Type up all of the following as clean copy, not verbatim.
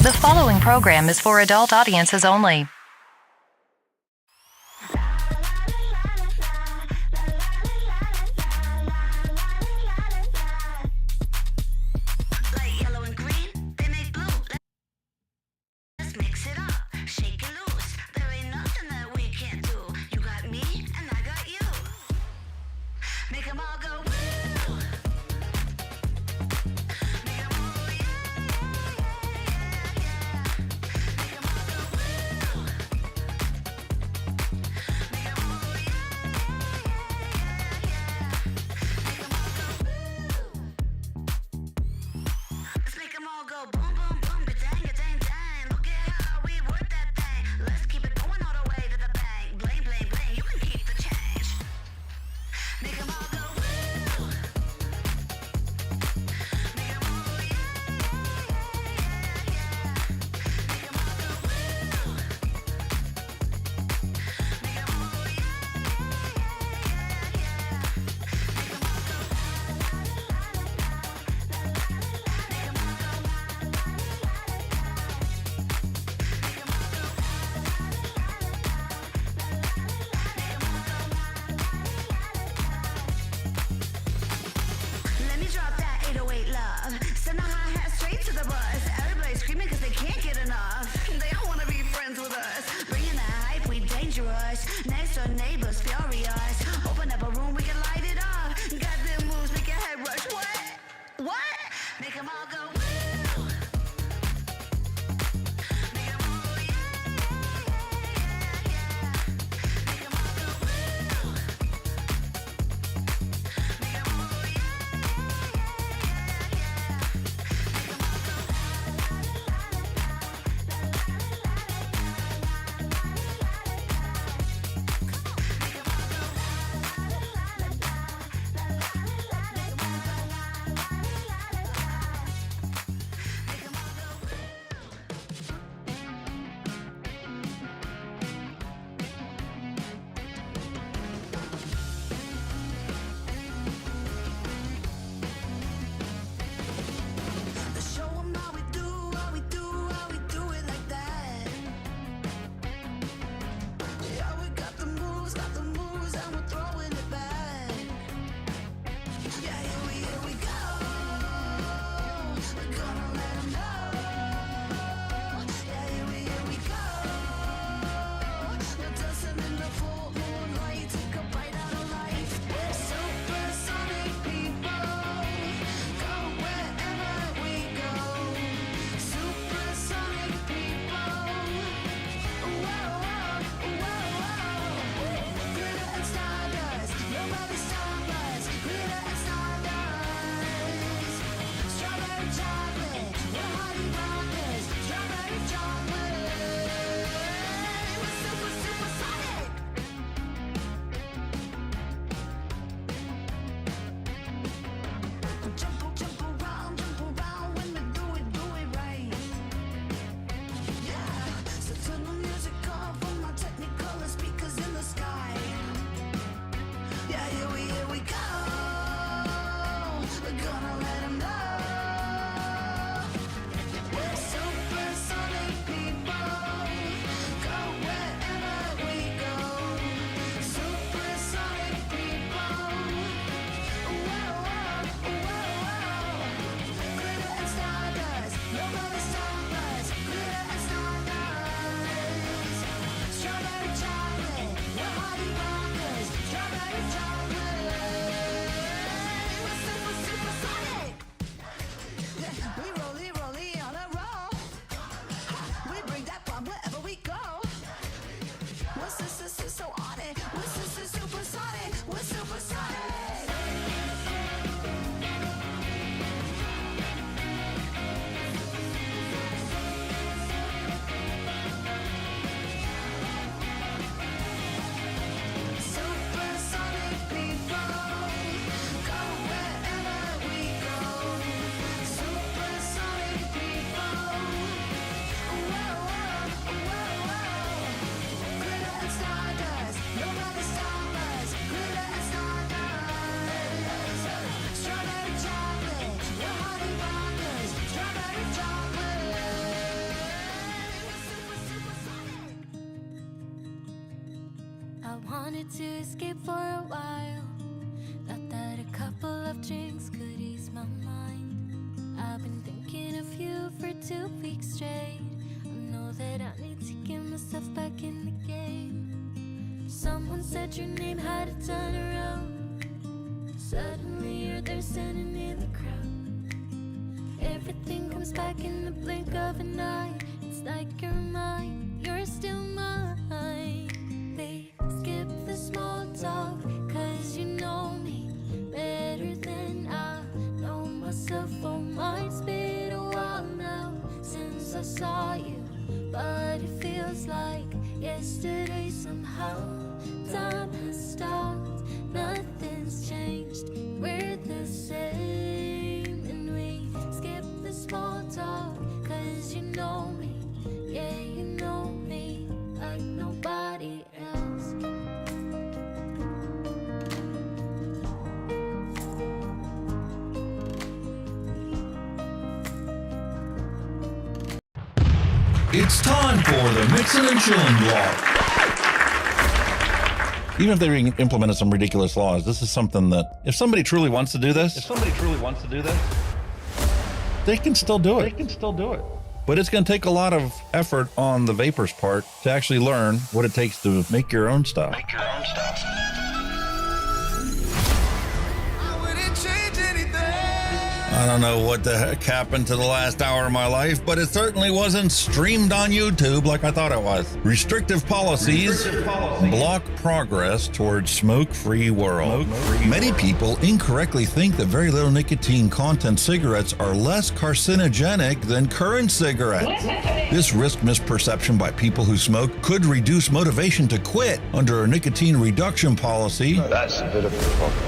The following program is for adult audiences only. Like yellow and green, they make blue. Let's mix it up, shake it loose. There ain't nothing that we can't do. You got me, and I got you. Make 'em all go woo. Make 'em all go yeah, yeah, yeah, yeah. Make 'em all go woo. Make 'em all go yeah, yeah, yeah, yeah. Make 'em all go woo. Let's make 'em all go boom, boom, boom, ga-dang, ga-dang, dang. Look at how we work that thing. Let's keep it going all the way to the bank. Bling, bling, bling, you can keep the change. Make 'em all go woo. wanted to escape for a while. Thought that a couple of drinks could ease my mind. I've been thinking of you for 2 weeks straight. I know that I need to get myself back in the game. Someone said your name had a turn around. Suddenly you're there standing in the crowd. Everything comes back in the blink of an eye. It's like you're mine, you're still mine. They skip the small talk, cause you know me better than I know myself. Oh, mine's been a while now since I saw you, but it feels like yesterday somehow. Time has stopped, nothing's changed, we're the same. And we skip the small talk, cause you know me, yeah, you know me like nobody else. It's time for the Mixin and Chillin blog. Even if they implemented some ridiculous laws, this is something that if somebody truly wants to do this, they can still do it. But it's going to take a lot of effort on the vapors' part to actually learn what it takes to make your own stuff. I don't know what the heck happened to the last hour of my life, but it certainly wasn't streamed on YouTube like I thought it was. Restrictive policies block progress towards smoke-free world. Many people incorrectly think that very little nicotine content cigarettes are less carcinogenic than current cigarettes. This risk misperception by people who smoke could reduce motivation to quit under a nicotine reduction policy. That's a bit of a problem.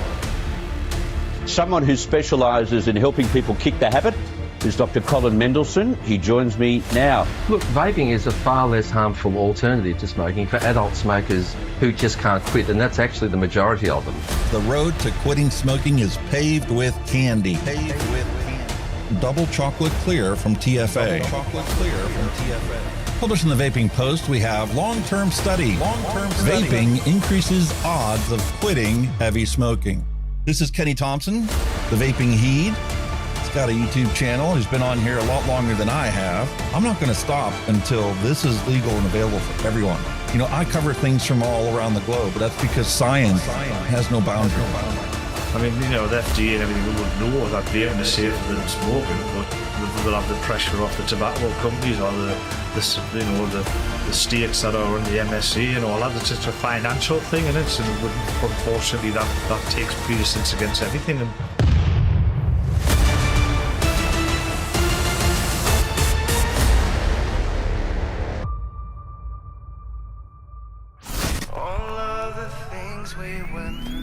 Someone who specialises in helping people kick the habit is Dr. Colin Mendelsohn. He joins me now. Look, vaping is a far less harmful alternative to smoking for adult smokers who just can't quit, and that's actually the majority of them. The road to quitting smoking is paved with candy. Double chocolate clear from TFA. Published in the Vaping Post, we have long-term study. Vaping increases odds of quitting heavy smoking. This is Kenny Thompson, the Vaping Heed. He's got a YouTube channel. He's been on here a lot longer than I have. I'm not going to stop until this is legal and available for everyone. You know, I cover things from all around the globe, but that's because science has no boundary. I mean, you know, the FDA and everything would know that vaping is safer than smoking, but they'll have the pressure off the tobacco companies or the states that are on the MnC and all that. It's just a financial thing, and unfortunately that takes precedence against everything. And All of the things we went through.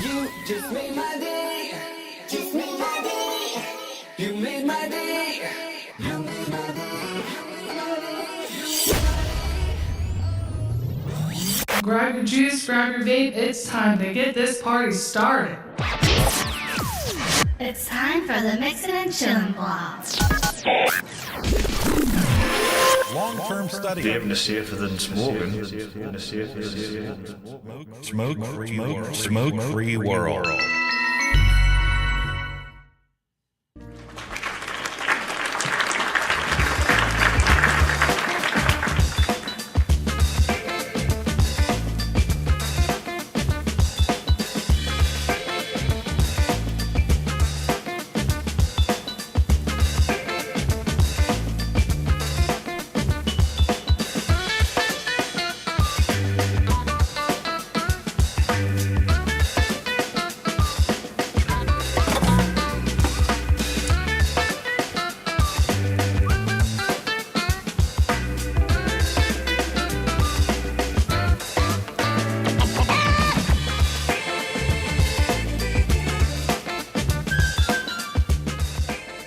You just made my day. Just made my day. You made my day. You made my day. Grab your juice, grab your vape. It's time to get this party started. It's time for the Mixin and Chillin blog. Long-term study. vaping is safer than smoking. Smoke-free world.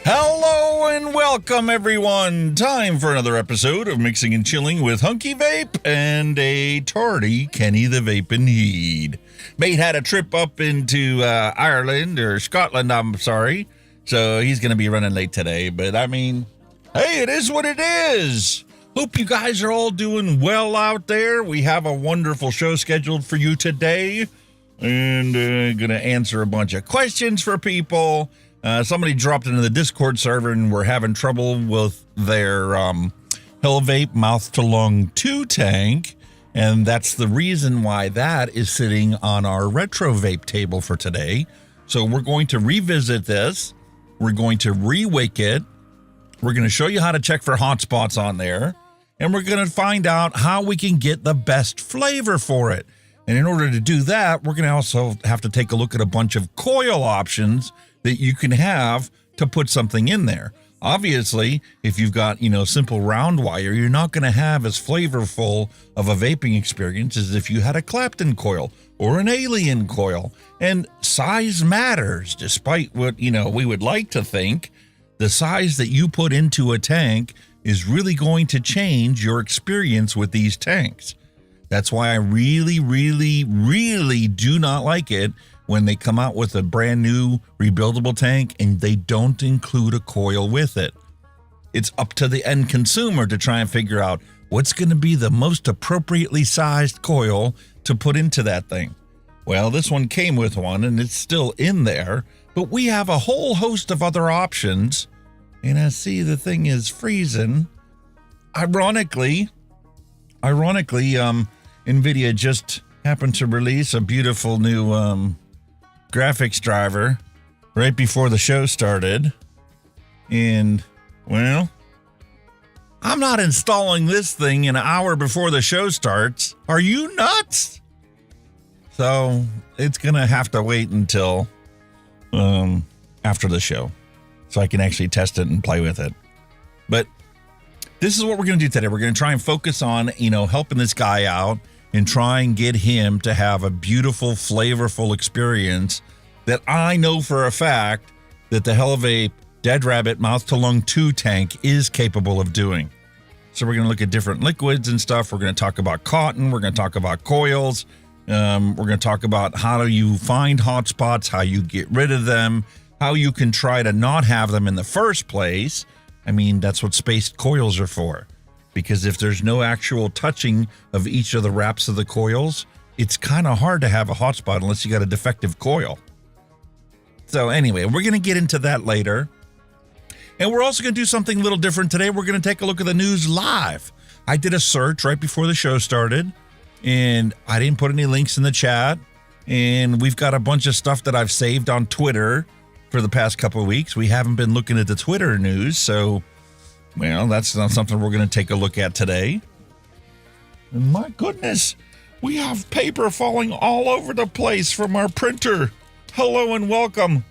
Hello and welcome, everyone. Time for another episode of Mixing and Chilling with Hunky Vape and a tardy Kenny the Vaping Heed. Mate had a trip up into Ireland or Scotland, I'm sorry. So he's going to be running late today. But I mean, hey, it is what it is. Hope you guys are all doing well out there. We have a wonderful show scheduled for you today, and going to answer a bunch of questions for people. Somebody dropped into the Discord server and we're having trouble with their Vape mouth to lung 2 tank, and that's the reason why that is sitting on our retro vape table for today. So we're going to revisit this. We're going to re-wick it. We're going to show you how to check for hotspots on there. And we're going to find out how we can get the best flavor for it. And in order to do that, we're going to also have to take a look at a bunch of coil options that you can have to put something in there. Obviously, if you've got, simple round wire, you're not going to have as flavorful of a vaping experience as if you had a Clapton coil or an Alien coil. And size matters, despite what, we would like to think. The size that you put into a tank is really going to change your experience with these tanks. That's why I really, really, really do not like it when they come out with a brand new rebuildable tank and they don't include a coil with it. It's up to the end consumer to try and figure out what's going to be the most appropriately sized coil to put into that thing. Well, this one came with one and it's still in there, but we have a whole host of other options. And I see the thing is freezing. Ironically, NVIDIA just happened to release a beautiful new graphics driver right before the show started. And, well, I'm not installing this thing an hour before the show starts. Are you nuts? So it's going to have to wait until after the show, so I can actually test it and play with it. But this is what we're going to do today. We're going to try and focus on, helping this guy out and try and get him to have a beautiful, flavorful experience that I know for a fact that the Vape Dead Rabbit Mouth to Lung 2 tank is capable of doing. So we're going to look at different liquids and stuff. We're going to talk about cotton. We're going to talk about coils. We're going to talk about how do you find hotspots, how you get rid of them, how you can try to not have them in the first place. I mean, that's what spaced coils are for. Because if there's no actual touching of each of the wraps of the coils, it's kind of hard to have a hotspot unless you got a defective coil. So anyway, we're going to get into that later. And we're also going to do something a little different today. We're going to take a look at the news live. I did a search right before the show started, and I didn't put any links in the chat. And we've got a bunch of stuff that I've saved on Twitter for the past couple of weeks. We haven't been looking at the Twitter news, so, well, that's not something we're going to take a look at today. And my goodness, we have paper falling all over the place from our printer. Hello and welcome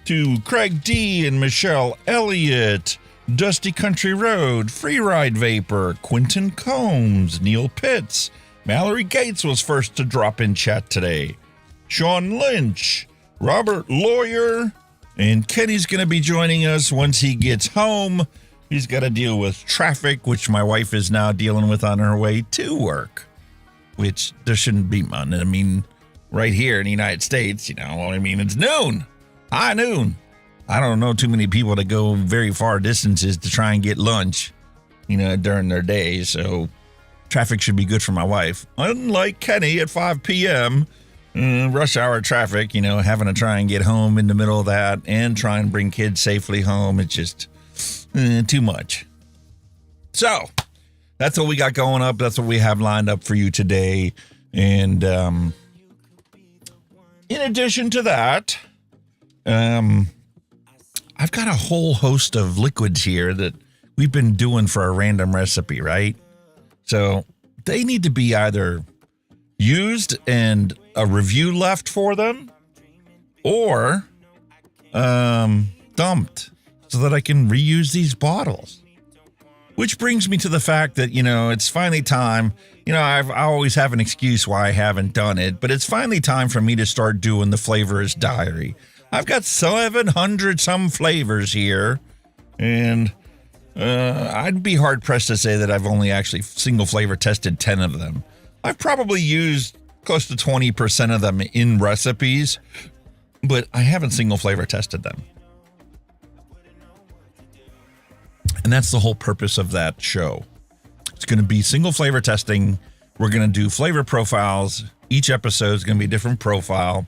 to Craig D. and Michelle Elliott, Dusty Country Road, Freeride Vapor, Quentin Combs, Neil Pitts, Mallory Gates was first to drop in chat today, Sean Lynch, Robert Lawyer, and Kenny's going to be joining us once he gets home. He's got to deal with traffic, which my wife is now dealing with on her way to work, which there shouldn't be none. I mean, right here in the United States, it's noon, high noon. I don't know too many people that go very far distances to try and get lunch, during their day. So traffic should be good for my wife. Unlike Kenny at 5 p.m., rush hour traffic, having to try and get home in the middle of that and try and bring kids safely home. It's just too much. So that's what we got going up. That's what we have lined up for you today. And in addition to that, I've got a whole host of liquids here that we've been doing for a random recipe, right? So they need to be either used and a review left for them, or dumped so that I can reuse these bottles. Which brings me to the fact that, it's finally time. I always have an excuse why I haven't done it, but it's finally time for me to start doing the flavorist diary. I've got 700 some flavors here, and I'd be hard pressed to say that I've only actually single flavor tested 10 of them. I've probably used close to 20% of them in recipes, but I haven't single flavor tested them. And that's the whole purpose of that show. It's going to be single flavor testing. We're going to do flavor profiles. Each episode is going to be a different profile.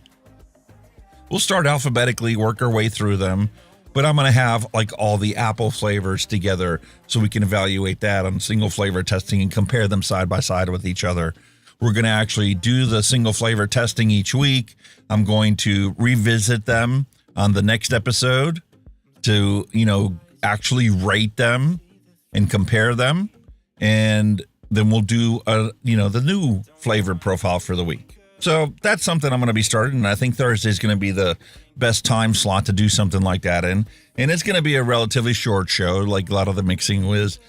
We'll start alphabetically, work our way through them, but I'm going to have like all the apple flavors together so we can evaluate that on single flavor testing and compare them side by side with each other. We're going to actually do the single flavor testing each week. I'm going to revisit them on the next episode to, actually rate them and compare them. And then we'll do, the new flavor profile for the week. So that's something I'm going to be starting. And I think Thursday is going to be the best time slot to do something like that in. And it's going to be a relatively short show, like a lot of the mixing was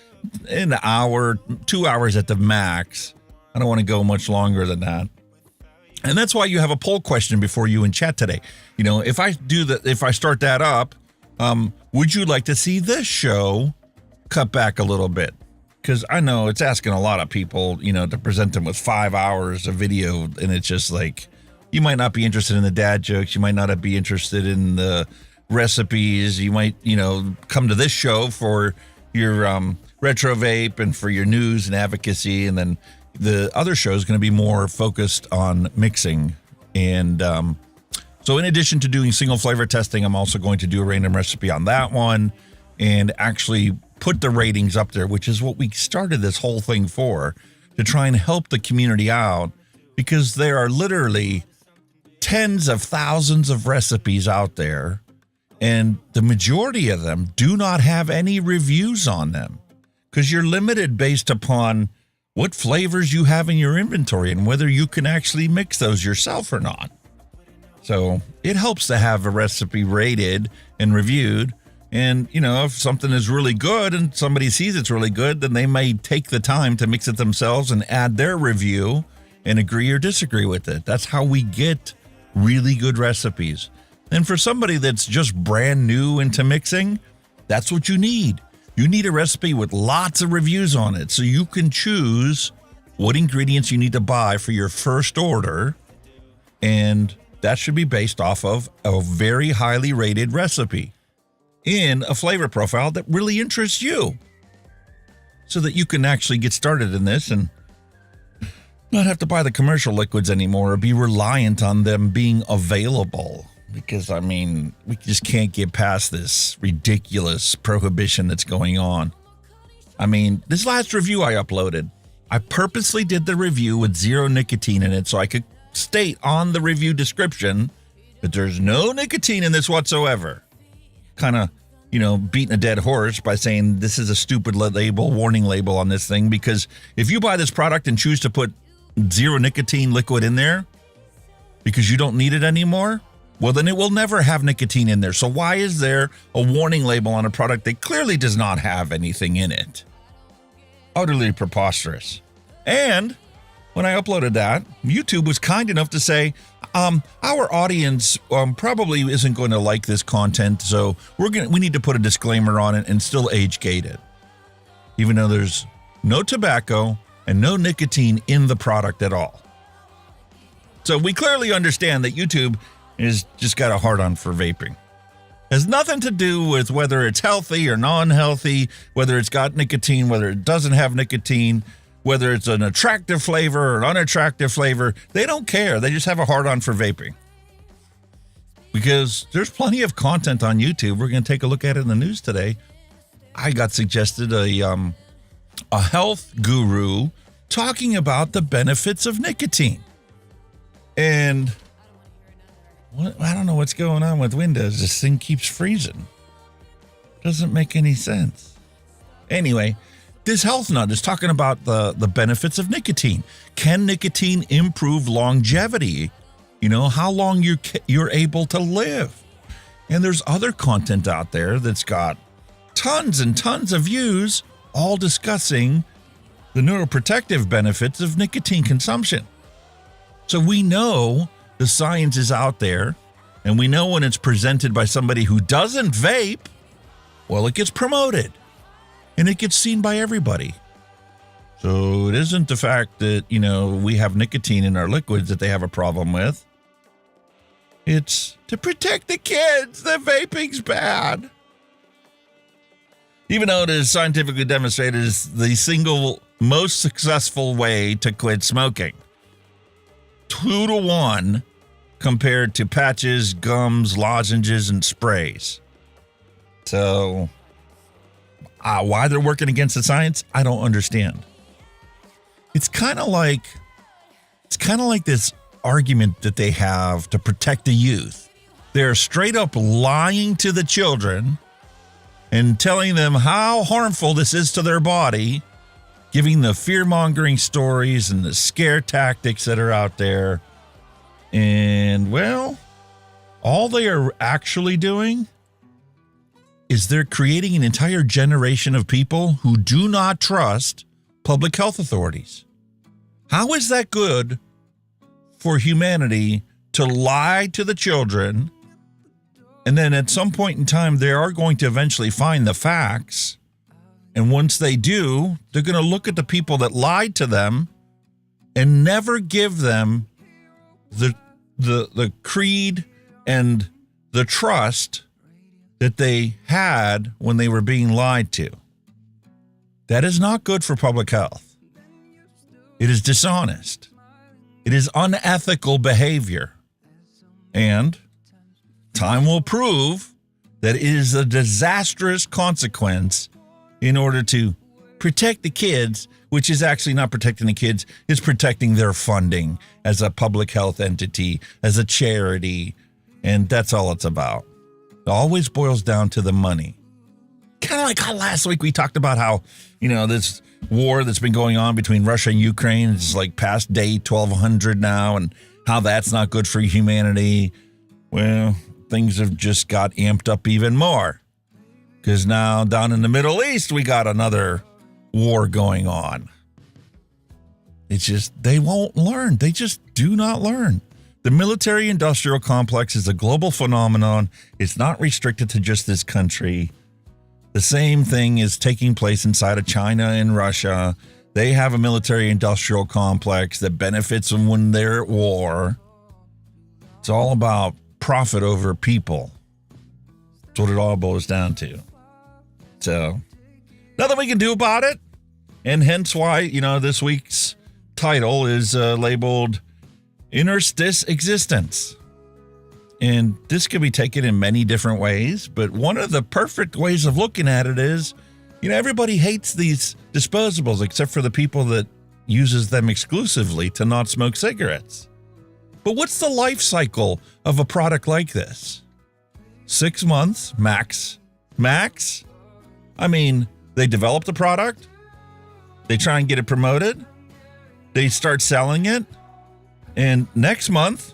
an hour, 2 hours at the max. I don't want to go much longer than that. And that's why you have a poll question before you in chat today. If I start that up, would you like to see this show cut back a little bit? Because I know it's asking a lot of people, to present them with 5 hours of video. And it's just like, you might not be interested in the dad jokes. You might not be interested in the recipes. You might, come to this show for your retro vape and for your news and advocacy. And then the other show is going to be more focused on mixing. And so in addition to doing single flavor testing, I'm also going to do a random recipe on that one and actually put the ratings up there, which is what we started this whole thing for, to try and help the community out, because there are literally tens of thousands of recipes out there, and the majority of them do not have any reviews on them because you're limited based upon what flavors you have in your inventory and whether you can actually mix those yourself or not. So it helps to have a recipe rated and reviewed. And, if something is really good and somebody sees it's really good, then they may take the time to mix it themselves and add their review and agree or disagree with it. That's how we get really good recipes. And for somebody that's just brand new into mixing, that's what you need. You need a recipe with lots of reviews on it so you can choose what ingredients you need to buy for your first order. And that should be based off of a very highly rated recipe in a flavor profile that really interests you, so that you can actually get started in this and not have to buy the commercial liquids anymore or be reliant on them being available. Because, we just can't get past this ridiculous prohibition that's going on. This last review I uploaded, I purposely did the review with 0 nicotine in it so I could state on the review description that there's no nicotine in this whatsoever. Kind of, beating a dead horse by saying this is a stupid warning label on this thing, because if you buy this product and choose to put 0 nicotine liquid in there because you don't need it anymore, well, then it will never have nicotine in there. So why is there a warning label on a product that clearly does not have anything in it? Utterly preposterous. And when I uploaded that, YouTube was kind enough to say, our audience probably isn't going to like this content, so we need to put a disclaimer on it and still age gate it, even though there's no tobacco and no nicotine in the product at all. So we clearly understand that YouTube is just got a hard-on for vaping. It has nothing to do with whether it's healthy or non-healthy, whether it's got nicotine, whether it doesn't have nicotine, whether it's an attractive flavor or an unattractive flavor. They don't care. They just have a hard-on for vaping. Because there's plenty of content on YouTube. We're going to take a look at it in the news today. I got suggested a health guru talking about the benefits of nicotine. And I don't know what's going on with Windows. This thing keeps freezing. Doesn't make any sense. Anyway, this health nut is talking about the benefits of nicotine. Can nicotine improve longevity? How long you're able to live. And there's other content out there that's got tons and tons of views, all discussing the neuroprotective benefits of nicotine consumption. So we know the science is out there, and we know when it's presented by somebody who doesn't vape, well, it gets promoted. And it gets seen by everybody. So it isn't the fact that, we have nicotine in our liquids that they have a problem with. It's to protect the kids that vaping's bad. Even though it is scientifically demonstrated as the single most successful way to quit smoking. 2 to 1 compared to patches, gums, lozenges, and sprays. So, why they're working against the science, I don't understand. It's kind of like this argument that they have to protect the youth. They're straight up lying to the children and telling them how harmful this is to their body, giving the fear-mongering stories and the scare tactics that are out there. And, well, all they are actually doing is they're creating an entire generation of people who do not trust public health authorities. How is that good for humanity to lie to the children? And then at some point in time, they are going to eventually find the facts. And once they do, they're going to look at the people that lied to them and never give them the creed and the trust that they had when they were being lied to. That is not good for public health. It is dishonest. It is unethical behavior. And time will prove that it is a disastrous consequence in order to protect the kids, which is actually not protecting the kids, it's protecting their funding as a public health entity, as a charity, and that's all it's about. It always boils down to the money. Kind of like how last week we talked about how, this war that's been going on between Russia and Ukraine is like past day 1200 now, and how that's not good for humanity. Well, things have just got amped up even more. Because now down in the Middle East, we got another war going on. It's just, they won't learn. They just do not learn. The military-industrial complex is a global phenomenon. It's not restricted to just this country. The same thing is taking place inside of China and Russia. They have a military-industrial complex that benefits them when they're at war. It's all about profit over people. That's what it all boils down to. So, nothing we can do about it. And hence why, this week's title is labeled Interstice Existence. And this can be taken in many different ways, but one of the perfect ways of looking at it is, everybody hates these disposables except for the people that uses them exclusively to not smoke cigarettes. But what's the life cycle of a product like this? 6 months, max. Max? I mean, they develop the product, they try and get it promoted, they start selling it, and next month,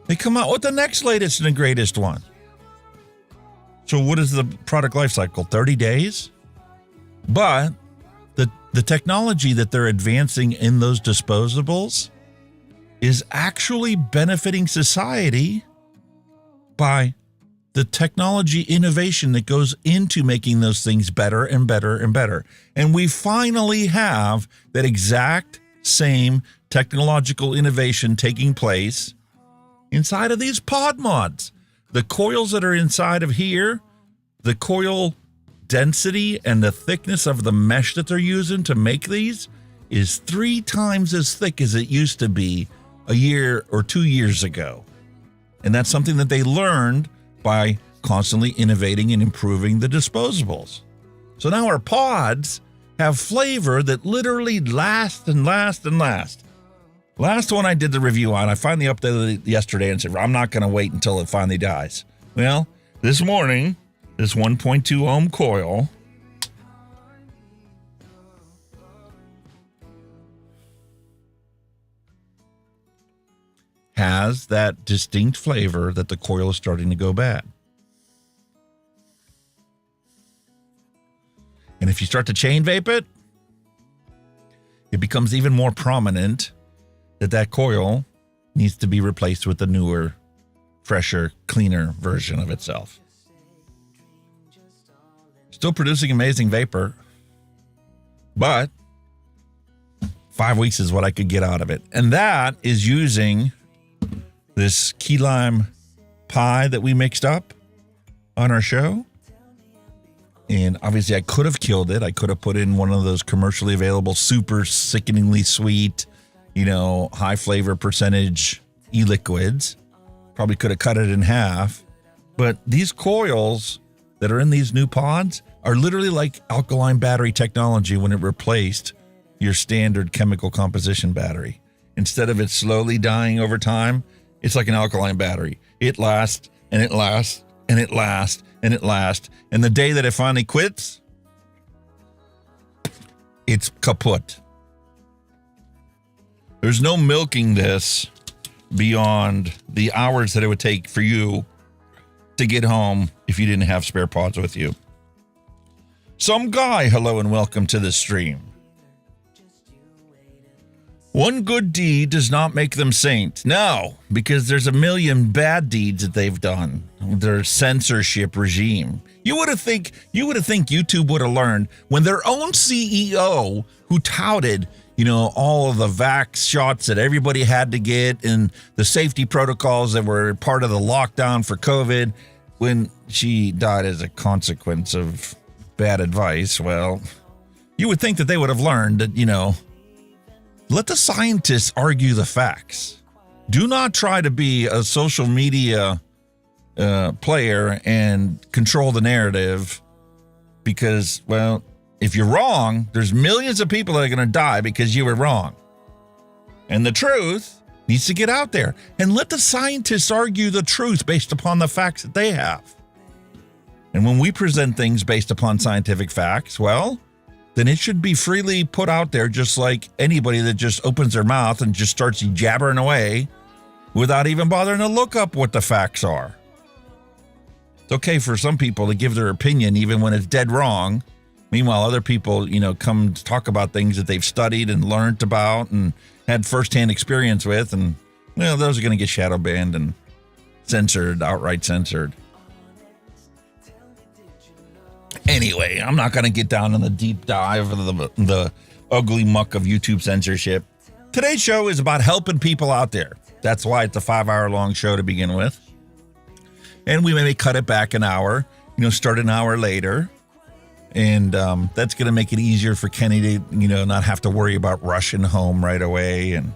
they come out with the next latest and the greatest one. So what is the product life cycle? 30 days? But the technology that they're advancing in those disposables is actually benefiting society by the technology innovation that goes into making those things better and better and better. And we finally have that exact same technological innovation taking place inside of these pod mods. The coils that are inside of here, the coil density and the thickness of the mesh that they're using to make these is 3 times as thick as it used to be a year or 2 years ago. And that's something that they learned by constantly innovating and improving the disposables. So now our pods have flavor that literally lasts and lasts and lasts. Last one I did the review on, I finally updated it yesterday and said, I'm not going to wait until it finally dies. Well, this morning, this 1.2 ohm coil has that distinct flavor that the coil is starting to go bad. And if you start to chain vape it, it becomes even more prominent that coil needs to be replaced with a newer, fresher, cleaner version of itself. Still producing amazing vapor, but 5 weeks is what I could get out of it. And that is using this key lime pie that we mixed up on our show. And obviously I could have killed it. I could have put in one of those commercially available, super sickeningly sweet, high flavor percentage e-liquids. Probably could have cut it in half. But these coils that are in these new pods are literally like alkaline battery technology when it replaced your standard chemical composition battery. Instead of it slowly dying over time, it's like an alkaline battery. It lasts and it lasts and it lasts and it lasts. And the day that it finally quits, it's kaput. There's no milking this beyond the hours that it would take for you to get home if you didn't have spare pods with you. Some guy, hello and welcome to the stream. One good deed does not make them saint. No, because there's a million bad deeds that they've done. Their censorship regime. You would have think YouTube would have learned when their own CEO, who touted, all of the vax shots that everybody had to get and the safety protocols that were part of the lockdown for COVID, when she died as a consequence of bad advice. Well, you would think that they would have learned that, let the scientists argue the facts. Do not try to be a social media player and control the narrative because, well, if you're wrong, there's millions of people that are going to die because you were wrong. And the truth needs to get out there. And let the scientists argue the truth based upon the facts that they have. And when we present things based upon scientific facts, well, then it should be freely put out there, just like anybody that just opens their mouth and just starts jabbering away without even bothering to look up what the facts are. It's okay for some people to give their opinion even when it's dead wrong. Meanwhile, other people, come to talk about things that they've studied and learned about and had firsthand experience with. And, those are going to get shadow banned and censored, outright censored. Anyway, I'm not going to get down in the deep dive of the ugly muck of YouTube censorship. Today's show is about helping people out there. That's why it's a 5-hour-long show to begin with. And we may cut it back an hour, start an hour later. And that's going to make it easier for Kenny to, not have to worry about rushing home right away. And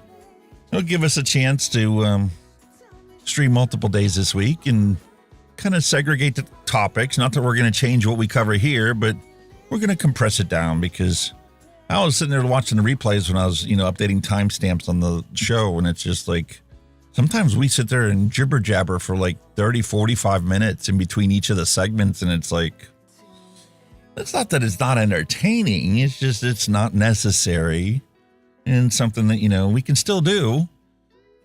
it'll give us a chance to stream multiple days this week and kind of segregate the topics. Not that we're going to change what we cover here, but we're going to compress it down because I was sitting there watching the replays when I was, updating timestamps on the show. And it's just like, sometimes we sit there and jibber jabber for like 30, 45 minutes in between each of the segments. And it's like, it's not that it's not entertaining. It's just, it's not necessary and something that, we can still do,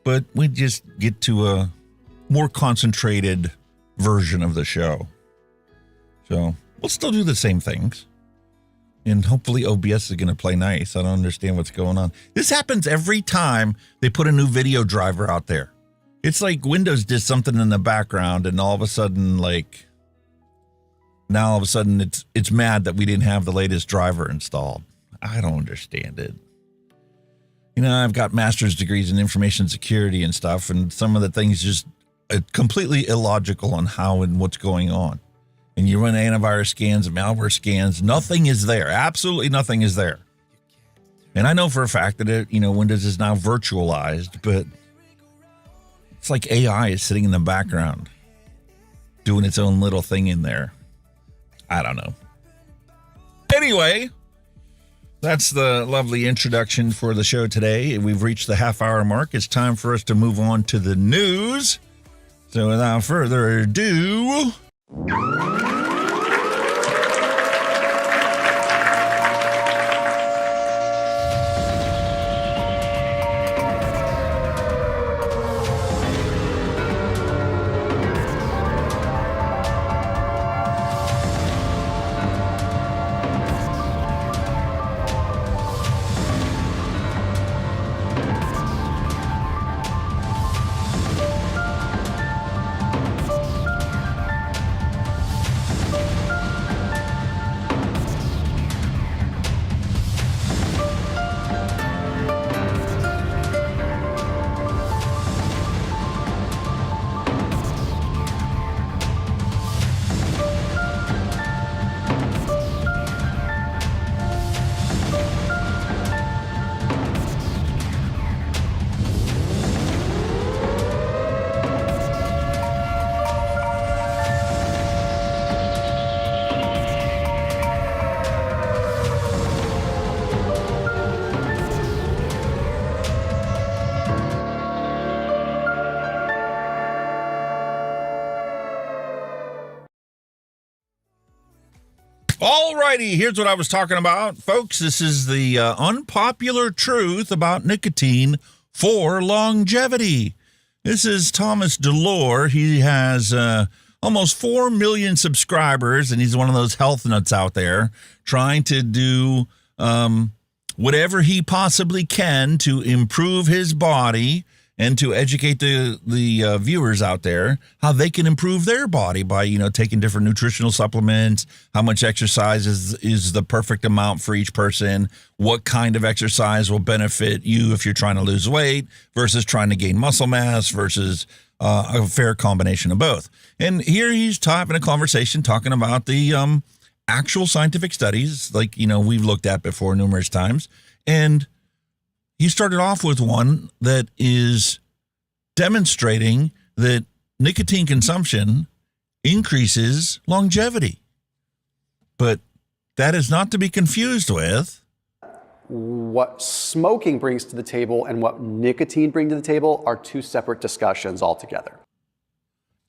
but we just get to a more concentrated version of the show. So we'll still do the same things. And hopefully OBS is going to play nice. I don't understand what's going on. This happens every time they put a new video driver out there. It's like Windows did something in the background and all of a sudden, now all of a sudden it's mad that we didn't have the latest driver installed. I don't understand it. I've got master's degrees in information security and stuff, and some of the things just completely illogical on how and what's going on. And you run antivirus scans and malware scans, nothing is there. Absolutely nothing is there. And I know for a fact that Windows is now virtualized, but it's like AI is sitting in the background doing its own little thing in there. I don't know. Anyway, that's the lovely introduction for the show today. We've reached the half-hour mark. It's time for us to move on to the news. So without further ado... Alrighty, here's what I was talking about. Folks, this is the unpopular truth about nicotine for longevity. This is Thomas Delore. He has almost 4 million subscribers, and he's one of those health nuts out there trying to do whatever he possibly can to improve his body and to educate the viewers out there how they can improve their body by, taking different nutritional supplements, how much exercise is the perfect amount for each person, what kind of exercise will benefit you if you're trying to lose weight versus trying to gain muscle mass versus a fair combination of both. And here he's having a conversation talking about the actual scientific studies like, we've looked at before numerous times. And he started off with one that is demonstrating that nicotine consumption increases longevity. But that is not to be confused with what smoking brings to the table and what nicotine brings to the table are two separate discussions altogether.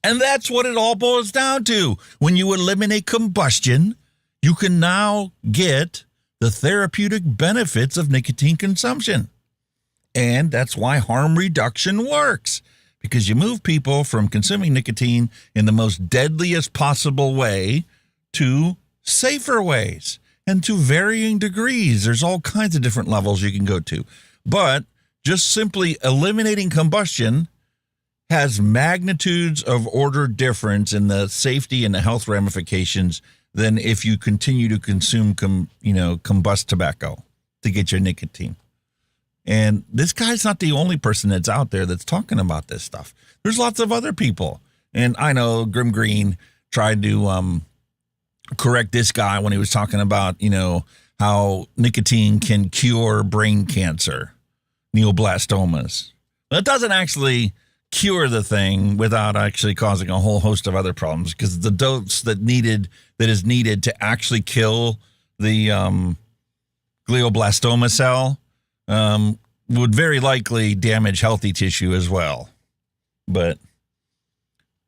And that's what it all boils down to. When you eliminate combustion, you can now get the therapeutic benefits of nicotine consumption. And that's why harm reduction works, because you move people from consuming nicotine in the most deadliest possible way to safer ways and to varying degrees. There's all kinds of different levels you can go to. But just simply eliminating combustion has magnitudes of order difference in the safety and the health ramifications than if you continue to consume combust tobacco to get your nicotine. And this guy's not the only person that's out there that's talking about this stuff. There's lots of other people. And I know Grim Green tried to correct this guy when he was talking about, how nicotine can cure brain cancer, neoblastomas. Well, it doesn't actually cure the thing without actually causing a whole host of other problems, because the dose that is needed to actually kill the glioblastoma cell would very likely damage healthy tissue as well. But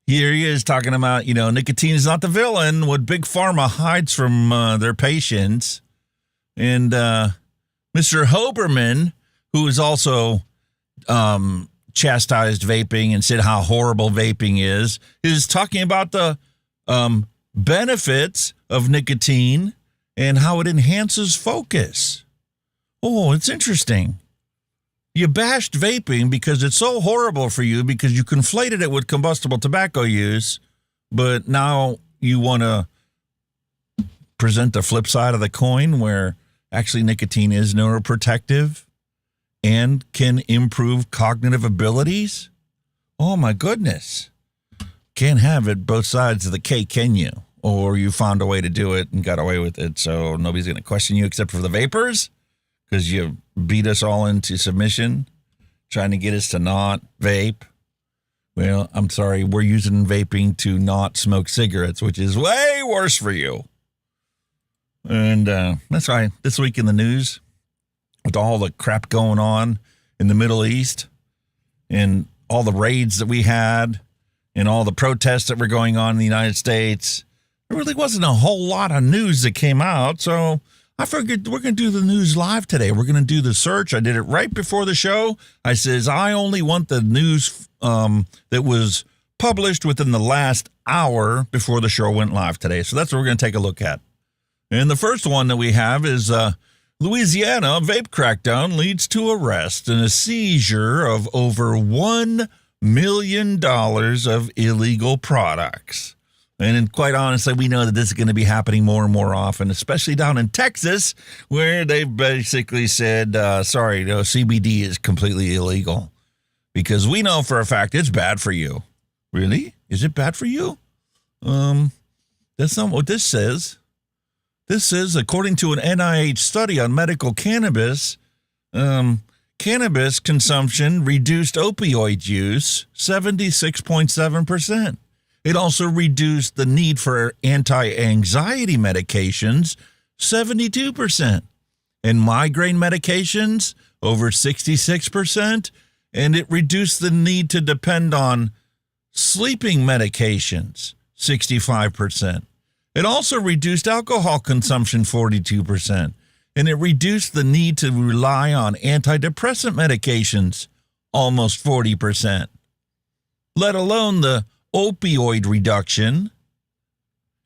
here he is talking about, nicotine is not the villain, what Big Pharma hides from their patients. And Mr. Hoberman, who is also chastised vaping and said how horrible vaping is talking about the benefits of nicotine and how it enhances focus. Oh, it's interesting. You bashed vaping because it's so horrible for you because you conflated it with combustible tobacco use, but now you want to present the flip side of the coin where actually nicotine is neuroprotective and can improve cognitive abilities. Oh my goodness. Can't have it both sides of the cake, can you? Or you found a way to do it and got away with it, so nobody's going to question you except for the vapors? Because you beat us all into submission, trying to get us to not vape. Well, I'm sorry, we're using vaping to not smoke cigarettes, which is way worse for you. And that's why this week in the news, with all the crap going on in the Middle East and all the raids that we had and all the protests that were going on in the United States, there really wasn't a whole lot of news that came out, so I figured we're going to do the news live today. We're going to do the search. I did it right before the show. I says, I only want the news that was published within the last hour before the show went live today. So that's what we're going to take a look at. And the first one that we have is Louisiana vape crackdown leads to arrest and a seizure of over $1 million of illegal products. And quite honestly, we know that this is going to be happening more and more often, especially down in Texas, where they've basically said, sorry, no, CBD is completely illegal. Because we know for a fact it's bad for you. Really? Is it bad for you? That's not what this says. This says, according to an NIH study on medical cannabis, cannabis consumption reduced opioid use 76.7%. It also reduced the need for anti-anxiety medications 72%, and migraine medications over 66%, and it reduced the need to depend on sleeping medications 65%. It also reduced alcohol consumption 42%, and it reduced the need to rely on antidepressant medications almost 40%, let alone the opioid reduction.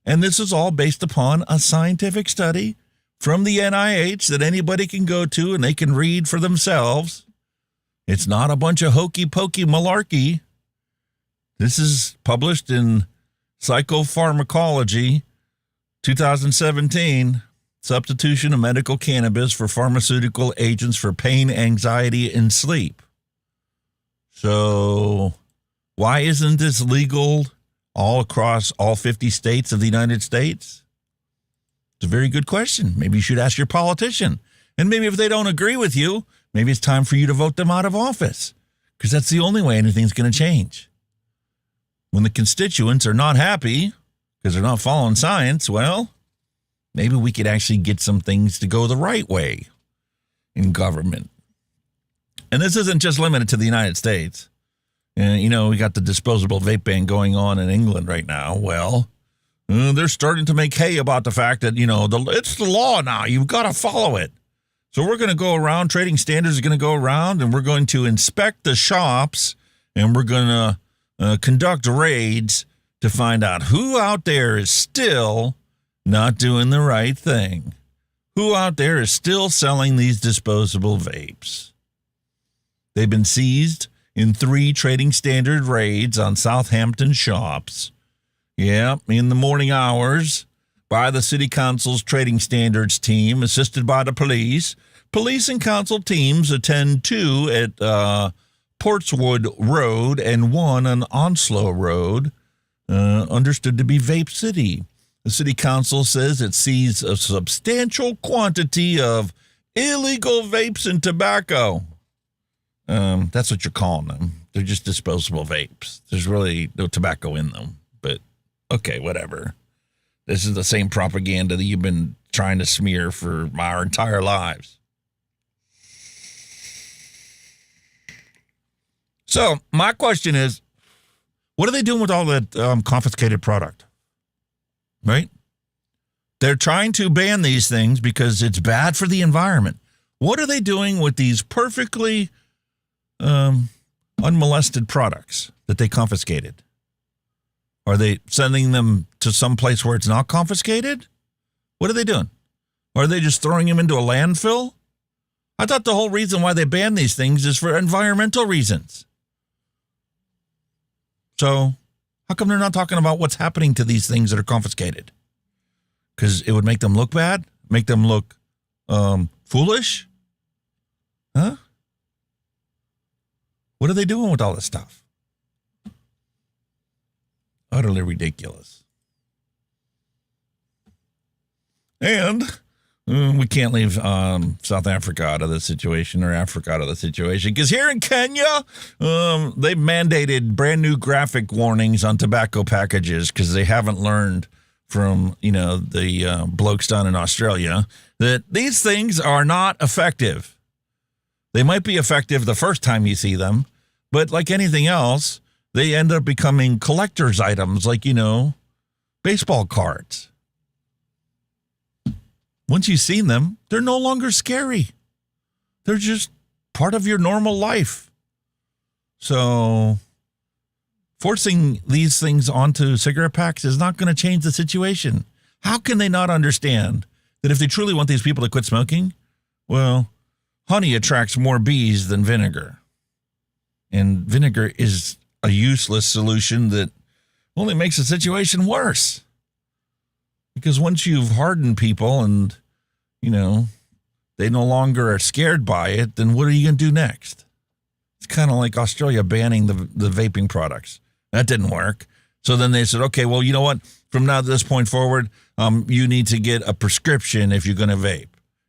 And this is all based upon a scientific study from the NIH that anybody can go to and they can read for themselves. It's not a bunch of hokey-pokey malarkey. This is published in Psychopharmacology, 2017, Substitution of Medical Cannabis for Pharmaceutical Agents for Pain, Anxiety, and Sleep. So why isn't this legal all across all 50 states of the United States? It's a very good question. Maybe you should ask your politician. And maybe if they don't agree with you, maybe it's time for you to vote them out of office, because that's the only way anything's going to change. When the constituents are not happy because they're not following science, well, maybe we could actually get some things to go the right way in government. And this isn't just limited to the United States. You know, we got the disposable vape ban going on in England right now. Well, they're starting to make hay about the fact that, you know, it's the law now. You've got to follow it. So we're going to go around, trading standards are going to go around, and we're going to inspect the shops, and we're going to conduct raids to find out who out there is still not doing the right thing. Who out there is still selling these disposable vapes. They've been seized in 3 trading standard raids on Southampton shops. Yeah, in the morning hours by the City Council's trading standards team, assisted by the police. Police and council teams attend 2 at Portswood Road and 1 on Onslow Road, understood to be Vape City. The City Council says it sees a substantial quantity of illegal vapes and tobacco. That's what you're calling them. They're just disposable vapes. There's really no tobacco in them. But, okay, whatever. This is the same propaganda that you've been trying to smear for our entire lives. So, my question is, what are they doing with all that confiscated product? Right? They're trying to ban these things because it's bad for the environment. What are they doing with these perfectly unmolested products that they confiscated? Are they sending them to some place where it's not confiscated? What are they doing? Or are they just throwing them into a landfill? I thought the whole reason why they ban these things is for environmental reasons. So how come they're not talking about what's happening to these things that are confiscated? Because it would make them look bad? Make them look foolish? Huh? What are they doing with all this stuff? Utterly ridiculous. And we can't leave South Africa out of the situation, or Africa out of the situation, because here in Kenya, they've mandated brand new graphic warnings on tobacco packages because they haven't learned from, you know, the blokes down in Australia that these things are not effective. They might be effective the first time you see them, but like anything else, they end up becoming collector's items like, you know, baseball cards. Once you've seen them, they're no longer scary. They're just part of your normal life. So forcing these things onto cigarette packs is not going to change the situation. How can they not understand that if they truly want these people to quit smoking, well, honey attracts more bees than vinegar. And vinegar is a useless solution that only makes the situation worse. Because once you've hardened people and, you know, they no longer are scared by it, then what are you going to do next? It's kind of like Australia banning the vaping products. That didn't work. So then they said, okay, well, you know what? From now to this point forward, you need to get a prescription if you're going to vape.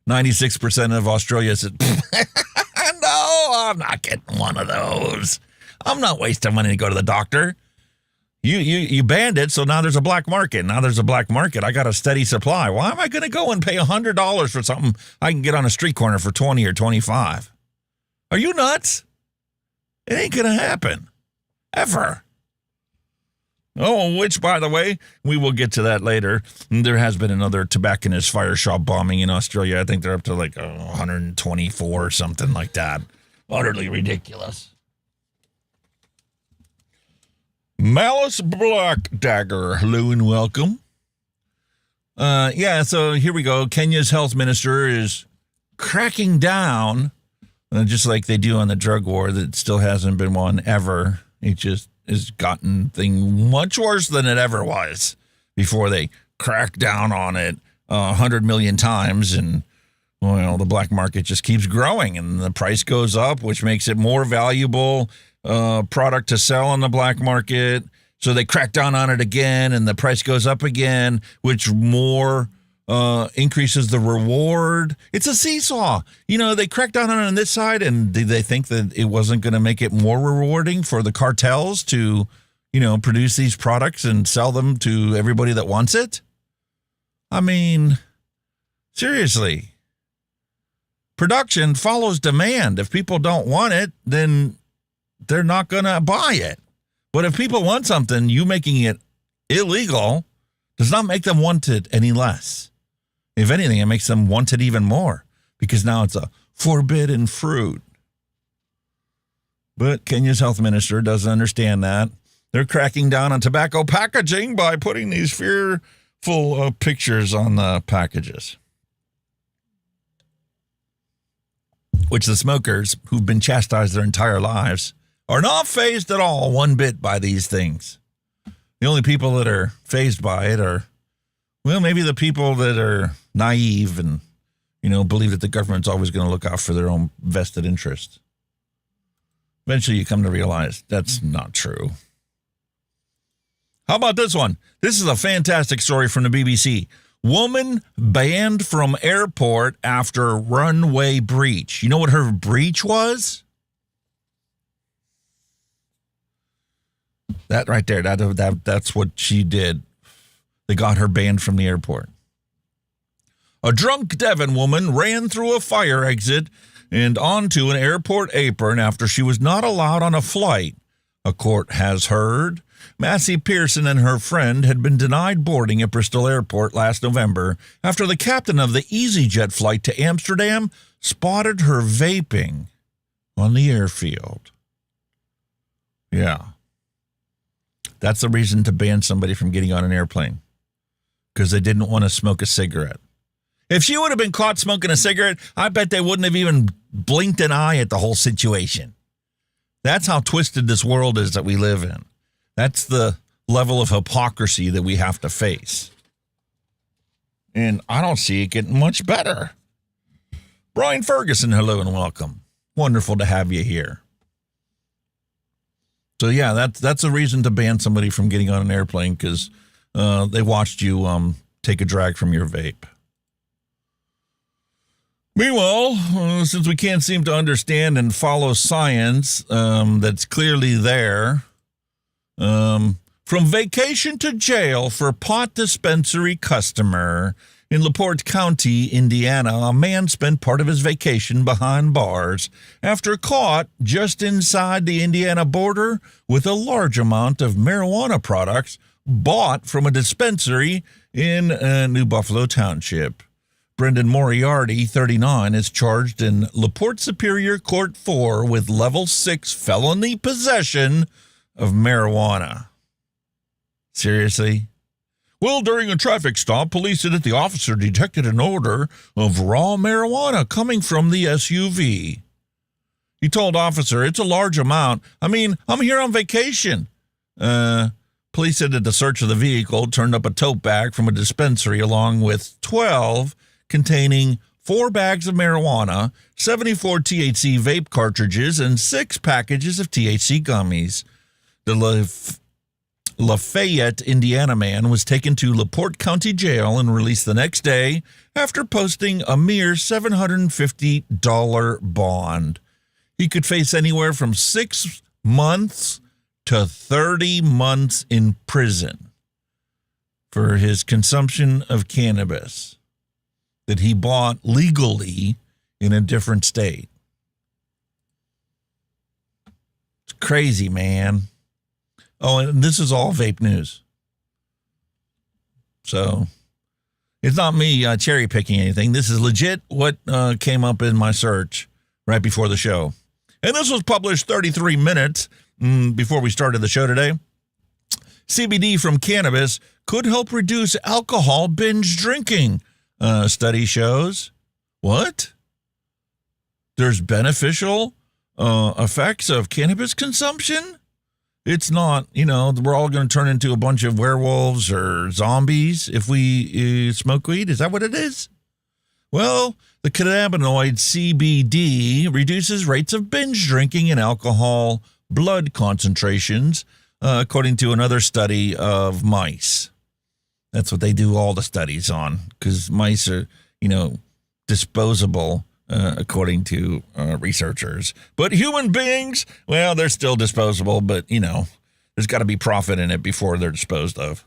96% of Australia said, no, I'm not getting one of those. I'm not wasting money to go to the doctor. You banned it, so now there's a black market. Now there's a black market. I got a steady supply. Why am I going to go and pay $100 for something I can get on a street corner for 20 or 25? Are you nuts? It ain't going to happen. Ever. Oh, which, by the way, we will get to that later. There has been another tobacconist fire shop bombing in Australia. I think they're up to like 124 or something like that. Utterly ridiculous. Malice Black Dagger, hello and welcome. So here we go. Kenya's health minister is cracking down, just like they do on the drug war that still hasn't been won ever. It just has gotten thing much worse than it ever was before they cracked down on it 100 million times. And, well, the black market just keeps growing and the price goes up, which makes it more valuable product to sell on the black market. So they crack down on it again and the price goes up again, which more increases the reward. It's a seesaw. You know, they cracked down on this side, and did they think that it wasn't going to make it more rewarding for the cartels to, you know, produce these products and sell them to everybody that wants it? I mean, seriously. Production follows demand. If people don't want it, then they're not going to buy it. But if people want something, you making it illegal does not make them want it any less. If anything, it makes them want it even more because now it's a forbidden fruit. But Kenya's health minister doesn't understand that. They're cracking down on tobacco packaging by putting these fearful pictures on the packages, which the smokers who've been chastised their entire lives are not fazed at all one bit by these things. The only people that are fazed by it are, well, maybe the people that are naive and, you know, believe that the government's always going to look out for their own vested interest. Eventually you come to realize that's not true. How about this one? This is a fantastic story from the BBC. Woman banned from airport after runway breach. You know what her breach was? That right there, that's what she did. They got her banned from the airport. A drunk Devon woman ran through a fire exit and onto an airport apron after she was not allowed on a flight, a court has heard. Massey Pearson and her friend had been denied boarding at Bristol Airport last November after the captain of the EasyJet flight to Amsterdam spotted her vaping on the airfield. Yeah. That's the reason to ban somebody from getting on an airplane, because they didn't want to smoke a cigarette. If she would have been caught smoking a cigarette, I bet they wouldn't have even blinked an eye at the whole situation. That's how twisted this world is that we live in. That's the level of hypocrisy that we have to face. And I don't see it getting much better. Brian Ferguson, hello and welcome. Wonderful to have you here. So, yeah, that's a reason to ban somebody from getting on an airplane, because they watched you take a drag from your vape. Meanwhile, since we can't seem to understand and follow science that's clearly there, from vacation to jail for pot dispensary customer. In LaPorte County, Indiana, a man spent part of his vacation behind bars after caught just inside the Indiana border with a large amount of marijuana products bought from a dispensary in New Buffalo Township. Brendan Moriarty, 39, is charged in LaPorte Superior Court 4 with level 6 felony possession of marijuana. Seriously? Well, during a traffic stop, police said that the officer detected an odor of raw marijuana coming from the SUV. He told officer, it's a large amount. I mean, I'm here on vacation. Police said that the search of the vehicle turned up a tote bag from a dispensary along with 12 containing 4 bags of marijuana, 74 THC vape cartridges, and 6 packages of THC gummies. The Lafayette, Indiana man was taken to LaPorte County Jail and released the next day after posting a mere $750 bond. He could face anywhere from 6 months to 30 months in prison for his consumption of cannabis that he bought legally in a different state. It's crazy, man. Oh, and this is all vape news. So it's not me cherry picking anything. This is legit what came up in my search right before the show. And this was published 33 minutes before we started the show today. CBD from cannabis could help reduce alcohol binge drinking. Study shows. What? There's beneficial effects of cannabis consumption? It's not, we're all going to turn into a bunch of werewolves or zombies if we smoke weed. Is that what it is? Well, the cannabinoid CBD reduces rates of binge drinking and alcohol blood concentrations, according to another study of mice. That's what they do all the studies on, because mice are, disposable, according to researchers. But human beings, well, they're still disposable, but, there's got to be profit in it before they're disposed of.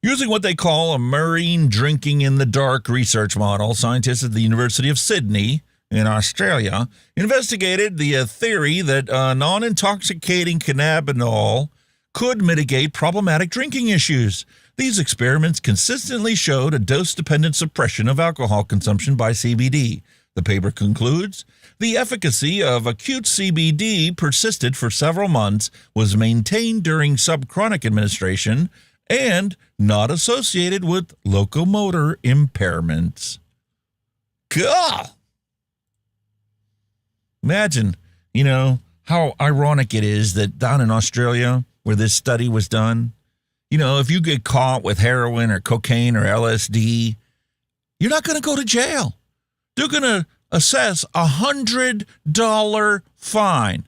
Using what they call a marine drinking in the dark research model, scientists at the University of Sydney in Australia investigated the theory that non-intoxicating cannabinol could mitigate problematic drinking issues. These experiments consistently showed a dose-dependent suppression of alcohol consumption by CBD. The paper concludes, the efficacy of acute CBD persisted for several months, was maintained during subchronic administration, and not associated with locomotor impairments. God! Imagine, how ironic it is that down in Australia, where this study was done, if you get caught with heroin or cocaine or LSD, you're not going to go to jail. They're going to assess $100 fine.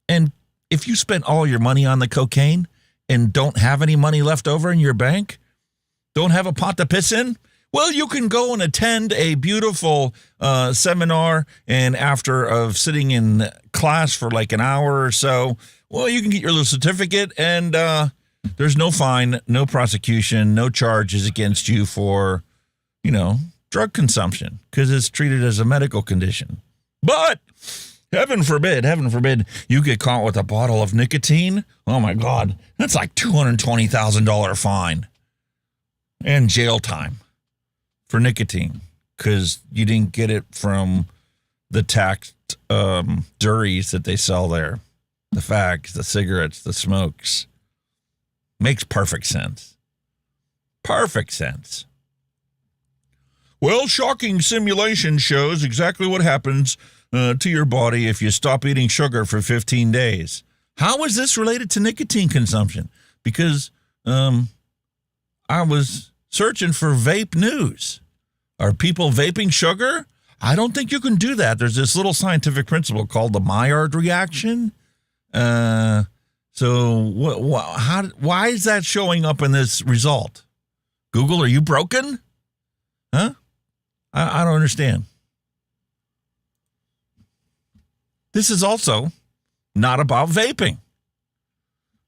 And if you spent all your money on the cocaine and don't have any money left over in your bank, don't have a pot to piss in, well, you can go and attend a beautiful seminar, and after of sitting in class for like an hour or so, well, you can get your little certificate, and there's no fine, no prosecution, no charges against you for, drug consumption, because it's treated as a medical condition. But heaven forbid, you get caught with a bottle of nicotine. Oh my God, that's like $220,000 fine and jail time for nicotine, because you didn't get it from the taxed durries that they sell there. The fags, the cigarettes, the smokes. Makes perfect sense. Perfect sense. Well, shocking simulation shows exactly what happens to your body if you stop eating sugar for 15 days. How is this related to nicotine consumption? Because I was searching for vape news. Are people vaping sugar? I don't think you can do that. There's this little scientific principle called the Maillard reaction. So why is that showing up in this result? Google, are you broken? Huh? I don't understand. This is also not about vaping.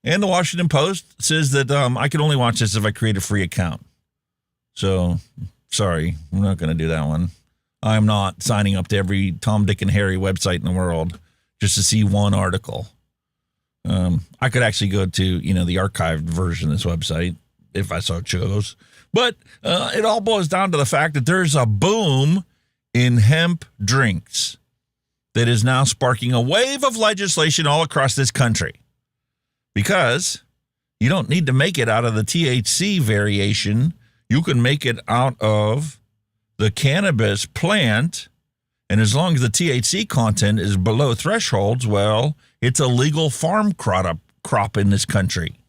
And the Washington Post says that I can only watch this if I create a free account. So, sorry, I'm not going to do that one. I'm not signing up to every Tom, Dick, and Harry website in the world just to see one article. I could actually go to, the archived version of this website if I so chose. But it all boils down to the fact that there's a boom in hemp drinks that is now sparking a wave of legislation all across this country. Because you don't need to make it out of the THC variation. You can make it out of the cannabis plant. And as long as the THC content is below thresholds, well, it's a legal farm crop in this country.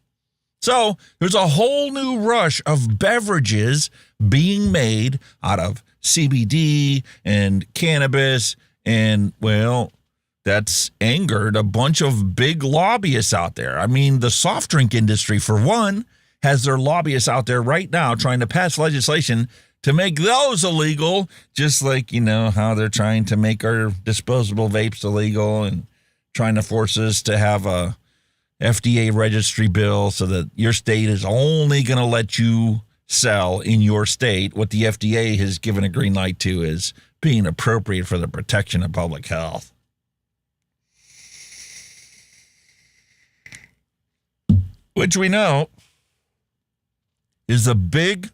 So there's a whole new rush of beverages being made out of CBD and cannabis. And, well, that's angered a bunch of big lobbyists out there. I mean, the soft drink industry, for one, has their lobbyists out there right now trying to pass legislation to make those illegal, just like, how they're trying to make our disposable vapes illegal and trying to force us to have a FDA registry bill so that your state is only going to let you sell in your state what the FDA has given a green light to as being appropriate for the protection of public health. which we know is a big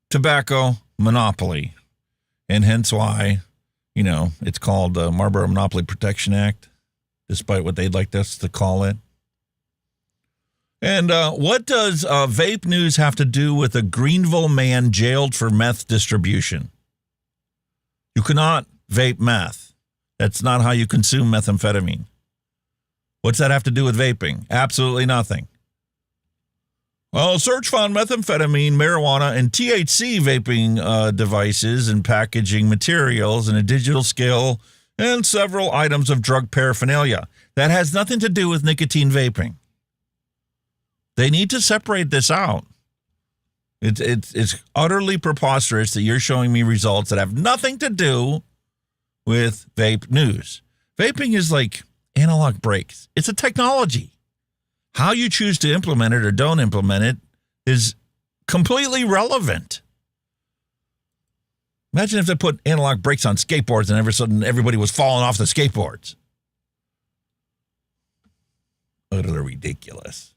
tobacco monopoly, and hence why, it's called the Marlboro Monopoly Protection Act, despite what they'd like us to call it. And what does vape news have to do with a Greenville man jailed for meth distribution? You cannot vape meth. That's not how you consume methamphetamine. What's that have to do with vaping? Absolutely nothing. Well, search found methamphetamine, marijuana, and THC vaping devices and packaging materials and a digital scale and several items of drug paraphernalia. That has nothing to do with nicotine vaping. They need to separate this out. It's utterly preposterous that you're showing me results that have nothing to do with vape news. Vaping is like analog brakes. It's a technology. How you choose to implement it or don't implement it is completely relevant. Imagine if they put analog brakes on skateboards and all of a sudden everybody was falling off the skateboards. Utterly ridiculous.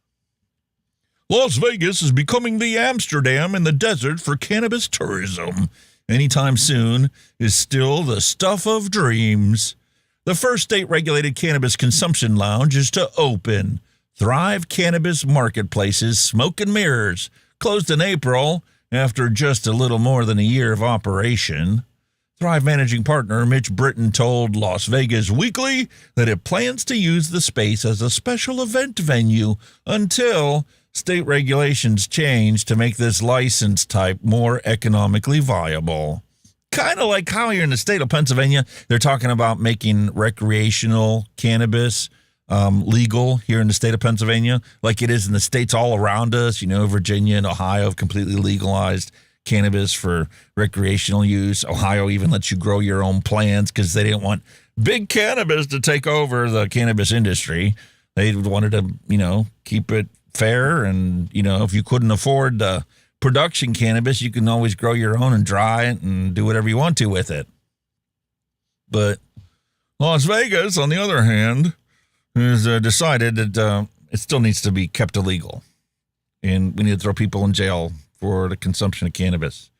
Las Vegas is becoming the Amsterdam in the desert for cannabis tourism. Anytime soon is still the stuff of dreams. The first state-regulated cannabis consumption lounge is to open. Thrive Cannabis Marketplaces, Smoke and Mirrors, closed in April after just a little more than a year of operation. Thrive managing partner Mitch Britton told Las Vegas Weekly that it plans to use the space as a special event venue until state regulations change to make this license type more economically viable. Kind of like how here in the state of Pennsylvania, they're talking about making recreational cannabis legal here in the state of Pennsylvania, like it is in the states all around us. Virginia and Ohio have completely legalized cannabis for recreational use. Ohio even lets you grow your own plants because they didn't want big cannabis to take over the cannabis industry. They wanted to, keep it fair. And, if you couldn't afford the production cannabis, you can always grow your own and dry it and do whatever you want to with it. But Las Vegas, on the other hand, has decided that it still needs to be kept illegal. And we need to throw people in jail for the consumption of cannabis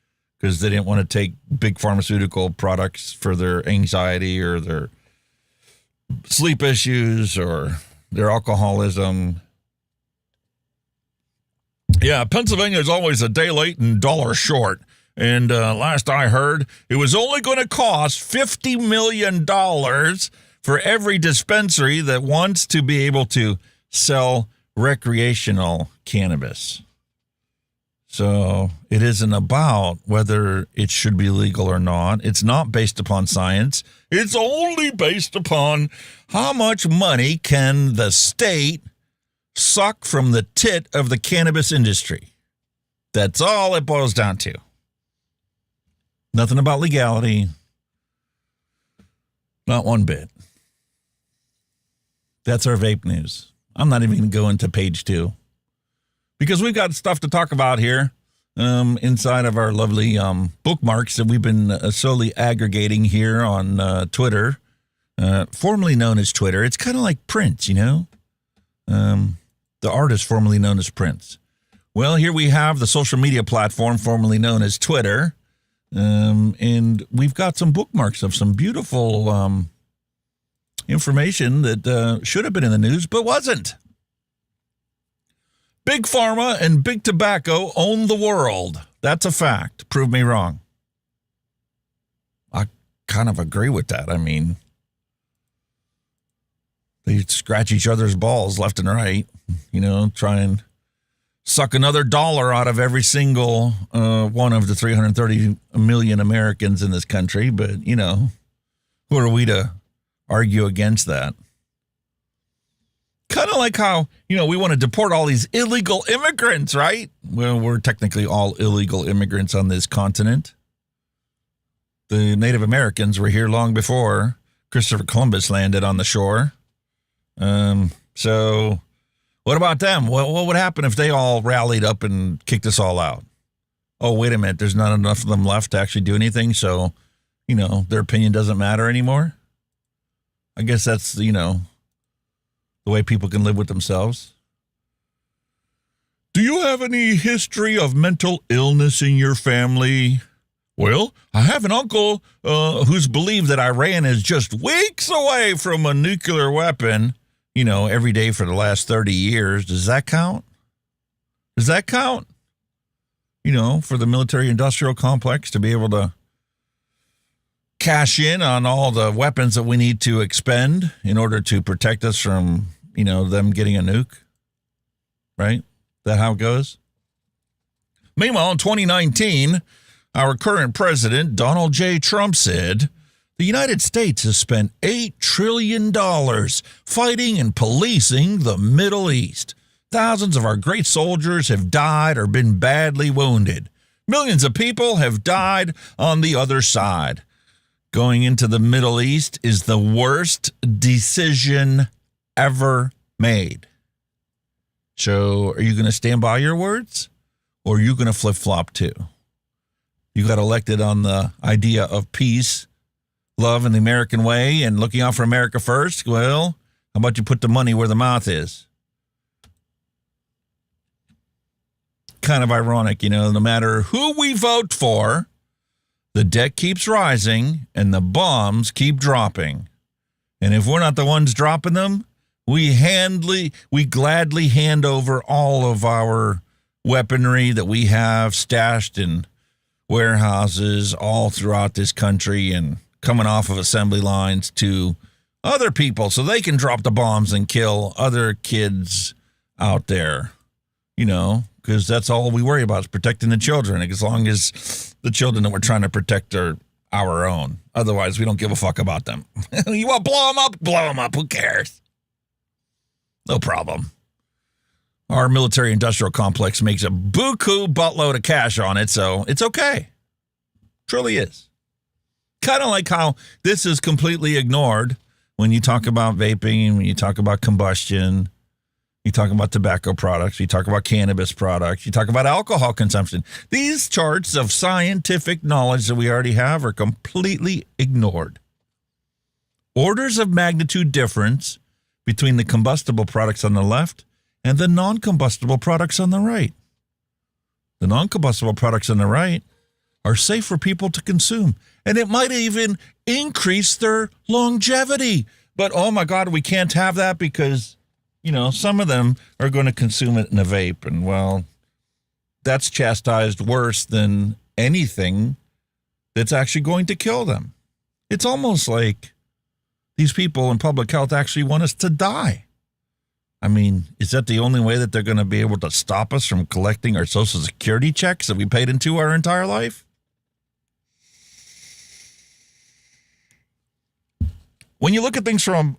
because they didn't want to take big pharmaceutical products for their anxiety or their sleep issues or their alcoholism. Yeah, Pennsylvania is always a day late and dollar short. And last I heard, it was only going to cost $50 million for every dispensary that wants to be able to sell recreational cannabis. So it isn't about whether it should be legal or not. It's not based upon science. It's only based upon how much money can the state suck from the tit of the cannabis industry. That's all it boils down to. Nothing about legality. Not one bit. That's our vape news. I'm not even going to go into page 2 because we've got stuff to talk about here inside of our lovely bookmarks that we've been slowly aggregating here on Twitter, formerly known as Twitter. It's kind of like Prince, the artist formerly known as Prince. Well, here we have the social media platform formerly known as Twitter, and we've got some bookmarks of some beautiful information that should have been in the news but wasn't. Big Pharma and Big Tobacco own the world. That's a fact. Prove me wrong. I kind of agree with that. I mean, they scratch each other's balls left and right, try and suck another dollar out of every single one of the 330 million Americans in this country. But, who are we to argue against that? Kind of like how, we want to deport all these illegal immigrants, right? Well, we're technically all illegal immigrants on this continent. The Native Americans were here long before Christopher Columbus landed on the shore. So what about them? What would happen if they all rallied up and kicked us all out? Oh, wait a minute. There's not enough of them left to actually do anything. So, their opinion doesn't matter anymore. I guess that's, the way people can live with themselves. Do you have any history of mental illness in your family? Well, I have an uncle who's believed that Iran is just weeks away from a nuclear weapon, every day for the last 30 years. Does that count? Does that count? For the military-industrial complex to be able to cash in on all the weapons that we need to expend in order to protect us from, them getting a nuke, right? Is that how it goes? Meanwhile, in 2019, our current president, Donald J. Trump, said the United States has spent $8 trillion fighting and policing the Middle East. Thousands of our great soldiers have died or been badly wounded. Millions of people have died on the other side. Going into the Middle East is the worst decision ever made. So are you going to stand by your words, or are you going to flip-flop too? You got elected on the idea of peace, love, and the American way, and looking out for America first. Well, how about you put the money where the mouth is? Kind of ironic, no matter who we vote for, the debt keeps rising and the bombs keep dropping. And if we're not the ones dropping them, we gladly hand over all of our weaponry that we have stashed in warehouses all throughout this country and coming off of assembly lines to other people so they can drop the bombs and kill other kids out there, because that's all we worry about is protecting the children, as long as the children that we're trying to protect are our own. Otherwise, we don't give a fuck about them. You want to blow them up? Blow them up. Who cares? No problem. Our military-industrial complex makes a buku buttload of cash on it, so it's okay. Truly is. Kind of like how this is completely ignored when you talk about vaping, when you talk about combustion, you talk about tobacco products, you talk about cannabis products, you talk about alcohol consumption. These charts of scientific knowledge that we already have are completely ignored. Orders of magnitude difference between the combustible products on the left and the non-combustible products on the right. The non-combustible products on the right are safe for people to consume, and it might even increase their longevity. But, oh my God, we can't have that because some of them are going to consume it in a vape. And, well, that's chastised worse than anything that's actually going to kill them. It's almost like these people in public health actually want us to die. I mean, is that the only way that they're going to be able to stop us from collecting our Social Security checks that we paid into our entire life? When you look at things from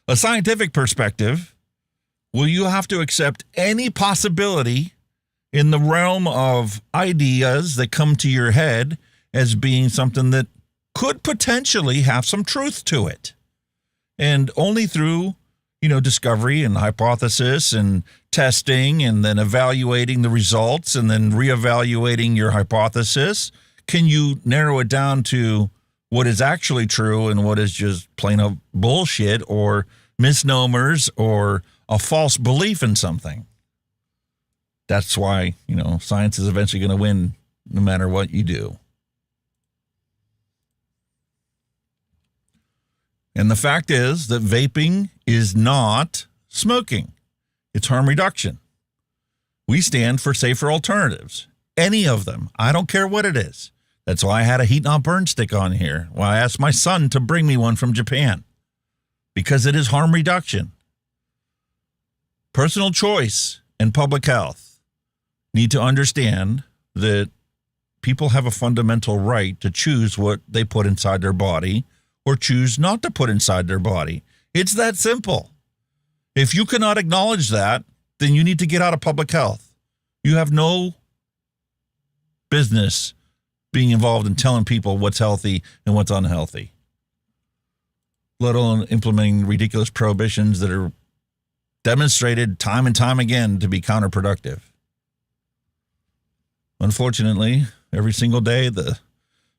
a scientific perspective, will you have to accept any possibility in the realm of ideas that come to your head as being something that could potentially have some truth to it? And only through, discovery and hypothesis and testing and then evaluating the results and then reevaluating your hypothesis can you narrow it down to what is actually true and what is just plain old bullshit or misnomers or a false belief in something. That's why, science is eventually going to win no matter what you do. And the fact is that vaping is not smoking. It's harm reduction. We stand for safer alternatives. Any of them. I don't care what it is. That's why I had a heat not burn stick on here. Why I asked my son to bring me one from Japan. Because it is harm reduction. Personal choice and public health need to understand that people have a fundamental right to choose what they put inside their body or choose not to put inside their body. It's that simple. If you cannot acknowledge that, then you need to get out of public health. You have no business being involved in telling people what's healthy and what's unhealthy, let alone implementing ridiculous prohibitions that are demonstrated time and time again to be counterproductive. Unfortunately, every single day, the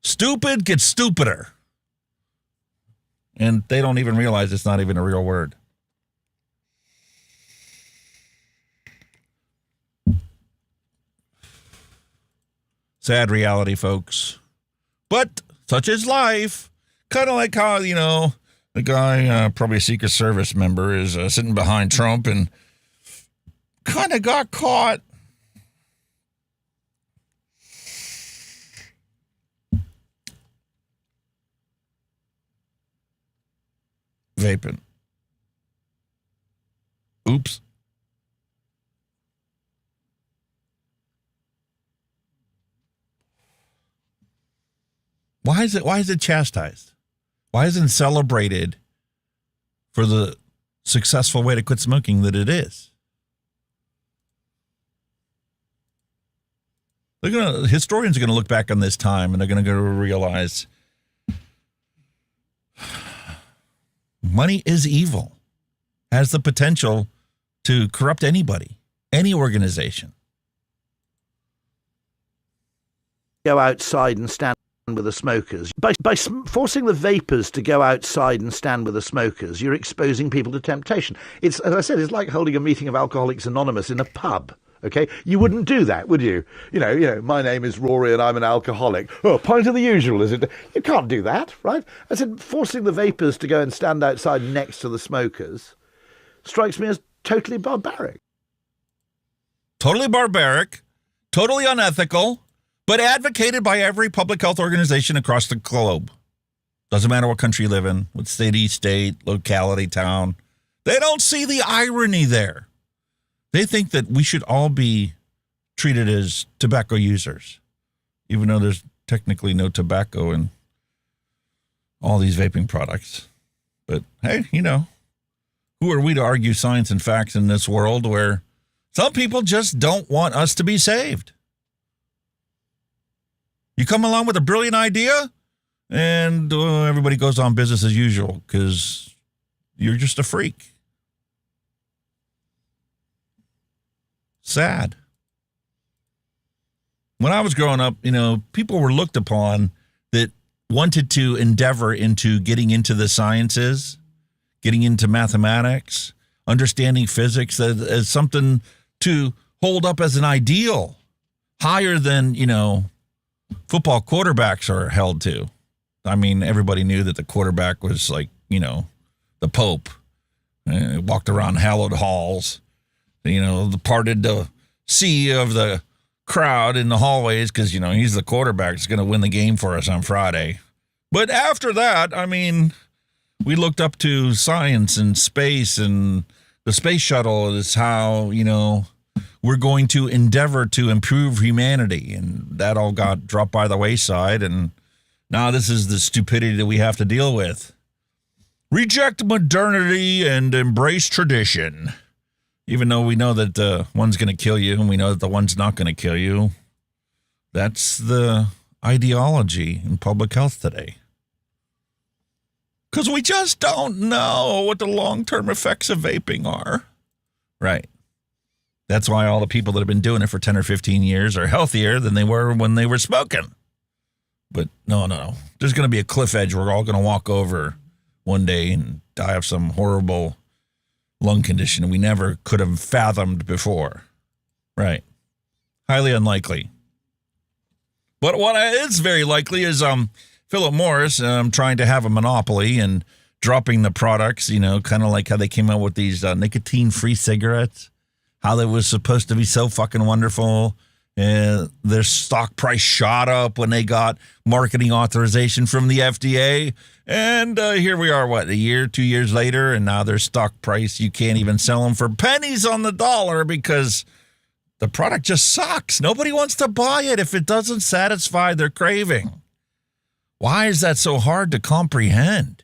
stupid gets stupider. And they don't even realize it's not even a real word. Sad reality, folks. But such is life. Kind of like how, the guy, probably a Secret Service member, is sitting behind Trump and kind of got caught. Vaping. Oops. Why is it chastised? Why isn't it celebrated for the successful way to quit smoking that it is? Historians are going to look back on this time and they're going to realize money is evil, has the potential to corrupt anybody, any organization. Go outside and stand with the smokers. By forcing the vapors to go outside and stand with the smokers, you're exposing people to temptation. It's, as I said, it's like holding a meeting of Alcoholics Anonymous in a pub. Okay, you wouldn't do that, would you? You know, my name is Rory and I'm an alcoholic. Oh, pint of the usual, is it? You can't do that, right? I said forcing the vapors to go and stand outside next to the smokers strikes me as totally barbaric. Totally barbaric, totally unethical, but advocated by every public health organization across the globe. Doesn't matter what country you live in, what city, state, locality, town. They don't see the irony there. They think that we should all be treated as tobacco users, even though there's technically no tobacco in all these vaping products. But hey, who are we to argue science and facts in this world where some people just don't want us to be saved? You come along with a brilliant idea and everybody goes on business as usual because you're just a freak. Sad. When I was growing up, people were looked upon that wanted to endeavor into getting into the sciences, getting into mathematics, understanding physics as something to hold up as an ideal, higher than, football quarterbacks are held to. I mean, everybody knew that the quarterback was like, the Pope. Walked around hallowed halls. Parted the sea of the crowd in the hallways because, he's the quarterback that's going to win the game for us on Friday. But after that, we looked up to science and space, and the space shuttle is how, we're going to endeavor to improve humanity. And that all got dropped by the wayside. And now this is the stupidity that we have to deal with. Reject modernity and embrace tradition. Even though we know that the one's going to kill you and we know that the one's not going to kill you. That's the ideology in public health today. Because we just don't know what the long-term effects of vaping are. Right. That's why all the people that have been doing it for 10 or 15 years are healthier than they were when they were smoking. But no. There's going to be a cliff edge we're all going to walk over one day and die of some horrible lung condition we never could have fathomed before. Right. Highly unlikely. But what is very likely is Philip Morris trying to have a monopoly and dropping the products, kind of like how they came out with these nicotine-free cigarettes, how they was supposed to be so fucking wonderful. Their stock price shot up when they got marketing authorization from the FDA. And here we are, a year, 2 years later, and now their stock price, you can't even sell them for pennies on the dollar because the product just sucks. Nobody wants to buy it if it doesn't satisfy their craving. Why is that so hard to comprehend?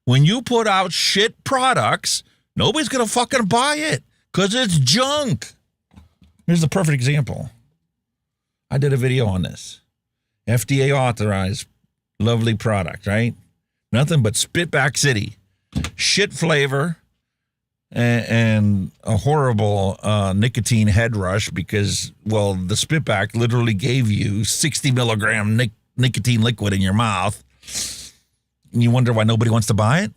When you put out shit products, nobody's going to fucking buy it because it's junk. Here's the perfect example. I did a video on this. FDA authorized lovely product, right? Nothing but Spitback City. Shit flavor and a horrible nicotine head rush because, the Spitback literally gave you 60 milligram nicotine liquid in your mouth. And you wonder why nobody wants to buy it?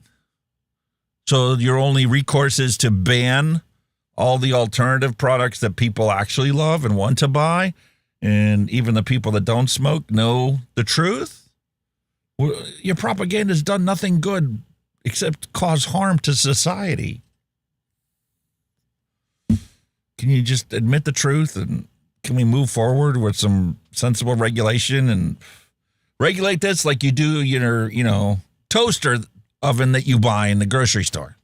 So your only recourse is to ban all the alternative products that people actually love and want to buy and even the people that don't smoke know the truth, your propaganda has done nothing good except cause harm to society. Can you just admit the truth, and can we move forward with some sensible regulation and regulate this like you do your, toaster oven that you buy in the grocery store?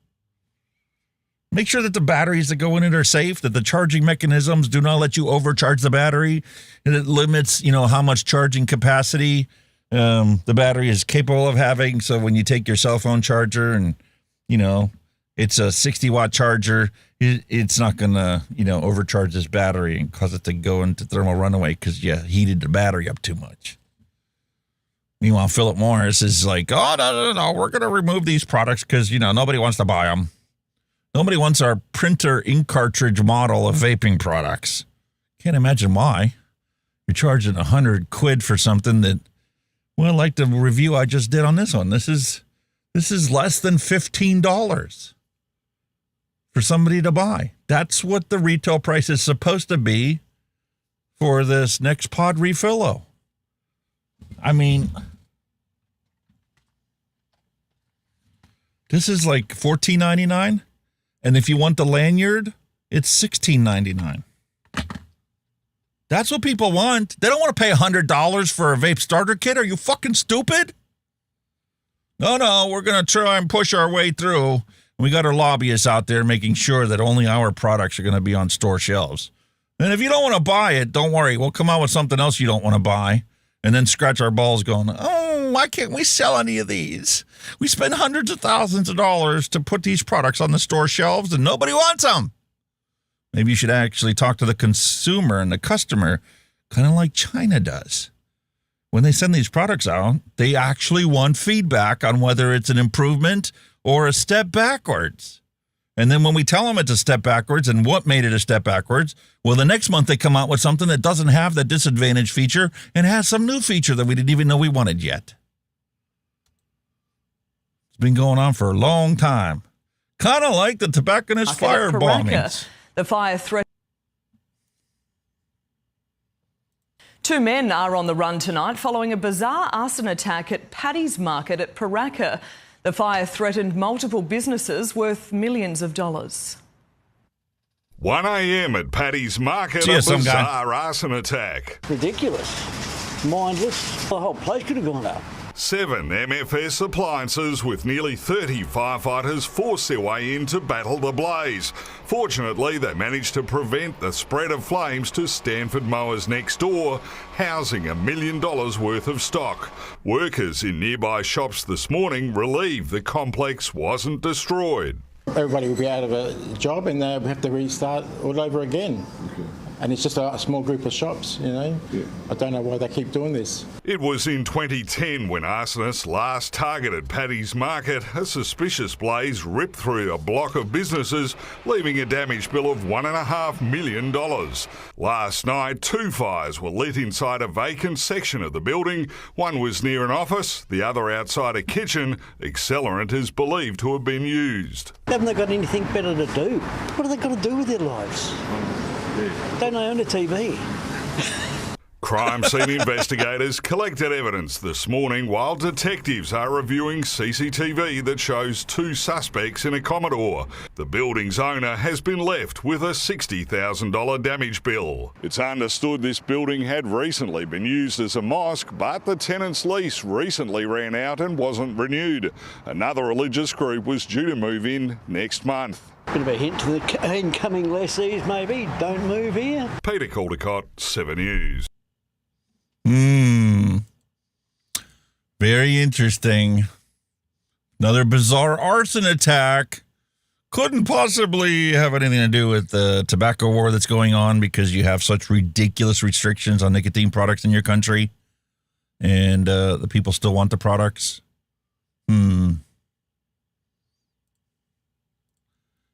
Make sure that the batteries that go in it are safe, that the charging mechanisms do not let you overcharge the battery, and it limits, how much charging capacity the battery is capable of having. So when you take your cell phone charger and, it's a 60-watt charger, it's not going to, overcharge this battery and cause it to go into thermal runaway because you heated the battery up too much. Meanwhile, Philip Morris is like, oh, no, we're going to remove these products because, nobody wants to buy them. Nobody wants our printer ink cartridge model of vaping products. Can't imagine why. You're charging £100 for something that, well, like the review I just did on this one. This is less than $15 for somebody to buy. That's what the retail price is supposed to be for this next pod refillo. I mean, this is like $14.99, and if you want the lanyard, it's $16.99. That's what people want. They don't want to pay $100 for a vape starter kit. Are you fucking stupid? No, we're going to try and push our way through. We got our lobbyists out there making sure that only our products are going to be on store shelves. And if you don't want to buy it, don't worry. We'll come out with something else you don't want to buy. And then scratch our balls going, oh, why can't we sell any of these? We spend hundreds of thousands of dollars to put these products on the store shelves and nobody wants them. Maybe you should actually talk to the consumer and the customer, kind of like China does. When they send these products out, they actually want feedback on whether it's an improvement or a step backwards. And then when we tell them it's a step backwards and what made it a step backwards, well, the next month they come out with something that doesn't have that disadvantage feature and has some new feature that we didn't even know we wanted yet. It's been going on for a long time. Kind of like the tobacconist fire bombings. The fire threat. 2 men are on the run tonight following a bizarre arson attack at Paddy's Market at Paraka. The fire threatened multiple businesses worth millions of dollars. 1 a.m. at Paddy's Market, a bizarre arson attack. Ridiculous. Mindless. The whole place could have gone up. 7 MFS appliances with nearly 30 firefighters forced their way in to battle the blaze. Fortunately, they managed to prevent the spread of flames to Stanford Mowers next door, housing $1 million worth of stock. Workers in nearby shops this morning relieved the complex wasn't destroyed. Everybody will be out of a job and they'll have to restart all over again. And it's just a small group of shops, I don't know why they keep doing this. It was in 2010 when arsonists last targeted Paddy's Market. A suspicious blaze ripped through a block of businesses, leaving a damage bill of $1.5 million. Last night, 2 fires were lit inside a vacant section of the building. One was near an office, the other outside a kitchen. Accelerant is believed to have been used. Haven't they got anything better to do? What have they got to do with their lives? Don't they own a TV? Crime scene investigators collected evidence this morning while detectives are reviewing CCTV that shows 2 suspects in a Commodore. The building's owner has been left with a $60,000 damage bill. It's understood this building had recently been used as a mosque, but the tenant's lease recently ran out and wasn't renewed. Another religious group was due to move in next month. Bit of a hint to the incoming lessees, maybe. Don't move here. Peter Caldecott, 7 News. Very interesting. Another bizarre arson attack. Couldn't possibly have anything to do with the tobacco war that's going on because you have such ridiculous restrictions on nicotine products in your country. And the people still want the products.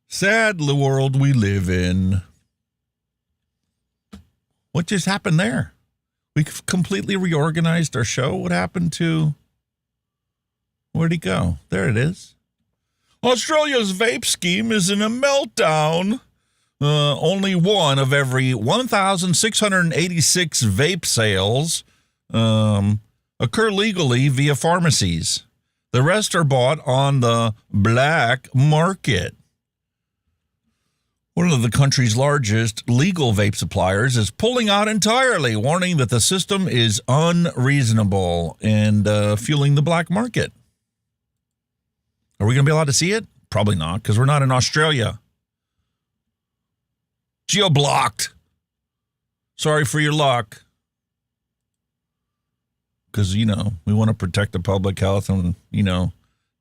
Sad world we live in. What just happened there? We completely reorganized our show. What happened to... Where'd he go? There it is. Australia's vape scheme is in a meltdown. only one of every 1,686 vape sales occur legally via pharmacies. The rest are bought on the black market. One of the country's largest legal vape suppliers is pulling out entirely, warning that the system is unreasonable and fueling the black market. Are we going to be allowed to see it? Probably not, because we're not in Australia. Geo-blocked. Sorry for your luck. Because, we want to protect the public health and,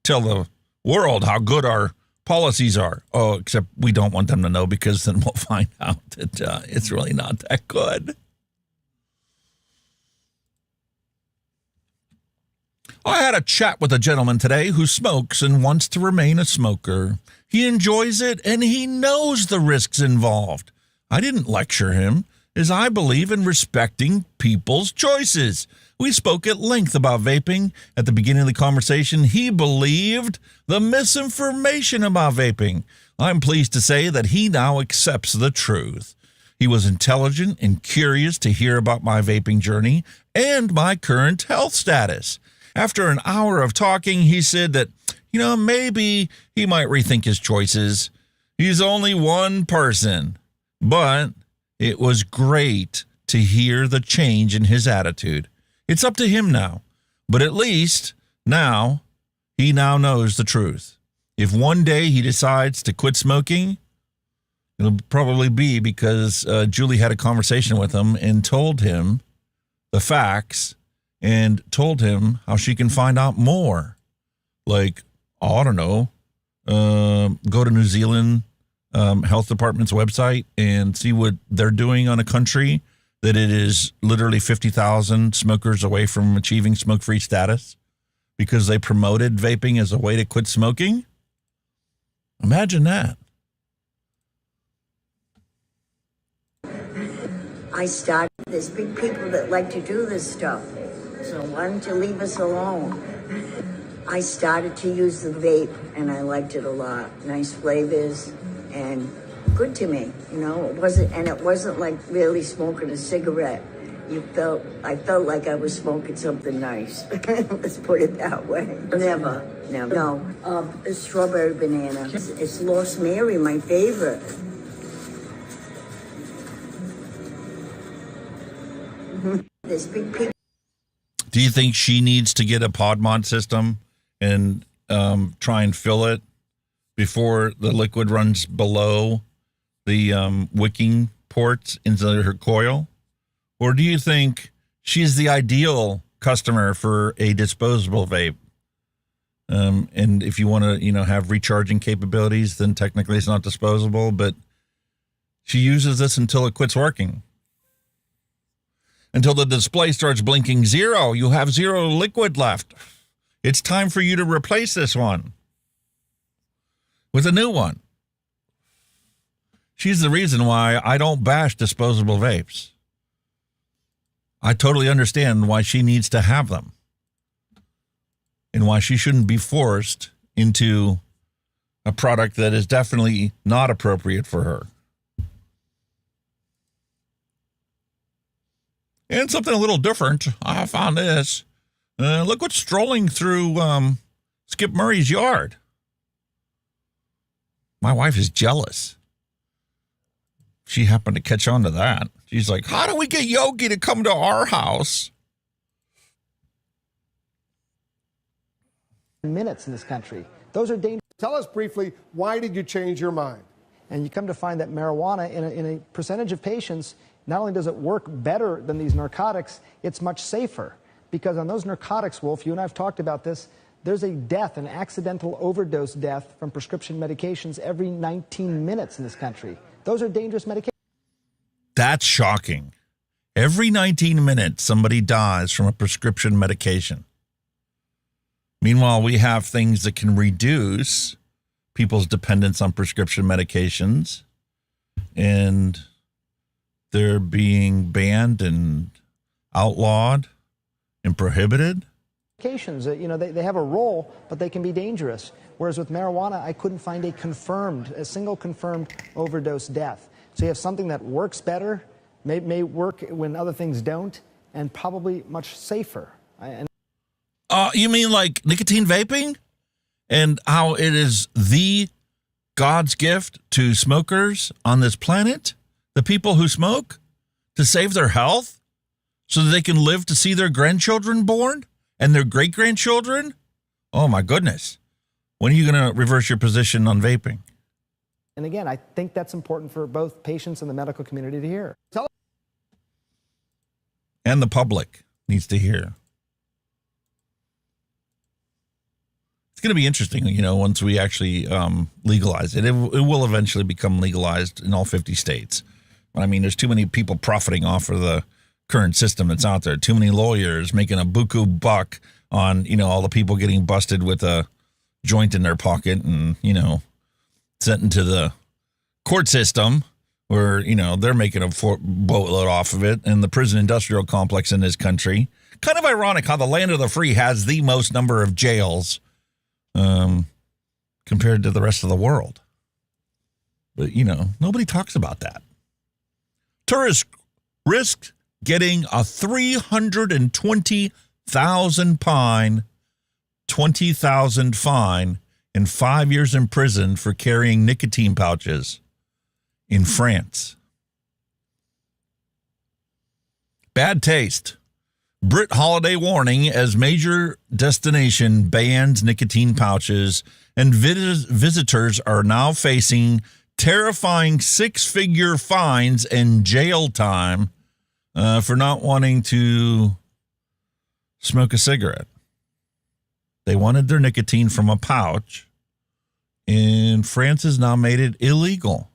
tell the world how good our policies are. Oh, except we don't want them to know, because then we'll find out that it's really not that good. I had a chat with a gentleman today who smokes and wants to remain a smoker. He enjoys it and he knows the risks involved. I didn't lecture him, as I believe in respecting people's choices. We spoke at length about vaping. At the beginning of the conversation, he believed the misinformation about vaping. I'm pleased to say that he now accepts the truth. He was intelligent and curious to hear about my vaping journey and my current health status. After an hour of talking, he said that, maybe he might rethink his choices. He's only one person, but it was great to hear the change in his attitude. It's up to him now, but at least now he knows the truth. If one day he decides to quit smoking, it'll probably be because Julie had a conversation with him and told him the facts and told him how she can find out more. Like, I don't know, go to New Zealand Health Department's website and see what they're doing on a country that it is literally 50,000 smokers away from achieving smoke-free status because they promoted vaping as a way to quit smoking. Imagine that. I started, there's big people that like to do this stuff, so why don't you leave us alone? I started to use the vape and I liked it a lot. Nice flavors and good to me, it wasn't like really smoking a cigarette. I felt like I was smoking something nice. Let's put it that way. Never. No. Strawberry banana. It's Lost Mary, my favorite. There's big people. Do you think she needs to get a pod mod system and try and fill it before the liquid runs below the wicking ports into her coil? Or do you think she's the ideal customer for a disposable vape? And if you want to, have recharging capabilities, then technically it's not disposable, but she uses this until it quits working. Until the display starts blinking 0, you have 0 liquid left. It's time for you to replace this one with a new one. She's the reason why I don't bash disposable vapes. I totally understand why she needs to have them and why she shouldn't be forced into a product that is definitely not appropriate for her. And something a little different. I found this. Look what's strolling through Skip Murray's yard. My wife is jealous. She happened to catch on to that. She's like, how do we get Yogi to come to our house? Minutes in this country. Those are dangerous. Tell us briefly, why did you change your mind? And you come to find that marijuana, in a percentage of patients, not only does it work better than these narcotics, it's much safer. Because on those narcotics, Wolf, you and I have talked about this, there's a death, an accidental overdose death from prescription medications every 19 minutes in this country. Those are dangerous medications. That's shocking. Every 19 minutes, somebody dies from a prescription medication. Meanwhile, we have things that can reduce people's dependence on prescription medications, and they're being banned and outlawed and prohibited. Medications, they have a role, but they can be dangerous. Whereas with marijuana, I couldn't find a single confirmed overdose death. So you have something that works better, may work when other things don't, and probably much safer. You mean like nicotine vaping? And how it is the God's gift to smokers on this planet? The people who smoke? To save their health? So that they can live to see their grandchildren born? And their great-grandchildren? Oh, my goodness. When are you going to reverse your position on vaping? And again, I think that's important for both patients and the medical community to hear. And the public needs to hear. It's going to be interesting, once we actually legalize it. It will eventually become legalized in all 50 states. But I mean, there's too many people profiting off of the current system that's out there. Too many lawyers making a buku buck on, all the people getting busted with a joint in their pocket and, sent into the court system where, they're making a boatload off of it, and the prison industrial complex in this country. Kind of ironic how the land of the free has the most number of jails compared to the rest of the world. But, nobody talks about that. Tourists risked getting a $320,000 fine and 5 years in prison for carrying nicotine pouches in France. Bad taste. Brit holiday warning as major destination bans nicotine pouches, and visitors are now facing terrifying 6-figure fines and jail time for not wanting to smoke a cigarette. They wanted their nicotine from a pouch, and France has now made it illegal.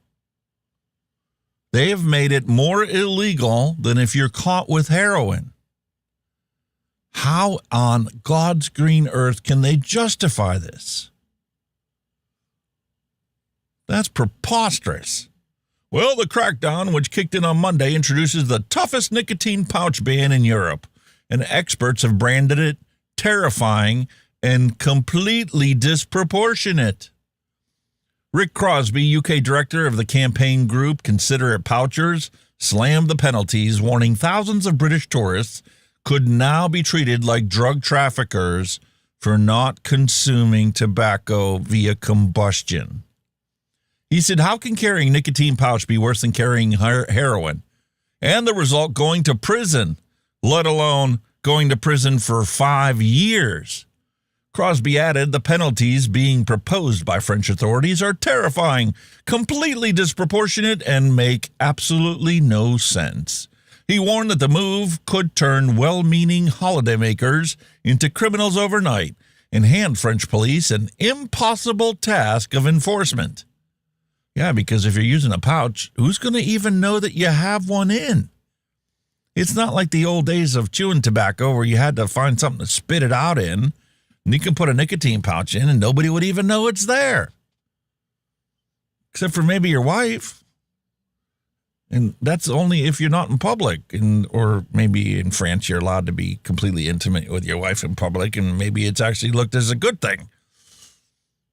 They have made it more illegal than if you're caught with heroin. How on God's green earth can they justify this? That's preposterous. Well, the crackdown, which kicked in on Monday, introduces the toughest nicotine pouch ban in Europe, and experts have branded it terrifying and completely disproportionate. Rick Crosby, UK director of the campaign group Considerate Pouchers, slammed the penalties, warning thousands of British tourists could now be treated like drug traffickers for not consuming tobacco via combustion. He said, how can carrying nicotine pouch be worse than carrying heroin? And the result, going to prison, let alone going to prison for 5 years. Crosby added, the penalties being proposed by French authorities are terrifying, completely disproportionate, and make absolutely no sense. He warned that the move could turn well-meaning holidaymakers into criminals overnight and hand French police an impossible task of enforcement. Yeah, because if you're using a pouch, who's going to even know that you have one in? It's not like the old days of chewing tobacco where you had to find something to spit it out in. And you can put a nicotine pouch in and nobody would even know it's there. Except for maybe your wife. And that's only if you're not in public. Or maybe in France you're allowed to be completely intimate with your wife in public, and maybe it's actually looked as a good thing.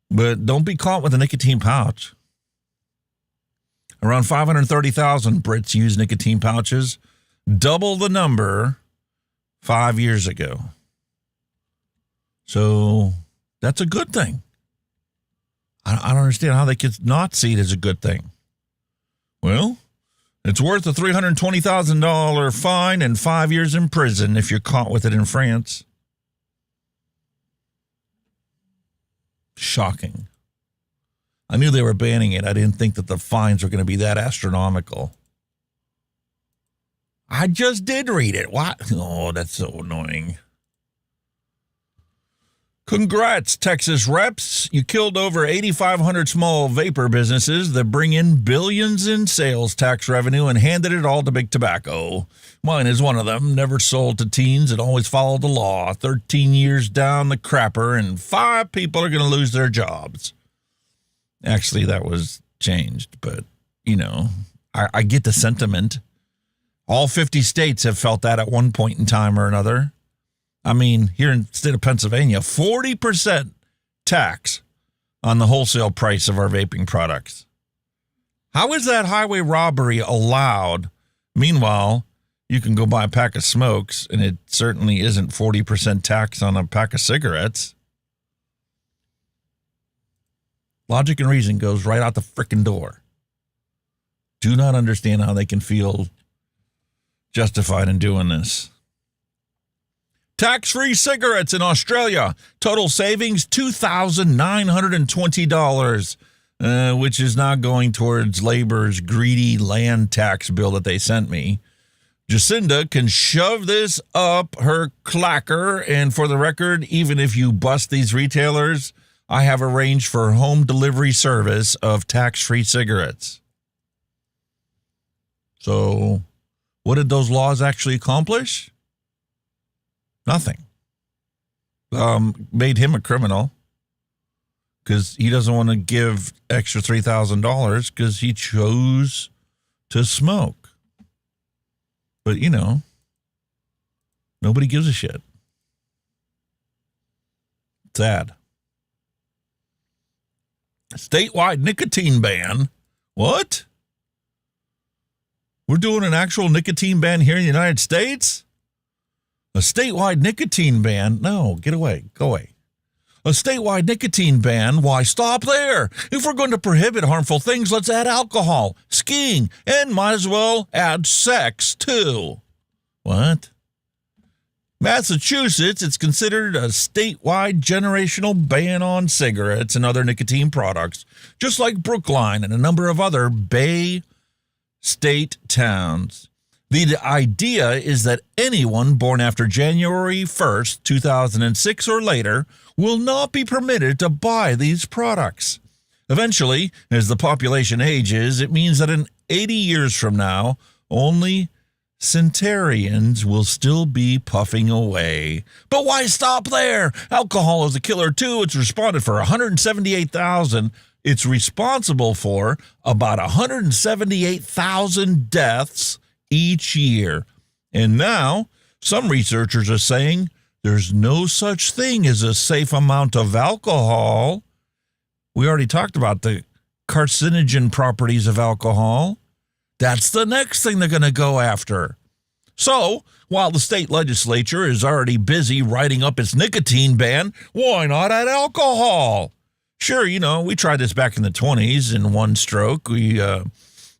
But don't be caught with a nicotine pouch. Around 530,000 Brits use nicotine pouches, double the number 5 years ago. So that's a good thing. I don't understand how they could not see it as a good thing. Well, it's worth a $320,000 fine and 5 years in prison if you're caught with it in France. Shocking. I knew they were banning it. I didn't think that the fines were going to be that astronomical. I just did read it. What? Oh, that's so annoying. Congrats, Texas reps. You killed over 8,500 small vapor businesses that bring in billions in sales tax revenue and handed it all to big tobacco. Mine is one of them. Never sold to teens and always followed the law. 13 years down the crapper, and 5 people are going to lose their jobs. Actually, that was changed, but, you know, I get the sentiment. All 50 states have felt that at one point in time or another. I mean, here in the state of Pennsylvania, 40% tax on the wholesale price of our vaping products. How is that highway robbery allowed? Meanwhile, you can go buy a pack of smokes, and it certainly isn't 40% tax on a pack of cigarettes. Logic and reason goes right out the frickin' door. Do not understand how they can feel justified in doing this. Tax-free cigarettes in Australia. Total savings, $2,920, which is now going towards Labor's greedy land tax bill that they sent me. Jacinda can shove this up her clacker, and for the record, even if you bust these retailers, I have arranged for home delivery service of tax-free cigarettes. So, what did those laws actually accomplish? Nothing. Made him a criminal because he doesn't want to give extra $3,000 because he chose to smoke. But, you know, nobody gives a shit. Sad. Statewide nicotine ban. What? We're doing an actual nicotine ban here in the United States? A statewide nicotine ban? No, get away. Go away. A statewide nicotine ban? Why, stop there. If we're going to prohibit harmful things, let's add alcohol, skiing, and might as well add sex, too. What? Massachusetts, it's considered a statewide generational ban on cigarettes and other nicotine products, just like Brookline and a number of other Bay State towns. The idea is that anyone born after January 1st, 2006 or later will not be permitted to buy these products. Eventually, as the population ages, it means that in 80 years from now, only centenarians will still be puffing away. But why stop there? Alcohol is a killer too. It's responded for 178,000. It's responsible for about 178,000 deaths each year. And now, some researchers are saying there's no such thing as a safe amount of alcohol. We already talked about the carcinogen properties of alcohol. That's the next thing they're going to go after. So, while the state legislature is already busy writing up its nicotine ban, why not add alcohol? Sure, you know, we tried this back in the 20s in one stroke. We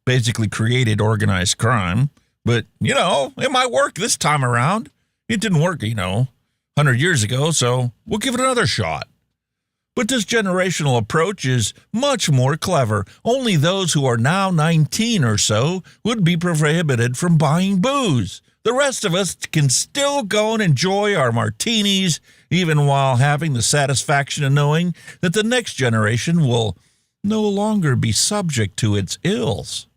basically created organized crime. But, you know, it might work this time around. It didn't work, 100 years ago, so we'll give it another shot. But this generational approach is much more clever. Only those who are now 19 or so would be prohibited from buying booze. The rest of us can still go and enjoy our martinis, even while having the satisfaction of knowing that the next generation will no longer be subject to its ills.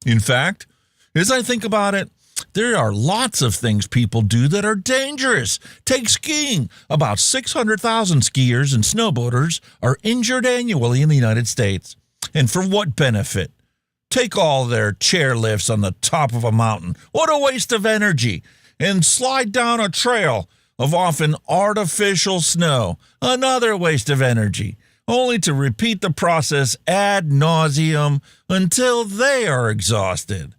In fact, as I think about it, there are lots of things people do that are dangerous. Take skiing. About 600,000 skiers and snowboarders are injured annually in the United States. And for what benefit? Take all their chairlifts on the top of a mountain. What a waste of energy. And slide down a trail of often artificial snow. Another waste of energy. Only to repeat the process ad nauseum until they are exhausted.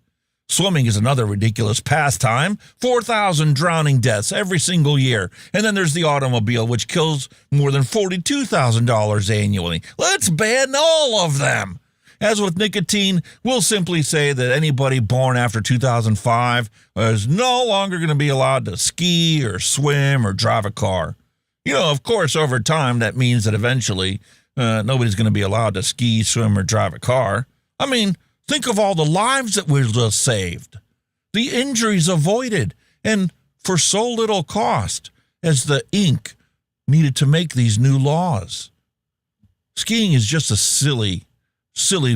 Swimming is another ridiculous pastime. 4,000 drowning deaths every single year. And then there's the automobile, which kills more than $42,000 annually. Let's ban all of them. As with nicotine, we'll simply say that anybody born after 2005 is no longer going to be allowed to ski or swim or drive a car. You know, of course, over time, that means that eventually nobody's going to be allowed to ski, swim, or drive a car. I mean, think of all the lives that were just saved, the injuries avoided, and for so little cost as the ink needed to make these new laws. Skiing is just a silly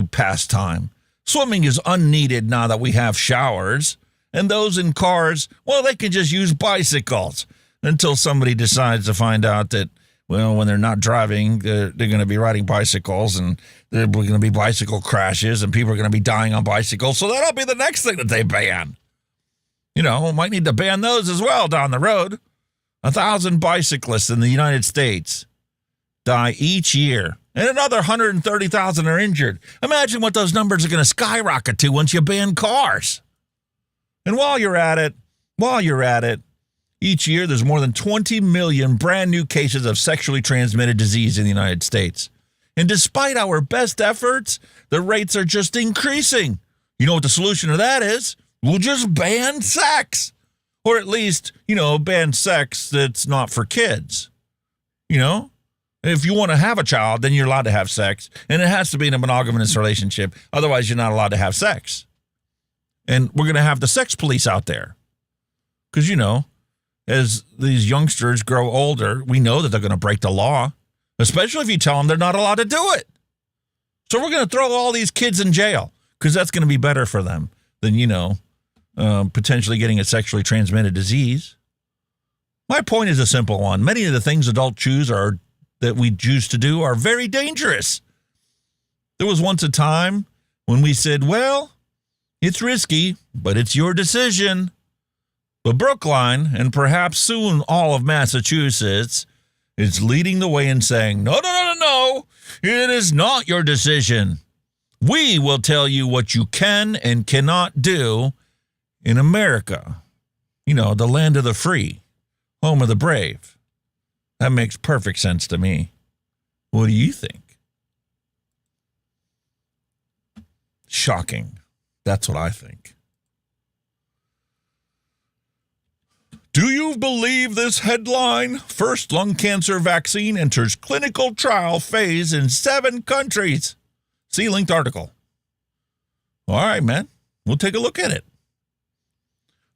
pastime. Swimming is unneeded now that we have showers. And those in cars, well, they can just use bicycles until somebody decides to find out that, well, when they're not driving, they're going to be riding bicycles and there are going to be bicycle crashes and people are going to be dying on bicycles. So that'll be the next thing that they ban. You know, might need to ban those as well down the road. 1,000 bicyclists in the United States die each year and another 130,000 are injured. Imagine what those numbers are going to skyrocket to once you ban cars. And while you're at it, each year there's more than 20 million brand new cases of sexually transmitted disease in the United States. And despite our best efforts, the rates are just increasing. You know what the solution to that is? We'll just ban sex. Or at least, ban sex that's not for kids. If you want to have a child, then you're allowed to have sex. And it has to be in a monogamous relationship. Otherwise, you're not allowed to have sex. And we're going to have the sex police out there. Because, as these youngsters grow older, we know that they're going to break the law. Especially if you tell them they're not allowed to do it. So we're going to throw all these kids in jail. Because that's going to be better for them than, potentially getting a sexually transmitted disease. My point is a simple one. Many of the things adults that we choose to do are very dangerous. There was once a time when we said, well, it's risky, but it's your decision. But Brookline, and perhaps soon all of Massachusetts, is leading the way and saying, no, it is not your decision. We will tell you what you can and cannot do in America. The land of the free, home of the brave. That makes perfect sense to me. What do you think? Shocking. That's what I think. Do you believe this headline? First lung cancer vaccine enters clinical trial phase in 7 countries. See linked article. All right, man. We'll take a look at it.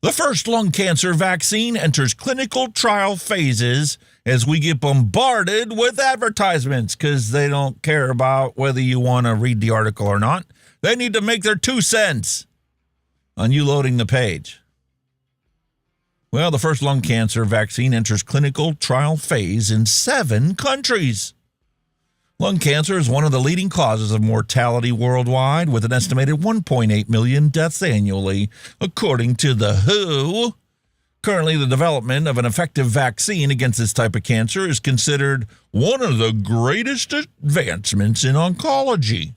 The first lung cancer vaccine enters clinical trial phases as we get bombarded with advertisements because they don't care about whether you want to read the article or not. They need to make their 2 cents on you loading the page. Well, the first lung cancer vaccine enters clinical trial phase in 7 countries. Lung cancer is one of the leading causes of mortality worldwide, with an estimated 1.8 million deaths annually, according to the WHO. Currently, the development of an effective vaccine against this type of cancer is considered one of the greatest advancements in oncology.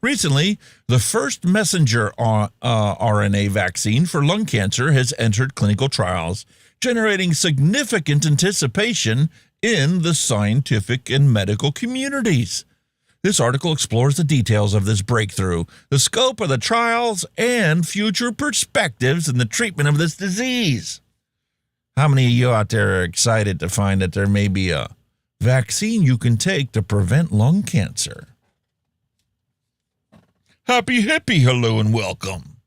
Recently, the first messenger RNA vaccine for lung cancer has entered clinical trials, generating significant anticipation in the scientific and medical communities. This article explores the details of this breakthrough, the scope of the trials, and future perspectives in the treatment of this disease. How many of you out there are excited to find that there may be a vaccine you can take to prevent lung cancer? Happy hippie, hello and welcome.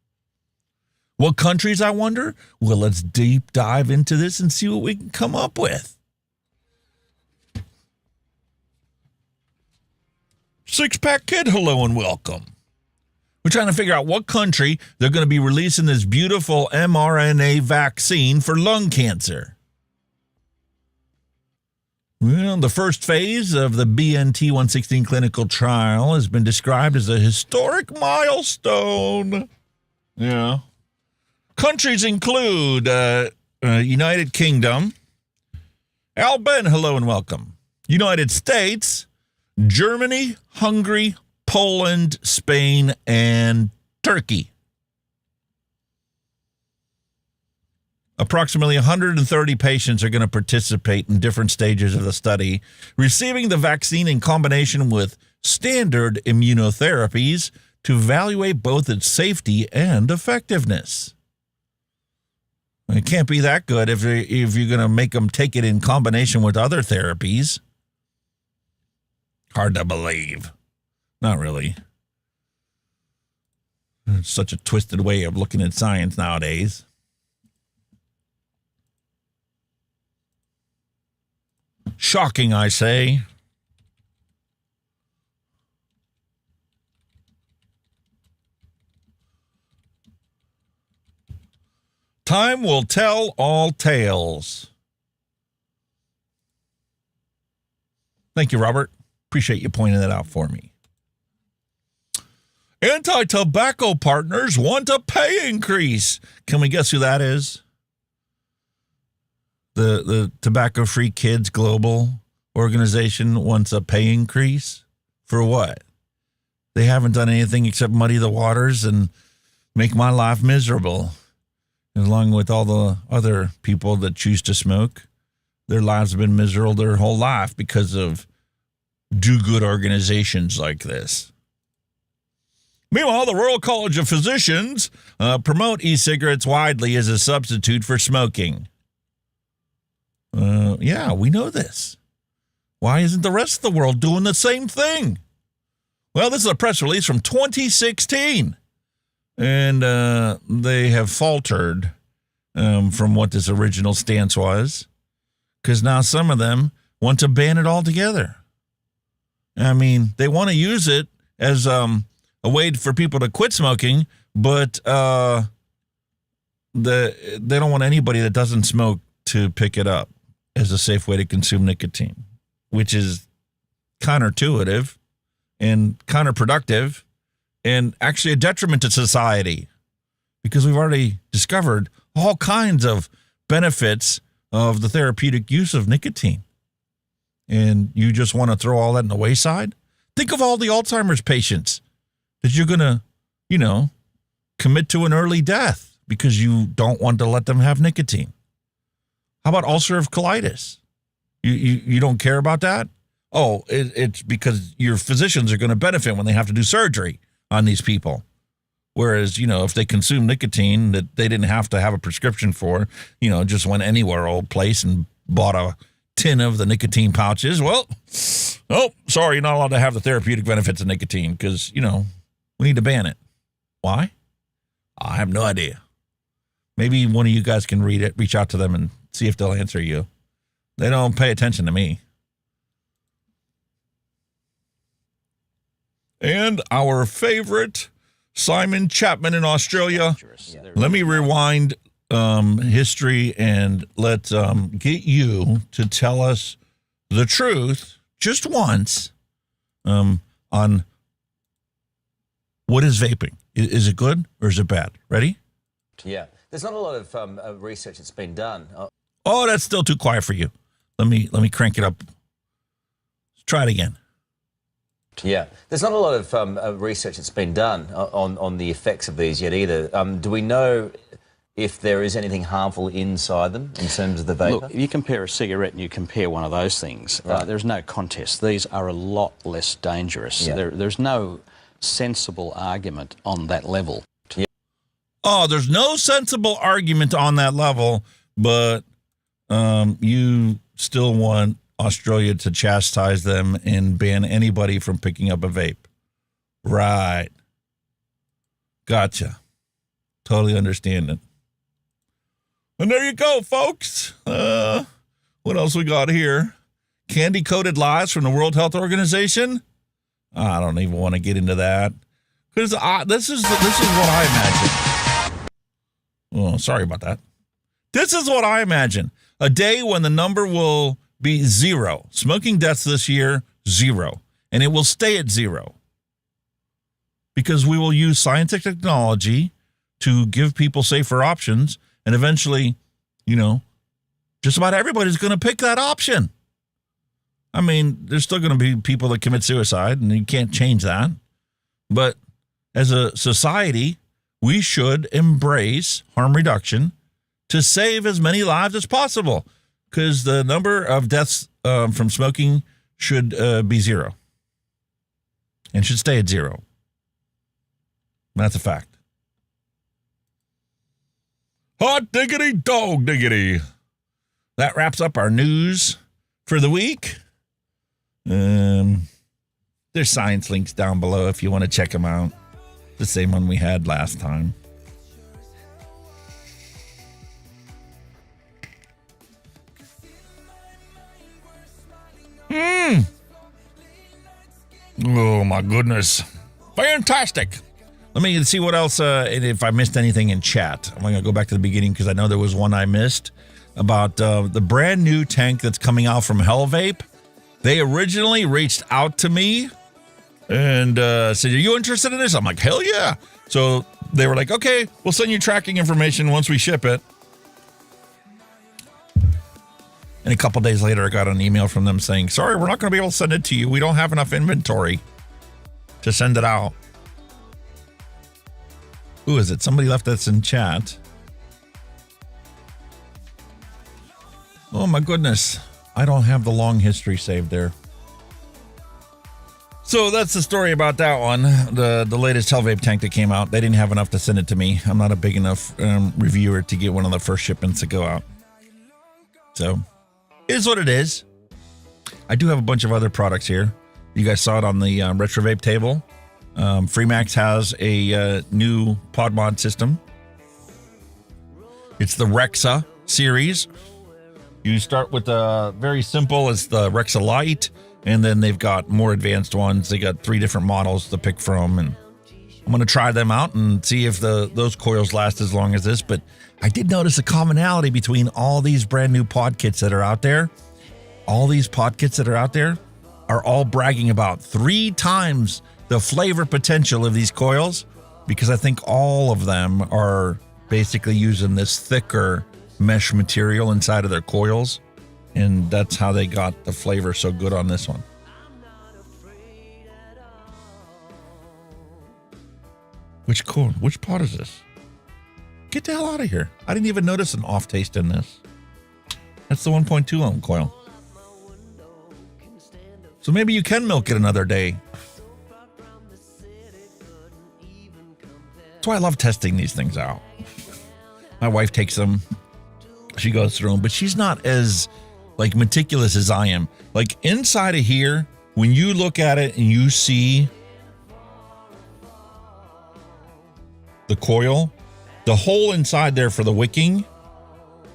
What countries, I wonder? Well, let's deep dive into this and see what we can come up with. Six-Pack Kid, hello and welcome. We're trying to figure out what country they're going to be releasing this beautiful mRNA vaccine for lung cancer. Well, the first phase of the BNT116 clinical trial has been described as a historic milestone. Yeah. Countries include United Kingdom, Albania, hello and welcome, United States, Germany, Hungary, Poland, Spain, and Turkey. Approximately 130 patients are going to participate in different stages of the study, receiving the vaccine in combination with standard immunotherapies to evaluate both its safety and effectiveness. It can't be that good if you're going to make them take it in combination with other therapies. Hard to believe. Not really. It's such a twisted way of looking at science nowadays. Shocking, I say. Time will tell all tales. Thank you, Robert. Appreciate you pointing that out for me. Anti-tobacco partners want a pay increase. Can we guess who that is? The Tobacco Free Kids Global Organization wants a pay increase. For what? They haven't done anything except muddy the waters and make my life miserable. Along with all the other people that choose to smoke, their lives have been miserable their whole life because of do-good organizations like this. Meanwhile, the Royal College of Physicians promote e-cigarettes widely as a substitute for smoking. Yeah, we know this. Why isn't the rest of the world doing the same thing? Well, this is a press release from 2016. And they have faltered from what this original stance was, because now some of them want to ban it altogether. I mean, they want to use it as a way for people to quit smoking, but they don't want anybody that doesn't smoke to pick it up as a safe way to consume nicotine, which is counterintuitive and counterproductive and actually a detriment to society, because we've already discovered all kinds of benefits of the therapeutic use of nicotine. And you just want to throw all that in the wayside? Think of all the Alzheimer's patients that you're going to, commit to an early death because you don't want to let them have nicotine. How about ulcerative colitis? You don't care about that? Oh, it's because your physicians are going to benefit when they have to do surgery on these people. Whereas, if they consume nicotine that they didn't have to have a prescription for, just went anywhere old place and bought a tin of the nicotine pouches. Well, sorry, you're not allowed to have the therapeutic benefits of nicotine because, we need to ban it. Why? I have no idea. Maybe one of you guys can read it, reach out to them and see if they'll answer you. They don't pay attention to me. And our favorite, Simon Chapman in Australia. Let me rewind history and let's get you to tell us the truth just once on what is vaping. Is it good or is it bad? Ready? Yeah. There's not a lot of research that's been done. Oh, that's still too quiet for you. Let me crank it up. Let's try it again. Yeah, there's not a lot of research that's been done on the effects of these yet either. Do we know if there is anything harmful inside them in terms of the vapor? Look, you compare a cigarette and you compare one of those things, right. There's no contest. These are a lot less dangerous. Yeah. There's no sensible argument on that level. Yeah. Oh, there's no sensible argument on that level, but you still want Australia to chastise them and ban anybody from picking up a vape. Right. Gotcha. Totally understand it. And there you go, folks. What else we got here? Candy-coated lies from the World Health Organization? I don't even want to get into that. Because this is what I imagine. Oh, sorry about that. This is what I imagine. A day when the number will be 0. Smoking deaths this year, 0. And it will stay at 0. Because we will use scientific technology to give people safer options. And eventually, just about everybody's going to pick that option. I mean, there's still going to be people that commit suicide, and you can't change that. But as a society, we should embrace harm reduction to save as many lives as possible. Because the number of deaths from smoking should be 0. And should stay at 0. That's a fact. Hot diggity, dog diggity. That wraps up our news for the week. There's science links down below if you want to check them out. The same one we had last time. Oh, my goodness. Fantastic. Let me see what else, if I missed anything in chat. I'm going to go back to the beginning because I know there was one I missed about the brand new tank that's coming out from Hell Vape. They originally reached out to me and said, are you interested in this? I'm like, hell yeah. So they were like, okay, we'll send you tracking information once we ship it. And a couple days later, I got an email from them saying, sorry, we're not going to be able to send it to you. We don't have enough inventory. to send it out. Who is it? Somebody left us in chat. Oh my goodness. I don't have the long history saved there. So that's the story about that one. The latest Hell Vape tank that came out. They didn't have enough to send it to me. I'm not a big enough reviewer to get one of the first shipments to go out. So it is what it is. I do have a bunch of other products here. You guys saw it on the Retro Vape table. Freemax has a new pod mod system. It's the Rexa series. You start with the very simple, it's the Rexa Lite, and then they've got more advanced ones. They got 3 different models to pick from, and I'm going to try them out and see if those coils last as long as this. But I did notice a commonality between all these brand new pod kits that are out there. All these pod kits that are out there are all bragging about 3 times the flavor potential of these coils, because I think all of them are basically using this thicker mesh material inside of their coils, and that's how they got the flavor so good on this one. Which pod is this? Get the hell out of here. I didn't even notice an off taste in this. That's the 1.2 ohm coil. So maybe you can milk it another day. That's why I love testing these things out. My wife takes them. She goes through them, but she's not as like meticulous as I am. Like inside of here, when you look at it and you see the coil, the hole inside there for the wicking,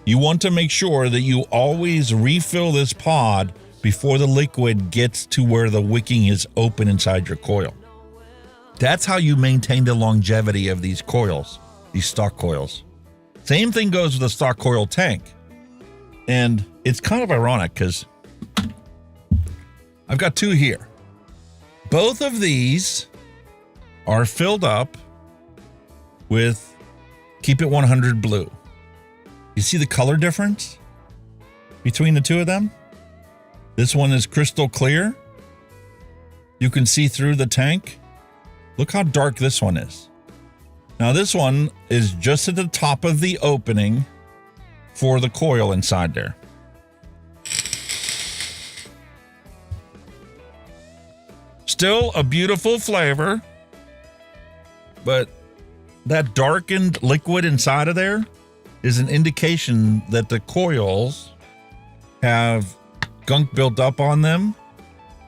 you want to make sure that you always refill this pod before the liquid gets to where the wicking is open inside your coil. That's how you maintain the longevity of these coils, these stock coils. Same thing goes with the stock coil tank. And it's kind of ironic because I've got 2 here. Both of these are filled up with Keep It 100 blue. You see the color difference between the 2 of them? This one is crystal clear. You can see through the tank. Look how dark this one is. Now this one is just at the top of the opening for the coil inside there. Still a beautiful flavor, but that darkened liquid inside of there is an indication that the coils have gunk built up on them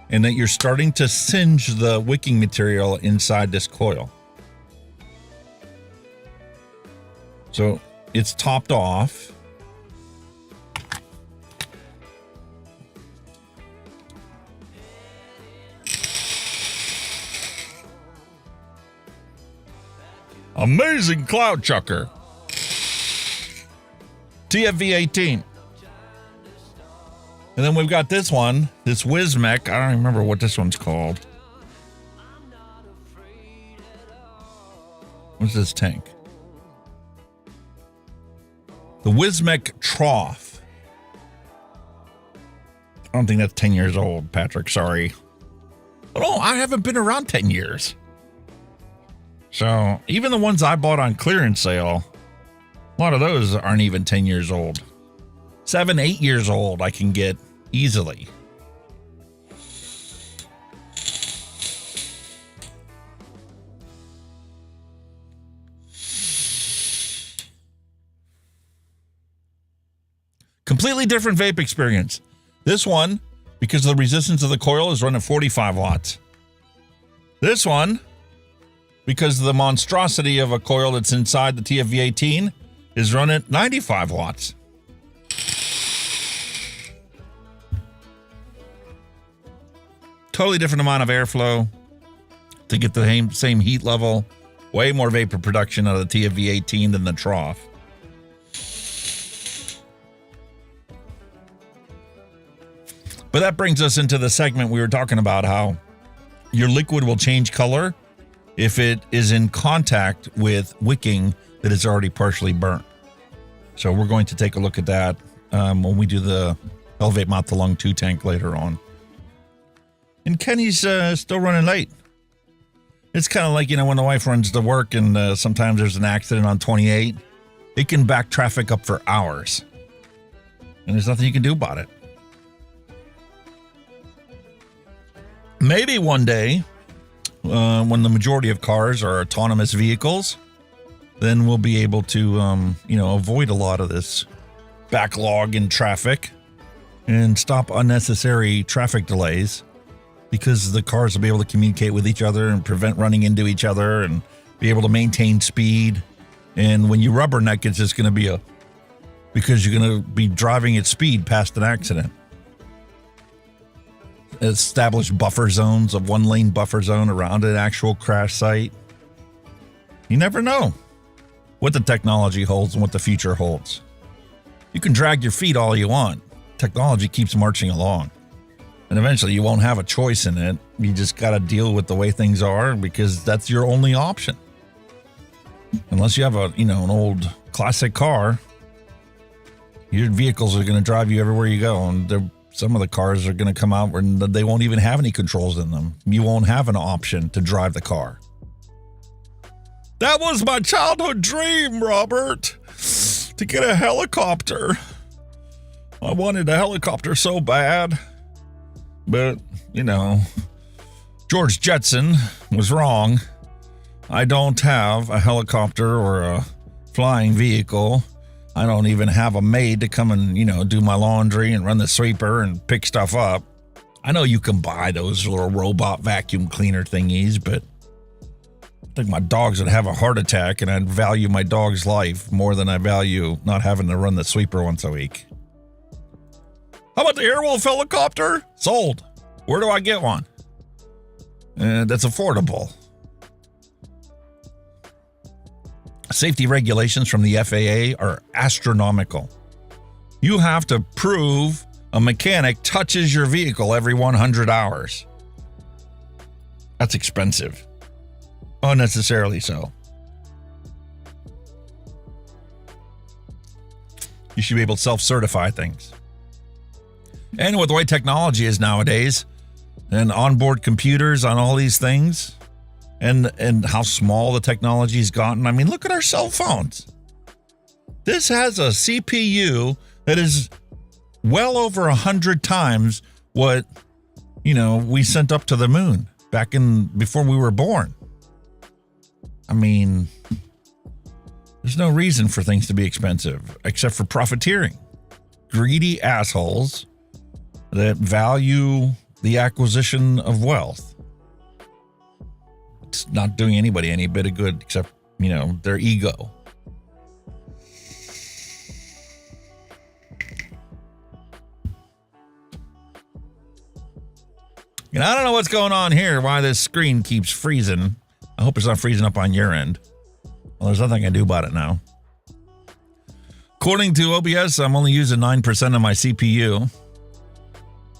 and that you're starting to singe the wicking material inside this coil. So it's topped off. Amazing cloud chucker. TFV18. And then we've got this one, this Wismec. I don't remember what this one's called. What's this tank? The Wismec Trough. I don't think that's 10 years old, Patrick. Sorry. Oh, I haven't been around 10 years. So even the ones I bought on clearance sale, a lot of those aren't even 10 years old. 7, 8 years old I can get easily. Completely different vape experience. This one, because of the resistance of the coil, is running 45 watts. This one, because of the monstrosity of a coil that's inside the TFV18, is running 95 watts. Totally different amount of airflow to get the same heat level. Way more vapor production out of the TFV18 than the Trough. But that brings us into the segment we were talking about, how your liquid will change color if it is in contact with wicking that is already partially burnt. So we're going to take a look at that when we do the Hell Vape Mouth to Lung 2 tank later on. And Kenny's still running late. It's kind of like, when the wife runs to work and sometimes there's an accident on 28, it can back traffic up for hours. And there's nothing you can do about it. Maybe one day, when the majority of cars are autonomous vehicles, then we'll be able to, avoid a lot of this backlog in traffic and stop unnecessary traffic delays because the cars will be able to communicate with each other and prevent running into each other and be able to maintain speed. And when you rubberneck, it's just going to be because you're going to be driving at speed past an accident. Establish buffer zones, a 1-lane buffer zone around an actual crash site. You never know what the technology holds and what the future holds. You can drag your feet all you want. Technology keeps marching along. And eventually you won't have a choice in it. You just got to deal with the way things are because that's your only option. Unless you have an old classic car, your vehicles are going to drive you everywhere you go. And some of the cars are going to come out where they won't even have any controls in them. You won't have an option to drive the car. That was my childhood dream, Robert, to get a helicopter. I wanted a helicopter so bad. But, George Jetson was wrong. I don't have a helicopter or a flying vehicle. I don't even have a maid to come and, do my laundry and run the sweeper and pick stuff up. I know you can buy those little robot vacuum cleaner thingies, but I think my dogs would have a heart attack and I'd value my dog's life more than I value not having to run the sweeper once a week. How about the Airwolf helicopter? Sold. Where do I get one? That's affordable. Safety regulations from the FAA are astronomical. You have to prove a mechanic touches your vehicle every 100 hours. That's expensive. Unnecessarily so. You should be able to self-certify things. And with the way technology is nowadays, and onboard computers on all these things, and how small the technology's gotten. I mean, look at our cell phones. This has a CPU that is well over 100 times what, we sent up to the moon before we were born. I mean, there's no reason for things to be expensive except for profiteering. Greedy assholes that value the acquisition of wealth. It's not doing anybody any bit of good except, their ego. I don't know what's going on here, why this screen keeps freezing. I hope it's not freezing up on your end. Well, there's nothing I can do about it now. According to OBS, I'm only using 9% of my CPU.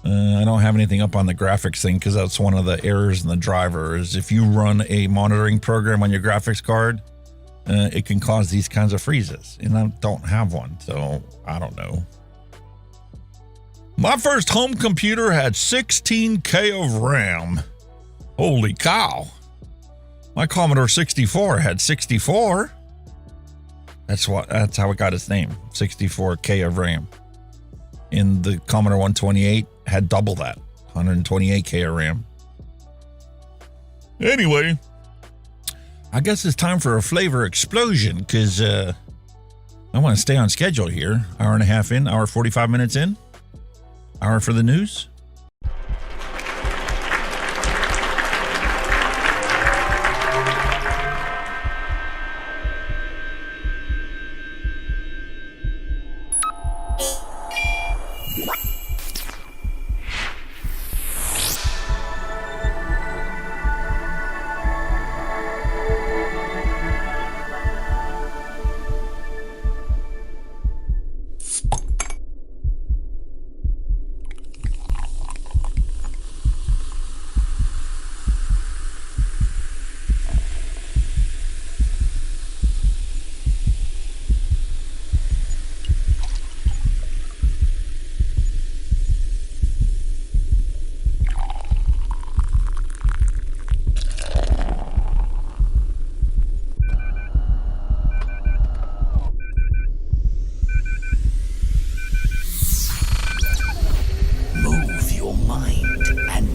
I don't have anything up on the graphics thing because that's one of the errors in the driver is if you run a monitoring program on your graphics card, it can cause these kinds of freezes. And I don't have one, so I don't know. My first home computer had 16K of RAM. Holy cow. My Commodore 64 had 64. That's how it got its name, 64K of RAM. In the Commodore 128 had double that, 128K of RAM. Anyway, I guess it's time for a flavor explosion because I want to stay on schedule here. Hour and a half in, hour 45 minutes in, hour for the news.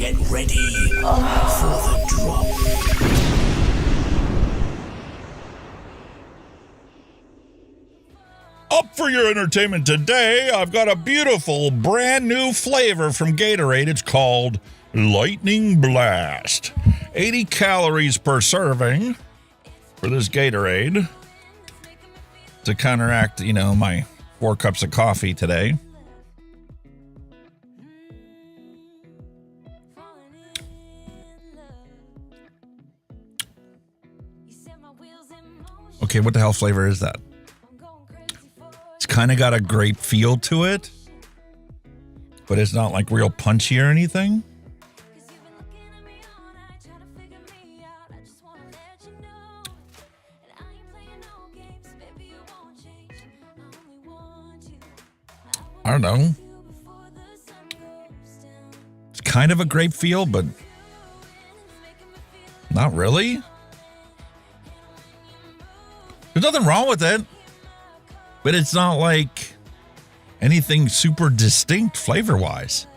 Get ready for the drop. Up for your entertainment today, I've got a beautiful brand new flavor from Gatorade. It's called Lightning Blast. 80 calories per serving for this Gatorade to counteract, my 4 cups of coffee today. Okay, what the hell flavor is that? It's kind of got a grape feel to it, but it's not like real punchy or anything. I don't know. It's kind of a grape feel, but not really. There's nothing wrong with it, but it's not like anything super distinct flavor-wise.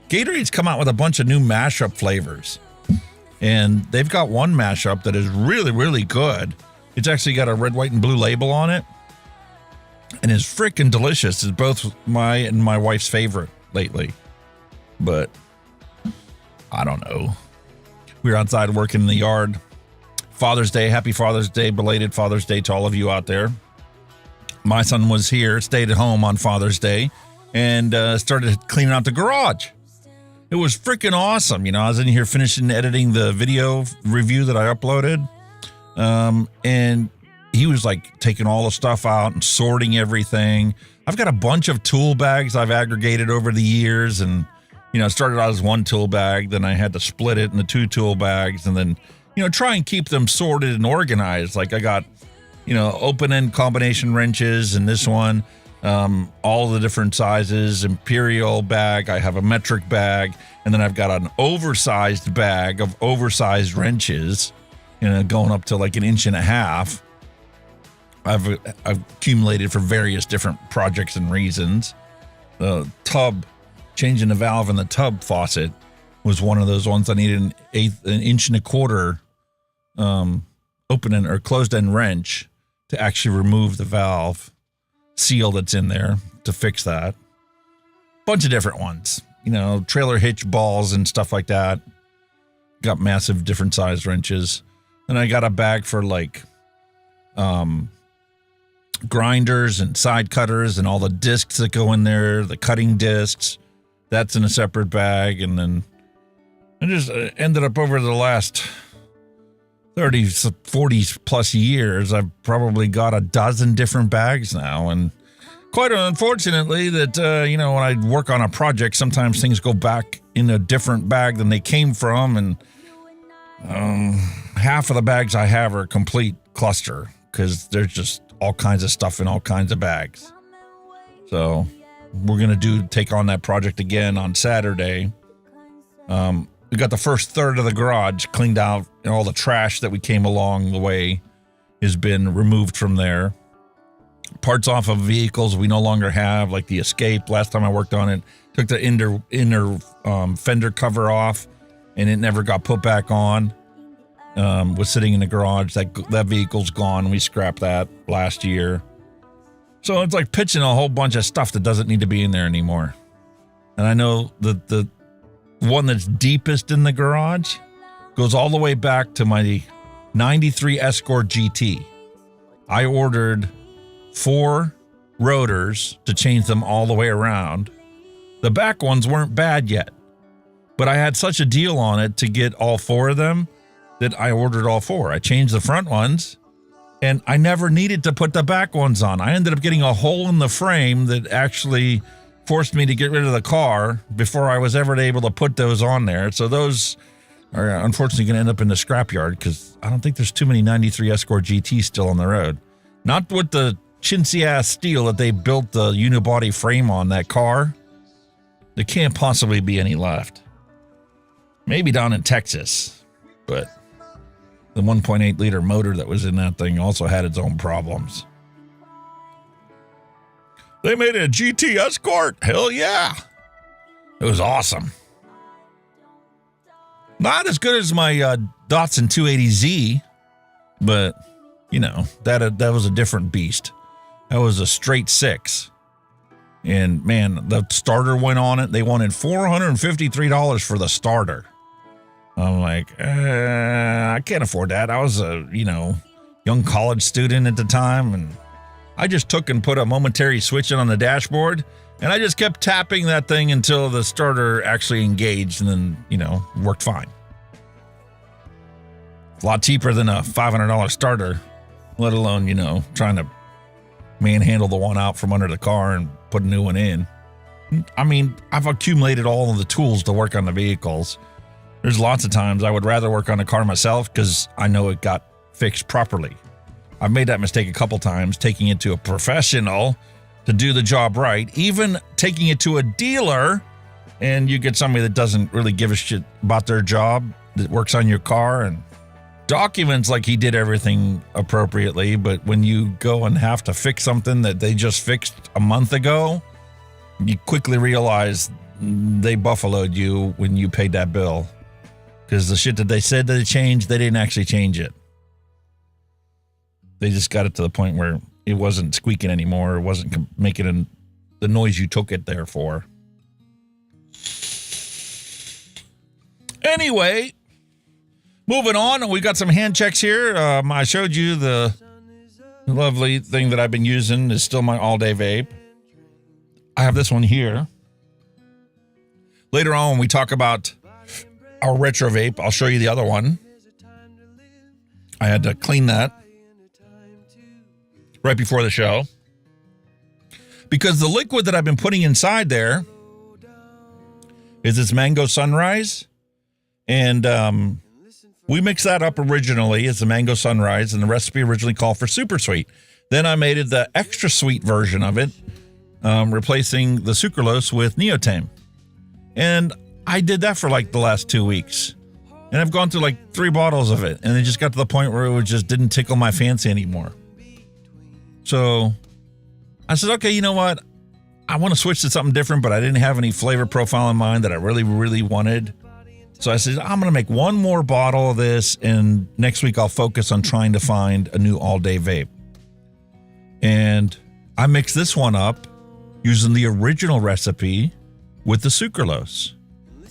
Gatorade's come out with a bunch of new mashup flavors, and they've got one mashup that is really, really good. It's actually got a red, white, and blue label on it, and is freaking delicious. It's both my and my wife's favorite lately, but I don't know. We were outside working in the yard. Father's Day, happy Father's Day, belated Father's Day to all of you out there. My son was here, stayed at home on Father's Day, and started cleaning out the garage. It was freaking awesome. I was in here finishing editing the video review that I uploaded, and he was like taking all the stuff out and sorting everything. I've got a bunch of tool bags I've aggregated over the years, and it started out as one tool bag, then I had to split it into 2 tool bags, and then try and keep them sorted and organized. Like I got open-end combination wrenches in this one, all the different sizes, imperial bag, I have a metric bag, and then I've got an oversized bag of oversized wrenches, going up to like 1.5 inches. I've accumulated for various different projects and reasons. The tub, changing the valve in the tub faucet was one of those ones I needed an 1.25 inch open end or closed end wrench to actually remove the valve seal that's in there to fix that. Bunch of different ones, trailer hitch balls and stuff like that. Got massive different size wrenches. Then I got a bag for like grinders and side cutters and all the discs that go in there, the cutting discs. That's in a separate bag. And then I just ended up over the last 30, 40 plus years, I've probably got a dozen different bags now. And quite unfortunately that, when I work on a project, sometimes things go back in a different bag than they came from. And half of the bags I have are a complete cluster because there's just all kinds of stuff in all kinds of bags. So we're going to take on that project again on Saturday. We got the first third of the garage cleaned out, and all the trash that we came along the way has been removed from there. Parts off of vehicles we no longer have, like the Escape. Last time I worked on it, took the inner fender cover off, and it never got put back on. Was sitting in the garage. That vehicle's gone. We scrapped that last year. So it's like pitching a whole bunch of stuff that doesn't need to be in there anymore. And I know that the one that's deepest in the garage goes all the way back to my 93 Escort GT. I ordered 4 rotors to change them all the way around. The back ones weren't bad yet, but I had such a deal on it to get all 4 of them that I ordered all 4. I changed the front ones, and I never needed to put the back ones on. I ended up getting a hole in the frame that actually forced me to get rid of the car before I was ever able to put those on there. So those are unfortunately going to end up in the scrapyard because I don't think there's too many 93 Escort GTs still on the road. Not with the chintzy ass steel that they built the unibody frame on that car. There can't possibly be any left. Maybe down in Texas, but the 1.8 liter motor that was in that thing also had its own problems. They made a GT Escort. Hell yeah. It was awesome. Not as good as my Datsun 280Z, but, you know, that was a different beast. That was a straight 6. And, man, the starter went on it. They wanted $453 for the starter. I'm like, I can't afford that. I was a, young college student at the time, and I just took and put a momentary switch in on the dashboard, and I just kept tapping that thing until the starter actually engaged, and then, worked fine. A lot cheaper than a $500 starter, let alone, trying to manhandle the one out from under the car and put a new one in. I mean, I've accumulated all of the tools to work on the vehicles. There's lots of times I would rather work on a car myself because I know it got fixed properly. I've made that mistake a couple times, taking it to a professional to do the job right, even taking it to a dealer, and you get somebody that doesn't really give a shit about their job, that works on your car and documents like he did everything appropriately, but when you go and have to fix something that they just fixed a month ago, you quickly realize they buffaloed you when you paid that bill. Because the shit that they said that they changed, they didn't actually change it. They just got it to the point where it wasn't squeaking anymore. It wasn't making the noise you took it there for. Anyway, moving on. We got some hand checks here. I showed you the lovely thing that I've been using is still my all-day vape. I have this one here. Later on, when we talk about our retro vape, I'll show you the other one. I had to clean that right before the show because the liquid that I've been putting inside there is this Mango Sunrise, and we mixed that up originally as the Mango Sunrise, and the recipe originally called for super sweet. Then I made it the extra sweet version of it, replacing the sucralose with neotame, and I did that for like the last 2 weeks, and I've gone through like 3 bottles of it, and it just got to the point where it just didn't tickle my fancy anymore. So I said, okay, you know what? I want to switch to something different, but I didn't have any flavor profile in mind that I really, really wanted. So I said, I'm going to make one more bottle of this, and next week I'll focus on trying to find a new all-day vape. And I mixed this one up using the original recipe with the sucralose.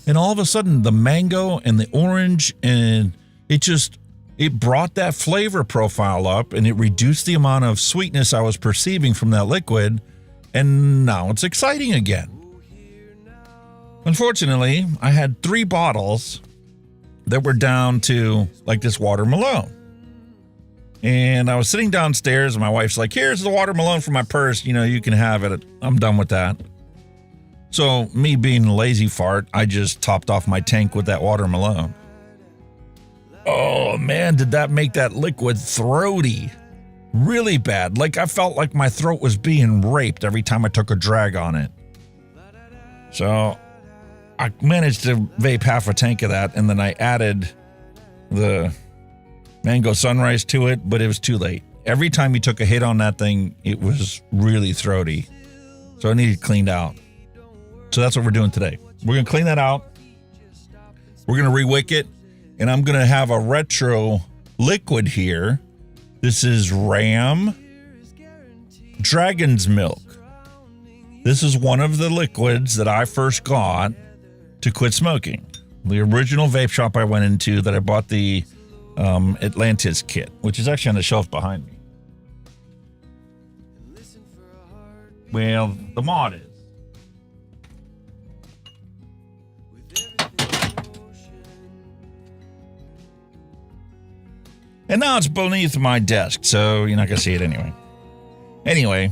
And all of a sudden, the mango and the orange, and it brought that flavor profile up, and it reduced the amount of sweetness I was perceiving from that liquid, and now it's exciting again. Unfortunately, I had 3 bottles that were down to like this watermelon. And I was sitting downstairs, and my wife's like, here's the watermelon from my purse, you can have it. I'm done with that. So me being a lazy fart, I just topped off my tank with that watermelon. Oh man, did that make that liquid throaty. Really bad. Like I felt like my throat was being raped every time I took a drag on it. So I managed to vape half a tank of that, and then I added the Mango Sunrise to it, but it was too late. Every time you took a hit on that thing, it was really throaty. So I needed cleaned out. So that's what we're doing today. We're going to clean that out. We're going to re-wick it. And I'm going to have a retro liquid here. This is Ram Dragon's Milk. This is one of the liquids that I first got to quit smoking. The original vape shop I went into that I bought the Atlantis kit, which is actually on the shelf behind me. Well, the mod is. And now it's beneath my desk, so you're not going to see it anyway. Anyway,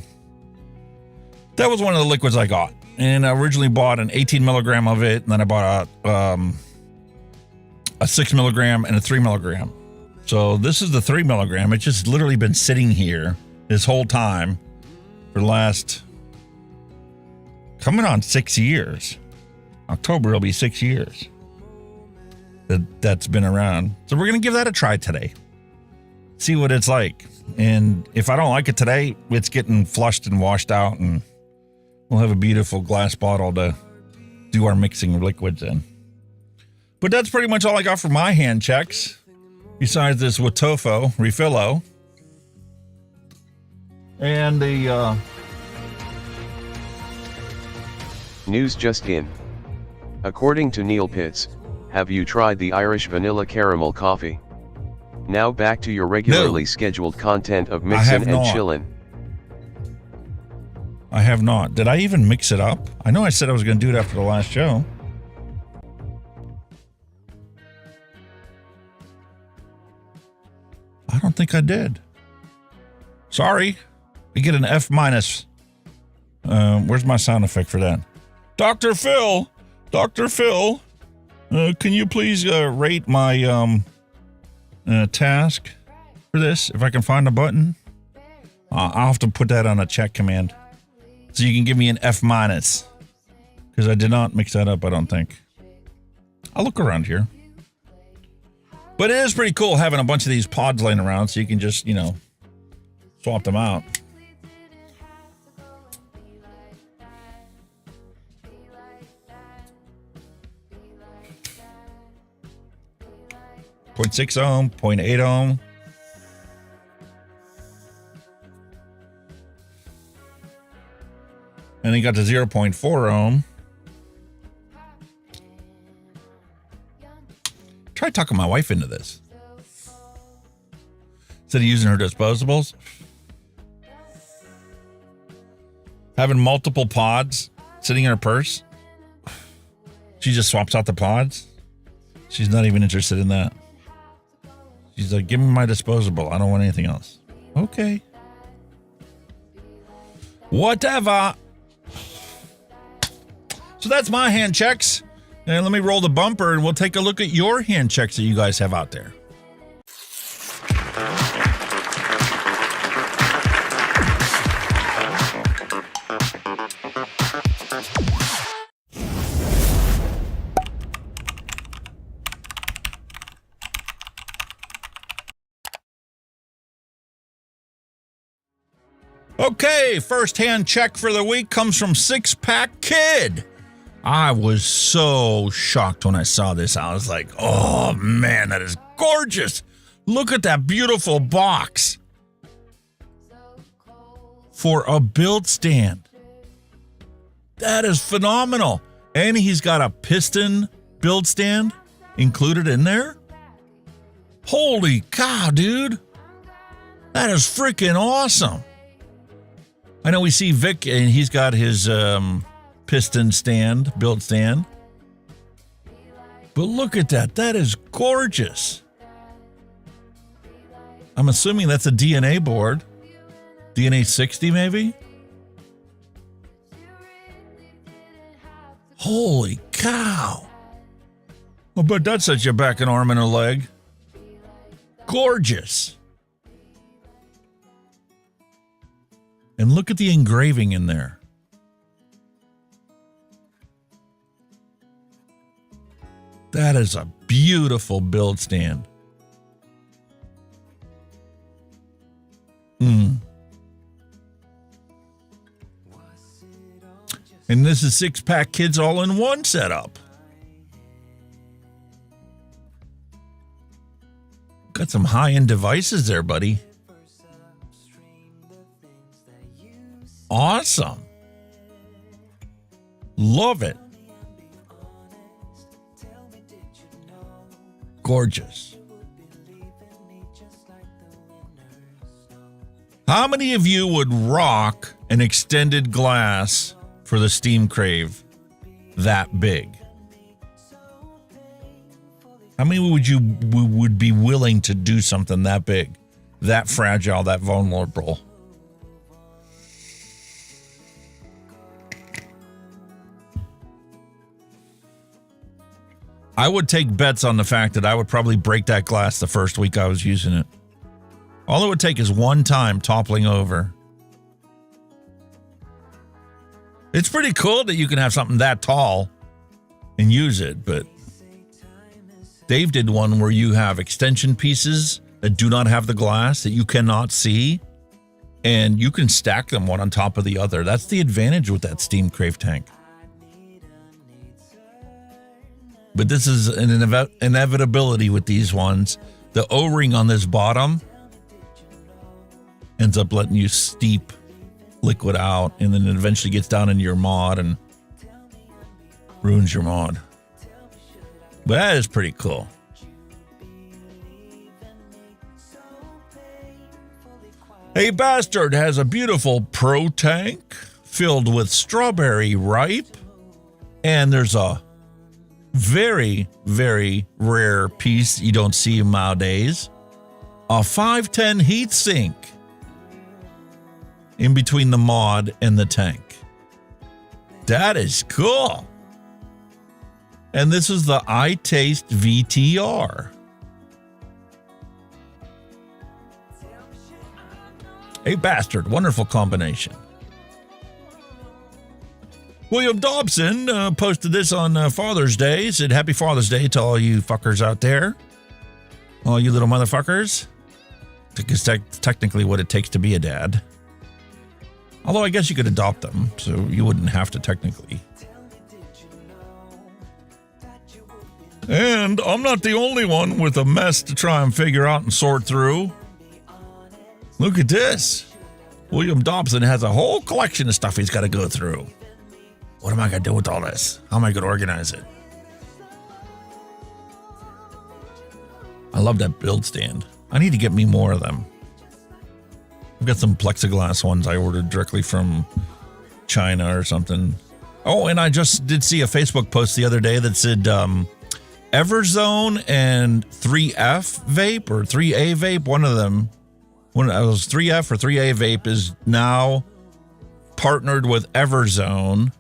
that was one of the liquids I got. And I originally bought an 18 milligram of it, and then I bought a 6 milligram and a 3 milligram. So this is the 3 milligram. It's just literally been sitting here this whole time for the last, coming on 6 years. October will be 6 years that's been around. So we're going to give that a try today. See what it's like. And if I don't like it today, it's getting flushed and washed out, and we'll have a beautiful glass bottle to do our mixing liquids in. But that's pretty much all I got for my hand checks. Besides this Watofo refillo. And the News just in. According to Neil Pitts, have you tried the Irish vanilla caramel coffee? Now back to your regularly scheduled content of Mixin and Chillin. I have not. Did I even mix it up? I know I said I was going to do it after the last show. I don't think I did. Sorry. I get an F minus. Where's my sound effect for that? Dr. Phil! Dr. Phil! Can you please rate my task for this? If I can find a button? I'll have to put that on a check command. So you can give me an F minus. Because I did not mix that up, I don't think. I'll look around here. But it is pretty cool having a bunch of these pods laying around so you can just, you know, swap them out. .6 ohm, 0.8 ohm. And then got to 0.4 ohm. Try talking my wife into this. Instead of using her disposables. Having multiple pods sitting in her purse. She just swaps out the pods. She's not even interested in that. She's like, give me my disposable. I don't want anything else. Okay. Whatever. So that's my hand checks. And let me roll the bumper and we'll take a look at your hand checks that you guys have out there. Okay, first hand check for the week comes from Six Pack Kid. I was so shocked when I saw this. I was like, oh man, that is gorgeous. Look at that beautiful box for a build stand. That is phenomenal. And he's got a piston build stand included in there. Holy cow, dude. That is freaking awesome. I know we see Vic and he's got his piston stand, build stand. But look at that. That is gorgeous. I'm assuming that's a DNA board. DNA 60 maybe? Holy cow. I bet that sets you back an arm and a leg. Gorgeous. And look at the engraving in there. That is a beautiful build stand. And this is Six Pack Kids all-in-one setup. Got some high-end devices there, buddy. Awesome. Love it. Gorgeous. How many of you would rock an extended glass for the Steam Crave that big? How many would be willing to do something that big, that fragile, that vulnerable? I would take bets on the fact that I would probably break that glass the first week I was using it. All it would take is one time toppling over. It's pretty cool that you can have something that tall and use it, but Dave did one where you have extension pieces that do not have the glass that you cannot see, and you can stack them one on top of the other. That's the advantage with that Steam Crave tank. But this is an inevitability with these ones. The O-ring on this bottom ends up letting you steep liquid out, and then it eventually gets down into your mod and ruins your mod. But that is pretty cool. A Bastard has a beautiful pro tank filled with strawberry ripe, and there's a very, very rare piece you don't see nowadays, a 510 heat sink in between the mod and the tank. That is cool. And this is the iTaste VTR. A Bastard, wonderful combination. William Dobson posted this on Father's Day. Said, Happy Father's Day to all you fuckers out there. All you little motherfuckers. Because technically what it takes to be a dad. Although I guess you could adopt them, so you wouldn't have to technically. And I'm not the only one with a mess to try and figure out and sort through. Look at this. William Dobson has a whole collection of stuff he's got to go through. What am I going to do with all this? How am I going to organize it? I love that build stand. I need to get me more of them. I've got some plexiglass ones I ordered directly from China or something. Oh, and I just did see a Facebook post the other day that said Everzone and 3F Vape or 3A Vape, one of them, one of those 3F or 3A Vape is now partnered with Everzone.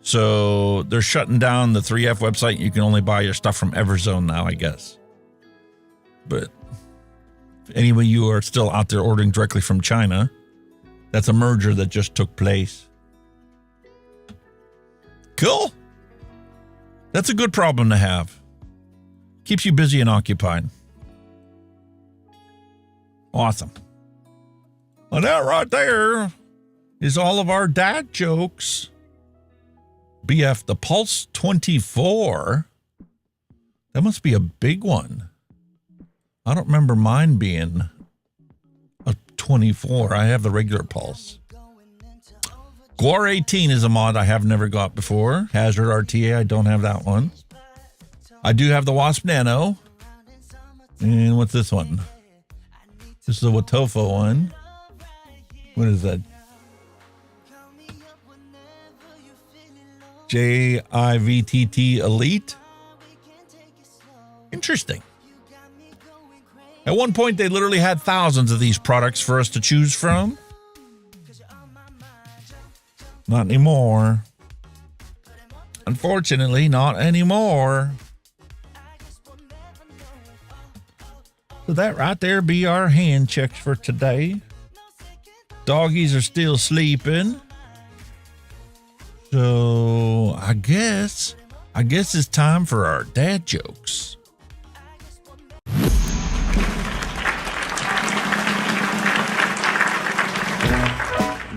So they're shutting down the 3F website. You can only buy your stuff from Everzone now, I guess. But anyway, you are still out there ordering directly from China. That's a merger that just took place. Cool. That's a good problem to have. Keeps you busy and occupied. Awesome. Well, that right there is all of our dad jokes. BF, the Pulse 24. That must be a big one. I don't remember mine being a 24. I have the regular Pulse. Gore 18 is a mod I have never got before. Hazard RTA, I don't have that one. I do have the Wasp Nano. And what's this one? This is a Watofo one. What is that? JIVTT Elite. Interesting. At one point, they literally had thousands of these products for us to choose from. Not anymore. Unfortunately, not anymore. So that right there be our hand checks for today. Doggies are still sleeping. So I guess it's time for our dad jokes.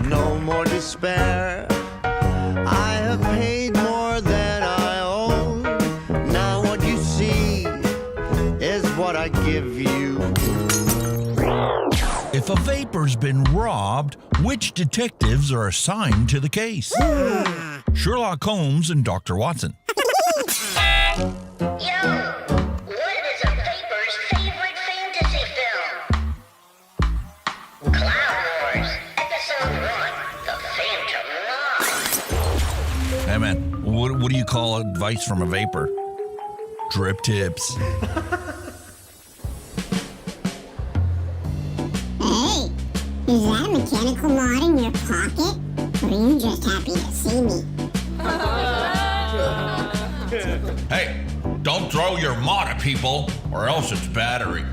No more despair. I have paid more than I owe. Now what you see is what I give you. If a vapor's been robbed, which detectives are assigned to the case? Sherlock Holmes and Dr. Watson. Yo, what is a vapor's favorite fantasy film? Cloud Wars, Episode 1, The Phantom Line. Hey man, what do you call advice from a vapor? Drip tips. Hey, is that a mechanical mod in your pocket? Or are you just happy to see me? Hey, don't throw your mod at people, or else it's battery.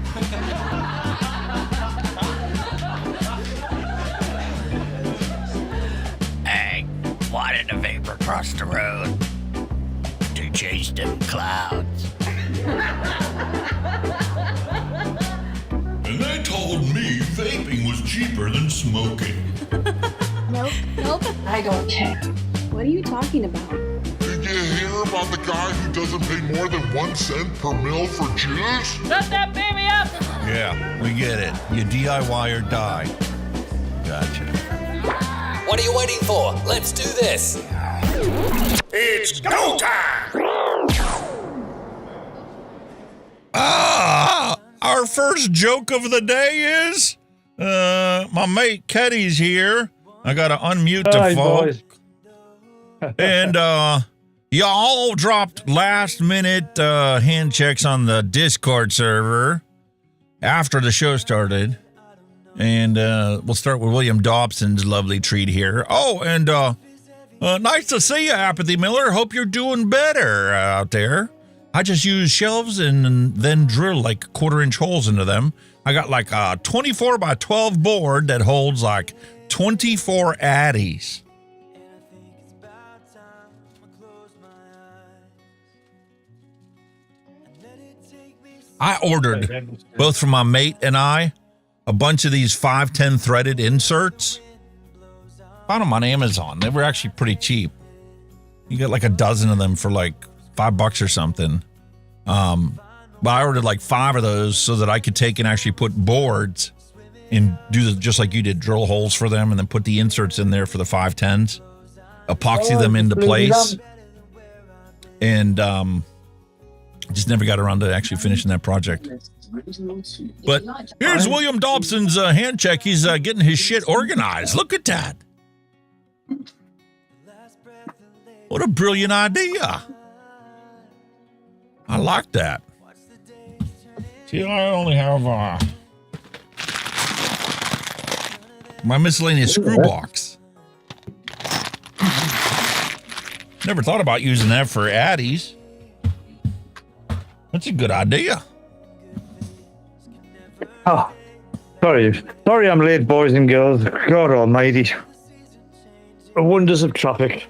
Hey, why did a vapor cross the road? To chase them clouds. And they told me vaping was cheaper than smoking. Nope. I don't care. What are you talking about? hear about the guy who doesn't pay more than 1 cent per mil for juice? Shut that baby up! Yeah, we get it. You DIY or die. Gotcha. What are you waiting for? Let's do this. It's go time! Our first joke of the day is, my mate Keddy's here. I got to unmute the phone. And y'all dropped last minute hand checks on the Discord server after the show started. And we'll start with William Dobson's lovely treat here. Oh, and nice to see you, Apathy Miller. Hope you're doing better out there. I just use shelves and then drill like 1/4-inch holes into them. I got like a 24 by 12 board that holds like 24 addies. I ordered, both from my mate and I, a bunch of these 510 threaded inserts. Found them on Amazon. They were actually pretty cheap. You get like a dozen of them for like $5 or something. But I ordered like 5 of those so that I could take and actually put boards and do just like you did, drill holes for them and then put the inserts in there for the 510s, epoxy them into place. And just never got around to actually finishing that project. But here's William Dobson's hand check. He's getting his shit organized. Look at that. What a brilliant idea. I like that. See, I only have my miscellaneous screw box. Never thought about using that for addies. That's a good idea. Oh, sorry I'm late, boys and girls. God almighty. The wonders of traffic.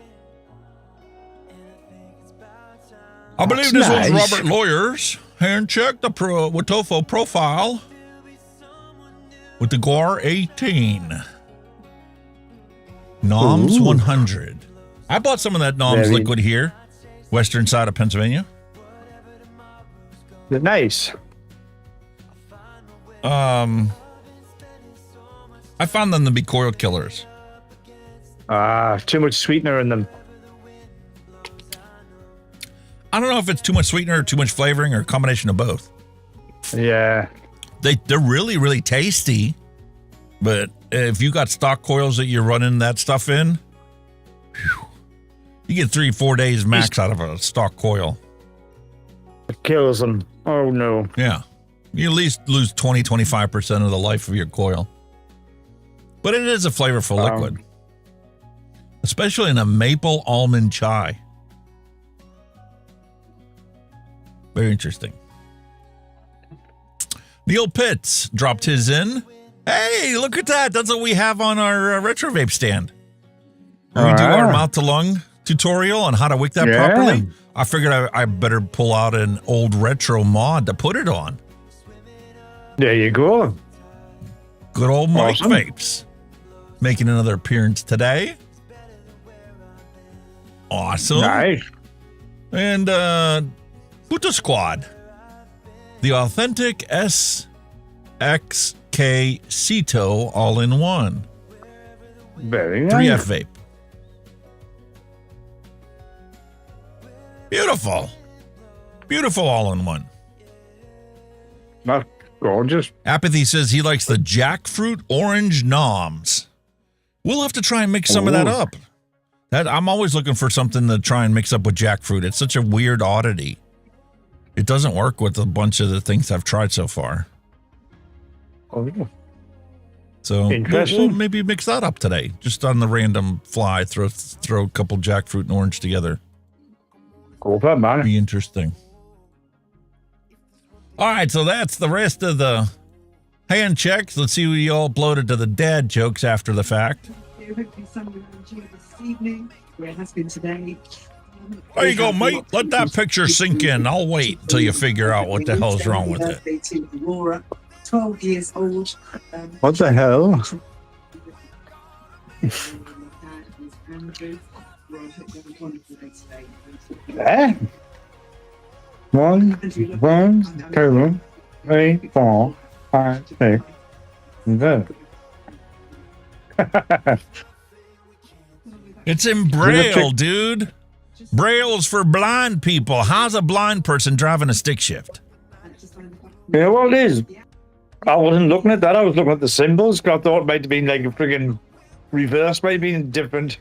I believe this was Robert Lawyer's hand check, the Wotofo profile with the Guar 18. Noms 100. I bought some of that Noms liquid here, western side of Pennsylvania. Nice. I found them to be coil killers. Too much sweetener in them. I don't know if it's too much sweetener or too much flavoring or a combination of both. Yeah. They're really, really tasty. But if you got stock coils that you're running that stuff in, whew, you get 3-4 days max out of a stock coil. It kills them. Oh, no. Yeah. You at least lose 20-25% of the life of your coil. But it is a flavorful liquid. Especially in a maple almond chai. Very interesting. Neil Pitts dropped his in. Hey, look at that. That's what we have on our retro vape stand. We do our mouth to lung tutorial on how to wick that properly. I figured I better pull out an old retro mod to put it on. There you go. Good old Mike Vapes. Making another appearance today. Awesome. Nice. And Puto Squad. The authentic SXK Cito all-in-one. Very nice. 3F vape. Beautiful. Beautiful all-in-one. That's gorgeous. Apathy says he likes the jackfruit orange noms. We'll have to try and mix some of that up. I'm always looking for something to try and mix up with jackfruit. It's such a weird oddity. It doesn't work with a bunch of the things I've tried so far. Oh, so we'll maybe mix that up today. Just on the random fly, throw a couple jackfruit and orange together. Cool, man. Be interesting. All right, so that's the rest of the hand checks. Let's see what you all uploaded to the dad jokes after the fact. There you go, mate. Let that picture sink in. I'll wait until you figure out what the hell's wrong with it. 12 years old. What the hell? Eh? 1, 2, 3, 4, 5, 6, 7. It's in Braille, dude. Braille's for blind people. How's a blind person driving a stick shift? Yeah, well, it is. I wasn't looking at that. I was looking at the symbols. I thought it might have been like a friggin' reverse, might have been different.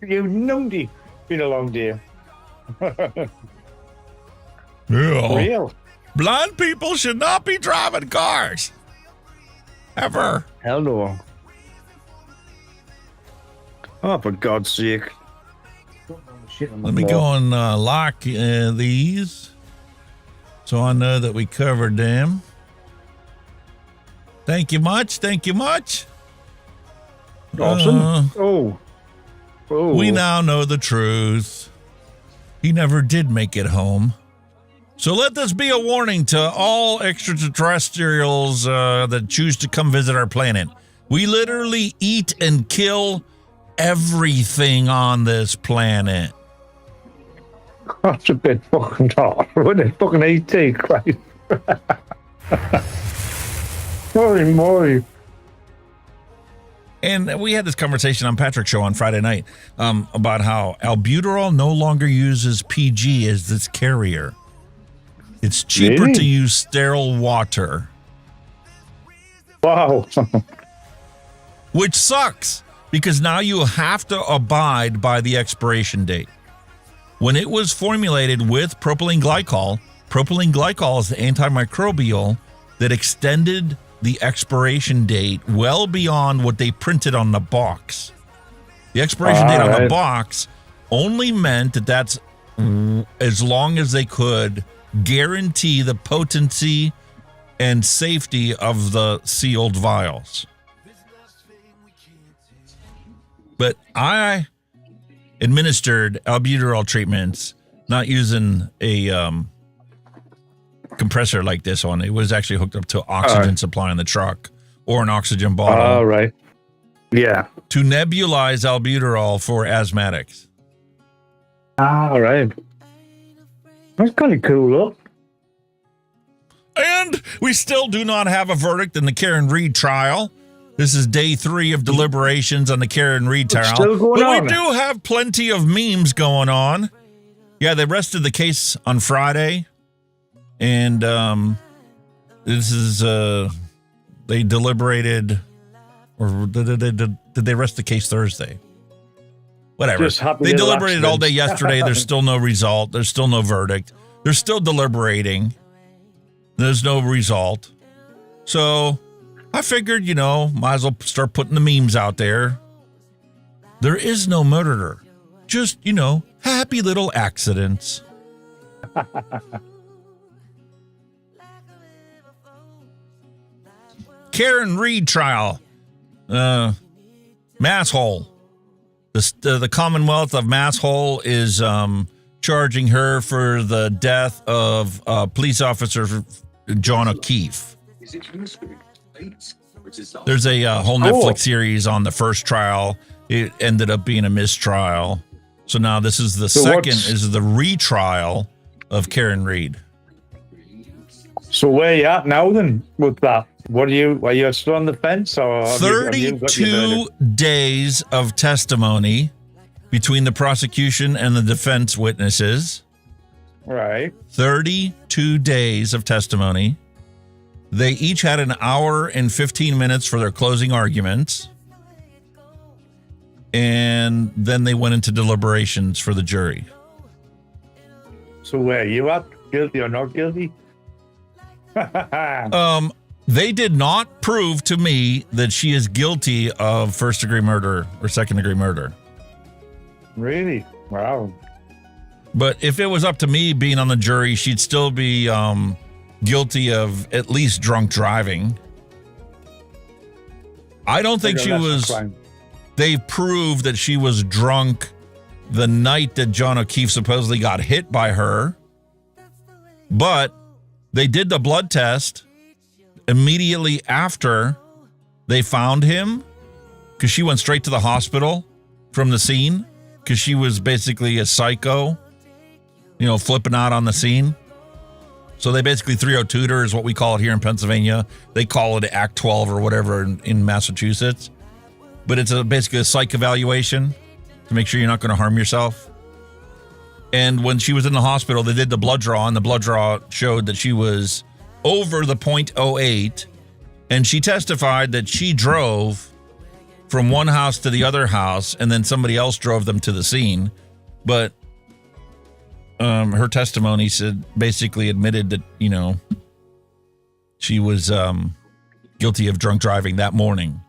You numpty. Been a long day. Yeah. Real. Blind people should not be driving cars. Ever. Hell no. Oh, for God's sake. Let me go and lock these so I know that we covered them. Thank you much. Thank you much. Awesome. Oh. We now know the truth. He never did make it home. So let this be a warning to all extraterrestrials that choose to come visit our planet. We literally eat and kill everything on this planet. That's a bit fucking hard, wasn't it? Fucking ET, Christ. Holy moly. And we had this conversation on Patrick's show on Friday night about how albuterol no longer uses PG as its carrier. It's cheaper to use sterile water. Wow. Which sucks, because now you have to abide by the expiration date. When it was formulated with propylene glycol is the antimicrobial that extended the expiration date well beyond what they printed on the box. The expiration date on the box only meant that that's as long as they could guarantee the potency and safety of the sealed vials. But I administered albuterol treatments not using a compressor like this one. It was actually hooked up to oxygen supply in the truck or an oxygen bottle. All right. Yeah. To nebulize albuterol for asthmatics. All right. That's kind of cool, look. And we still do not have a verdict in the Karen Reed trial. This is day 3 of deliberations on the Karen Reed trial. But we do have plenty of memes going on. Yeah, they rested the case on Friday. And this is, they deliberated, or did they rest the case Thursday? Whatever. They deliberated all day yesterday. There's still no result. There's still no verdict. They're still deliberating. There's no result. So I figured, might as well start putting the memes out there. There is no murderer. Just, happy little accidents. Karen Reed trial. Masshole. The Commonwealth of Masshole is charging her for the death of police officer John O'Keefe. There's a whole Netflix series on the first trial. It ended up being a mistrial. So now this is the second, is the retrial of Karen Reed. So where are you at now then with that? Are you still on the fence? Or 32 days of testimony between the prosecution and the defense witnesses. Right. 32 days of testimony. They each had an hour and 15 minutes for their closing arguments. And then they went into deliberations for the jury. So where are you at? Guilty or not guilty? They did not prove to me that she is guilty of first-degree murder or second-degree murder. Really? Wow. But if it was up to me being on the jury, she'd still be guilty of at least drunk driving. I don't think she was... They proved that she was drunk the night that John O'Keefe supposedly got hit by her. But they did the blood test immediately after they found him, because she went straight to the hospital from the scene. because she was basically a psycho, flipping out on the scene. So they basically 302'd her is what we call it here in Pennsylvania. They call it Act 12 or whatever in Massachusetts. But it's basically a psych evaluation to make sure you're not going to harm yourself. And when she was in the hospital, they did the blood draw, and the blood draw showed that she was over the .08, and she testified that she drove from one house to the other house, and then somebody else drove them to the scene. But her testimony basically admitted that, she was guilty of drunk driving that morning.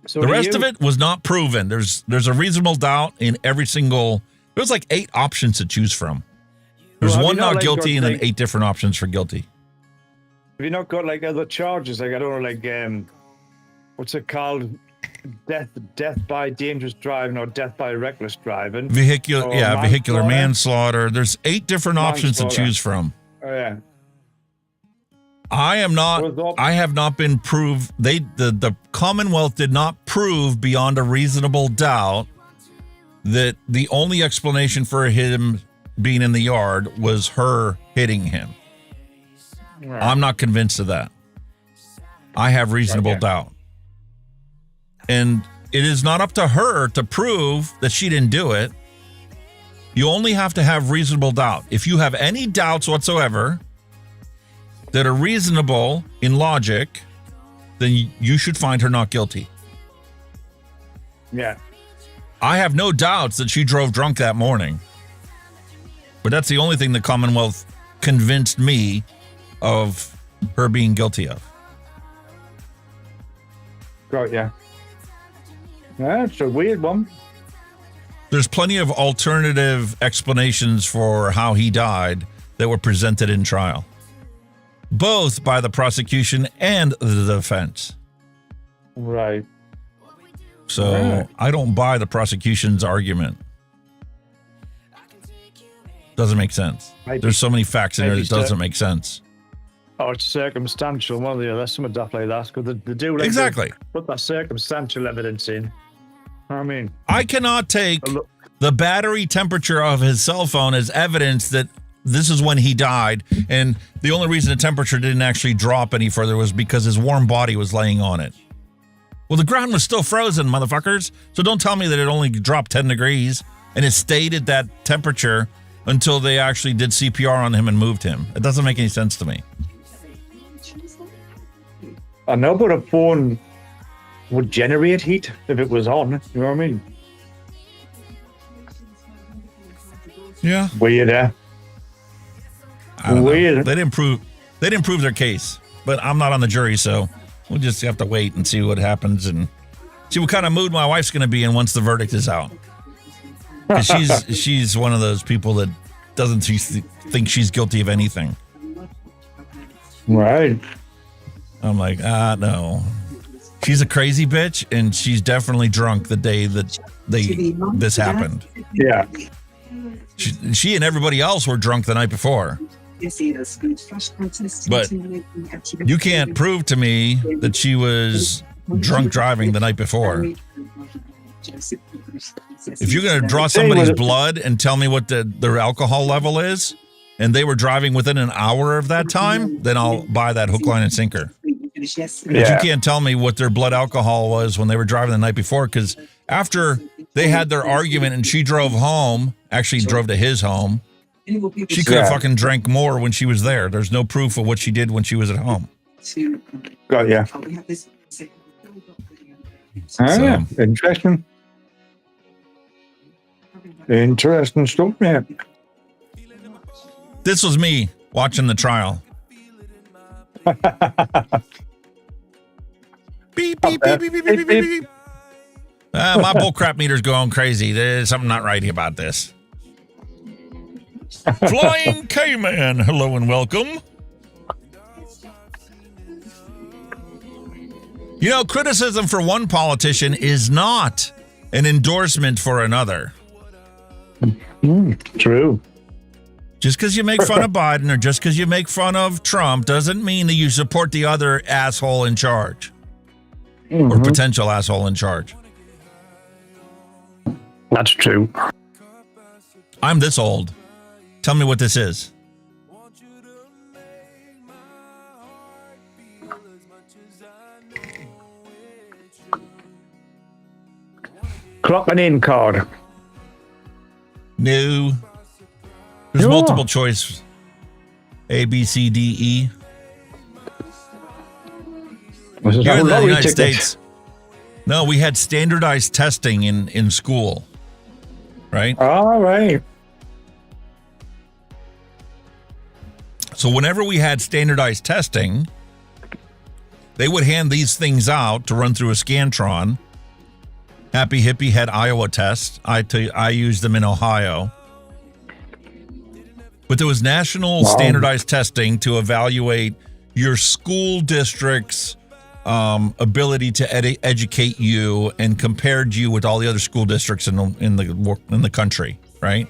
So the rest of it was not proven. There's a reasonable doubt in every single. There's like 8 options to choose from. There's one not guilty, and then 8 different options for guilty. Have you not got like other charges? Like I don't know, like what's it called? Death by dangerous driving or death by reckless driving. Vehicular manslaughter. There's 8 different options to choose from. Oh yeah. I have not been proved. The Commonwealth did not prove beyond a reasonable doubt that the only explanation for him being in the yard was her hitting him. Right. I'm not convinced of that. I have reasonable doubt. And it is not up to her to prove that she didn't do it. You only have to have reasonable doubt. If you have any doubts whatsoever that are reasonable in logic, then you should find her not guilty. Yeah. I have no doubts that she drove drunk that morning. But that's the only thing the Commonwealth convinced me of her being guilty of. Right, yeah. Yeah, it's a weird one. There's plenty of alternative explanations for how he died that were presented in trial, both by the prosecution and the defense. Right. So I don't buy the prosecution's argument. Doesn't make sense. There's so many facts in there that doesn't make sense. Oh, it's circumstantial. Well, yeah, there's some stuff like that because they do like exactly put that circumstantial evidence in. I mean, I cannot take the battery temperature of his cell phone as evidence that this is when he died, and the only reason the temperature didn't actually drop any further was because his warm body was laying on it. Well, the ground was still frozen, motherfuckers. So don't tell me that it only dropped 10 degrees and it stayed at that temperature until they actually did CPR on him and moved him. It doesn't make any sense to me. I know, but a phone would generate heat if it was on. You know what I mean? Yeah. Weird, I don't know. They didn't prove their case, but I'm not on the jury, so we'll just have to wait and see what happens and see what kind of mood my wife's going to be in once the verdict is out. 'Cause she's one of those people that doesn't think she's guilty of anything. Right. I'm like, no. She's a crazy bitch, and she's definitely drunk the day that this happened. Yeah. She and everybody else were drunk the night before. But you can't prove to me that she was drunk driving the night before. If you're going to draw somebody's blood and tell me what their alcohol level is, and they were driving within an hour of that time, then I'll buy that hook, line, and sinker. But you can't tell me what their blood alcohol was when they were driving the night before, because after they had their argument and she drove home, actually drove to his home, she could have fucking drank more when she was there. There's no proof of what she did when she was at home. Got ya. Yeah. Interesting. Interesting stuff, man. This was me watching the trial. Beep, beep, beep, beep, beep, beep, beep, beep. My bullcrap meter's going crazy. There's something not right about this. Flying K-Man, hello and welcome. You know, criticism for one politician is not an endorsement for another. True. Just because you make fun of Biden or just because you make fun of Trump doesn't mean that you support the other asshole in charge or potential asshole in charge. That's true. I'm this old. Tell me what this is. Clocking in card. No. There's multiple choice. A, B, C, D, E. You're in the United States. No, we had standardized testing in school. Right? All right. So whenever we had standardized testing, they would hand these things out to run through a Scantron. Happy Hippie had Iowa tests. I used them in Ohio. But there was national standardized testing to evaluate your school district's ability to educate you, and compared you with all the other school districts in the country, right?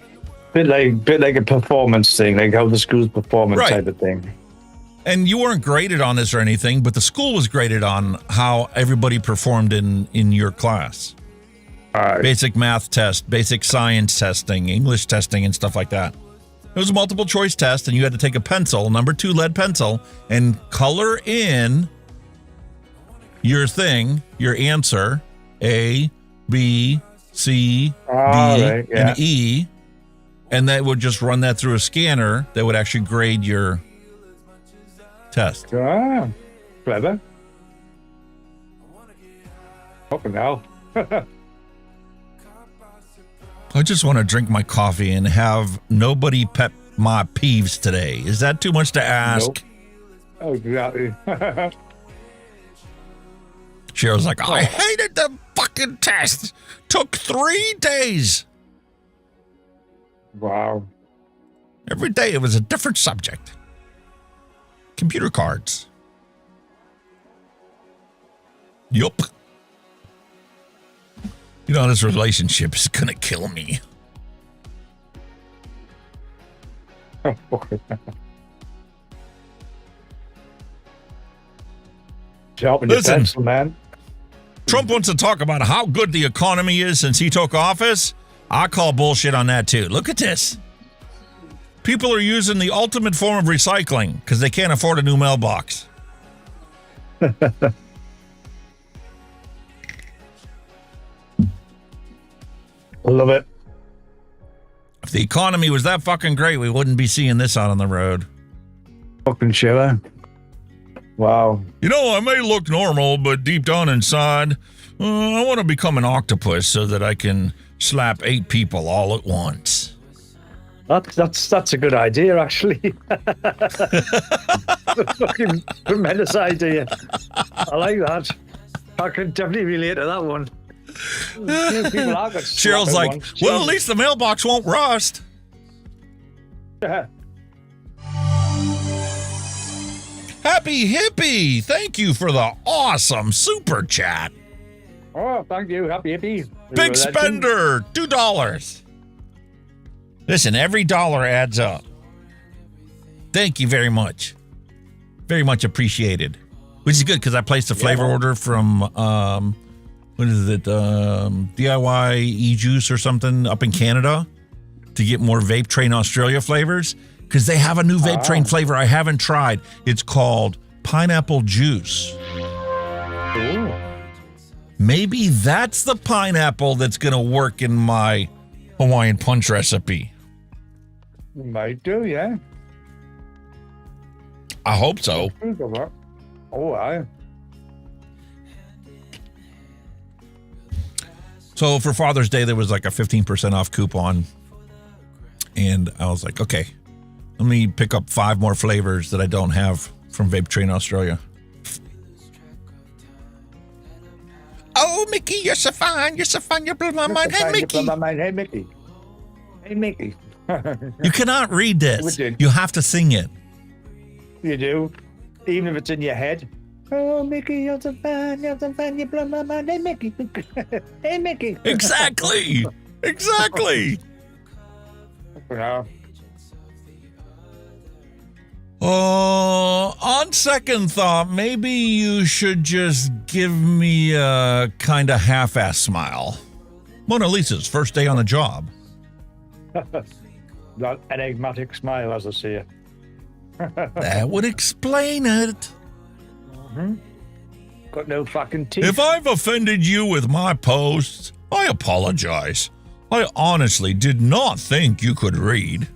Bit like a performance thing, like how the school's performance type of thing. And you weren't graded on this or anything, but the school was graded on how everybody performed in your class. Basic math test, basic science testing, English testing, and stuff like that. It was a multiple choice test, and you had to take a pencil, number 2 lead pencil, and color in your thing, your answer, A, B, C, D, and E, and that would just run that through a scanner that would actually grade your test. Ah, clever. Fucking hell. I just want to drink my coffee and have nobody pet my peeves today. Is that too much to ask? Nope. Oh, exactly. Cheryl's like, I hated the fucking test. Took 3 days. Wow. Every day it was a different subject. Computer cards. Yup. You know, this relationship is going to kill me. Listen, pencil, man. Trump wants to talk about how good the economy is since he took office. I call bullshit on that too. Look at this. People are using the ultimate form of recycling because they can't afford a new mailbox. Love it. If the economy was that fucking great, we wouldn't be seeing this out on the road. Fucking Chillin. Wow. You know, I may look normal, but deep down inside, I want to become an octopus so that I can slap 8 people all at once. That's a good idea, actually. Fucking tremendous idea. I like that. I can definitely relate to that one. Cheryl's like, well, at least the mailbox won't rust. Happy Hippie, thank you for the awesome super chat. Oh, thank you. Happy Hippie. Big spender, $2. Listen, every dollar adds up. Thank you very much. Very much appreciated. Which is good because I placed a flavor order from, what is it, DIY e-juice or something up in Canada to get more Vape Train Australia flavors because they have a new Vape Train flavor I haven't tried. It's called pineapple juice. Ooh. Maybe that's the pineapple that's going to work in my Hawaiian punch recipe. Might do, yeah. I hope so. Oh, I. So for Father's Day, there was like a 15% off coupon. And I was like, okay, let me pick up 5 more flavors that I don't have from Vape Train Australia. Oh, Mickey, you're so fine. You're so fine. You blew my mind. Hey, Mickey. Hey, Mickey. Hey, Mickey. You cannot read this. You have to sing it. You do, even if it's in your head. Oh, Mickey, you're so fine, you blow my mind. Hey, Mickey. Hey, Mickey. Exactly. Exactly. Yeah. On second thought, maybe you should just give me a kind of half-ass smile. Mona Lisa's first day on the job. That enigmatic smile, as I see it. That would explain it. Got no fucking teeth. If I've offended you with my posts, I apologize. I honestly did not think you could read.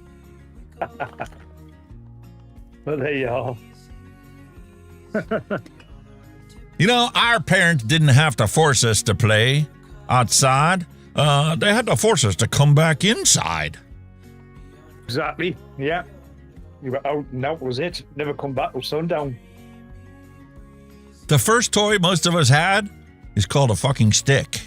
Well, there you are. You know, our parents didn't have to force us to play outside. They had to force us to come back inside. Exactly, yeah. You were out and that was it. Never come back till sundown. The first toy most of us had is called a fucking stick.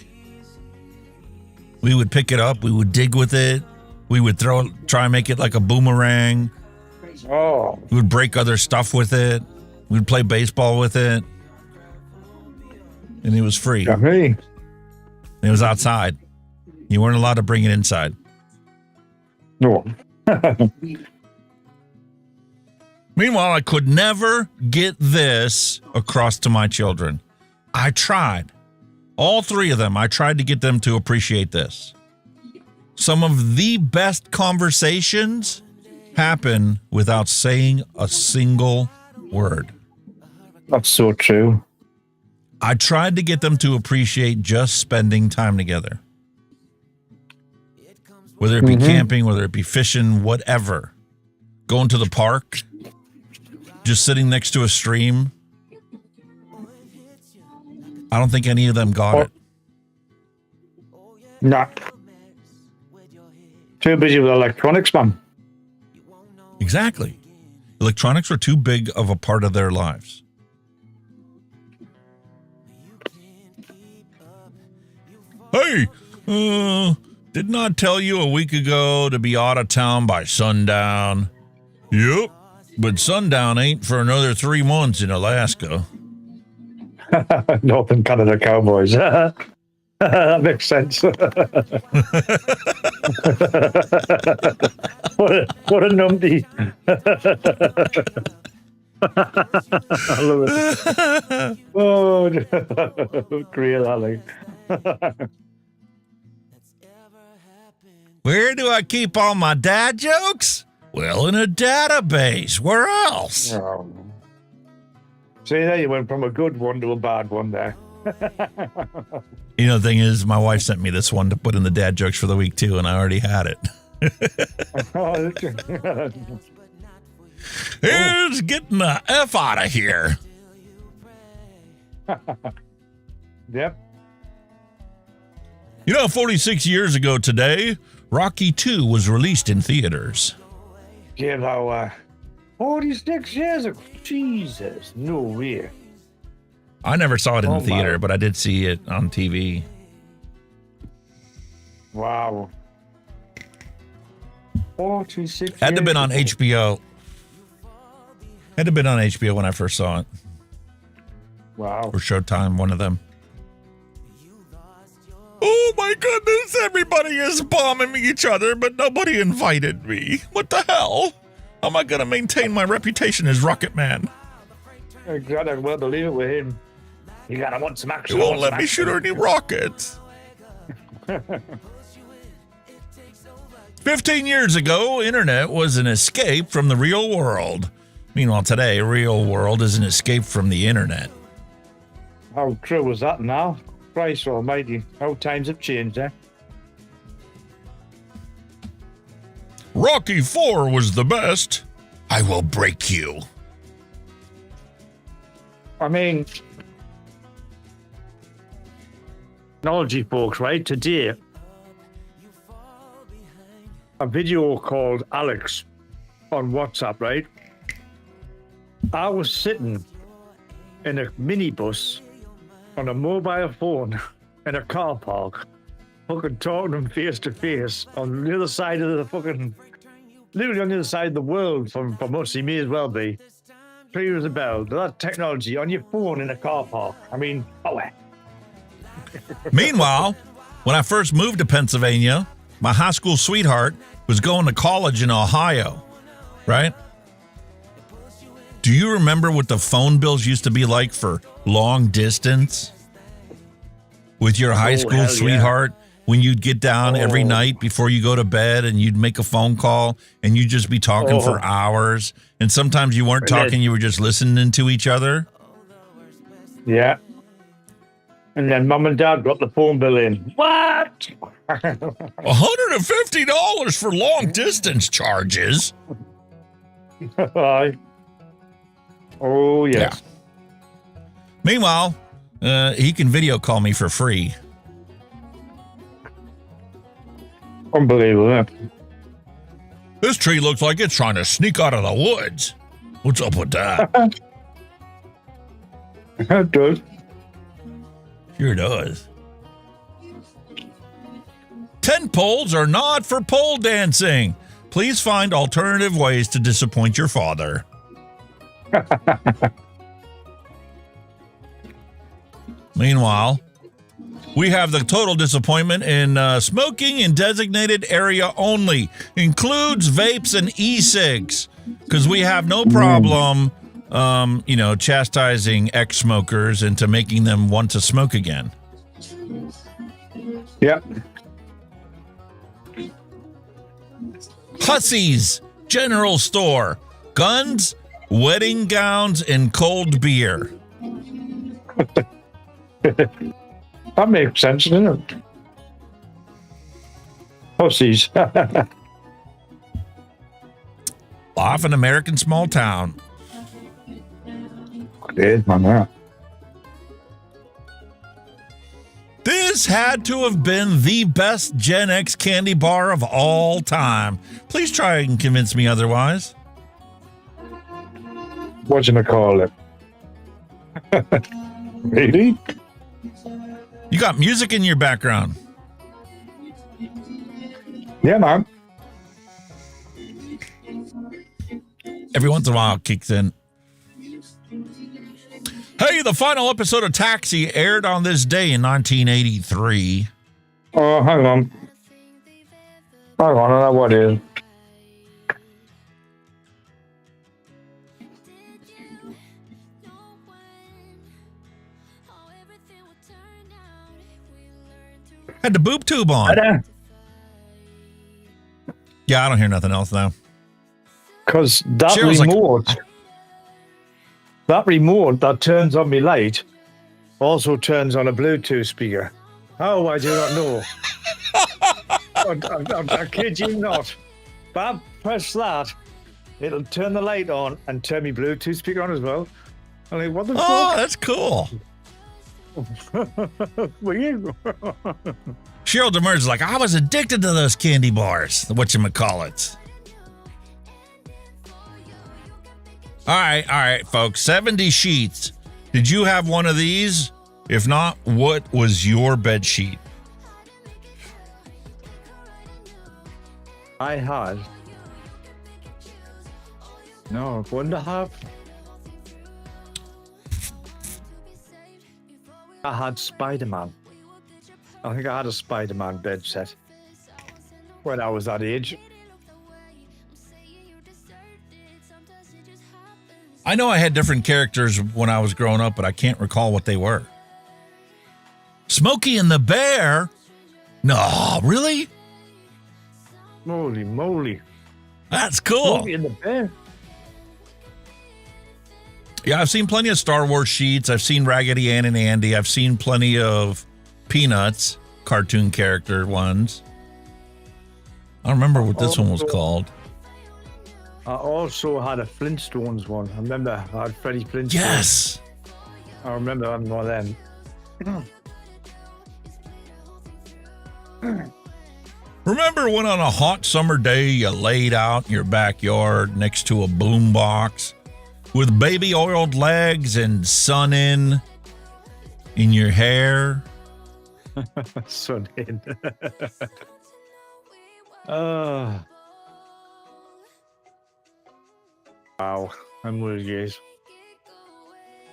We would pick it up, we would dig with it, we would try and make it like a boomerang. Oh. We would break other stuff with it. We'd play baseball with it. And it was free. Okay. It was outside. You weren't allowed to bring it inside. No. Meanwhile, I could never get this across to my children. I tried. All three of them, I tried to get them to appreciate this. Some of the best conversations happen without saying a single word. That's so true. I tried to get them to appreciate just spending time together. Whether it be camping, whether it be fishing, whatever. Going to the park, just sitting next to a stream. I don't think any of them got it. Nah. Too busy with electronics, man. Exactly. Electronics were too big of a part of their lives. Hey, didn't I tell you a week ago to be out of town by sundown? Yep, but sundown ain't for another 3 months in Alaska. North and Canada Cowboys. That makes sense. What a numpty. I love it. Oh, great, Ali. Where do I keep all my dad jokes? Well, in a database. Where else? Oh. See, there you went from a good one to a bad one there. You know, the thing is, my wife sent me this one to put in the dad jokes for the week, too, and I already had it. Here's getting the F out of here. Yep. You know, 46 years ago today, Rocky 2 was released in theaters. You know, 46 years ago. Jesus, no way. I never saw it in the theater, but I did see it on TV. Wow. 46 Had to have been on ago. HBO. Had to have been on HBO when I first saw it. Wow. Or Showtime, one of them. Oh my goodness, everybody is bombing each other, but nobody invited me. What the hell? How am I going to maintain my reputation as Rocket Man? God, I well believe it with him. You gotta want some action. You won't let me shoot any rockets. 15 years ago, internet was an escape from the real world. Meanwhile, today, real world is an escape from the internet. How true was that now? Christ almighty, how times have changed, eh? Rocky 4 was the best. I will break you. I mean, technology, folks, right? Today, a video called Alex on WhatsApp, right? I was sitting in a minibus on a mobile phone in a car park, fucking talking to him face to face on the other side of the fucking, literally on the other side of the world from us. He may as well be. Clear as a bell. That technology on your phone in a car park. I mean, oh. Meanwhile, when I first moved to Pennsylvania, my high school sweetheart was going to college in Ohio, right? Do you remember what the phone bills used to be like for long distance? With your high school sweetheart when you'd get down every night before you go to bed and you'd make a phone call and you'd just be talking for hours. And sometimes you weren't talking, you were just listening to each other. Yeah. And then Mum and Dad got the phone bill in. What? $150 for long distance charges. Oh, yes. Yeah. Meanwhile, he can video call me for free. Unbelievable, yeah. This tree looks like it's trying to sneak out of the woods. What's up with that? It does. Sure does. Tent poles are not for pole dancing. Please find alternative ways to disappoint your father. Meanwhile, we have the total disappointment in smoking in designated area only. Includes vapes and e-cigs. Because we have no problem, chastising ex-smokers into making them want to smoke again. Yep. Hussies General Store. Guns, wedding gowns, and cold beer. That makes sense, doesn't it? Pussies. Off an American small town. There's my man. This had to have been the best Gen X candy bar of all time. Please try and convince me otherwise. What you call it? Really? You got music in your background. Yeah, man. Every once in a while it kicks in. Hey, the final episode of Taxi aired on this day in 1983. Oh, hang on. Hang on, I know what it is. Had the boob tube on. Yeah, I don't hear nothing else now. Because that remote that turns on my light also turns on a Bluetooth speaker. How, I do not know. I kid you not. But I press that, it'll turn the light on and turn my Bluetooth speaker on as well. I'm like, what the fuck? Oh, that's cool. Weird. Cheryl Demers is like, I was addicted to those candy bars. Whatchamacallits. All right, folks. 70 sheets. Did you have one of these? If not, what was your bed sheet? I had. No, wouldn't I have? I had Spider-Man. I think I had a Spider-Man bed set when I was that age. I know I had different characters when I was growing up, but I can't recall what they were. Smokey and the Bear? No, really? Holy moly. That's cool. Smokey and the Bear. Yeah, I've seen plenty of Star Wars sheets. I've seen Raggedy Ann and Andy. I've seen plenty of Peanuts, cartoon character ones. I don't remember what this one was called. I also had a Flintstones one. I remember I had Freddie Flintstone. Yes. I remember having one of them. Remember when on a hot summer day you laid out in your backyard next to a boombox with baby oiled legs and sun in your hair? Sun in. Wow, I'm with you guys.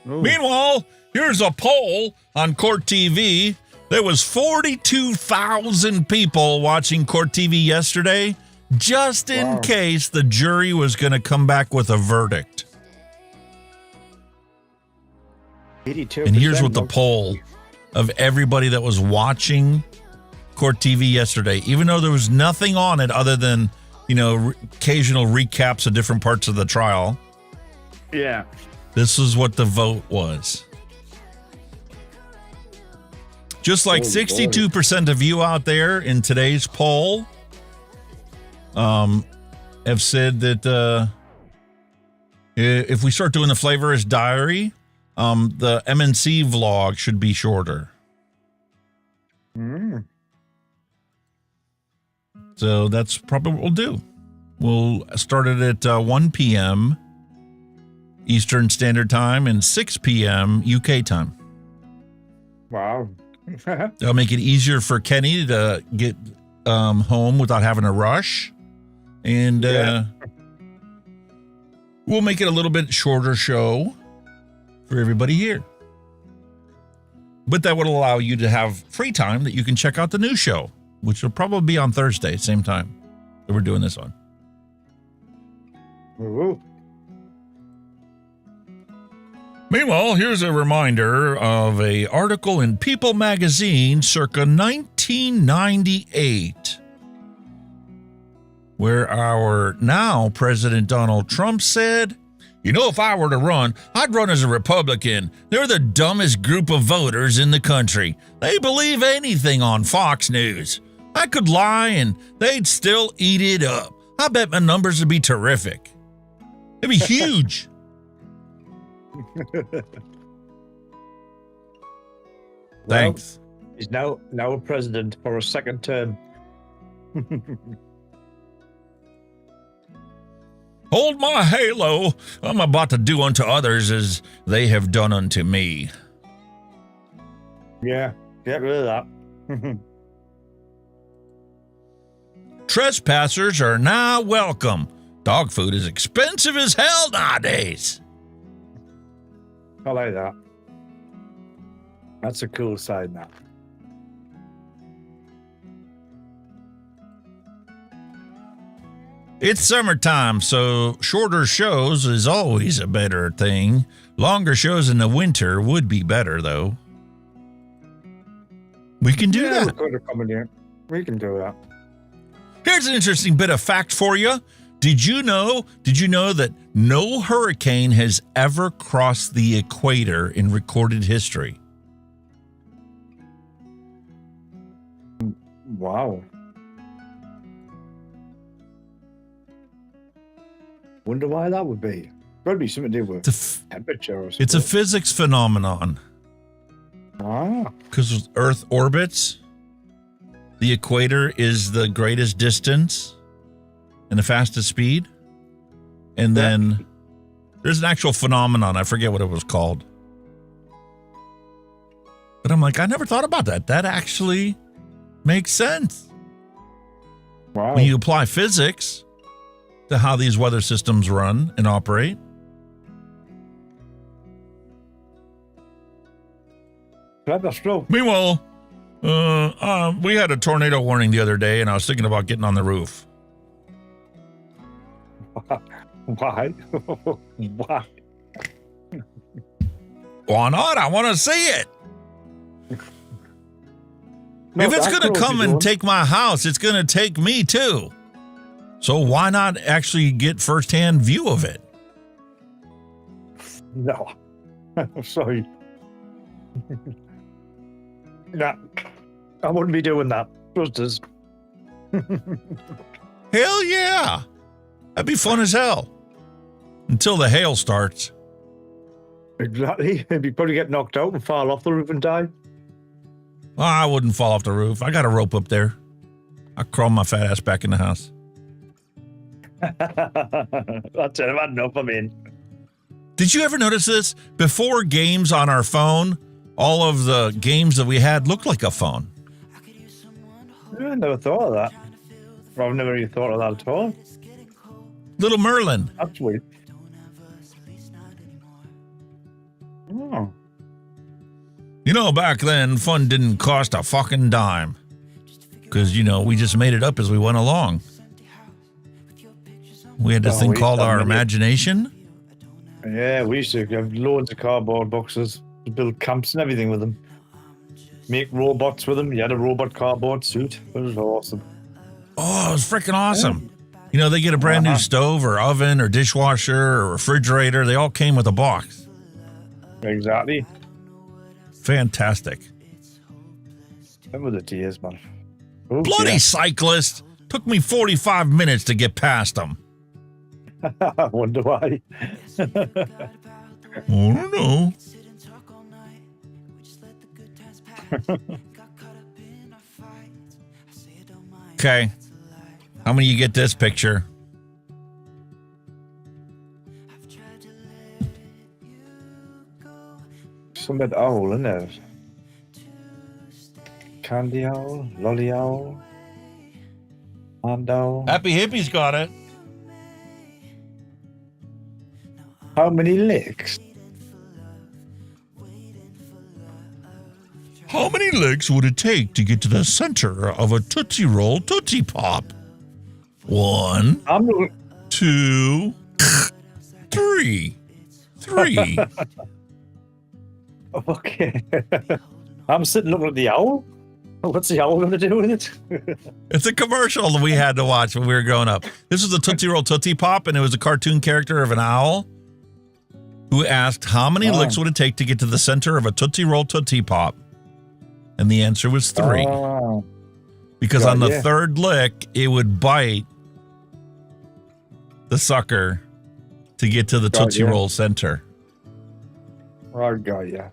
Meanwhile, here's a poll on Court TV. There was 42,000 people watching Court TV yesterday, just in case the jury was going to come back with a verdict. 82%. And here's what the poll of everybody that was watching Court TV yesterday, even though there was nothing on it other than, occasional recaps of different parts of the trial. Yeah. This is what the vote was. Just like 62% of you out there in today's poll have said that if we start doing the flavorist diary, the MnC vlog should be shorter. So that's probably what we'll do. We'll start it at 1 p.m. Eastern Standard Time and 6 p.m. UK time. Wow. That'll make it easier for Kenny to get home without having to rush. And we'll make it a little bit shorter show for everybody here. But that would allow you to have free time that you can check out the new show, which will probably be on Thursday, same time that we're doing this on. Ooh. Meanwhile, here's a reminder of an article in People magazine circa 1998, where our now President Donald Trump said, if I were to run, I'd run as a Republican. They're the dumbest group of voters in the country. They believe anything on Fox News. I could lie and they'd still eat it up. I bet my numbers would be terrific. It'd be huge. Thanks. Well, he's now a president for a second term. Hold my halo. I'm about to do unto others as they have done unto me. Yeah, get rid of that. Trespassers are now welcome. Dog food is expensive as hell nowadays. I like that. That's a cool side now. It's summertime, so shorter shows is always a better thing. Longer shows in the winter would be better, though. We can do that. We can do that. Here's an interesting bit of fact for you. Did you know that no hurricane has ever crossed the equator in recorded history? Wow. Wonder why that would be. Could be something to do with temperature or something. It's a physics phenomenon. Because Earth orbits, the equator is the greatest distance and the fastest speed. And then there's an actual phenomenon. I forget what it was called. But I'm like, I never thought about that. That actually makes sense. Wow. When you apply physics to how these weather systems run and operate. That's true. Meanwhile, we had a tornado warning the other day, and I was thinking about getting on the roof. Why? Why? Why not? I want to see it. No, if it's going to come and take my house, it's going to take me too. So why not actually get firsthand view of it? No. I'm sorry. No. I wouldn't be doing that. Trust us. Hell yeah. That'd be fun as hell. Until the hail starts. Exactly. You'd probably get knocked out and fall off the roof and die. Oh, I wouldn't fall off the roof. I got a rope up there. I'll crawl my fat ass back in the house. That's it. I've had enough. I'm in. Did you ever notice this? Before games on our phone, all of the games that we had looked like a phone. I never thought of that. I've never even thought of that at all. Little Merlin. That's weird. Oh. You know, back then, fun didn't cost a fucking dime. Because, we just made it up as we went along. We had this thing called our imagination. Yeah, we used to have loads of cardboard boxes to build camps and everything with them. make robots with them. You had a robot cardboard suit. It was awesome. Oh, it was freaking awesome. You know, they get a brand new stove or oven or dishwasher or refrigerator. They all came with a box. Exactly. Fantastic. Remember the days, man. Oh, Bloody cyclist. Took me 45 minutes to get past them. I wonder why. I don't know. Okay. How many you get this picture? Some owl, isn't it? Candy owl, lolly owl, hand owl. Happy Hippie's got it. How many licks? How many licks would it take to get to the center of a Tootsie Roll Tootsie Pop? 1, 2, 3. 3. Okay. I'm sitting looking at the owl. What's the owl going to do with it? It's a commercial that we had to watch when we were growing up. This was the Tootsie Roll Tootsie Pop, and it was a cartoon character of an owl who asked how many licks would it take to get to the center of a Tootsie Roll Tootsie Pop? And the answer was 3. Because on the third lick, it would bite the sucker to get to the Tootsie Roll center. I got you.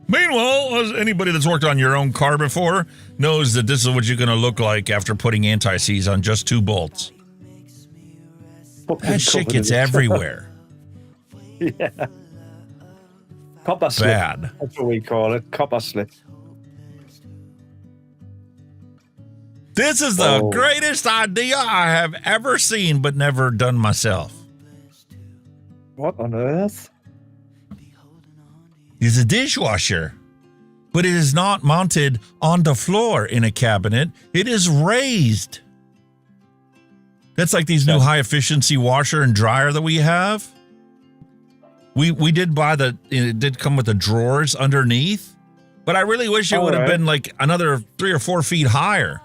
Meanwhile, as anybody that's worked on your own car before knows that this is what you're going to look like after putting anti-seize on just 2 bolts. That shit gets everywhere. Yeah. Copper slip. Bad. That's what we call it. Copper slip. This is the greatest idea I have ever seen, but never done myself. What on earth? It's a dishwasher, but it is not mounted on the floor in a cabinet. It is raised. That's like these new high-efficiency washer and dryer that we have. We did buy it did come with the drawers underneath, but I really wish it would have been like another 3 or 4 feet higher.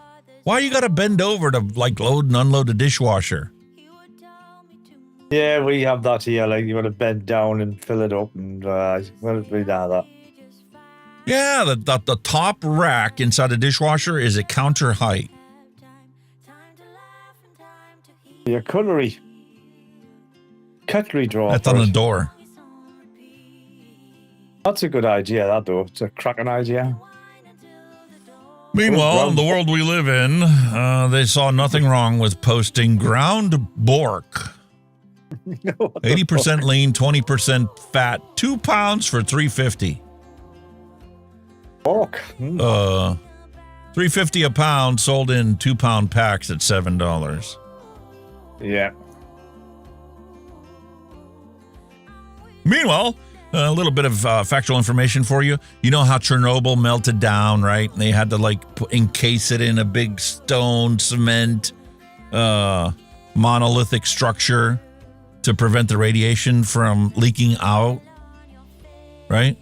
Why you got to bend over to like load and unload a dishwasher? Yeah, we have that here. Like you want to bend down and fill it up, and we do that. Yeah, the top rack inside the dishwasher is at counter height. Your cutlery drawer. That's on the door. That's a good idea, that though. It's a cracking idea. Meanwhile, in the world we live in, they saw nothing wrong with posting ground bork. 80% lean, 20% fat, 2 pounds for $3.50. Bork. $3.50 a pound, sold in 2-pound packs at $7. Yeah. Meanwhile, a little bit of factual information for you. You know how Chernobyl melted down, right? And they had to like encase it in a big stone cement monolithic structure to prevent the radiation from leaking out, right?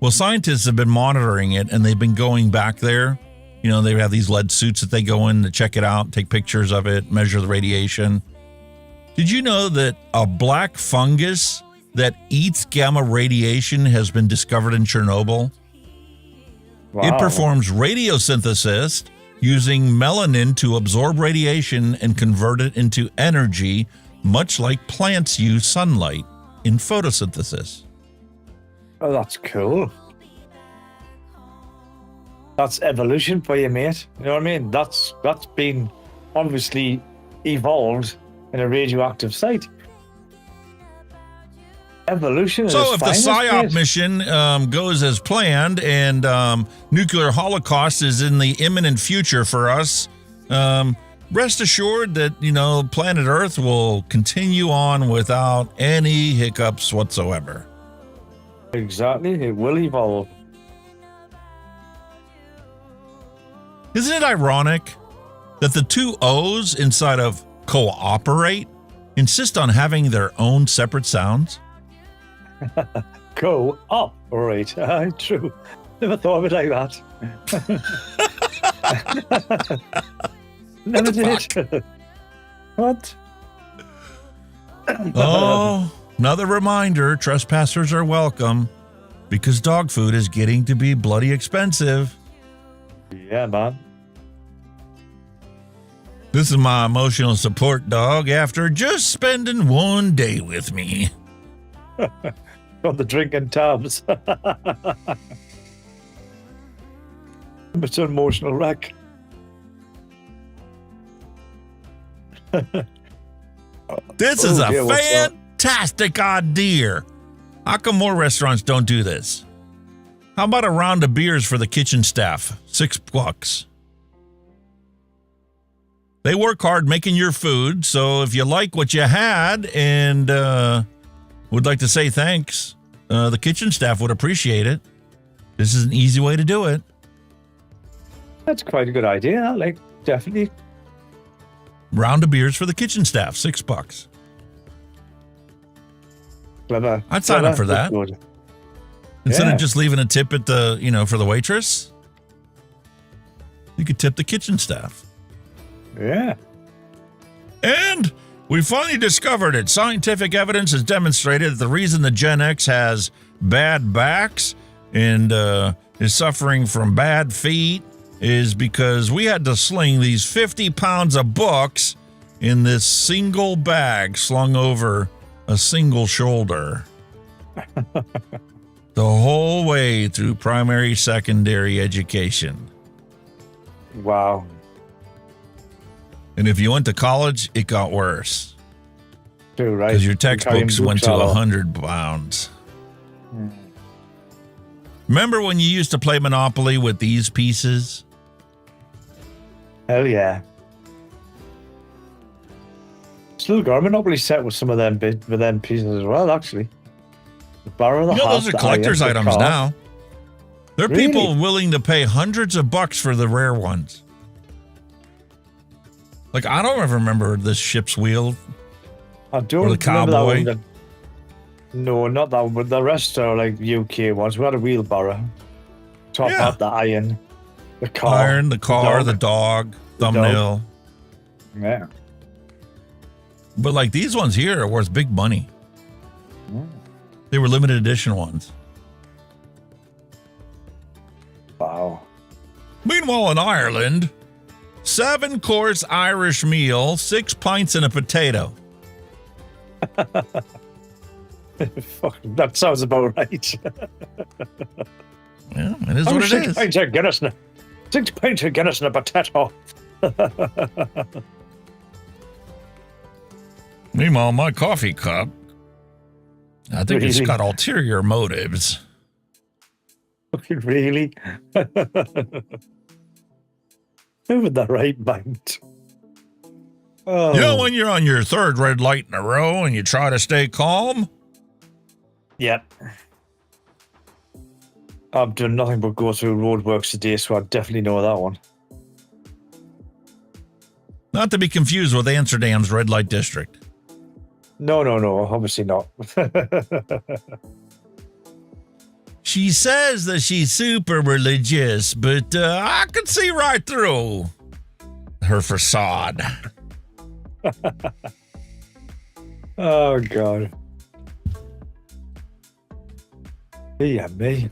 Well, scientists have been monitoring it, and they've been going back there. You know, they have these lead suits that they go in to check it out, take pictures of it, measure the radiation. Did you know that a black fungus that eats gamma radiation has been discovered in Chernobyl? Wow. It performs radiosynthesis using melanin to absorb radiation and convert it into energy, much like plants use sunlight in photosynthesis. Oh, that's cool. That's evolution for you, mate. You know what I mean? That's been obviously evolved in a radioactive site. Evolution. So if the PSYOP mission goes as planned and nuclear holocaust is in the imminent future for us, rest assured that, you know, planet Earth will continue on without any hiccups whatsoever. Exactly. It will evolve. Isn't it ironic that the 2 O's inside of cooperate insist on having their own separate sounds? go up. All right, true. Never thought of it like that. Never did. What? Oh, another reminder, trespassers are welcome because dog food is getting to be bloody expensive. Yeah, man. This is my emotional support dog after just spending one day with me. On the drinking tabs. It's an emotional wreck. This is a fantastic idea. How come more restaurants don't do this? How about a round of beers for the kitchen staff? $6. They work hard making your food, so if you like what you had and would like to say thanks, the kitchen staff would appreciate it. This is an easy way to do it. That's quite a good idea. Like, definitely. Round of beers for the kitchen staff, $6. Clever. I'd sign up for that. Good. Instead of just leaving a tip at the, for the waitress, you could tip the kitchen staff. Yeah. And we finally discovered it. Scientific evidence has demonstrated that the reason the Gen X has bad backs and is suffering from bad feet is because we had to sling these 50 pounds of books in this single bag slung over a single shoulder. The whole way through primary, secondary education. Wow. And if you went to college, it got worse. True, right? Because your textbooks went to 100 pounds. Remember when you used to play Monopoly with these pieces? Hell yeah. Still got a Monopoly set with some of them pieces as well, actually. The barrel, the those are collector's items now. There are people willing to pay hundreds of bucks for the rare ones. Like, I don't ever remember this ship's wheel. I don't or the cowboy. That one. No, not that one, but the rest are like UK ones. We had a wheelbarrow. Top hat, the iron. The car. The car, the dog, thumbnail. Yeah. But like these ones here are worth big money. They were limited edition ones. Wow. Meanwhile, in Ireland, 7-course Irish meal, 6 pints and a potato. Fuck, that sounds about right. Yeah, it is what it is. 6 pints of Guinness. 6 pints of Guinness and a potato. Meanwhile, my coffee cup, I think it's got ulterior motives. Really? Who would that right mind? Oh. You know when you're on your third red light in a row and you try to stay calm? Yep. I've done nothing but go through roadworks today, so I definitely know that one. Not to be confused with Amsterdam's red light district. No, obviously not. She says that she's super religious, but I can see right through her facade. Oh, God. Yeah, me.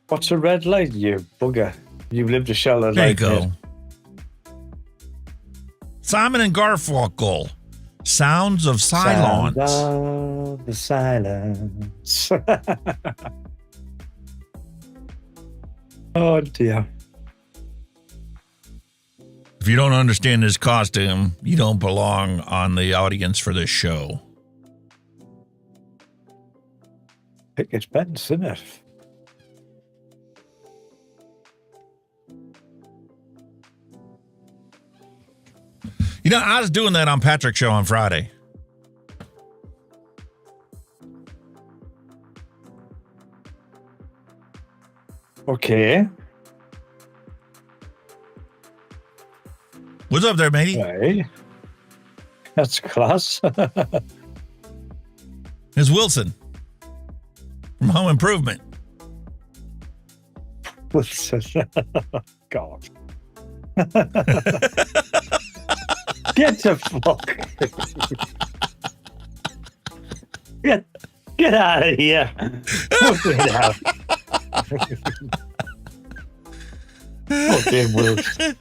What's a red light, you bugger? You've lived a shelter There you life. go. Mate. Simon and Garfunkel. Sounds of Silence. Sound of the silence. Oh, dear. If you don't understand his costume, you don't belong on the audience for this show. It gets better, isn't it? You know, I was doing that on Patrick's show on Friday. Okay. What's up there, matey? Hey. That's class. is Wilson from Home Improvement. Wilson. God. Get the fuck. Get out of here. Fucking hell. Fucking Wilson.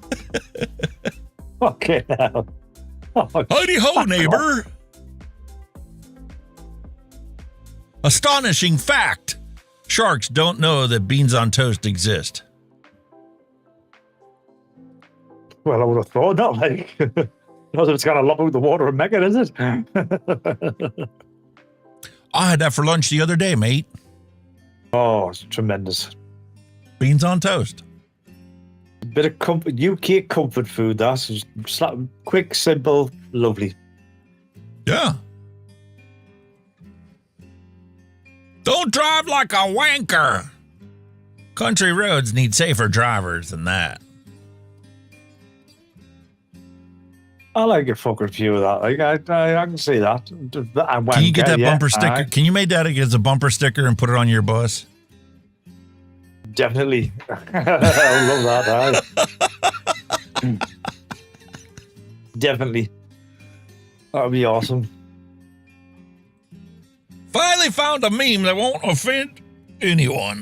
Fucking hell. Howdy ho, neighbor. Astonishing fact. Sharks don't know that beans on toast exist. Well, I would have thought not, like. Not that it's going to lop out the water and make it, is it? I had that for lunch the other day, mate. Oh, it's tremendous. Beans on toast. A bit of UK comfort food, that's just quick, simple, lovely. Yeah. Don't drive like a wanker. Country roads need safer drivers than that. I like a fucking few of that. Like I can see that. Can you get that bumper sticker? Can you make that as a bumper sticker and put it on your bus? Definitely. I love that. Definitely. That would be awesome. Finally found a meme that won't offend anyone.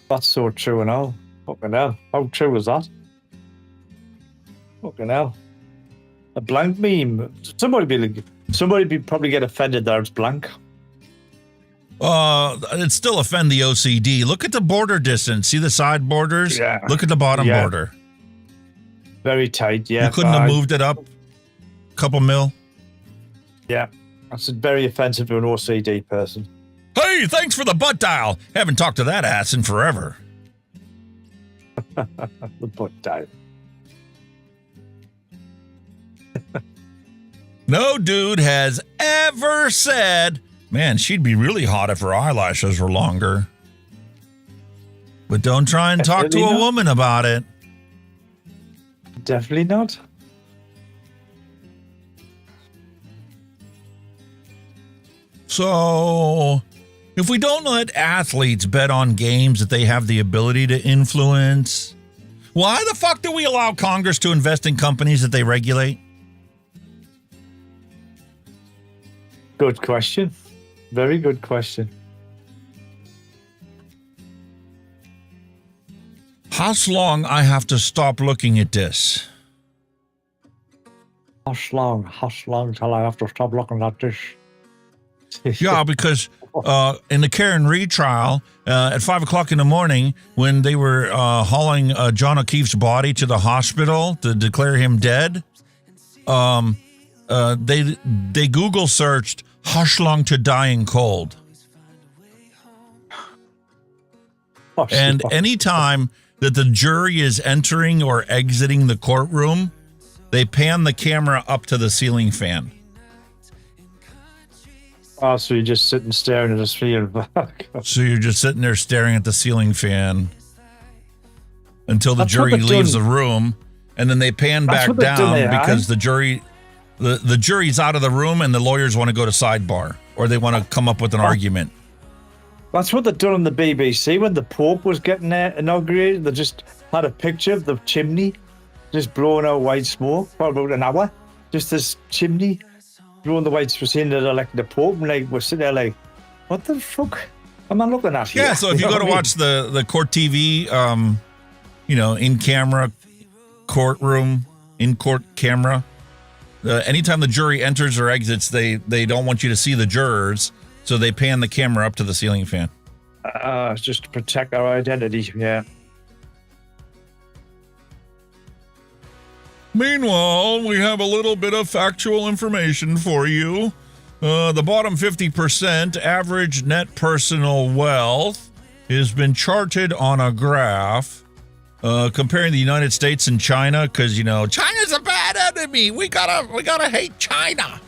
That's so true and all. Fucking hell. How true is that? Fucking hell. A blank meme. Somebody probably get offended that it's blank. It'd still offend the OCD. Look at the border distance. See the side borders? Yeah. Look at the bottom border. Very tight, yeah. You couldn't have moved it up a couple mil? Yeah. That's very offensive to an OCD person. Hey, thanks for the butt dial. Haven't talked to that ass in forever. The butt dial. No dude has ever said, man, she'd be really hot if her eyelashes were longer. But don't try and talk to a woman about it. Definitely not. So, if we don't let athletes bet on games that they have the ability to influence, why the fuck do we allow Congress to invest in companies that they regulate? Good question. Very good question. How long I have to stop looking at this? How long till I have to stop looking at this? Yeah, because in the Karen Reed trial, at 5 o'clock in the morning, when they were hauling John O'Keefe's body to the hospital to declare him dead, they Google searched "hush long to dying cold," and anytime that the jury is entering or exiting the courtroom, they pan the camera up to the ceiling fan. Oh, so you're just sitting staring at the ceiling fan. So you're just sitting there staring at the ceiling fan until the jury leaves the room, and then they pan back down because the jury's out of the room and the lawyers want to go to sidebar or they want to come up with an argument. That's what they've done on the BBC when the Pope was getting inaugurated. They just had a picture of the chimney just blowing out white smoke for about an hour. Just this chimney blowing the white smoke, saying that elected the Pope, and like we're sitting there like, what the fuck am I looking at here? Yeah, so if you go to watch the court TV, in camera, courtroom, in court camera, anytime the jury enters or exits, they don't want you to see the jurors, so they pan the camera up to the ceiling fan. It's just to protect our identity, yeah. Meanwhile, we have a little bit of factual information for you. The bottom 50% average net personal wealth has been charted on a graph comparing the United States and China, because China's a bad enemy. We gotta hate China.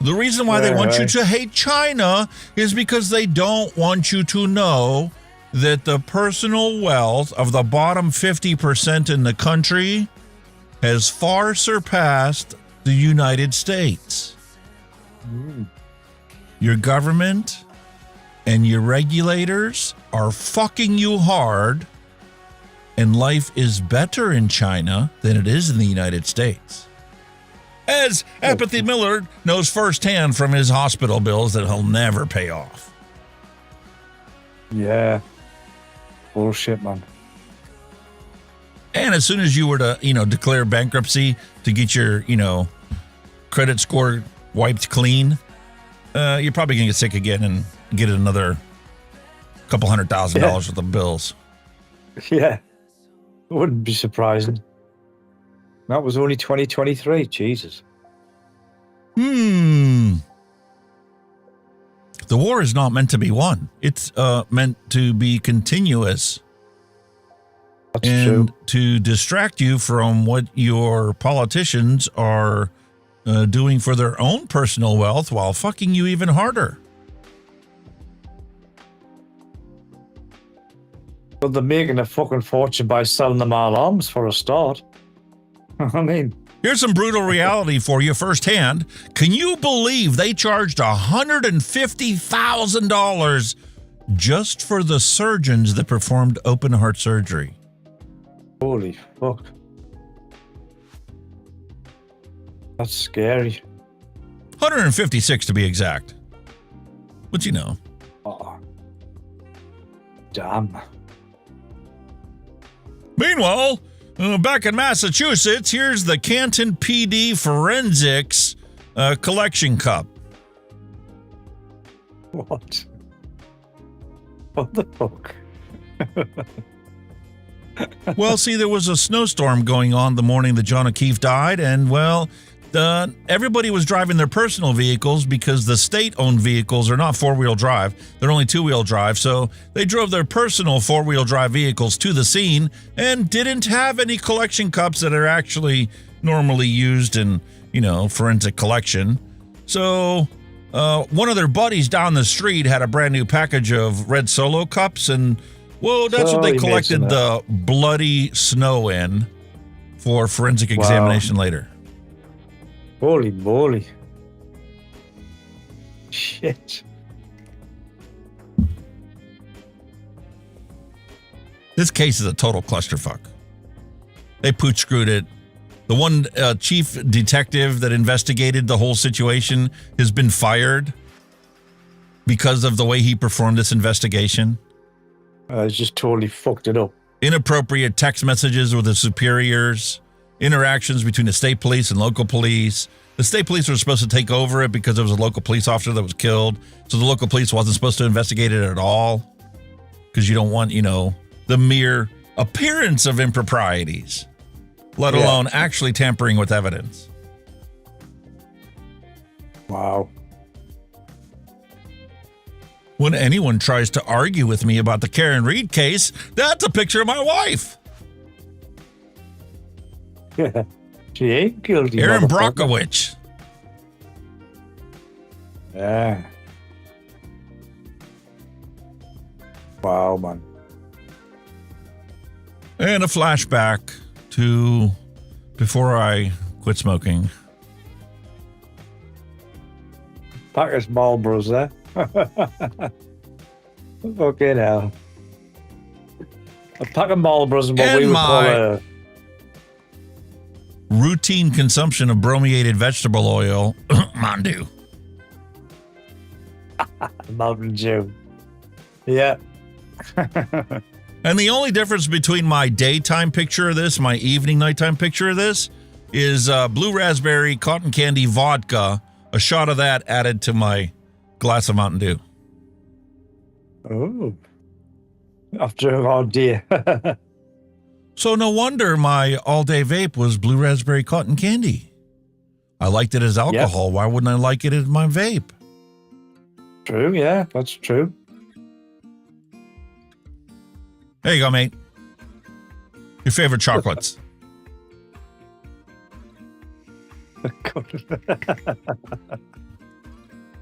The reason why they want you to hate China is because they don't want you to know that the personal wealth of the bottom 50% in the country has far surpassed the United States. Your government and your regulators are fucking you hard, and life is better in China than it is in the United States. As Apathy Miller knows firsthand from his hospital bills that he'll never pay off. Yeah. Bullshit, man. And as soon as you were to, declare bankruptcy to get your, credit score wiped clean, you're probably going to get sick again and get another couple $100,000 worth of bills. Yeah. It wouldn't be surprising. That was only 2023. Jesus. The war is not meant to be won. It's meant to be continuous. That's and true. to distract you from what your politicians are doing for their own personal wealth while fucking you even harder. But they're making a fucking fortune by selling them all arms for a start. I mean, here's some brutal reality for you firsthand. Can you believe they charged $150,000 just for the surgeons that performed open heart surgery? Holy fuck. That's scary. 156 to be exact. But Oh. Damn. Meanwhile, back in Massachusetts, here's the Canton PD Forensics collection cup. What? What the fuck? Well, see, there was a snowstorm going on the morning that John O'Keefe died, and, everybody was driving their personal vehicles because the state-owned vehicles are not four-wheel drive. They're only two-wheel drive, so they drove their personal four-wheel drive vehicles to the scene and didn't have any collection cups that are actually normally used in, forensic collection. So one of their buddies down the street had a brand new package of red Solo cups, and, that's what they collected the bloody snow in for forensic examination later. Holy moly. Shit. This case is a total clusterfuck. They pooch screwed it. The one chief detective that investigated the whole situation has been fired because of the way he performed this investigation. It's just totally fucked it up. Inappropriate text messages with his superiors, interactions between the state police and local police. The state police were supposed to take over it because there was a local police officer that was killed. So the local police wasn't supposed to investigate it at all because you don't want, the mere appearance of improprieties, let alone actually tampering with evidence. Wow. When anyone tries to argue with me about the Karen Reed case, that's a picture of my wife. Yeah, she ain't guilty. Erin Brockovich. Yeah. Wow, man. And a flashback to before I quit smoking. Packers Marlboros there. Fucking hell. A pack of Marlboros and what we would call a routine consumption of brominated vegetable oil. Mountain Mountain Dew. Yeah. And the only difference between my daytime picture of this, my evening nighttime picture of this, is blue raspberry cotton candy vodka, a shot of that added to my glass of Mountain Dew. Oh. After a hard day. So no wonder my all-day vape was blue raspberry cotton candy. I liked it as alcohol. Yep. Why wouldn't I like it as my vape? True, yeah, that's true. There you go, mate. Your favorite chocolates.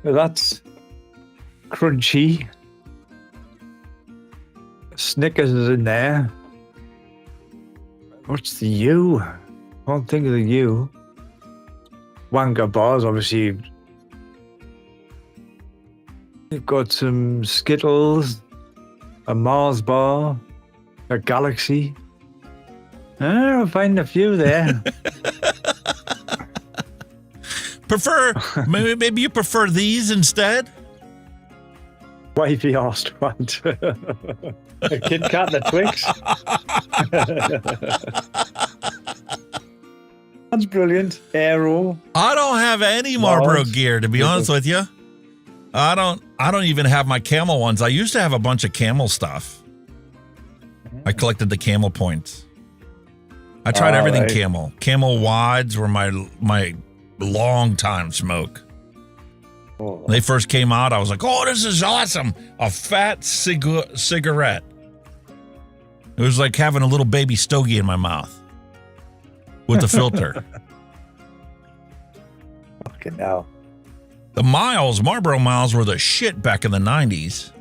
That's crunchy. Snickers is in there. What's the U? I can't think of the U. Wanker bars, obviously. You've got some Skittles, a Mars bar, a Galaxy. I'll find a few there. Maybe you prefer these instead? Wavy arsed one. A Kit Kat and a Twix. That's brilliant. Aero. I don't have any Marlboro gear, to be honest with you. I don't even have my Camel ones. I used to have a bunch of Camel stuff. I collected the Camel points. I tried everything Camel. Camel wads were my long time smoke. When they first came out, I was like, oh, this is awesome. A fat cigarette. It was like having a little baby stogie in my mouth with a filter. Fucking hell. The Marlboro Miles were the shit back in the 90s.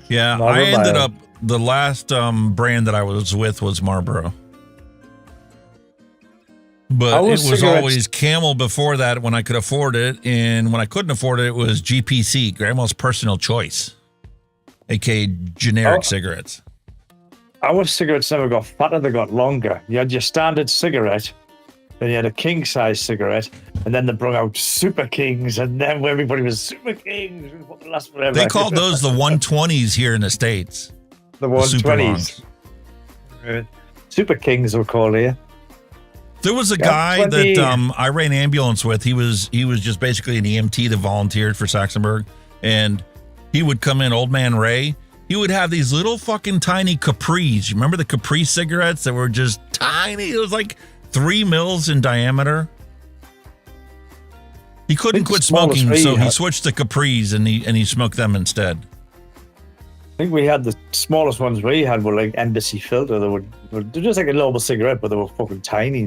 Yeah, I ended up, the last brand that I was with was Marlboro. But it was always Camel before that when I could afford it. And when I couldn't afford it, it was GPC, Grandma's Personal Choice, aka generic cigarettes. Our cigarettes never got fatter, they got longer. You had your standard cigarette, then you had a king size cigarette, and then they brought out Super Kings, and then everybody was Super Kings. They called those the 120s here in the States. The 120s. Super Kings were called here. There was a guy that I ran ambulance with. He was just basically an EMT that volunteered for Saxonburg, and he would come in, old man Ray. He would have these little fucking tiny Capris. You remember the Capri cigarettes that were just tiny? It was like 3 mils in diameter. He couldn't quit smoking, so he switched to Capris and he smoked them instead. I think we had the smallest ones we had were like Embassy filter. They were just like a normal cigarette, but they were fucking tiny.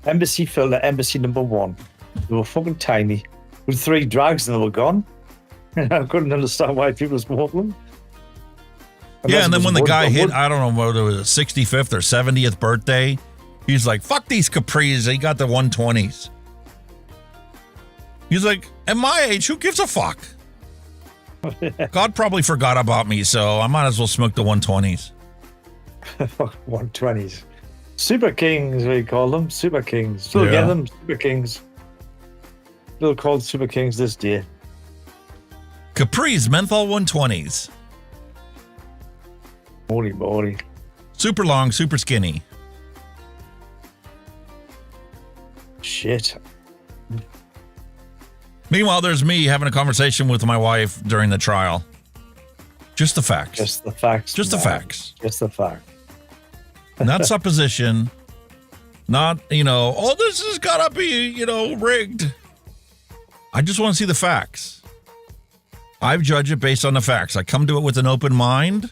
Embassy filter, Embassy #1. They were fucking tiny. With 3 drags and they were gone. I couldn't understand why people smoked them. Yeah, and then when the guy hit, I don't know whether it was his 65th or 70th birthday, he's like, fuck these Capris. He got the 120s. He's like, at my age, who gives a fuck? God probably forgot about me, so I might as well smoke the 120s. 120s. Super Kings, we call them. Super Kings. Still get them, Super Kings. Still called Super Kings this day. Capri's menthol 120s. Holy moly. Super long, super skinny. Shit. Meanwhile, there's me having a conversation with my wife during the trial. Just the facts. Just the facts. Just the facts. Just the fact. Not supposition. Not, oh, this has got to be, rigged. I just want to see the facts. I judge it based on the facts. I come to it with an open mind.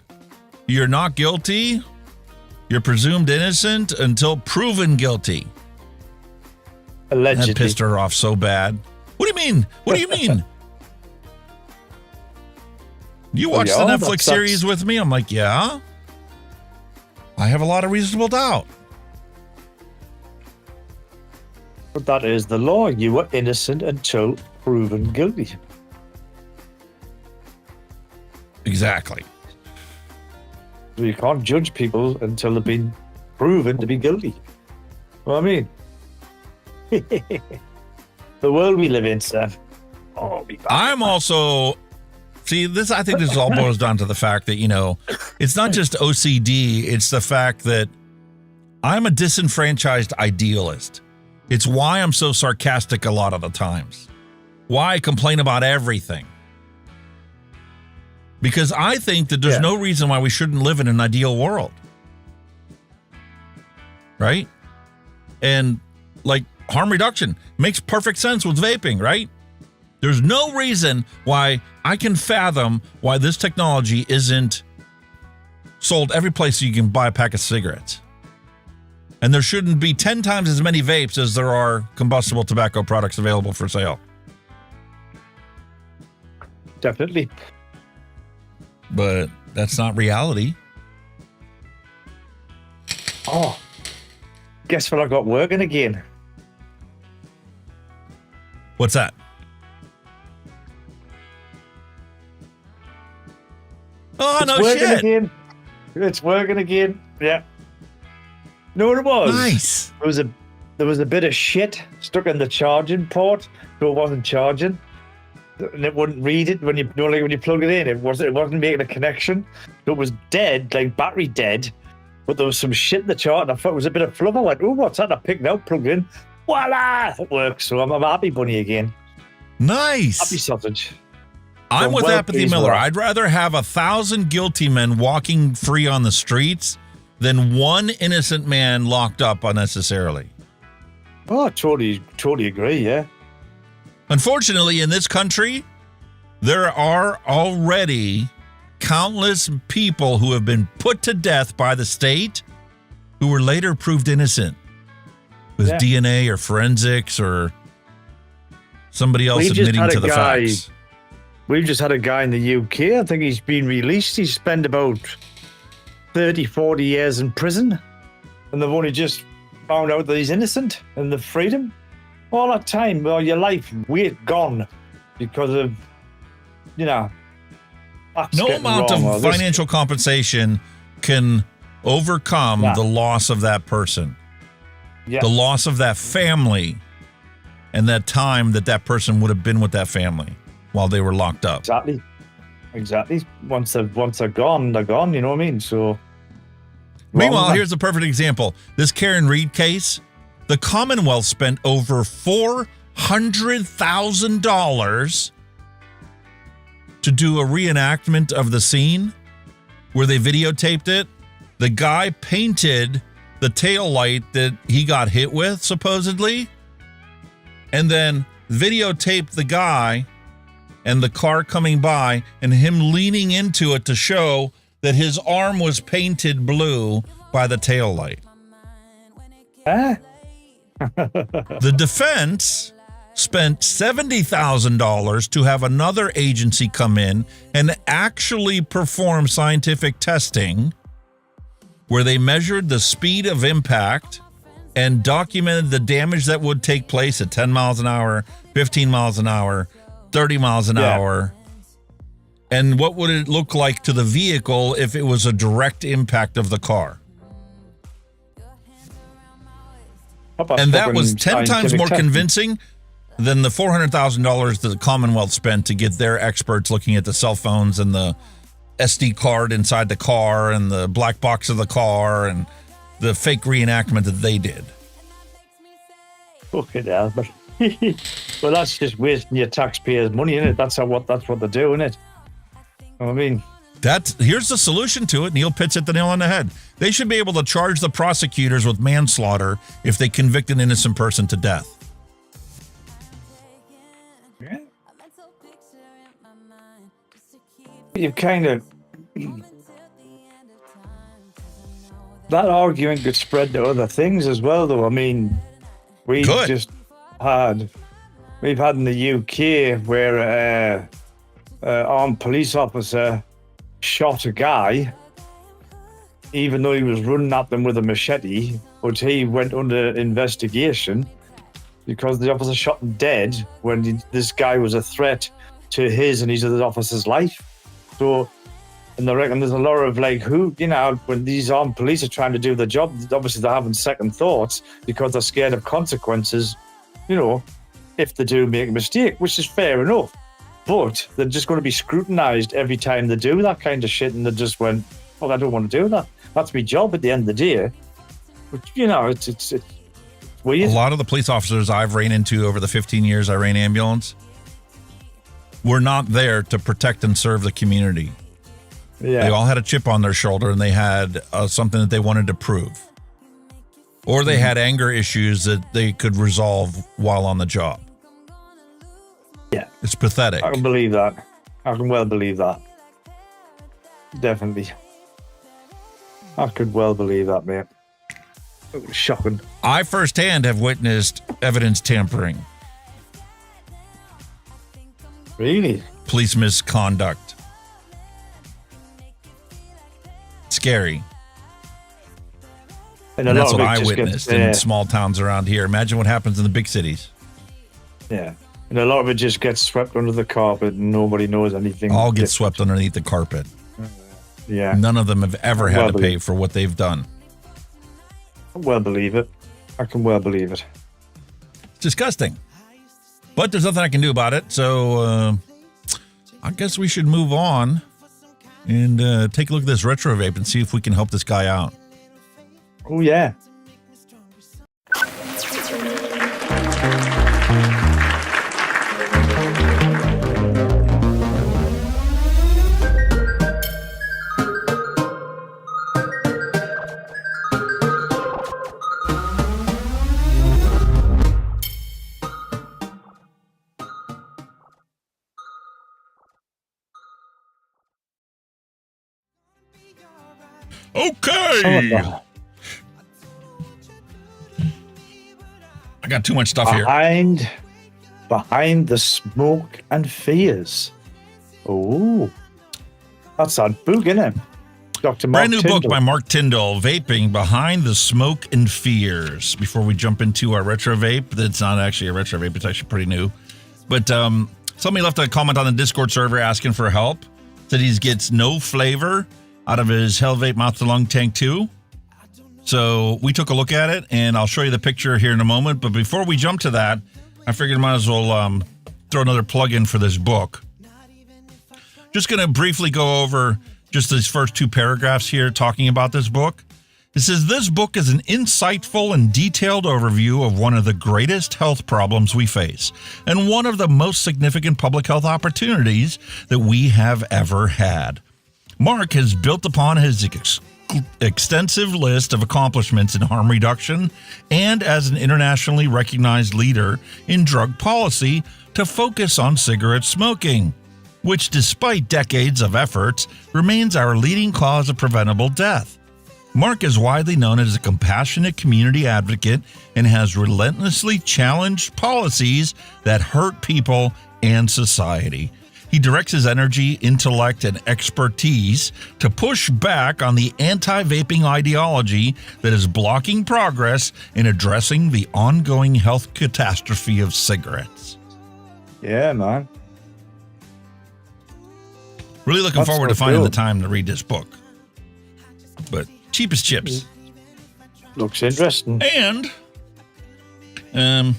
You're not guilty. You're presumed innocent until proven guilty. Allegedly. That pissed her off so bad. What do you mean? What do you mean? You watched the Netflix series with me? I'm like, yeah. I have a lot of reasonable doubt. But that is the law. You were innocent until proven guilty. Exactly. So you can't judge people until they've been proven to be guilty. What I mean? The world we live in, sir. Oh, I'm also... See, I think this all boils down to the fact that, it's not just OCD, it's the fact that I'm a disenfranchised idealist. It's why I'm so sarcastic a lot of the times. Why I complain about everything. Because I think that there's no reason why we shouldn't live in an ideal world. Right? And, harm reduction makes perfect sense with vaping, right? There's no reason why I can fathom why this technology isn't sold every place you can buy a pack of cigarettes. And there shouldn't be 10 times as many vapes as there are combustible tobacco products available for sale. Definitely. But that's not reality. Oh, guess what I got working again? What's that? working shit. again. It's working again. Yeah. You know what it was? Nice. There was a bit of shit stuck in the charging port, so it wasn't charging, and it wouldn't read it when you when you plug it in. It wasn't making a connection. So it was dead, like battery dead. But there was some shit in the chart, and I thought it was a bit of fluff. I went, "Oh, what's that?" I picked it out, plugged it in. Voila! It works. So I'm a happy bunny again. Nice. Happy sausage. I'm with well Apathy pleased Miller. with that. I'd rather have 1,000 guilty men walking free on the streets than one innocent man locked up unnecessarily. Oh, I totally agree, yeah. Unfortunately, in this country, there are already countless people who have been put to death by the state who were later proved innocent with DNA or forensics or somebody else admitting to the facts. We've just had a guy in the UK, I think he's been released. He's spent about 30, 40 years in prison, and they've only just found out that he's innocent and they've freed him. All that time, well, your life, weight gone because of, facts No getting amount wrong, or of this- financial compensation can overcome the loss of that person, the loss of that family, and that time that person would have been with that family while they were locked up. Exactly. Once they're gone, they're gone. You know what I mean? So. Meanwhile, here's a perfect example. This Karen Reed case, the Commonwealth spent over $400,000 to do a reenactment of the scene where they videotaped it. The guy painted the taillight that he got hit with, supposedly, and then videotaped the guy and the car coming by and him leaning into it to show that his arm was painted blue by the taillight. The defense spent $70,000 to have another agency come in and actually perform scientific testing where they measured the speed of impact and documented the damage that would take place at 10 miles an hour, 15 miles an hour, 30 miles an hour. And what would it look like to the vehicle if it was a direct impact of the car? And that was 10 times more convincing than the $400,000 that the Commonwealth spent to get their experts looking at the cell phones and the SD card inside the car and the black box of the car and the fake reenactment that they did. Fucking hell, but well, that's just wasting your taxpayers' money, isn't it? That's what they're doing, isn't it? I mean, here's the solution to it. Neil Pitts hit the nail on the head. They should be able to charge the prosecutors with manslaughter if they convict an innocent person to death. Yeah. You kind of that argument could spread to other things as well, though. I mean, we've had in the UK where an armed police officer shot a guy, even though he was running at them with a machete, but he went under investigation because the officer shot him dead when this guy was a threat to his and his other officer's life. So, and I reckon there's a lot of when these armed police are trying to do their job, obviously they're having second thoughts because they're scared of consequences, if they do make a mistake, which is fair enough. But they're just going to be scrutinized every time they do that kind of shit, and they just went, "Oh, I don't want to do that. That's my job at the end of the day." But it's weird. A lot of the police officers I've ran into over the 15 years I ran ambulance were not there to protect and serve the community. Yeah. They all had a chip on their shoulder, and they had something that they wanted to prove, or they had anger issues that they could resolve while on the job. Yeah, it's pathetic. I can believe that. I can well believe that. Definitely. I could well believe that, mate. It was shocking. I firsthand have witnessed evidence tampering. Really? Police misconduct. Scary. And that's what I witnessed in small towns around here. Imagine what happens in the big cities. Yeah. And a lot of it just gets swept under the carpet and nobody knows anything. All gets swept underneath the carpet. Yeah. None of them have ever had to pay for what they've done. I can well believe it. I can well believe it. It's disgusting. But there's nothing I can do about it, so I guess we should move on and take a look at this retro vape and see if we can help this guy out. Oh, yeah. Okay. I got too much stuff here. Behind the Smoke and Fears. Oh, that's a book, isn't it? Dr. Mark Brand new Tyndall. book by Mark Tyndall, Vaping Behind the Smoke and Fears. Before we jump into our retro vape, that's not actually a retro vape, it's actually pretty new. But somebody left a comment on the Discord server asking for help. Said he gets no flavor out of his Hell Vape Mouth to Lung Tank 2. So we took a look at it, and I'll show you the picture here in a moment. But before we jump to that, I figured I might as well throw another plug in for this book. Just going to briefly go over just these first two paragraphs here talking about this book. It says, this book is an insightful and detailed overview of one of the greatest health problems we face and one of the most significant public health opportunities that we have ever had. Mark has built upon his extensive list of accomplishments in harm reduction and as an internationally recognized leader in drug policy to focus on cigarette smoking, which despite decades of efforts remains our leading cause of preventable death. Mark is widely known as a compassionate community advocate and has relentlessly challenged policies that hurt people and society. He directs his energy, intellect, and expertise to push back on the anti-vaping ideology that is blocking progress in addressing the ongoing health catastrophe of cigarettes. Yeah, man. Really looking forward to finding the time to read this book. But cheap as chips. Looks interesting. And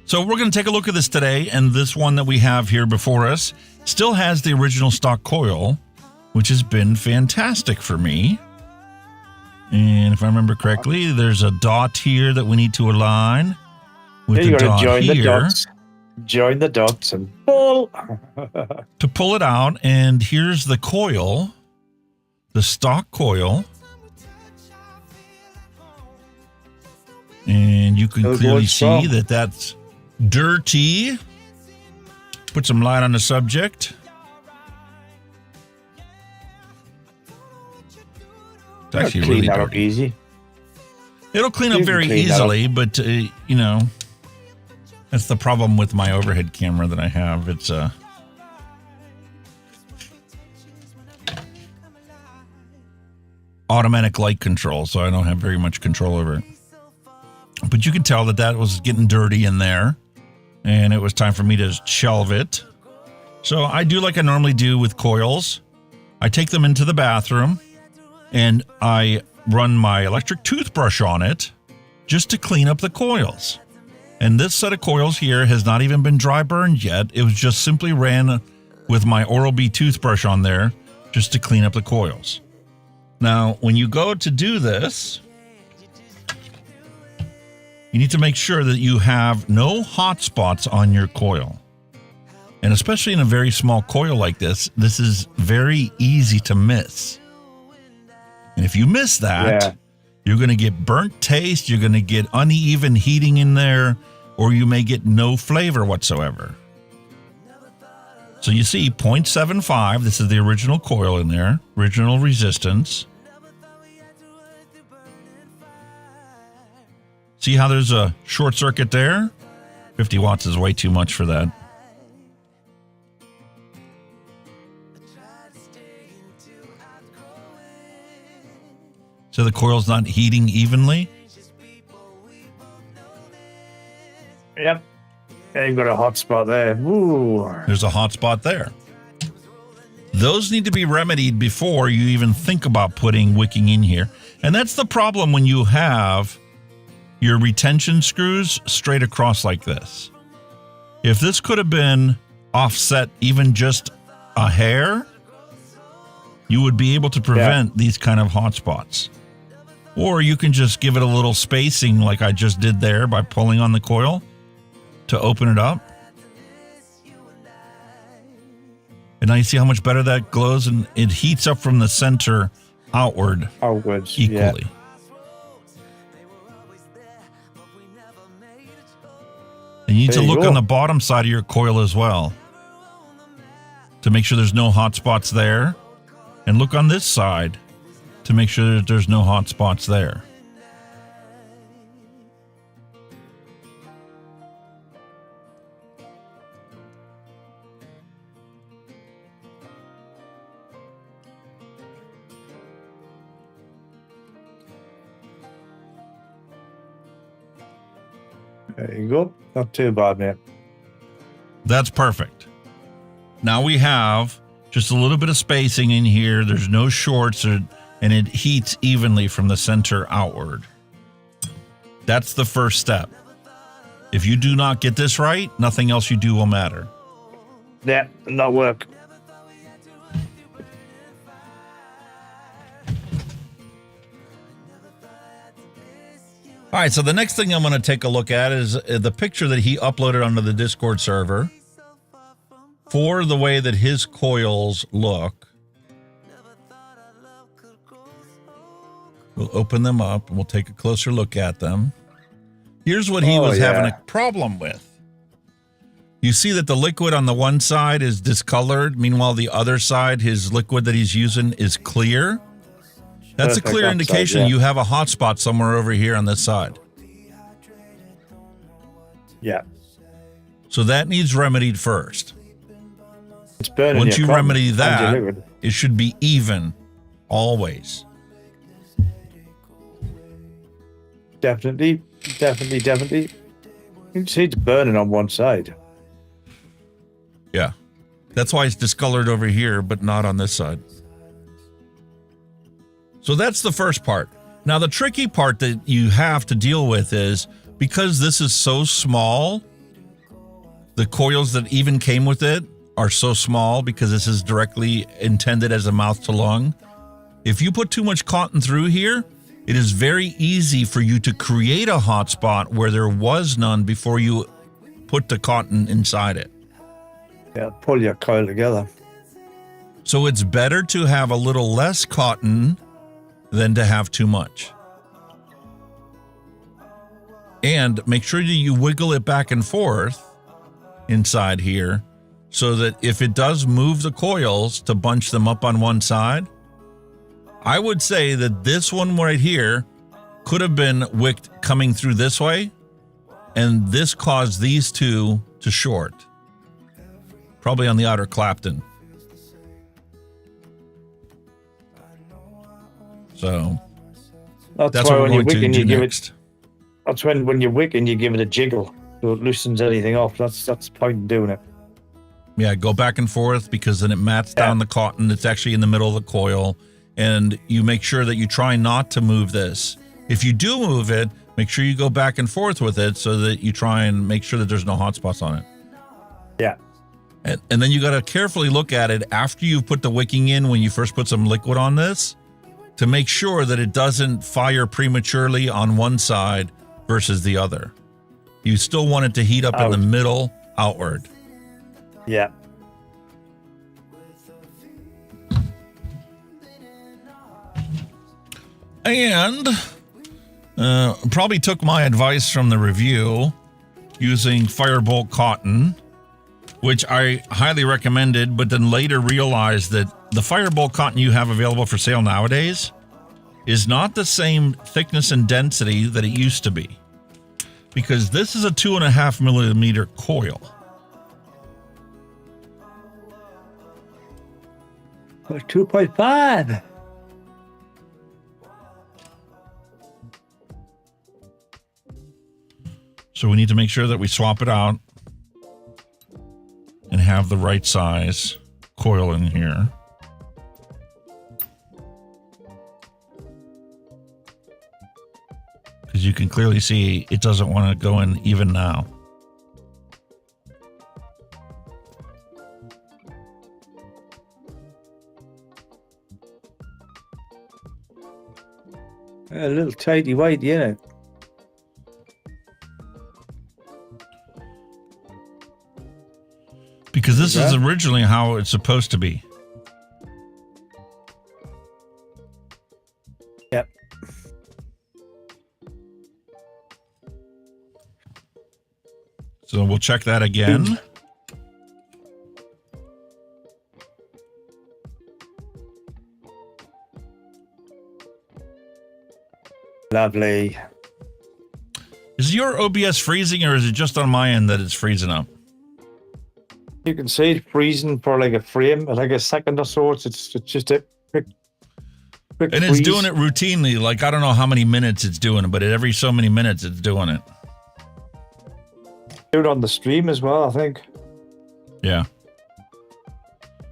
so we're going to take a look at this today, and this one that we have here before us still has the original stock coil, which has been fantastic for me. And if I remember correctly, there's a dot here that we need to align with the dot join here. the dots. Join the dots and pull. To pull it out, and here's the coil, the stock coil. And you can clearly see that that's dirty. Put some light on the subject. It's actually really clean that up dirty. easy. It'll clean up very easily, but you know, that's the problem with my overhead camera that I have. It's automatic light control, so I don't have very much control over it. But you can tell that that was getting dirty in there, and it was time for me to shelve it. So I do like I normally do with coils. I take them into the bathroom, and I run my electric toothbrush on it just to clean up the coils. And this set of coils here has not even been dry burned yet. It was just simply ran with my Oral-B toothbrush on there just to clean up the coils. Now, when you go to do this, you need to make sure that you have no hot spots on your coil. And especially in a very small coil like this, this is very easy to miss. And if you miss that, you're going to get burnt taste, you're going to get uneven heating in there, or you may get no flavor whatsoever. So you see 0.75, this is the original coil in there, original resistance. See how there's a short circuit there? 50 watts is way too much for that. So the coil's not heating evenly? Yep. Yeah, you've got a hot spot there. Ooh. There's a hot spot there. Those need to be remedied before you even think about putting wicking in here. And that's the problem when you have your retention screws straight across like this. If this could have been offset even just a hair, you would be able to prevent these kind of hot spots. Or you can just give it a little spacing like I just did there by pulling on the coil to open it up. And now you see how much better that glows, and it heats up from the center outwards equally. Yeah. And you need to look on the bottom side of your coil as well to make sure there's no hot spots there. And look on this side to make sure that there's no hot spots there. There you go. Not too bad, mate. That's perfect. Now we have just a little bit of spacing in here. There's no shorts, and it heats evenly from the center outward. That's the first step. If you do not get this right, nothing else you do will matter. Yeah, not work. All right, so the next thing I'm going to take a look at is the picture that he uploaded onto the Discord server for the way that his coils look. We'll open them up and we'll take a closer look at them. Here's what he was having a problem with. You see that the liquid on the one side is discolored. Meanwhile, the other side, his liquid that he's using is clear. That's a clear indication you have a hot spot somewhere over here on this side. Yeah. So that needs remedied first. It's burning. Once you remedy that, it should be even always. Definitely. You can see it's burning on one side. Yeah. That's why it's discolored over here, but not on this side. So that's the first part. Now, the tricky part that you have to deal with is because this is so small, the coils that even came with it are so small because this is directly intended as a mouth to lung. If you put too much cotton through here, it is very easy for you to create a hot spot where there was none before you put the cotton inside it. Yeah, pull your coil together. So it's better to have a little less cotton than to have too much. And make sure that you wiggle it back and forth inside here so that if it does move the coils to bunch them up on one side, I would say that this one right here could have been wicked coming through this way, and this caused these two to short. Probably on the outer Clapton. So that's why what when we're you're going to wicking, do you give next. it. That's when you're wicking, you give it a jiggle so it loosens anything off. That's the point of doing it. Yeah, go back and forth because then it mats down the cotton. It's actually in the middle of the coil, and you make sure that you try not to move this. If you do move it, make sure you go back and forth with it so that you try and make sure that there's no hot spots on it. Yeah. And then you got to carefully look at it after you've put the wicking in when you first put some liquid on this to make sure that it doesn't fire prematurely on one side versus the other. You still want it to heat up in the middle outward. Yeah. And probably took my advice from the review using Firebolt cotton, which I highly recommended, but then later realized that the Firebolt cotton you have available for sale nowadays is not the same thickness and density that it used to be, because this is a 2.5 millimeter coil. 2.5. So we need to make sure that we swap it out and have the right size coil in here. because you can clearly see it doesn't want to go in even now. A little tighty white, yeah. Because this is originally how it's supposed to be. Yep. So we'll check that again. Lovely. Is your OBS freezing, or is it just on my end that it's freezing up? You can see it freezing for like a frame, like a second or so. It's just a quick and it's freeze. doing it routinely. Like, I don't know how many minutes it's doing it, but at every so many minutes it's doing it. Do it on the stream as well, I think. Yeah.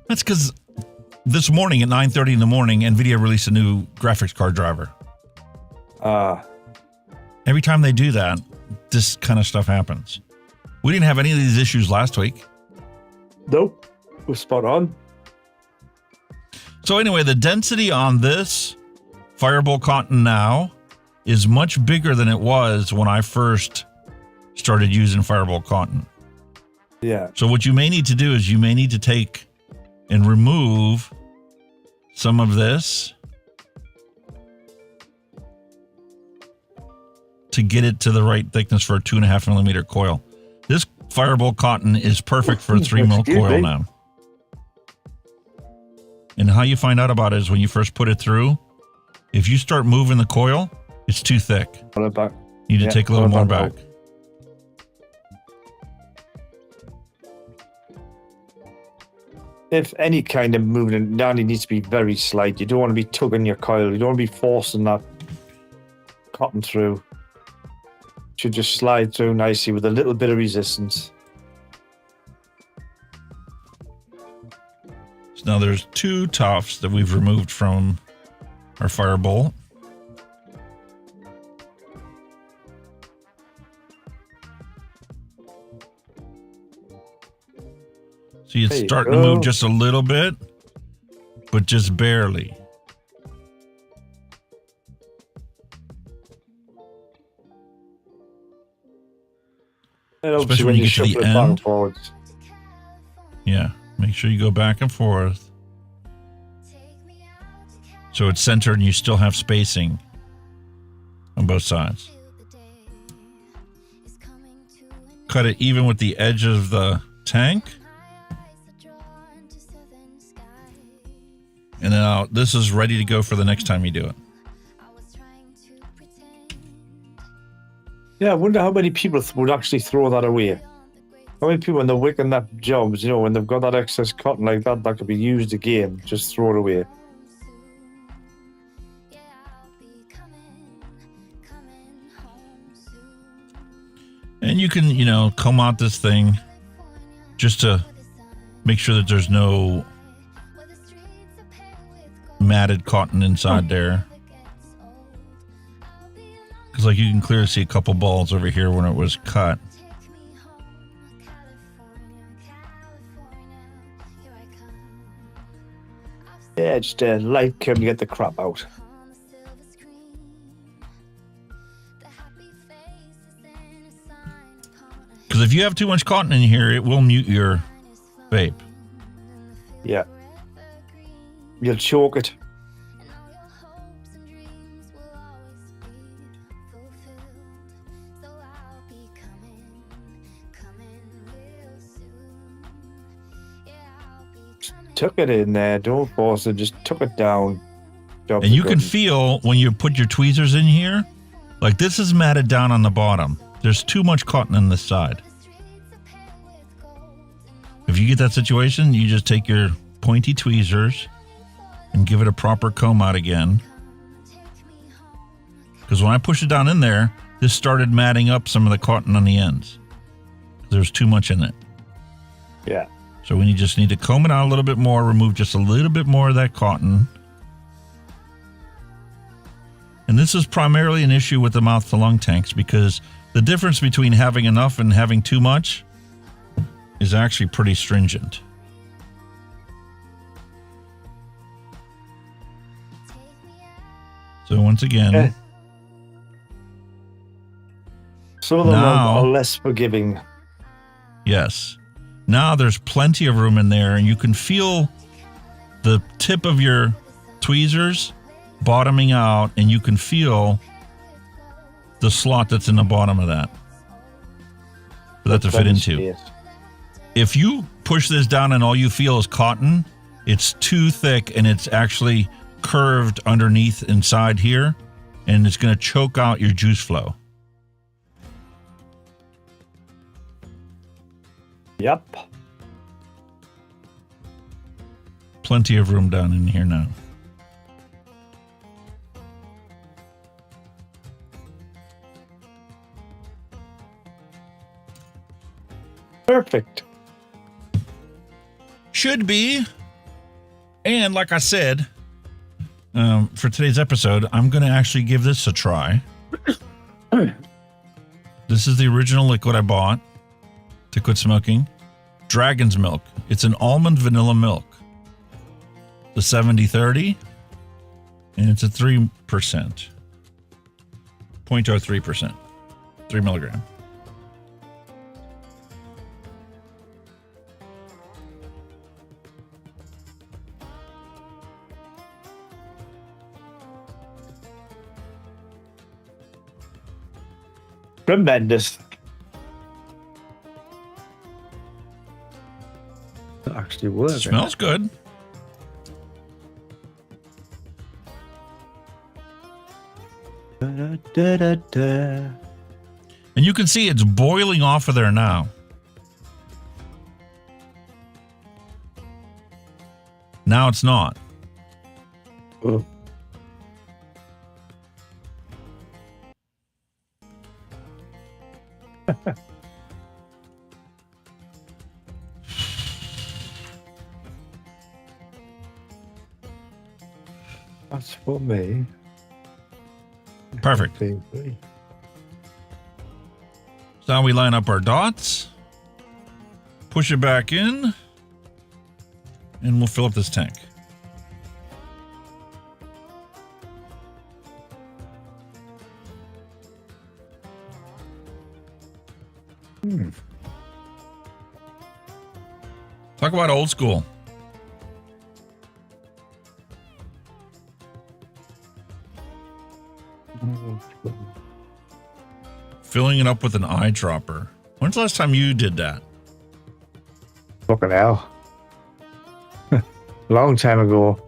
That's because this morning at 9:30 in the morning, NVIDIA released a new graphics card driver. Every time they do that, this kind of stuff happens. We didn't have any of these issues last week. Nope. We're spot on. So anyway, the density on this Fireball cotton now is much bigger than it was when I first started using Fireball cotton. Yeah. So what you may need to do is you may need to take and remove some of this to get it to the right thickness for a 2.5 millimeter coil. This Fireball cotton is perfect for a 3 mil coil now. And how you find out about it is when you first put it through, if you start moving the coil, it's too thick. You need to take a little more back. If any kind of movement, now it needs to be very slight. You don't want to be tugging your coil. You don't want to be forcing that cotton through. It should just slide through nicely with a little bit of resistance. So now there's 2 tufts that we've removed from our Fireball. See, it's starting to move just a little bit, but just barely. Especially when you get to the end. Yeah, make sure you go back and forth. So it's centered and you still have spacing on both sides. Cut it even with the edge of the tank. And now this is ready to go for the next time you do it. Yeah, I wonder how many people would actually throw that away. How many people, when they're wicking that jobs, you know, when they've got that excess cotton like that, that could be used again, just throw it away. And you can, you know, comb out this thing just to make sure that there's no matted cotton inside there. Because like you can clearly see a couple balls over here when it was cut. Yeah, just light comb to get the crap out. Because if you have too much cotton in here, it will mute your vape. Yeah. You'll choke it. Tuck it in there, don't force it, just tuck it down. And you can feel when you put your tweezers in here, like this is matted down on the bottom. There's too much cotton in this side. If you get that situation, you just take your pointy tweezers and give it a proper comb out again. Because when I push it down in there, this started matting up some of the cotton on the ends. There's too much in it. Yeah. So we just need to comb it out a little bit more, remove just a little bit more of that cotton. And And this is primarily an issue with the mouth-to-lung tanks because the difference between having enough and having too much is actually pretty stringent. So once again... Some of them are less forgiving. Yes. Now there's plenty of room in there, and you can feel the tip of your tweezers bottoming out, and you can feel the slot that's in the bottom of that for that to fit into. If you push this down and all you feel is cotton, it's too thick and it's actually curved underneath inside here, and it's going to choke out your juice flow. Yep. Plenty of room down in here now. Perfect. Should be. And like I said, for today's episode, I'm going to actually give this a try. This is the original liquid I bought to quit smoking. Dragon's milk. It's an almond vanilla milk. The 70-30. And it's a 3%. 0.03%. 3 milligram. Tremendous. It actually works. Smells good. And you can see it's boiling off of there now. Now it's not. Oh. That's for me. Perfect. So now we line up our dots, push it back in, and we'll fill up this tank. Talk about old school. Filling it up with an eyedropper. When's the last time you did that? Fucking hell. Long time ago.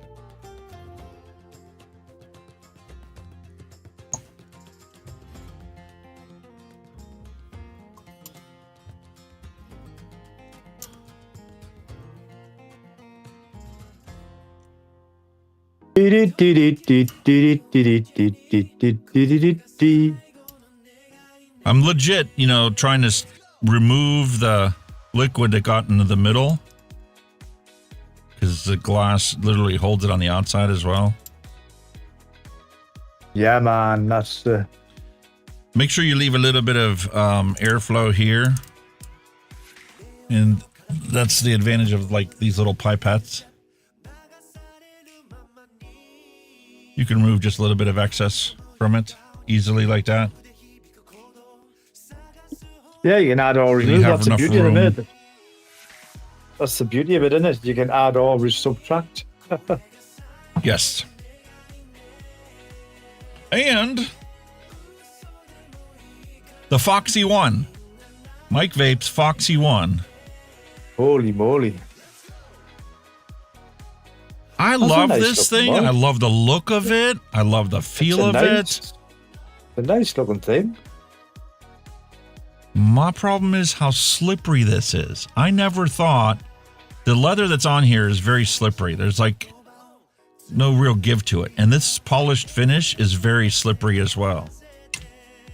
I'm legit, trying to remove the liquid that got into the middle because the glass literally holds it on the outside as well. Yeah, man, that's the... Make sure you leave a little bit of airflow here. And that's the advantage of these little pipettes. You can remove just a little bit of excess from it easily like that. Yeah, you can add or remove. That's the beauty of it. That's the beauty of it, isn't it? You can add or subtract. Yes. And the Foxy One. Mike Vape's Foxy One. Holy moly. I love this thing. I love the look of it. I love the feel of it. It's a nice looking thing. My problem is how slippery this is. I never thought the leather that's on here is very slippery. There's no real give to it. And this polished finish is very slippery as well.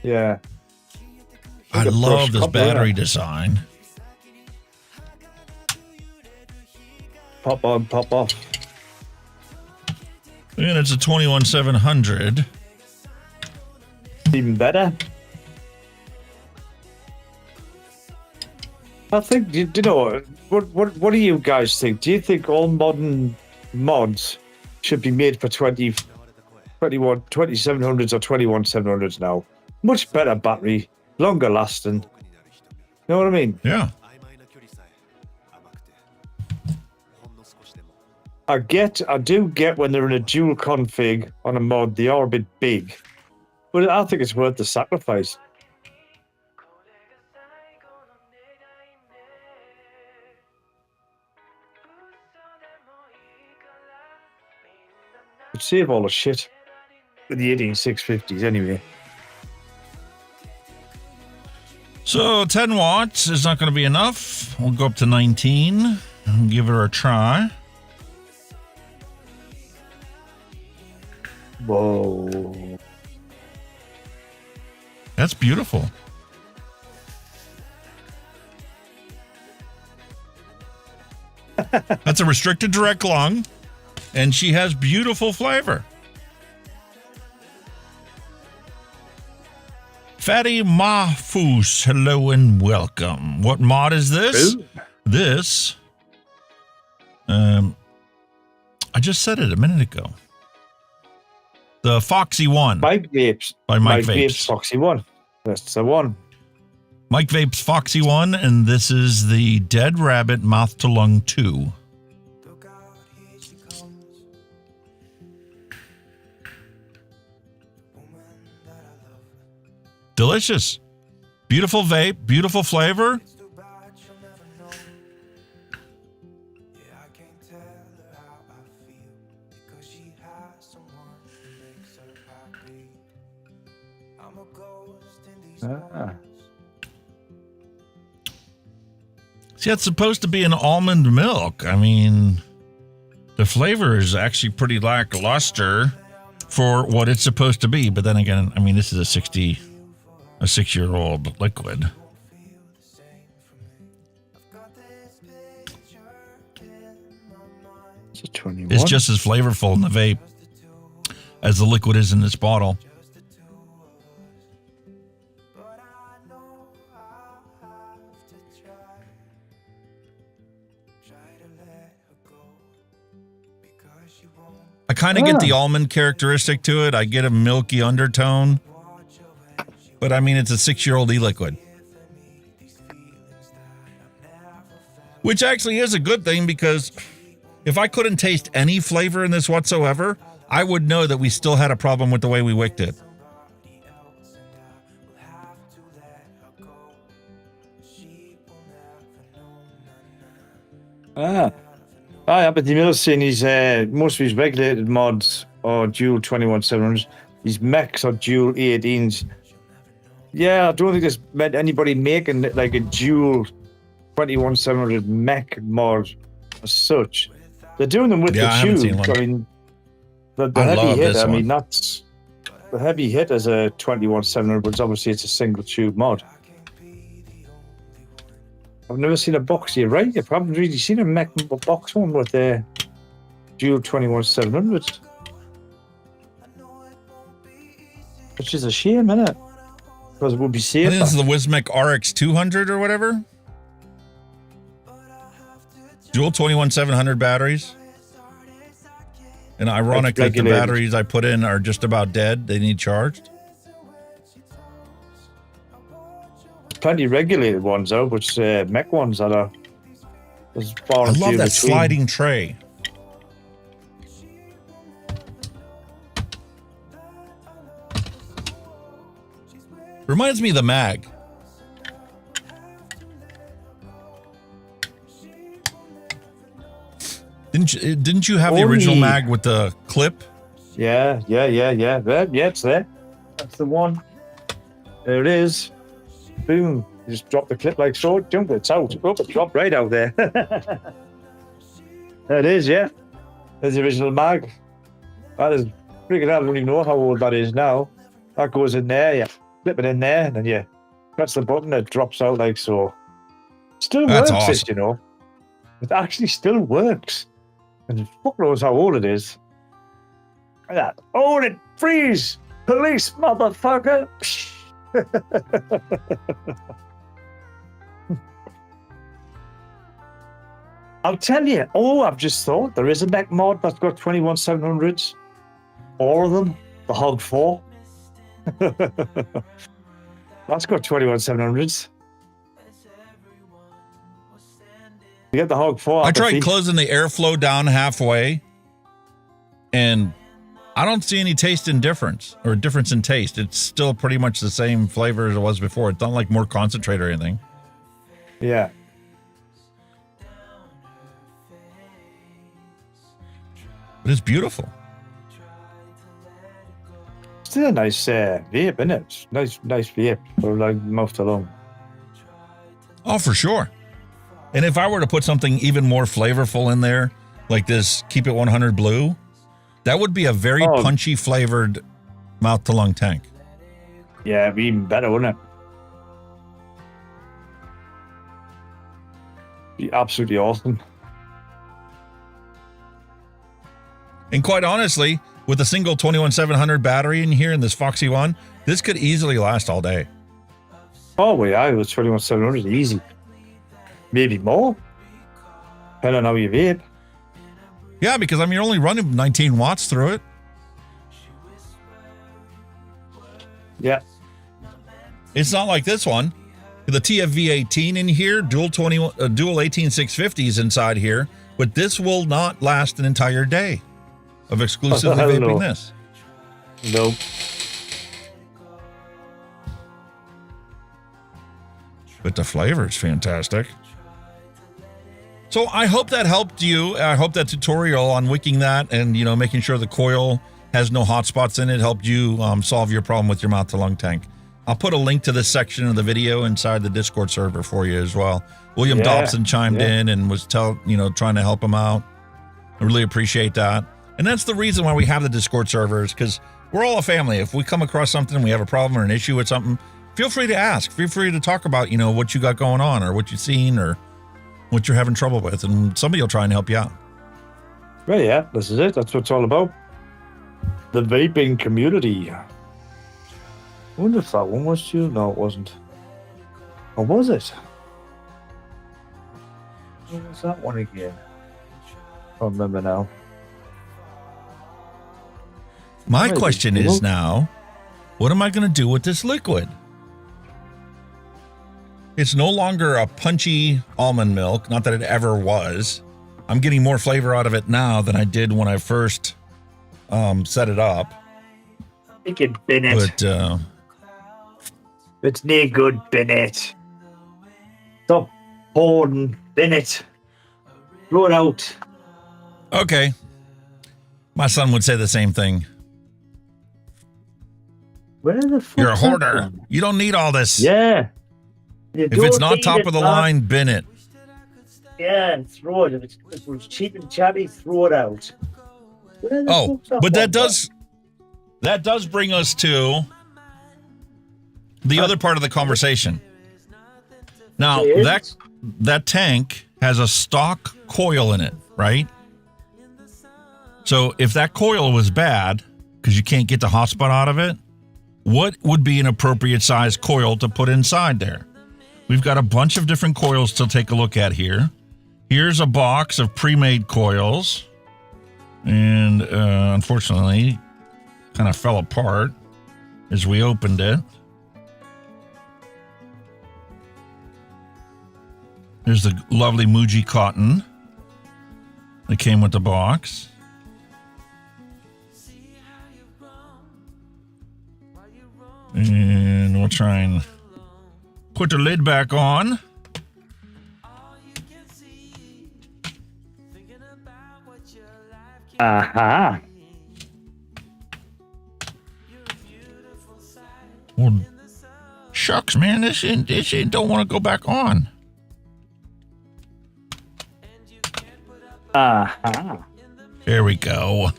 Yeah. I love this battery design. Pop on, pop off. And it's a 21700. Even better. I think, do you know, what do you guys think? Do you think all modern mods should be made for 2700s or 21700s now? Much better battery, longer lasting. You know what I mean? Yeah. I do get when they're in a dual config on a mod, they are a bit big. But I think it's worth the sacrifice. It'd save all the shit with the 18650s anyway. So 10 watts is not going to be enough. We'll go up to 19 and give it a try. Whoa. That's beautiful. That's a restricted direct lung, and she has beautiful flavor. Fatty Mahfouz, hello and welcome. What mod is this? Ooh. This, I just said it a minute ago. The Foxy One. Mike Vapes. By Mike Vapes. Foxy One. That's the one. Mike Vapes Foxy One, and this is the Dead Rabbit Mouth to Lung 2. Delicious. Beautiful vape, beautiful flavor. See, it's supposed to be an almond milk. I mean, the flavor is actually pretty lackluster for what it's supposed to be. But then again, I mean, this is a 6-year-old liquid. It's just as flavorful in the vape as the liquid is in this bottle. I kind of get the almond characteristic to it. I get a milky undertone. But I mean, it's a 6-year-old e-liquid. Which actually is a good thing, because if I couldn't taste any flavor in this whatsoever, I would know that we still had a problem with the way we wicked it. But the MnC, he's most of his regulated mods are dual 21700s. His mechs are dual 18s. Yeah, I don't think there's met anybody making like a dual 21700 mech mod as such. They're doing them with the tube. I mean, the heavy hit. I mean, that's the heavy hit as a 21700, but obviously it's a single tube mod. I've never seen a box. You're right. I haven't really seen a mech box one with a dual 21700, which is a shame, isn't it? Because it would be safer. I think this is the Wismec RX 200 or whatever. Dual 21700 batteries. And ironic that the batteries I put in are just about dead. They need charged. Plenty regulated ones though, which mech ones that are. I love that sliding tray. Reminds me of the mag. Didn't you have the original mag with the clip? Yeah. Yeah, it's there. That's the one. There it is. Boom. You just drop the clip like so. Jump, it's out. Oh, it dropped right out there. There it is, yeah. There's the original mag. That is freaking hell. I don't even know how old that is now. That goes in there, yeah. Flip it in there, and then you press the button, it drops out like so. Still works, awesome. You know. It actually still works. And fuck knows how old it is. Look at that. Oh, it freeze! Police, motherfucker! I'll tell you. Oh, I've just thought there is a mech mod that's got 21700s. All of them. The Hog 4. That's got 21700s. You get the Hog 4. I tried closing the airflow down halfway, and I don't see any taste in difference or difference in taste. It's still pretty much the same flavor as it was before. It's not like more concentrate or anything. Yeah. But it's beautiful. Still a nice vape, isn't it? Nice vape for like mouth to lung. Oh, for sure. And if I were to put something even more flavorful in there, like this Keep It 100 Blue, that would be a very punchy flavored mouth to lung tank. Yeah, it'd be even better, wouldn't it? Be absolutely awesome. And quite honestly, with a single 21700 battery in here in this Foxy one, this could easily last all day. Oh, well, yeah, it was 21700 easy. Maybe more. Depending on how you vape. Yeah, because I mean, you're only running 19 watts through it. Yeah. It's not like this one. The TFV18 in here, dual 18650s inside here, but this will not last an entire day of exclusively vaping this. Nope. But the flavor is fantastic. So I hope that helped you. I hope that tutorial on wicking that and, you know, making sure the coil has no hot spots in it helped you solve your problem with your mouth to lung tank. I'll put a link to this section of the video inside the Discord server for you as well. William Dobson chimed in and was trying to help him out. I really appreciate that. And that's the reason why we have the Discord servers, because we're all a family. If we come across something, we have a problem or an issue with something, feel free to ask. Feel free to talk about, you know, what you got going on or what you've seen or what you're having trouble with, and somebody will try and help you out. Well, yeah, this is it. That's what it's all about. The vaping community. I wonder if that one was you. No, it wasn't. Or was it? What was that one again? I don't remember now. My question is now, what am I going to do with this liquid? It's no longer a punchy almond milk, not that it ever was. I'm getting more flavor out of it now than I did when I first set it up. You can bin it. But it's no good, bin it. Stop hoarding, bin it. Throw it out. Okay. My son would say the same thing. Where the fuck? You're a hoarder. You don't need all this. Yeah. If it's not top of the line, bin it. Yeah, and throw it. If it's cheap and chabby, throw it out. Oh, but that does bring us to the other part of the conversation. Now, that tank has a stock coil in it, right? So if that coil was bad, because you can't get the hotspot out of it, what would be an appropriate size coil to put inside there? We've got a bunch of different coils to take a look at here. Here's a box of pre-made coils. And unfortunately, kind of fell apart as we opened it. There's the lovely Muji cotton that came with the box. And we'll try and put the lid back on. Aha. Well, shucks, man, this shit don't want to go back on. Aha. There we go.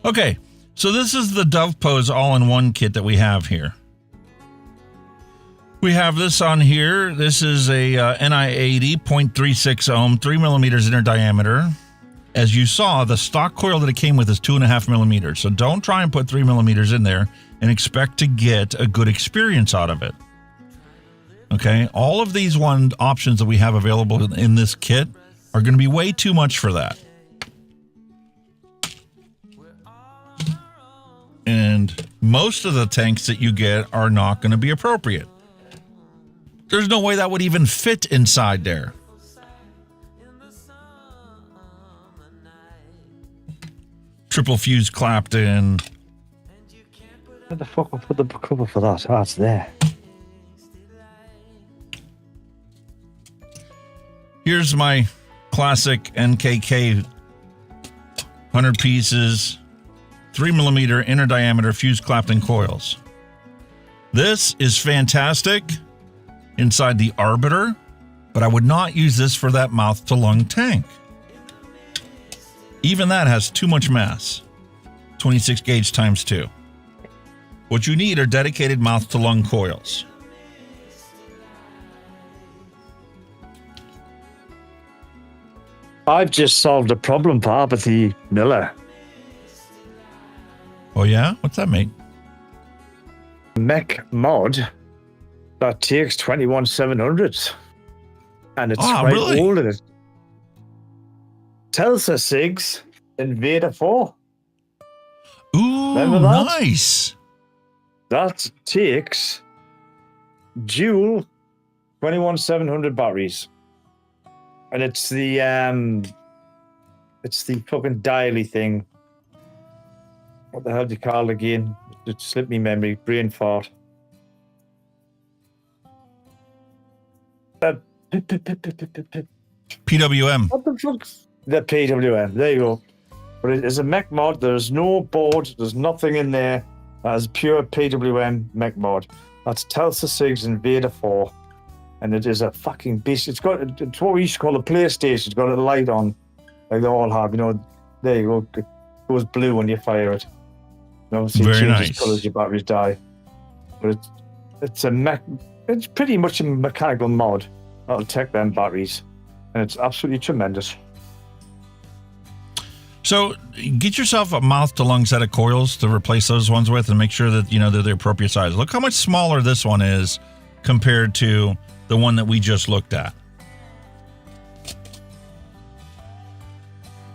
Okay, so this is the Dove Pose all-in-one kit that we have here. We have this on here. This is a NI80 0.36 ohm, 3 millimeters inner diameter. as you saw, the stock coil that it came with is 2.5 millimeters. So don't try and put 3 millimeters in there and expect to get a good experience out of it. Okay, all of these options that we have available in this kit are going to be way too much for that. And most of the tanks that you get are not going to be appropriate. There's no way that would even fit inside there. Triple fuse clapped in. Where the fuck I put the cover for that? Oh, it's there. Here's my classic NKK 100 pieces, 3 millimeter inner diameter fuse Clapton coils. This is fantastic inside the Arbiter, but I would not use this for that mouth to lung tank. Even that has too much mass. 26 gauge times 2. What you need are dedicated mouth to lung coils. I've just solved a problem for Apathy Miller. Oh yeah? What's that mean? Mech mod that takes 21700s. And it's right really? all of it. Telsa Sigs Invader 4. Ooh, Remember that? nice. That takes dual 21700 batteries. And it's the fucking dialy thing. What the hell do you call it again? It slipped me memory. Brain fart. PWM. What the fuck? The PWM. There you go. But it is a mech mod. There's no board. There's nothing in there. That's pure PWM mech mod. That's Telsa Sigs Invader 4. And it is a fucking beast. It's what we used to call a PlayStation. It's got a light on, like they all have. You know, there you go. It goes blue when you fire it. And obviously, Very it changes nice. colours, your batteries die. But it's it's pretty much a mechanical mod that'll take them batteries, and it's absolutely tremendous. So get yourself a mouth to lung set of coils to replace those ones with, and make sure that they're the appropriate size. Look how much smaller this one is compared to the one that we just looked at.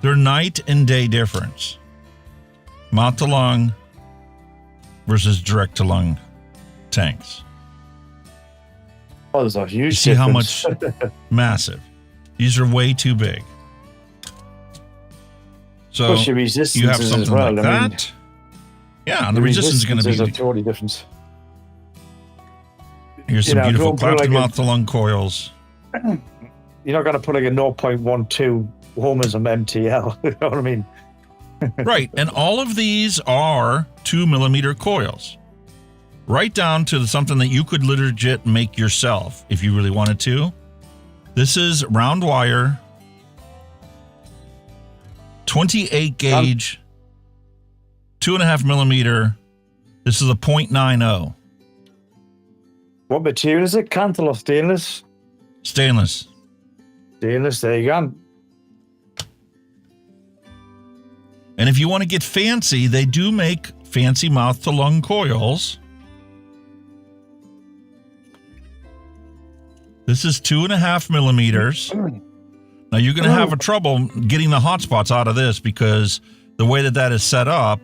They're night and day difference. Mouth to lung versus direct to lung tanks. Oh, there's a huge You see how difference. much massive. These are way too big. So Plus your resistance you have as something well. like I mean, that. Yeah, the resistance is going to is a be. totally difference. Here's some beautiful don't put Clapton like mouth to lung coils. You're not going to put like a 0.12 homers on MTL. You know what I mean? Right, and all of these are 2 millimeter coils, right down to something that you could legit make yourself if you really wanted to. This is round wire, 28 gauge, 2.5 millimeter. This is a 0.90. What material is it? Canthal or stainless? Stainless. Stainless, there you go. And if you want to get fancy, they do make fancy mouth to lung coils. This is 2.5 millimeters. Now you're going to have a trouble getting the hot spots out of this because the way that is set up,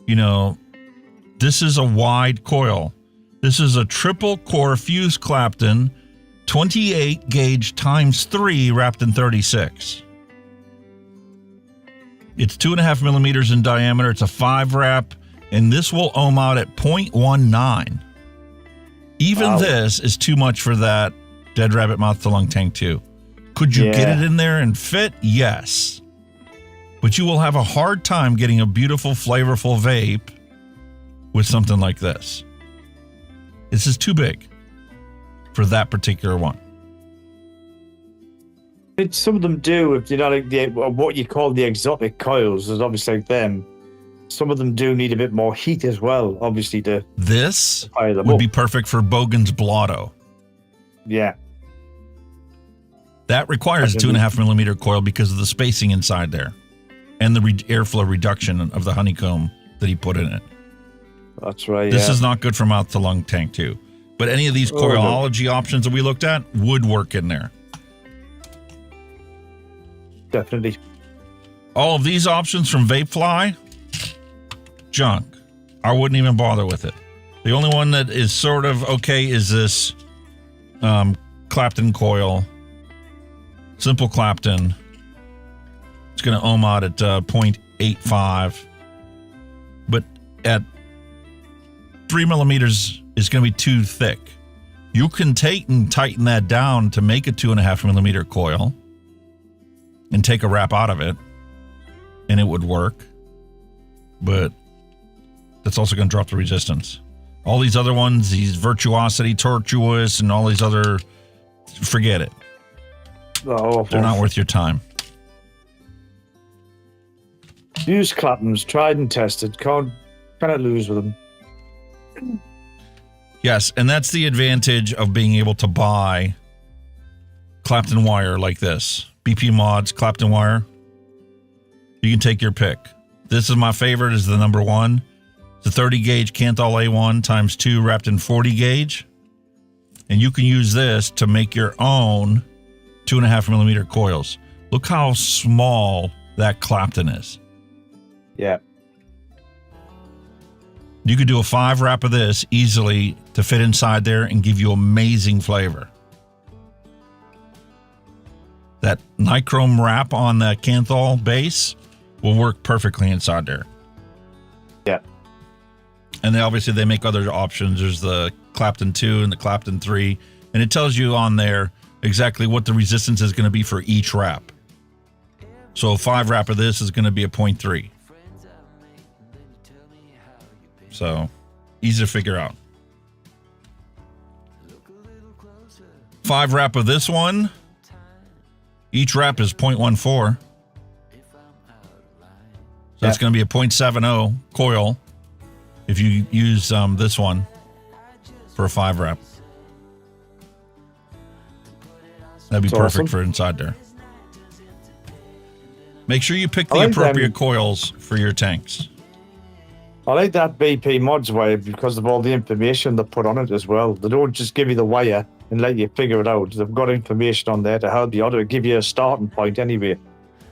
this is a wide coil. This is a triple core fuse Clapton, 28 gauge times 3 wrapped in 36. It's 2.5 millimeters in diameter. It's a 5 wrap, and this will ohm out at 0.19. Even this is too much for that Dead Rabbit mouth to lung tank 2. Could you get it in there and fit? Yes. But you will have a hard time getting a beautiful, flavorful vape with something like this. This is too big for that particular one. Some of them do, if like what you call the exotic coils, there's obviously like them. Some of them do need a bit more heat as well, obviously, to This fire them would up. be perfect for Bogan's Blotto. Yeah. That requires a 2.5 millimeter coil because of the spacing inside there and the airflow reduction of the honeycomb that he put in it. That's right. This is not good for mouth to lung tank too. But any of these coilology options that we looked at would work in there. Definitely. All of these options from Vapefly, junk. I wouldn't even bother with it. The only one that is sort of okay is this Clapton coil. Simple Clapton. It's going to ohm out at 0.85. But at 3 millimeters is going to be too thick. You can take and tighten that down to make a 2.5 millimeter coil and take a wrap out of it, and it would work. But that's also going to drop the resistance. All these other ones, these Virtuosity, Tortuous, and all these other, forget it. Oh, they're not worth your time. Use Claptons, tried and tested. Cannot lose with them. Yes, and that's the advantage of being able to buy Clapton wire like this. BP Mods, Clapton wire. You can take your pick. This is my favorite, is the number one. It's a 30 gauge Canthal A1 times 2 wrapped in 40 gauge. And you can use this to make your own 2.5 millimeter coils. Look how small that Clapton is. Yeah. You could do a 5 wrap of this easily to fit inside there and give you amazing flavor. That nichrome wrap on the Canthal base will work perfectly inside there. Yeah. And then obviously they make other options. There's the Clapton 2 and the Clapton 3. And it tells you on there exactly what the resistance is going to be for each wrap. So a 5 wrap of this is going to be a 0.3. So easy to figure out. 5 wrap of this one. Each wrap is 0.14. So that's going to be a 0.70 coil if you use this one for a 5 wrap. That'd be That's perfect awesome. for inside there. Make sure you pick the appropriate coils for your tanks. I like that BP Mods wire because of all the information they put on it as well. They don't just give you the wire and let you figure it out. They've got information on there to help you out, to give you a starting point anyway. You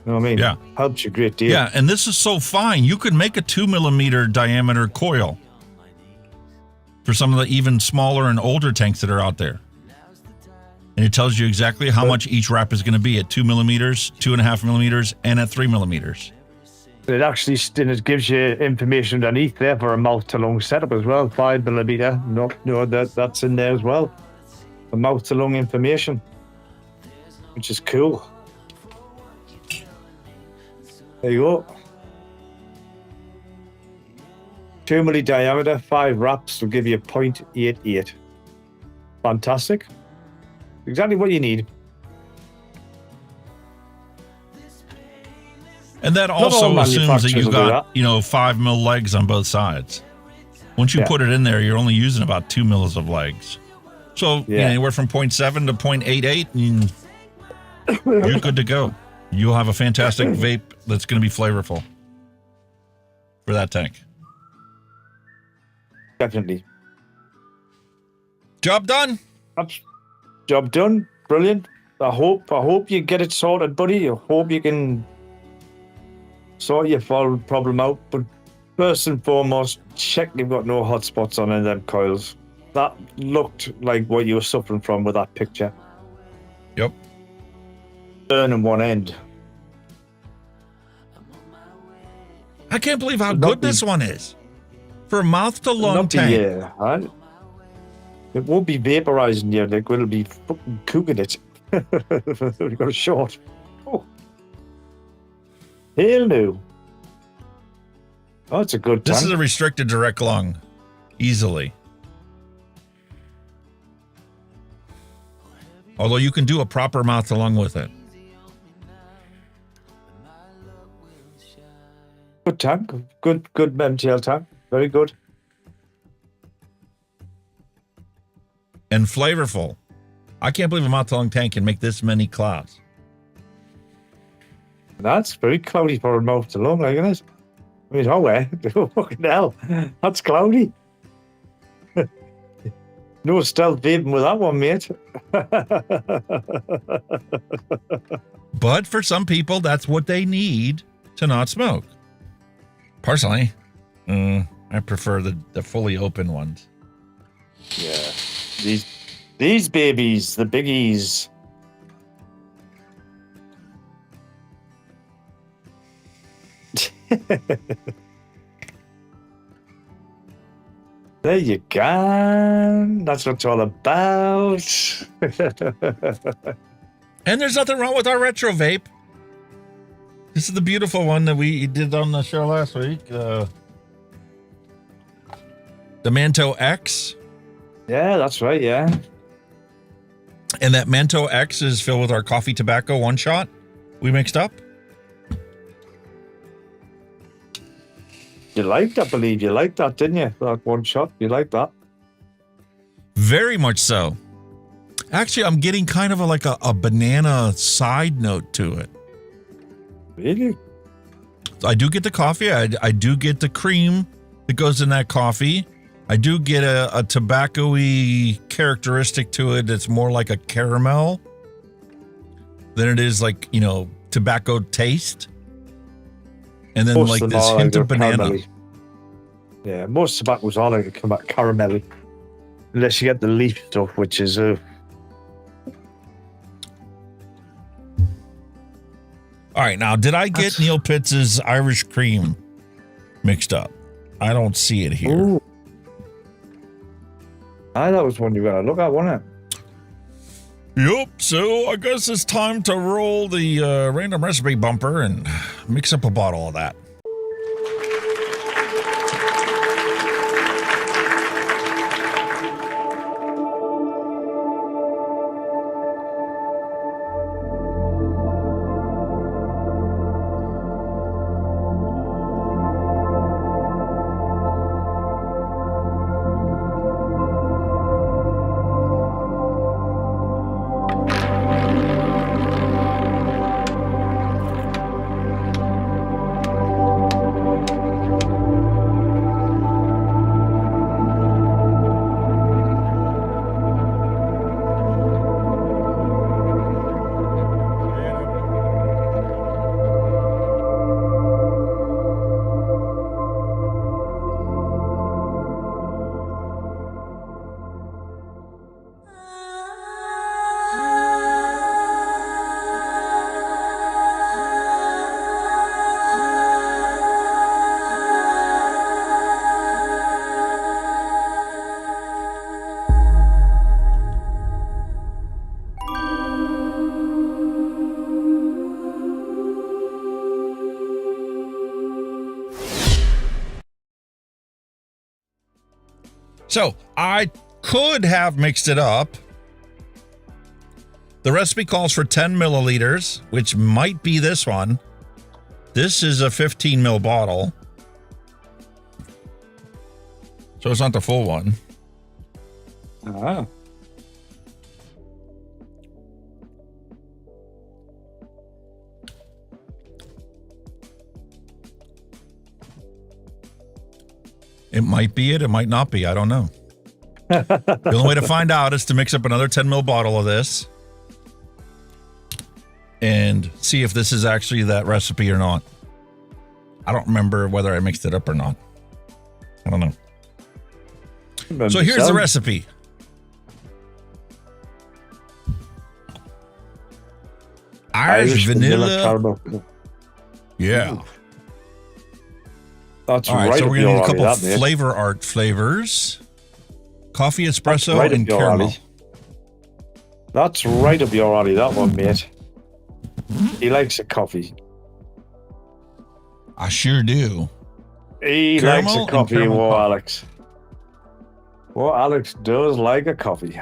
know what I mean? Yeah. Helps you a great deal. Yeah, and this is so fine. You could make a 2 millimeter diameter coil for some of the even smaller and older tanks that are out there. And it tells you exactly how much each wrap is going to be at 2 millimeters, 2.5 millimeters, and at 3 millimeters. It actually it gives you information underneath there for a mouth to lung setup as well. 5 millimeter. No, that's in there as well. The mouth to lung information, which is cool. There you go. 2 milli diameter, 5 wraps will give you 0.88. Fantastic. Exactly what you need. And that Not all also assumes that manufacturers you've will do got, 5 mil legs on both sides. Once you Yeah. put it in there, you're only using about 2 mils of legs. So Yeah. anywhere from 0.7 to 0.88, and you're good to go. You'll have a fantastic vape that's going to be flavorful for that tank. Definitely. Job done. Job done. Brilliant. I hope you get it sorted, buddy. I hope you can sort your problem out. But first and foremost, check you've got no hot spots on any of them coils. That looked like what you were suffering from with that picture. Yep. Burning one end. I can't believe how good this one is. For a mouth to lung Not tank. yeah, right? It won't be vaporizing you, like it'll be fucking cooking it. We've got a short. Oh. Hell no. Oh, it's a good tank. This is a restricted direct lung. Easily. Although you can do a proper mouth to lung with it. Good tank. Good MTL tank. Very good. And flavorful. I can't believe a mouth-filling tank can make this many clouds. That's very cloudy for a mouth to lung, like, isn't it? I mean, oh, eh? Fucking hell. That's cloudy. No stealth vaping with that one, mate. But for some people, that's what they need to not smoke. Personally, I prefer the fully open ones. Yeah. These babies, the biggies. There you go. That's what it's all about. And there's nothing wrong with our retro vape. This is the beautiful one that we did on the show last week. The Manto X. Yeah, that's right, yeah. And that Manto X is filled with our coffee tobacco one shot we mixed up. You liked that, I believe. You liked that, didn't you? That one shot. You liked that. Very much so. Actually, I'm getting kind of a banana side note to it. Really? I do get the coffee. I do get the cream that goes in that coffee. I do get a tobacco-y characteristic to it that's more like a caramel than it is like, tobacco taste. And then Most like of them this are hint like of banana. caramelly. Yeah, most tobaccos are like caramelly. Unless you get the leaf stuff, which is... All right, now, did I get Neil Pitts' Irish cream mixed up? I don't see it here. Ooh. That was one you got to look at, wasn't it? Yep, so I guess it's time to roll the random recipe bumper and mix up a bottle of that. So I could have mixed it up. The recipe calls for 10 milliliters, which might be this one. This is a 15 ml bottle. So it's not the full one. Ah. It might be it might not be. I don't know. The only way to find out is to mix up another 10 ml bottle of this and see if this is actually that recipe or not. I don't remember whether I mixed it up or not. I don't know. So here's the recipe. Irish vanilla caramel. Yeah. That's all right. right. So we're gonna need a couple that, flavor art flavors: coffee, espresso, right and caramel. That's right up your alley. That one, mate. He likes a coffee. I sure do. He Caramel likes a coffee. and Whoa, pop. Alex. Well, Alex does like a coffee.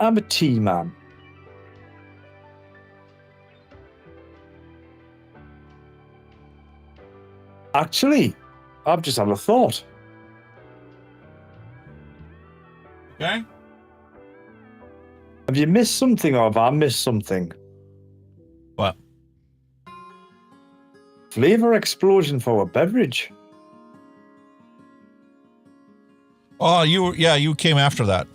I'm a tea man. Actually, I've just had a thought. Okay. Have you missed something or have I missed something? What? Flavor explosion for a beverage. Oh, you came after that.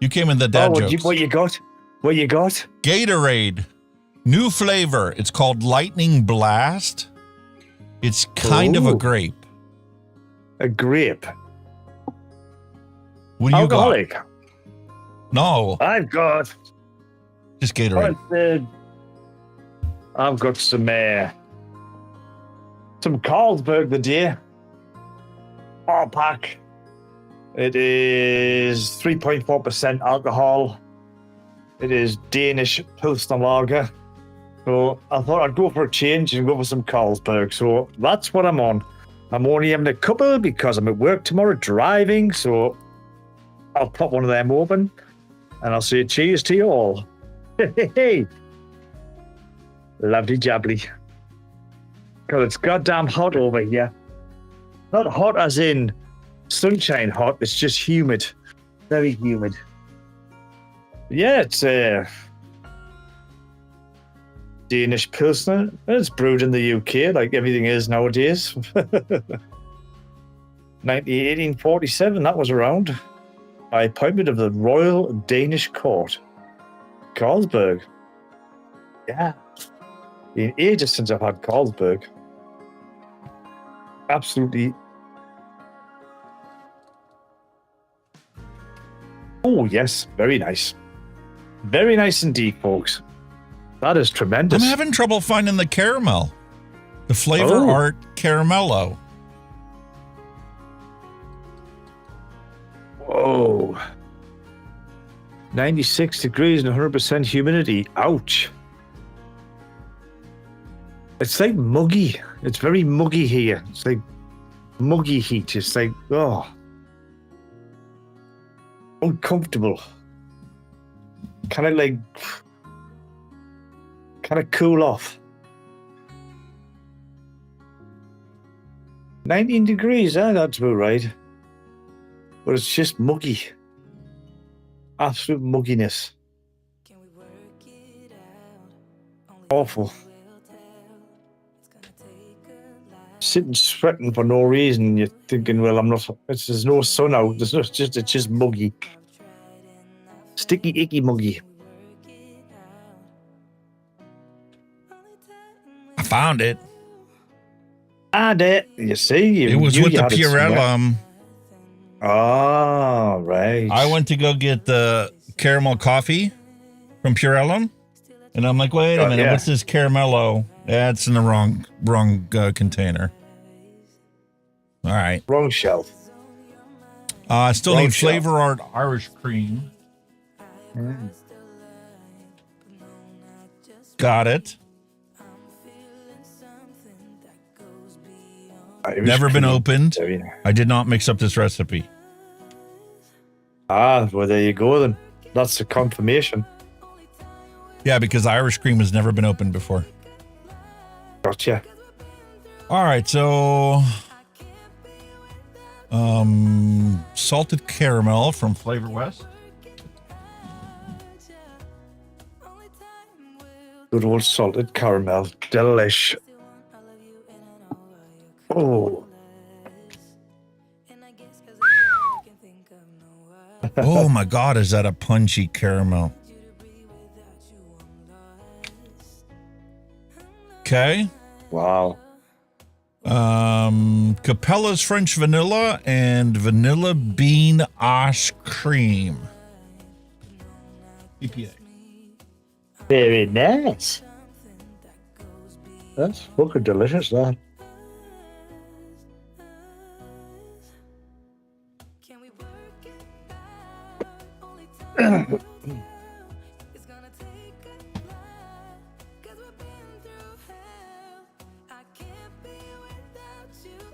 You came in the dad jokes. What you got? What you got? Gatorade. New flavor. It's called Lightning Blast. It's kind of a grape. A grape. What do you Alcoholic. got? No. I've got just Gatorade. I've got some Carlsberg the day. 4-pack. It is 3.4% alcohol. It is Danish Pilsner Lager. So I thought I'd go for a change and go for some Carlsberg. So that's what I'm on. I'm only having a couple because I'm at work tomorrow driving. So I'll pop one of them open and I'll say cheers to you all. Hey. Lovely jubbly. Because it's goddamn hot over here. Not hot as in sunshine hot, it's just humid. Very humid. Yeah, it's Danish Pilsner. It's brewed in the UK like everything is nowadays. 1847, that was around. By appointment of the Royal Danish Court. Carlsberg. Yeah. Been ages since I've had Carlsberg. Absolutely. Oh, yes. Very nice. Very nice indeed, folks. That is tremendous. I'm having trouble finding the caramel. The Flavor Art Caramello. Whoa. 96 degrees and 100% humidity. Ouch. It's like muggy. It's very muggy here. It's like muggy heat. It's like, uncomfortable. Kind of cool off. 19 degrees, that's about right. But it's just muggy. Absolute mugginess. Awful. Sitting sweating for no reason. You're thinking, well, there's no sun out. It's just muggy. Sticky, icky, muggy. I found it. You see? It was with the Purellum. Oh, right. I went to go get the caramel coffee from Purellum, and I'm like, wait a minute, what's this caramello? It's in the wrong container. All right. Wrong shelf. I still need Flavor Art Irish Cream. Got it. Never been opened. I did not mix up this recipe. Well, there you go then. That's the confirmation. Yeah, because Irish cream has never been opened before. Gotcha. All right, so salted caramel from Flavor West. Good old salted caramel. Delish. Oh. Oh my God, is that a punchy caramel? Okay. Wow. Capella's French vanilla and vanilla bean ice cream. EPA. Very nice. That's fucking delicious, that.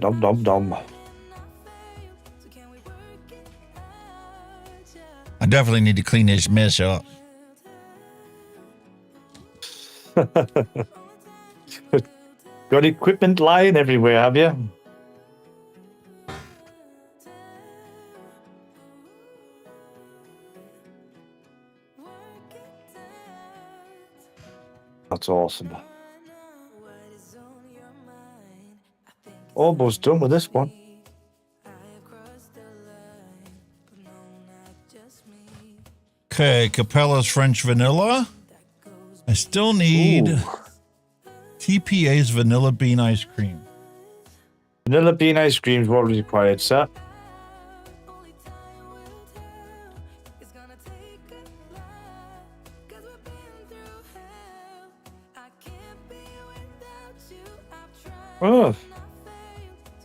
Dum dum dum. I definitely need to clean this mess up. Got equipment lying everywhere, have you? That's awesome. Almost done with this one. Okay, Capella's French vanilla. I still need TPA's vanilla bean ice cream. Vanilla bean ice cream is what is required, sir. Oh,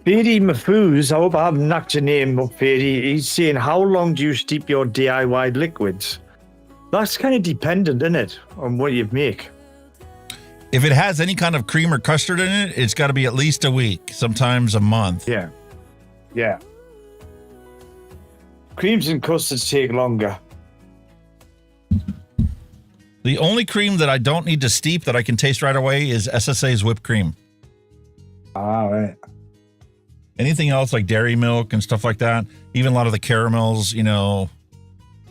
Beardy Mafoos, I hope I haven't knocked your name up, Beardy. He's saying, how long do you steep your DIY liquids? That's kind of dependent, isn't it, on what you make? If it has any kind of cream or custard in it, it's got to be at least a week, sometimes a month. Yeah. Yeah. Creams and custards take longer. The only cream that I don't need to steep that I can taste right away is SSA's whipped cream. All right. Anything else like dairy milk and stuff like that, even a lot of the caramels, you know,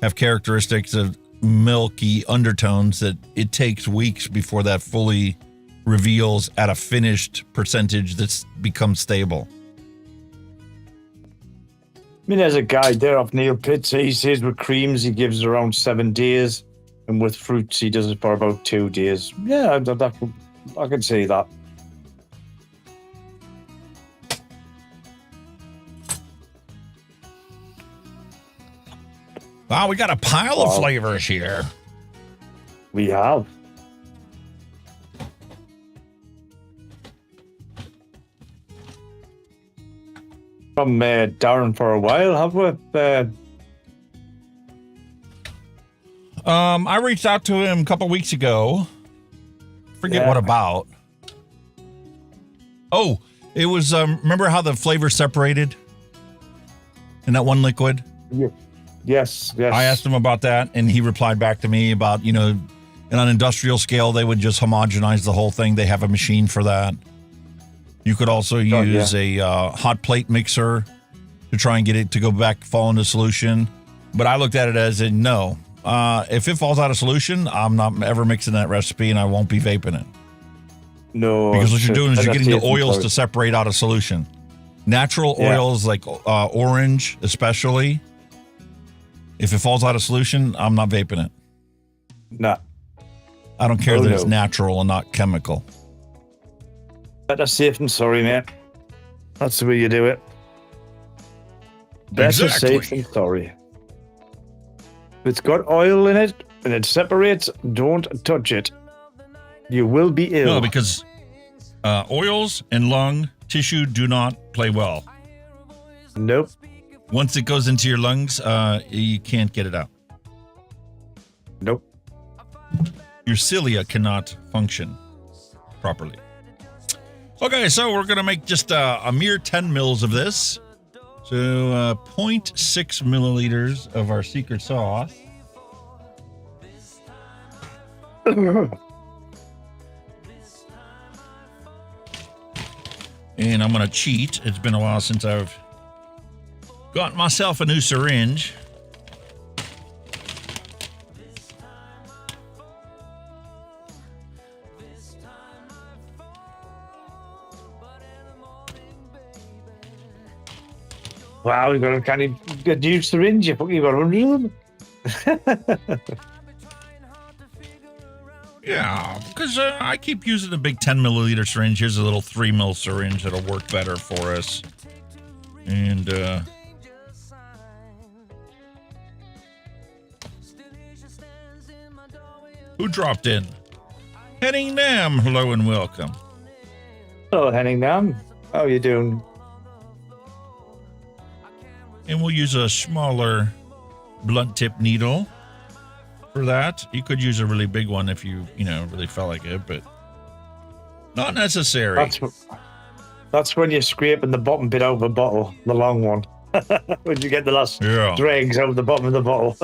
have characteristics of milky undertones that it takes weeks before that fully reveals at a finished percentage that's become stable. I mean, there's a guide there off Neil Pitts. He says with creams, he gives around 7 days. And with fruits, he does it for about 2 days. Yeah, I can see that. Wow, we got a pile of flavors here. We have. From Darren for a while, have we? I reached out to him a couple weeks ago. Forget what about. Oh, it was, remember how the flavors separated in that one liquid? Yeah. Yes. I asked him about that, and he replied back to me about, you know, on an industrial scale, they would just homogenize the whole thing. They have a machine for that. You could also use a hot plate mixer to try and get it to go back, fall into solution. But I looked at it as a no. If it falls out of solution, I'm not ever mixing that recipe, and I won't be vaping it. No. Because what you're doing is you're getting the oils to separate out of solution. Natural oils like orange, especially. If it falls out of solution, I'm not vaping it. Nah. I don't care that it's natural and not chemical. Better safe than sorry, mate. That's the way you do it. Better safe than sorry. If it's got oil in it and it separates, don't touch it. You will be ill. No, because oils and lung tissue do not play well. Nope. Once it goes into your lungs, you can't get it out. Nope. Your cilia cannot function properly. Okay, so we're going to make just a mere 10 mils of this. So 0.6 milliliters of our secret sauce. And I'm going to cheat. It's been a while since I've got myself a new syringe. Wow, you got a kind of good new syringe. You got 100 of them. Yeah, because I keep using a big 10 milliliter syringe. Here's a little 3 mil syringe that'll work better for us. And who dropped in? Henning Nam, hello and welcome. Hello, Henning Nam. How are you doing? And we'll use a smaller blunt tip needle for that. You could use a really big one if you really felt like it, but not necessary. That's when you're scraping the bottom bit out of a bottle, the long one. When you get the last dregs out of the bottom of the bottle.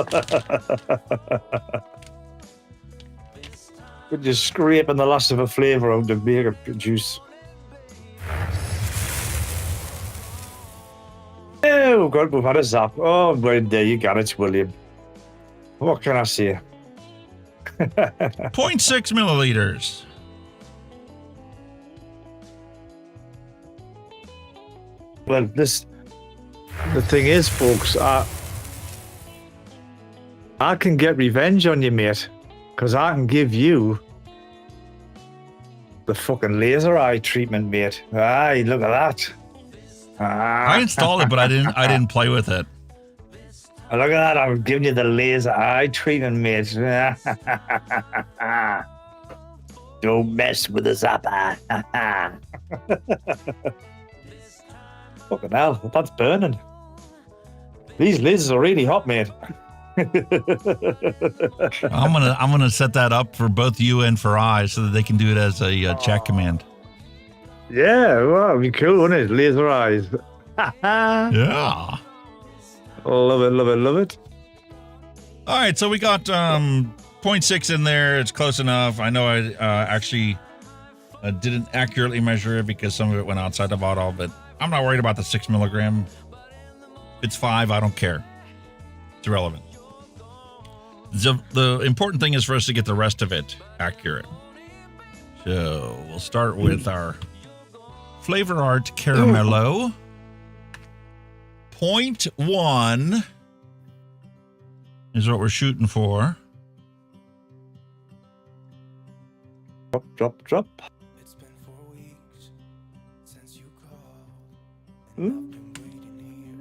When you're scraping the last of a flavour out of beer juice. Oh, God, we've had a zap. Oh, well, there you got it, William. What can I say? 0.6 milliliters. Well, the thing is, folks, I can get revenge on you, mate, because I can give you the fucking laser eye treatment, mate. Aye, look at that. I installed it, but I didn't play with it. Look at that, I'm giving you the laser eye treatment, mate. Don't mess with the zapper. Fucking hell, that's burning. These lasers are really hot, mate. I'm gonna set that up for both you and for I, so that they can do it as a chat command. Yeah, well, it'd be cool, wouldn't it? Laser eyes. Yeah. Love it, love it, love it. All right, so we got 0.6 in there. It's close enough. I know I actually didn't accurately measure it because some of it went outside the bottle, but I'm not worried about the 6 milligram. It's 5. I don't care. It's irrelevant. The important thing is for us to get the rest of it accurate. So we'll start with our Flavor Art Caramello. 0.1 is what we're shooting for. Drop.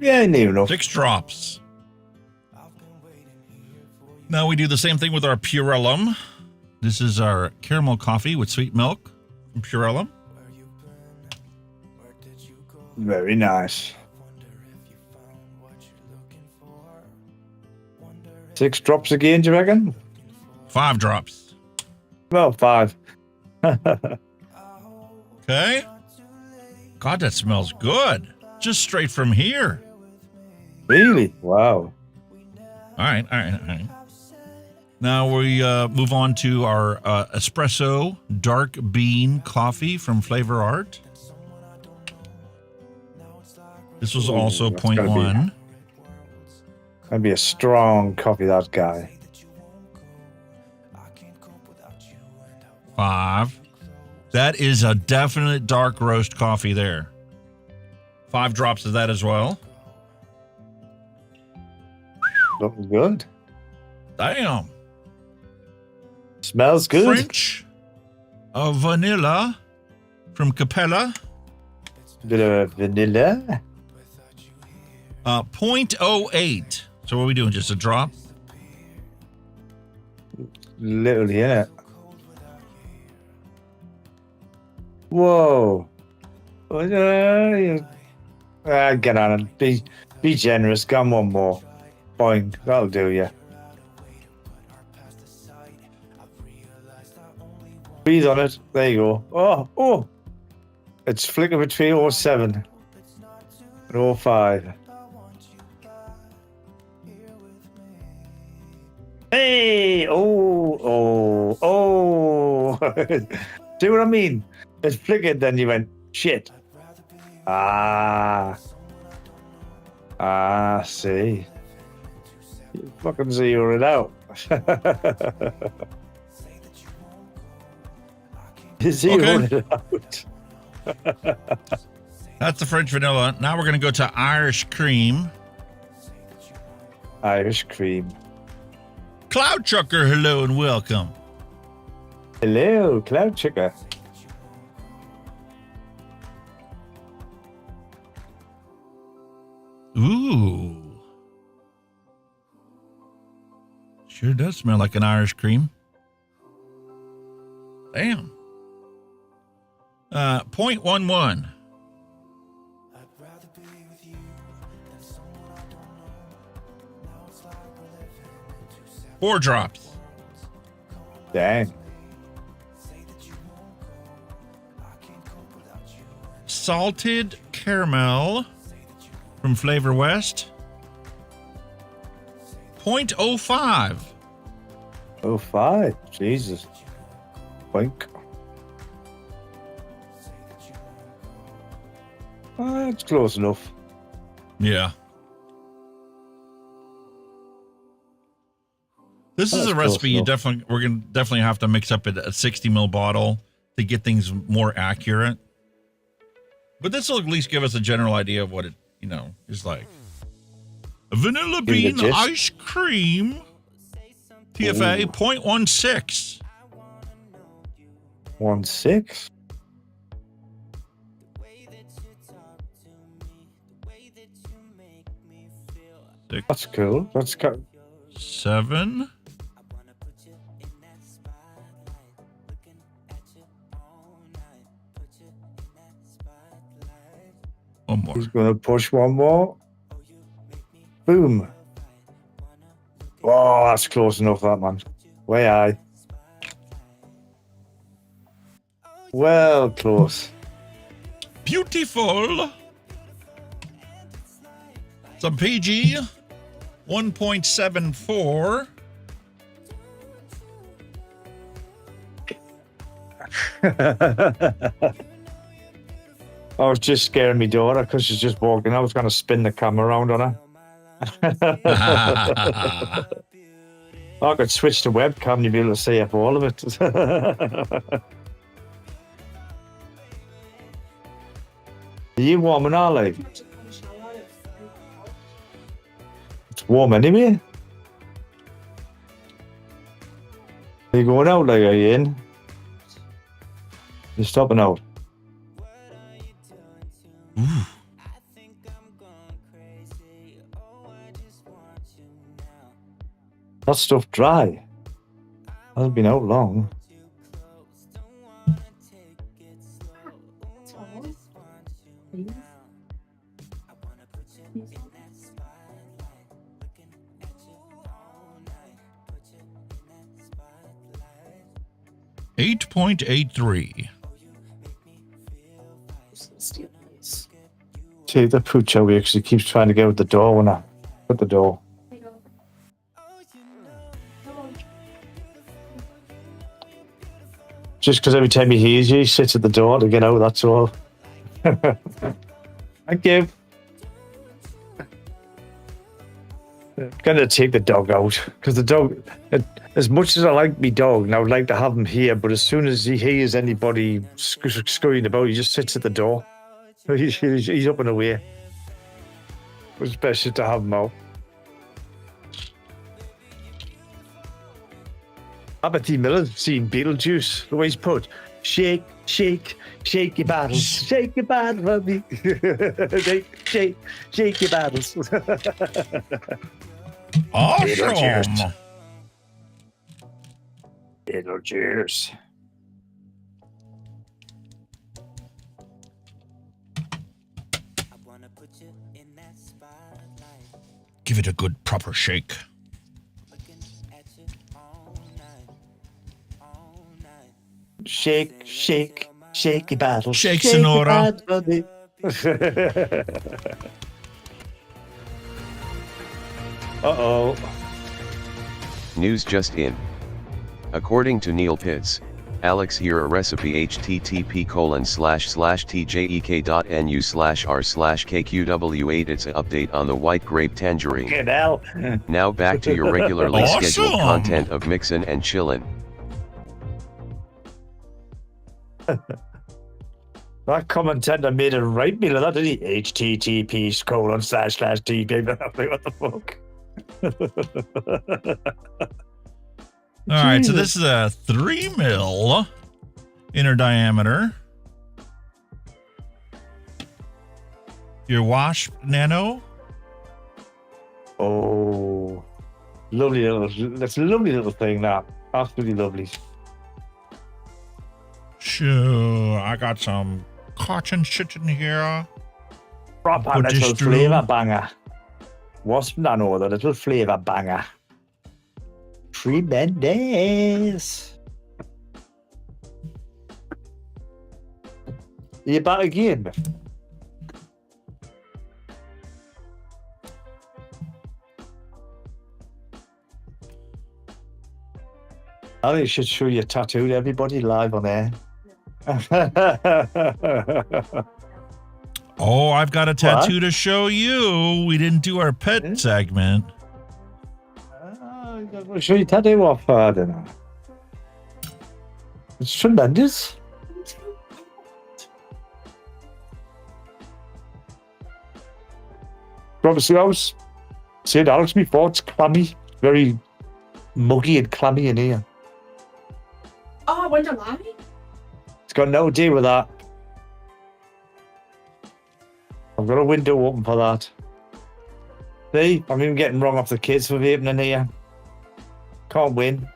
Yeah, near enough. 6 drops. Now we do the same thing with our Purellum. This is our caramel coffee with sweet milk from Purellum. Very nice. 6 drops again, do you reckon? 5 drops. Well, 5. Okay. God, that smells good. Just straight from here. Really? Wow. All right. Now we move on to our espresso dark bean coffee from Flavor Art. This was also 0.1. Gonna be a strong coffee, that guy. 5. That is a definite dark roast coffee there. 5 drops of that as well. Looking good. Damn. Smells good. French vanilla from Capella. Bit of vanilla. 0.08. So what are we doing? Just a drop? Literally, innit? Whoa. Get on it. Be generous. Come one more. Boing. That'll do you. Breathe on it. There you go. Oh. It's flicker between 07 and 05. Hey! Oh. See what I mean? It flickered, then you went, shit. See. You fucking zero it out. You zeroed it out. That's the French vanilla. Now we're going to go to Irish cream. Irish cream. Cloud Chucker, hello and welcome. Hello, Cloud Chucker. Ooh. Sure does smell like an Irish cream. Damn. 0.11. Four drops. Dang. Salted caramel from Flavor West. 0.05. 05. Jesus. Boink. It's close enough. Yeah. This is a recipe we're gonna definitely have to mix up a 60 ml bottle to get things more accurate. But this will at least give us a general idea of what it, is like. Vanilla bean ice cream. TFA 0.16. 1.6? That's cool. That's cool. 7. One more. He's going to push one more. Boom. Oh, that's close enough, that man. Way high. Well, close. Beautiful. Some PG 1.74. I was just scaring my daughter because she's just walking. I was going to spin the camera around on her. I could switch to webcam and you'd be able to see up all of it. Are you warming our leg? It's warm anyway. Are you going out, like, are you in? You're stopping out. Ooh. That stuff dry. Hasn't been out long. $8.83. See, the pooch over here, he keeps trying to get out the door when I put the door. Just because every time he hears you, he sits at the door to get out, that's all. Thank you. I'm going to take the dog out, because the dog, as much as I like my dog, and I would like to have him here, but as soon as he hears anybody scurrying about, he just sits at the door. He's up and away. It's best just to have him out. Aberdeen Miller's seen Beetlejuice. The way he's put, shake, shake, shake your battles, shake your battles, Robbie. shake, shake your battles. Awesome. Beetlejuice. Give it a good proper shake. Shake, shake, shake your battles. Shake, Sonora. Uh-oh. News just in. According to Neil Pitts, Alex here a recipe http://tjek.nu/r/kqw8 it's an update on the white grape tangerine. Good hell. Now back to your regularly Awesome. scheduled content of Mixin and Chillin. That commentator made it right below that, didn't he? http://tp. What the fuck? All right, so this is a 3 mil inner diameter. Your wasp nano. Oh, lovely little, that's a lovely little thing, that. Absolutely lovely. Sure, I got some cotton shit in here. Proper little flavour banger. Wasp nano, the little flavour banger. Tremendous. Are you back again? I think you should show your tattoo to everybody live on air. Oh, I've got a tattoo to show you. We didn't do our pet segment. Should we tell you off? I don't know. It's tremendous. Obviously, I was saying to Alex before, it's clammy, very muggy and clammy in here. Oh, I wonder why. It's got no deal with that. I've got a window open for that. See, I'm even getting wrong off the kids for vaping in here. Can't win.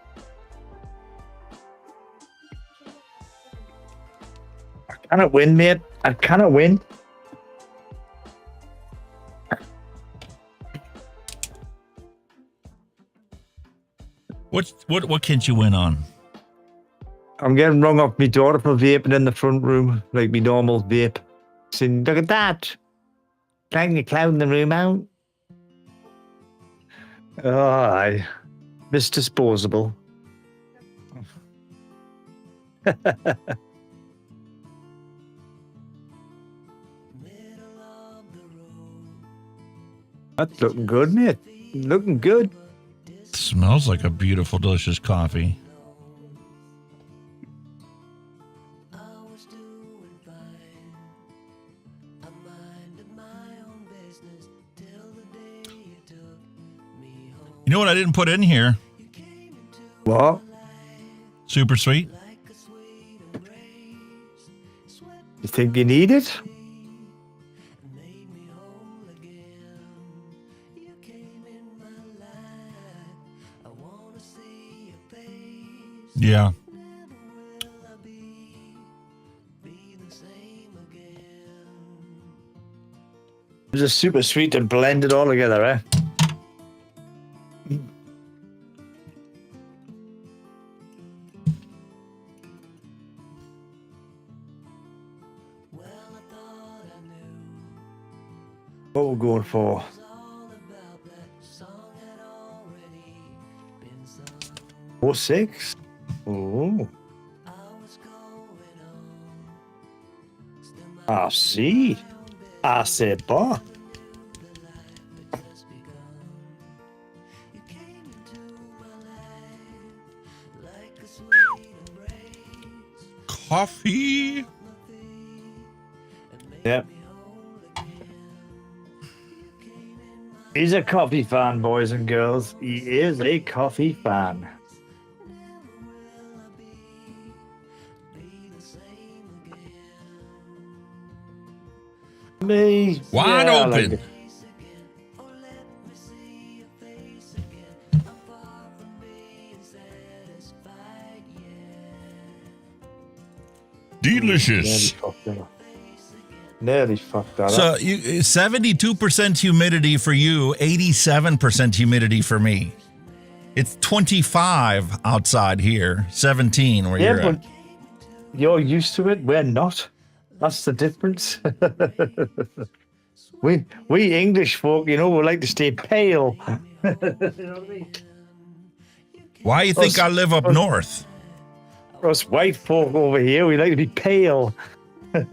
I cannot win, mate. I cannot win. What can't you win on? I'm getting wrong off my daughter for vaping in the front room, like me normal vape. Saying, look at that. Trying to clown the room out. Oh, aye. Miss Disposable. That's looking good, mate. Looking good. Smells like a beautiful, delicious coffee. You know what I didn't put in here? What? Super sweet. You think you need it? Yeah. It's just super sweet and blend it all together, eh? What we're going for? 4-6. Oh. I see. I said, bah. Coffee. Yep. He's a coffee fan, boys and girls. He is a coffee fan. Me. Wide open. Like it. Delicious. Nearly fucked that So up. 72% humidity for you, 87% humidity for me. It's 25 outside here, 17 where you're at. You're used to it. We're not. That's the difference. we English folk, you know, we like to stay pale. You know what I mean? Why do you think I live up north? Us white folk over here, we like to be pale. I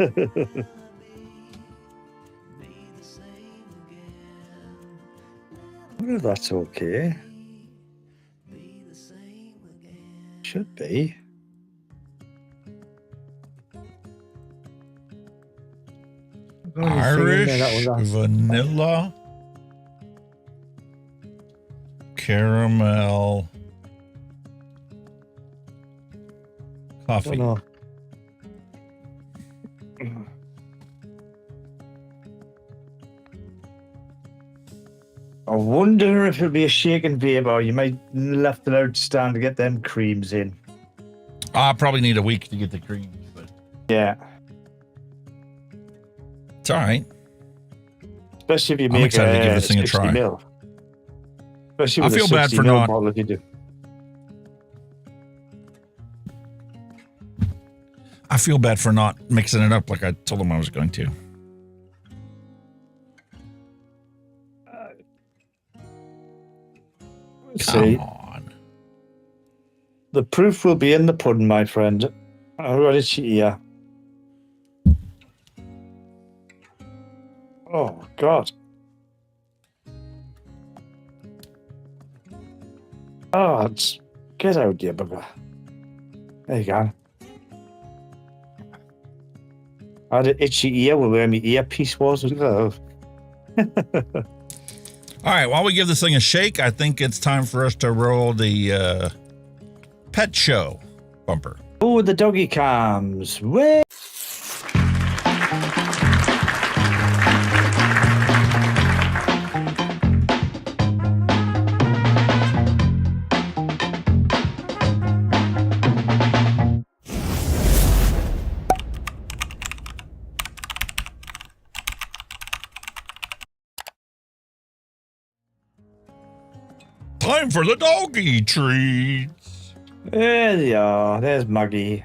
wonder if that's okay. Should be. Irish, vanilla, caramel, coffee. I wonder if it'll be a shake and vape, or you might left it out to stand to get them creams in. I probably need a week to get the creams, but yeah, it's all right. Especially if you I'm make excited to give this thing a 60 try. mil. Especially I with feel a bad 60 for mil not. bottle if you do. I feel bad for not mixing it up like I told them I was going to. See, the proof will be in the pudding, my friend. I got it here. Oh, God. Oh, get out, you bugger. There you go. I had an itchy ear where my earpiece was. All right, while we give this thing a shake, I think it's time for us to roll the pet show bumper. Oh, the doggy cams. Way. Time for the doggy treats. There they are. There's Maggie.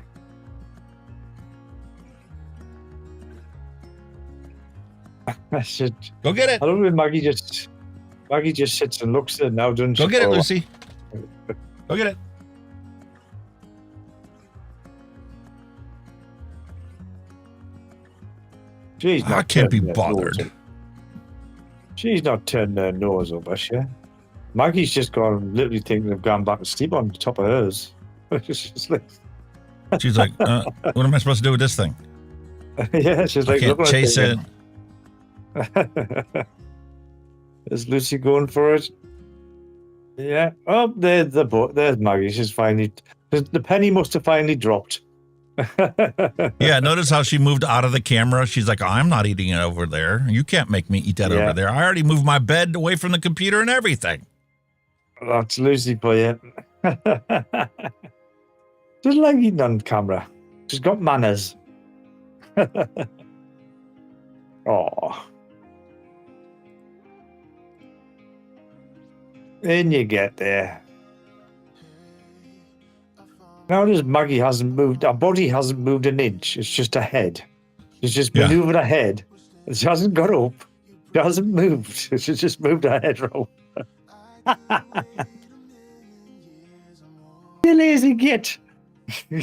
I should go get it. I don't know if Maggie just sits and looks at it now, doesn't she? Go get it, Lucy. Go get it. She's not I can't be turning her bothered. nose up. She's not turning her nose up, is she? Maggie's just gone, literally thinking of going back to sleep on top of hers. She's like, what am I supposed to do with this thing? yeah, she's like, I can't look chase it. Is Lucy going for it? Yeah. Oh, there's Maggie. She's finally. The penny must have finally dropped. Yeah, notice how she moved out of the camera. She's like, I'm not eating it over there. You can't make me eat that over there. I already moved my bed away from the computer and everything. That's Lucy for you. Doesn't like eating on camera. She's got manners. Oh. Then you get there. Notice Maggie hasn't moved. Her body hasn't moved an inch. It's just her head. She's just maneuvered her head. She hasn't got up. She hasn't moved. She's just moved her head roll. You lazy git. You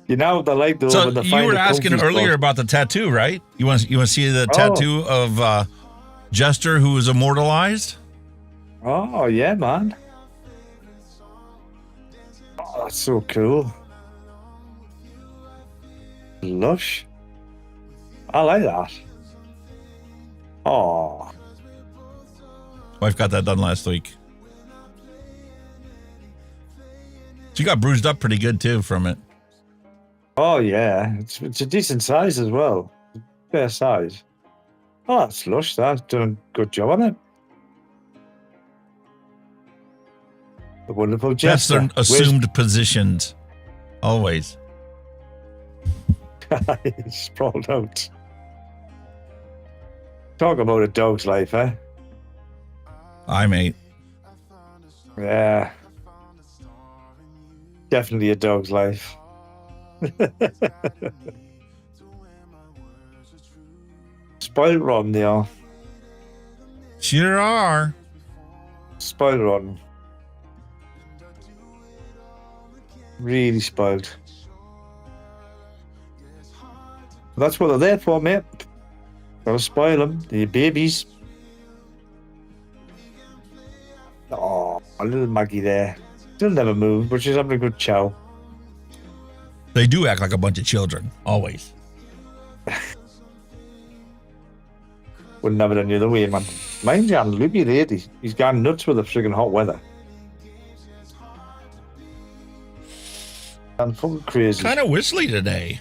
know they like those. So when they you find were the asking comfy earlier spot. about the tattoo, right? You want to see the tattoo of Jester who was immortalized? Oh yeah, man. Oh, that's so cool. Lush. I like that. Oh. Wife got that done last week. She got bruised up pretty good too from it. Oh yeah, it's a decent size as well. Fair size. Oh, that's lush. That's done a good job on it. A wonderful That's gesture. their assumed positions. Always. Sprawled out. Talk about a dog's life, eh? Aye, mate. Yeah. Definitely a dog's life. Spoiled rotten they are. Sure are. Spoiled rotten. Really spoiled. That's what they're there for, mate. Gotta spoil them. They're your babies. Oh, a little Maggie there. She'll never move, but she's having a good chow. They do act like a bunch of children. Always. Wouldn't have it any other way, man. Mind you, loopy lady. He's gone nuts with the friggin' hot weather. I'm fucking crazy. Kind of whistly today.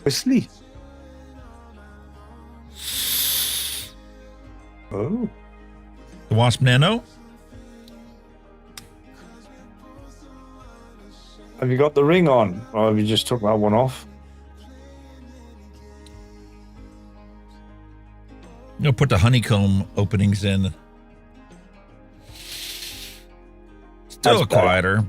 Whistly? Oh. The Wasp Nano? Have you got the ring on? Or have you just took that one off? You'll put the honeycomb openings in. Still That's better. quieter.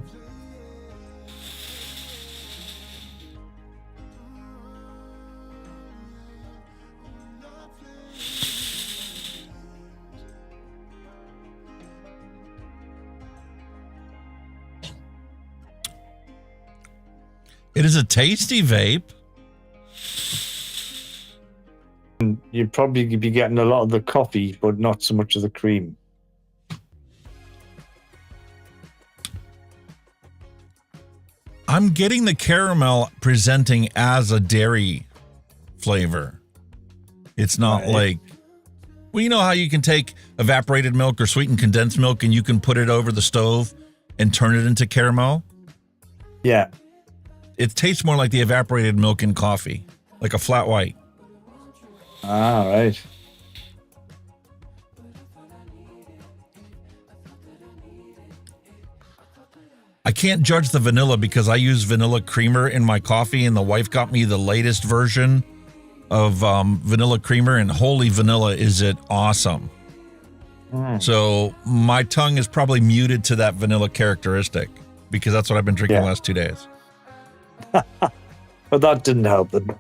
It is a tasty vape. you'd probably be getting a lot of the coffee, but not so much of the cream. I'm getting the caramel presenting as a dairy flavor. It's not like, well, you know how you can take evaporated milk or sweetened condensed milk and you can put it over the stove and turn it into caramel? Yeah. It tastes more like the evaporated milk in coffee, like a flat white. Ah, right. I can't judge the vanilla because I use vanilla creamer in my coffee, and the wife got me the latest version of vanilla creamer, and holy vanilla, is it awesome. So my tongue is probably muted to that vanilla characteristic because that's what I've been drinking the last 2 days. But that didn't help them.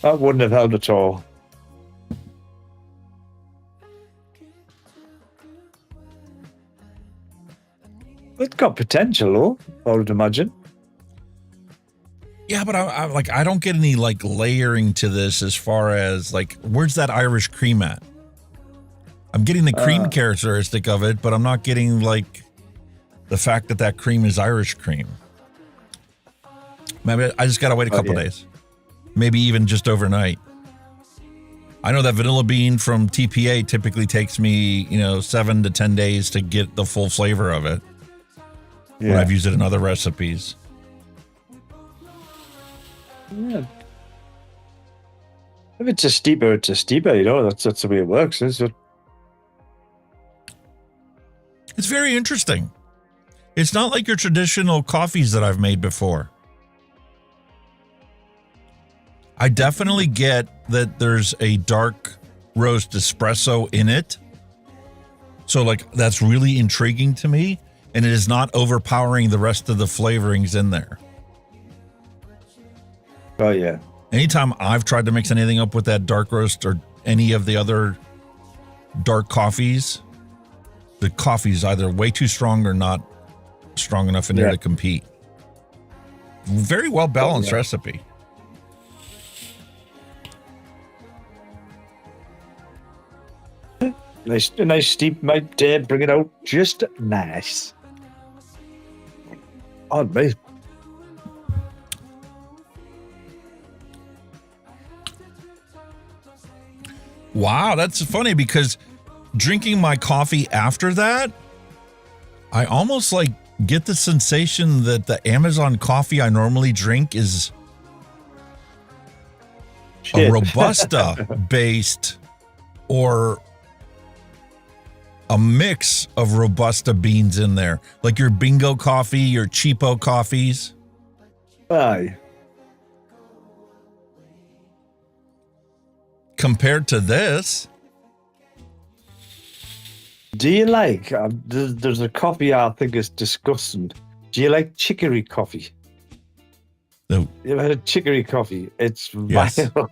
That wouldn't have helped at all. It's got potential, though, I would imagine. Yeah, but I don't get any like layering to this as far as like, where's that Irish cream at? I'm getting the cream characteristic of it, but I'm not getting like the fact that that cream is Irish cream. Maybe I just got to wait a couple days. Maybe even just overnight. I know that vanilla bean from TPA typically takes me, 7 to 10 days to get the full flavor of it. Yeah. When I've used it in other recipes. Yeah. If it's a steeper, it's a steeper. That's the way it works, is it? It's very interesting. It's not like your traditional coffees that I've made before. I definitely get that there's a dark roast espresso in it. So like that's really intriguing to me, and it is not overpowering the rest of the flavorings in there. Oh yeah. Anytime I've tried to mix anything up with that dark roast or any of the other dark coffees, the coffee's either way too strong or not strong enough in there to compete. Very well balanced recipe. Nice steep might bring it out just nice. Oh, mate. Wow, that's funny because drinking my coffee after that, I almost like get the sensation that the Amazon coffee I normally drink is a Robusta based or a mix of Robusta beans in there, like your bingo coffee, your cheapo coffees. Aye. Compared to this. Do you like, there's a coffee I think is disgusting. Do you like chicory coffee? No. You ever had a chicory coffee? It's Yes. vile.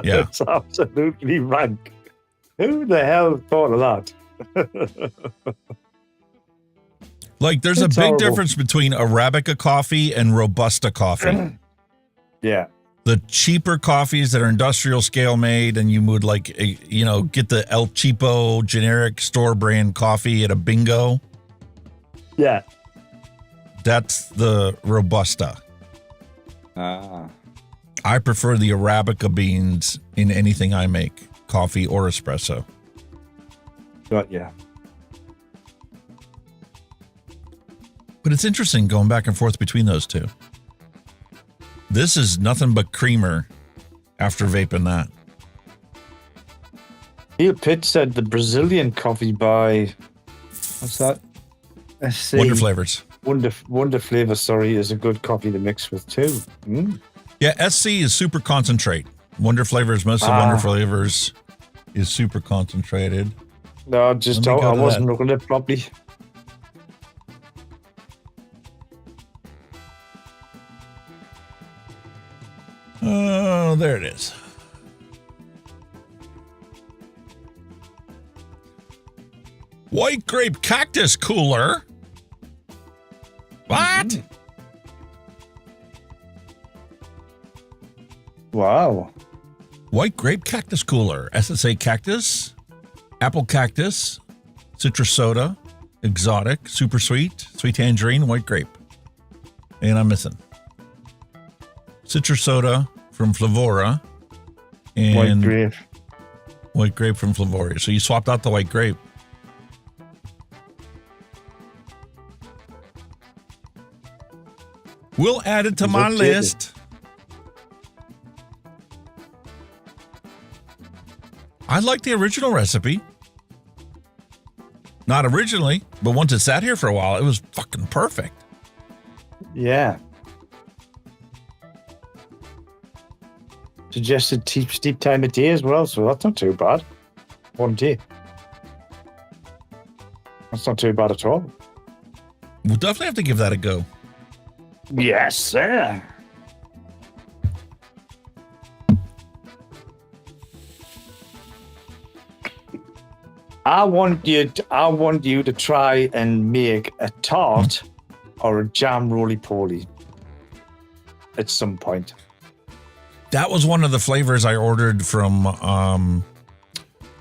Yeah. It's absolutely rank. Who the hell thought of that? Like there's It's a big horrible. difference between Arabica coffee and Robusta coffee. Yeah. The cheaper coffees that are industrial scale made, and you would like, get the El Cheapo generic store brand coffee at a bingo. Yeah. That's the Robusta. Ah. I prefer the Arabica beans in anything I make, coffee or espresso. Got yeah. But it's interesting going back and forth between those two. This is nothing but creamer after vaping that. Neil Pitt said the Brazilian coffee by, what's that? SC. Wonder Flavors. Wonder Flavor, sorry, is a good coffee to mix with too. Mm. Yeah, SC is super concentrate. Wonder Flavors, most of Wonder Flavors is super concentrated. No, just I wasn't looking at it properly. Oh, there it is. White grape cactus cooler. What? Wow. White grape cactus cooler. SSA cactus, apple cactus, citrus soda, exotic, super sweet, sweet tangerine, white grape. And I'm missing citrus soda from Flavora and white grape from Flavoria. So you swapped out the white grape. We'll add it to my list. I like the original recipe. Not originally, but once it sat here for a while, it was fucking perfect. Yeah. Suggested steep time of day as well, so that's not too bad. 1 day. That's not too bad at all. We'll definitely have to give that a go. Yes, sir. I want you to try and make a tart or a jam roly-poly at some point. That was one of the flavors I ordered from,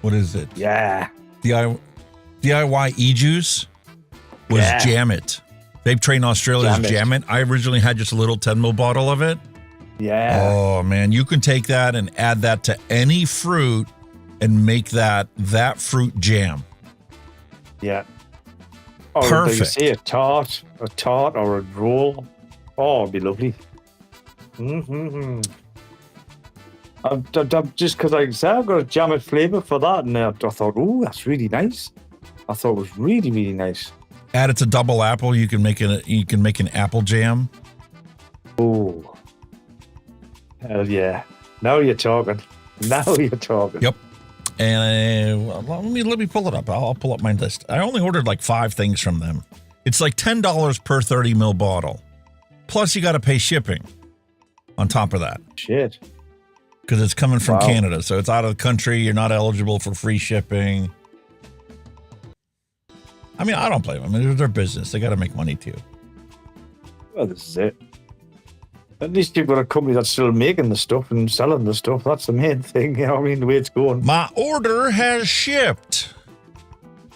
what is it? Yeah. DIY E-Juice was Jam It. Vape Train Australia's Jam It. I originally had just a little 10 ml bottle of it. Yeah. Oh, man. You can take that and add that to any fruit and make that fruit jam. Yeah. Or perfect. Like you say, a tart or a roll. Oh, it'd be lovely. Mm-hmm. I'm just because, like I said, I've got a Jam It flavour for that, and I thought, oh, that's really nice. I thought it was really, really nice. Add it to double apple. You can make an apple jam. Oh, hell yeah! Now you're talking. Yep. And let me pull it up. I'll pull up my list. I only ordered like 5 things from them. It's like $10 per 30 ml bottle. Plus, you got to pay shipping on top of that. Shit. Because it's coming from Canada, so it's out of the country. You're not eligible for free shipping. I mean, I don't blame them. It's their business. They got to make money too. Well, this is it. At least you've got a company that's still making the stuff and selling the stuff. That's the main thing. You know what I mean? The way it's going. My order has shipped.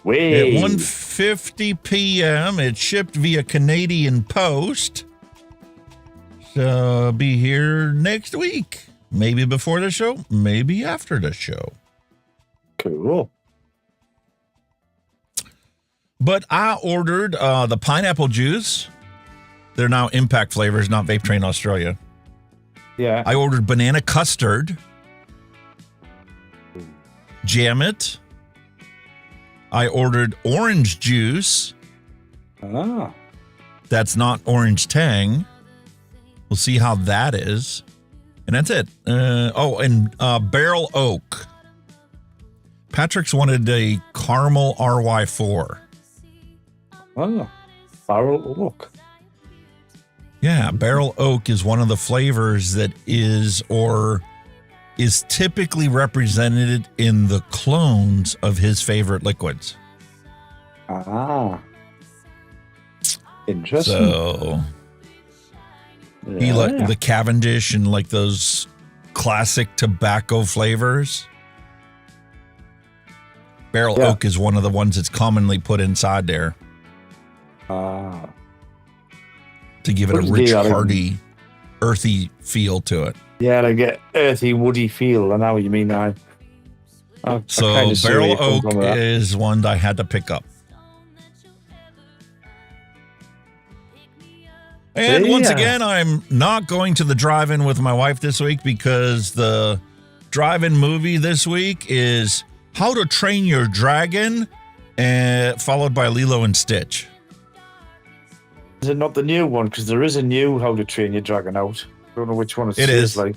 Wait. At 1:50 p.m., it shipped via Canadian Post. So I'll be here next week. Maybe before the show, maybe after the show. Cool. But I ordered the pineapple juice. They're now Impact flavors, not Vape Train Australia. Yeah. I ordered banana custard. Jam It. I ordered orange juice. Ah. That's not orange tang. We'll see how that is. And that's it. And Barrel Oak. Patrick's wanted a caramel RY4. Oh, Barrel Oak. Yeah, Barrel Oak is one of the flavors that is typically represented in the clones of his favorite liquids. Ah. Interesting. So he like the Cavendish and like those classic tobacco flavors. Barrel Oak is one of the ones that's commonly put inside there. Ah. To give it a rich, hearty, earthy feel to it. Yeah, like an earthy, woody feel. I know what you mean now. So Barrel Oak is one that I had to pick up. And once again, I'm not going to the drive-in with my wife this week because the drive-in movie this week is How to Train Your Dragon, followed by Lilo and Stitch. Is it not the new one? Because there is a new How to Train Your Dragon out. I don't know which one it is. Like,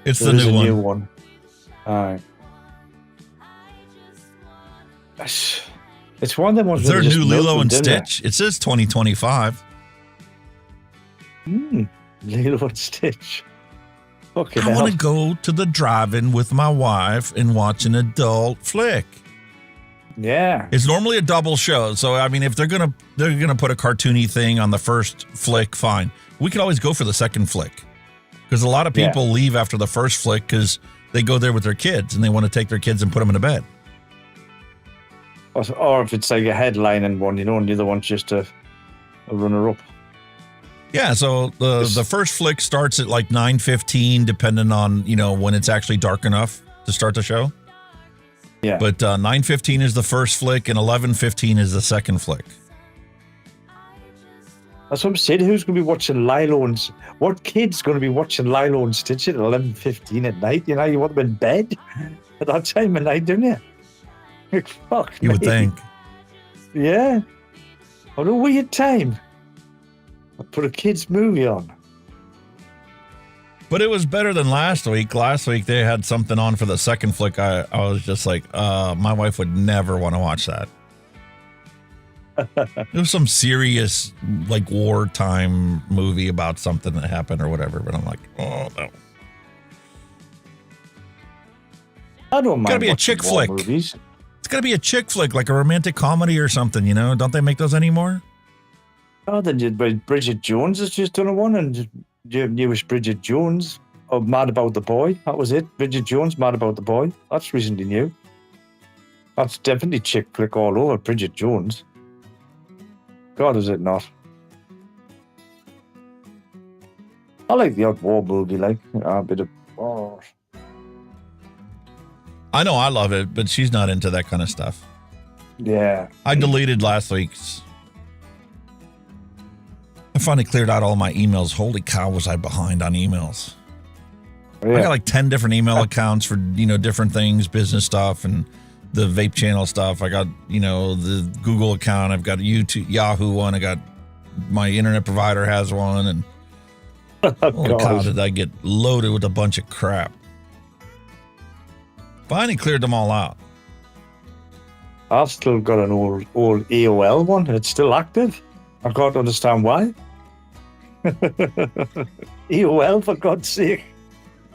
it's the new one. All right. It's one of them ones. Is there a new Lilo and Stitch? It says 2025. Lilo and Stitch. Okay, I want to go to the drive-in with my wife and watch an adult flick. Yeah, it's normally a double show. So I mean, if they're gonna put a cartoony thing on the first flick, fine. We can always go for the second flick. Because a lot of people leave after the first flick because they go there with their kids and they want to take their kids and put them in a bed. Or if it's like a headline and one, and the other one's just a runner-up. Yeah, so the first flick starts at like 9:15, depending on, when it's actually dark enough to start the show. Yeah. But 9:15 is the first flick and 11:15 is the second flick. That's what I'm saying. Who's going to be watching Lilo and... What kid's going to be watching Lilo and Stitch at 11:15 at night? You want them in bed at that time of night, don't you? Fuck You would think. Yeah. What a weird time. I put a kid's movie on. But it was better than last week. Last week they had something on for the second flick. I was just like, my wife would never want to watch that. It was some serious, like, wartime movie about something that happened or whatever. But I'm like, oh, no. I don't mind. It's got to be a chick flick. Movies. It's got to be a chick flick, like a romantic comedy or something, Don't they make those anymore? Oh, then Bridget Jones has just done one, and the newest Bridget Jones, Mad About the Boy. That was it. Bridget Jones, Mad About the Boy. That's recently new. That's definitely chick flick all over Bridget Jones. God, is it not? I like the odd war movie, like a bit of war. I know I love it, but she's not into that kind of stuff. Yeah. I deleted last week's. I finally cleared out all my emails. Holy cow, was I behind on emails. Yeah. I got like 10 different email accounts for, different things, business stuff, and the vape channel stuff. I got, the Google account. I've got a YouTube, Yahoo one. I got my internet provider has one. And holy cow, did I get loaded with a bunch of crap. Finally cleared them all out. I've still got an old AOL one. It's still active. I can't understand why. AOL, for God's sake.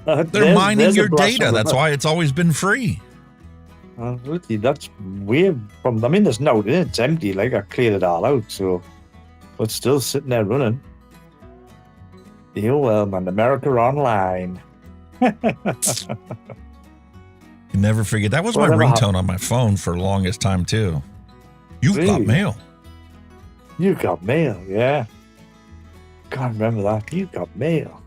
They're mining your data. That's why it's always been free. Really, that's weird. There's no, it's empty. Like, I cleared it all out, so it's still sitting there running. AOL, man, America Online. You never forget. That was my ringtone on my phone for the longest time, too. You've got mail. You got mail, yeah. Can't remember that. You got mail.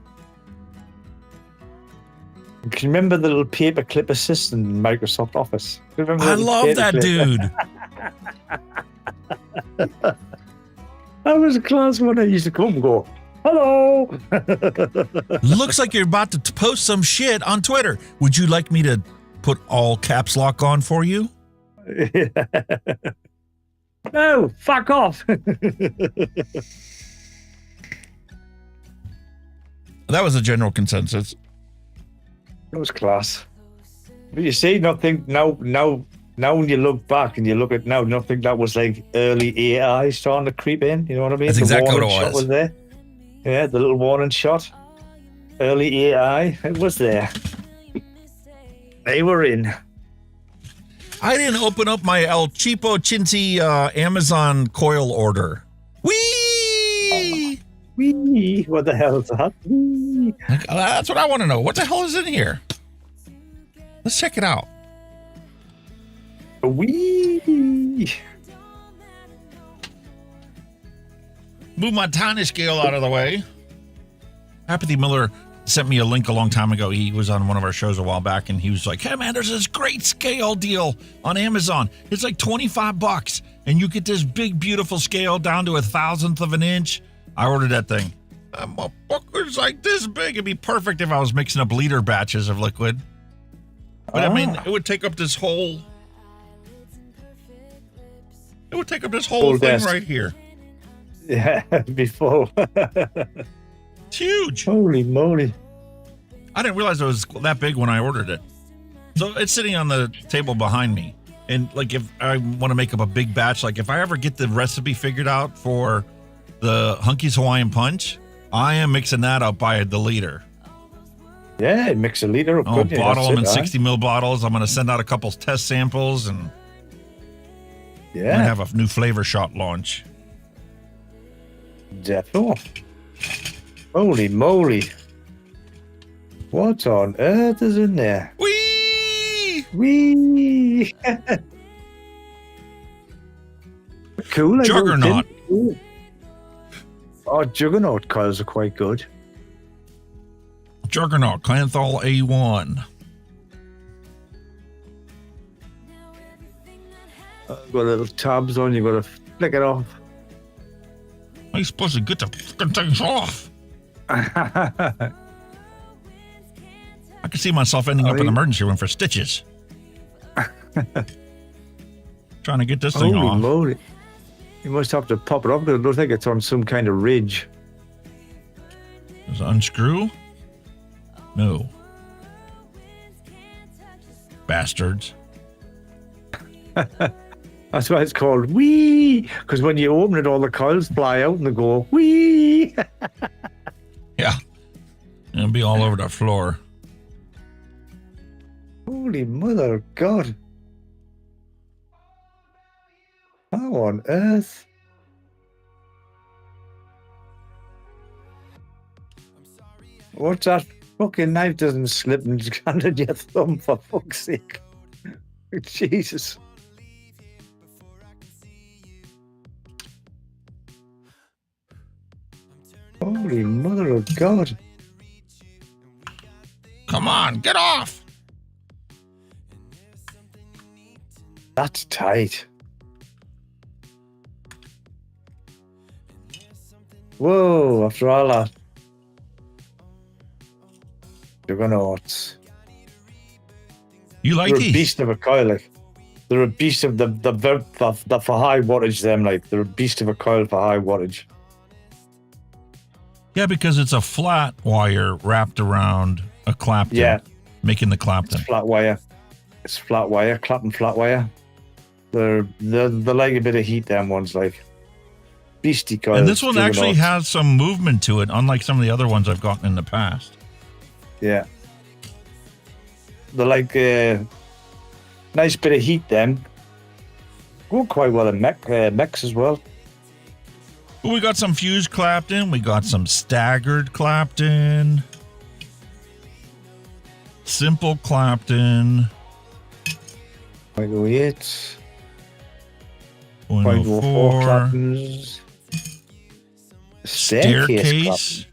Can you remember the little paperclip assistant in Microsoft Office? I love that dude. That was a class one. I used to come and go, hello. Looks like you're about to post some shit on Twitter. Would you like me to put all caps lock on for you? No, fuck off. That was a general consensus. That was class. But you see, nothing now when you look back and you look at now, nothing that was like early AI starting to creep in. You know what I mean? That's exactly what it shot was there. Yeah, the little warning shot. Early AI, it was there. They were in. I didn't open up my El Cheapo Chintzy Amazon coil order. Whee! Whee! What the hell is that? Whee! That's what I want to know. What the hell is in here? Let's check it out. Whee! Move my tiny scale out of the way. Apathy Miller sent me a link a long time ago. He was on one of our shows a while back, and he was like, hey, man, there's this great scale deal on Amazon. It's like $25, and you get this big, beautiful scale down to 1/1000th of an inch. I ordered that thing. That motherfucker's like this big. It'd be perfect if I was mixing up liter batches of liquid. But, I mean, it would take up this whole... It would take up this whole thing desk right here. Yeah, before. It's huge. Holy moly. I didn't realize it was that big when I ordered it. So it's sitting on the table behind me. And like if I want to make up a big batch, like if I ever get the recipe figured out for the Hunky's Hawaiian Punch, I am mixing that up by the liter. Yeah, mix a liter of I'll bottle them in 60 ml bottles. I'm going to send out a couple test samples and I'm going to have a new flavor shot launch. Definitely. Holy moly. What on earth is in there? Whee! Whee! Cool. Juggernaut. Oh, Juggernaut coils are quite good. Juggernaut, Clanthal A1. Got little tabs on, you got to flick it off. How are you supposed to get the fucking things off? I can see myself ending up in the emergency room for stitches. Trying to get this thing Holy off. moly. You must have to pop it up because I don't think it's on some kind of ridge. Does it unscrew? No. Bastards. That's why it's called wee, because when you open it, all the coils fly out and they go wee. Yeah. It'll be all over the floor. Holy mother of God. How on earth? What's that? Fucking knife doesn't slip and just under your thumb, for fuck's sake. Jesus. Holy mother of God. Come on, get off. That's tight. Whoa, after all that. Juggernauts. You like They're these? a beast of a coil, like. They're a beast of the for high wattage, them, like. They're a beast of a coil for high wattage. Yeah, because it's a flat wire wrapped around a Clapton. Yeah. Making the Clapton. It's flat wire. It's flat wire, Clapton flat wire. They're like a bit of heat, them ones, like. Beastie coils. And this one actually Juggernauts. has some movement to it, unlike some of the other ones I've gotten in the past. Yeah. They're like nice bit of heat, them. Go quite well in mechs as well. Well, we got some fused Clapton. We got some staggered Clapton. Simple Clapton. 0.08. 0.04 Claptons. Staircase.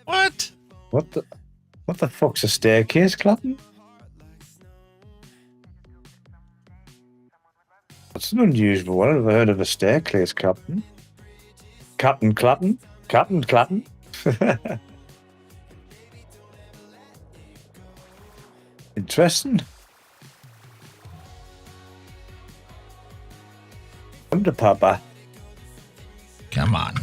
What? What the fuck's a staircase, Clapton? That's an unusual one. I've never heard of a staircase, Clapton. Captain Clapton? Captain Clapton? Interesting. Come to Papa. Come on.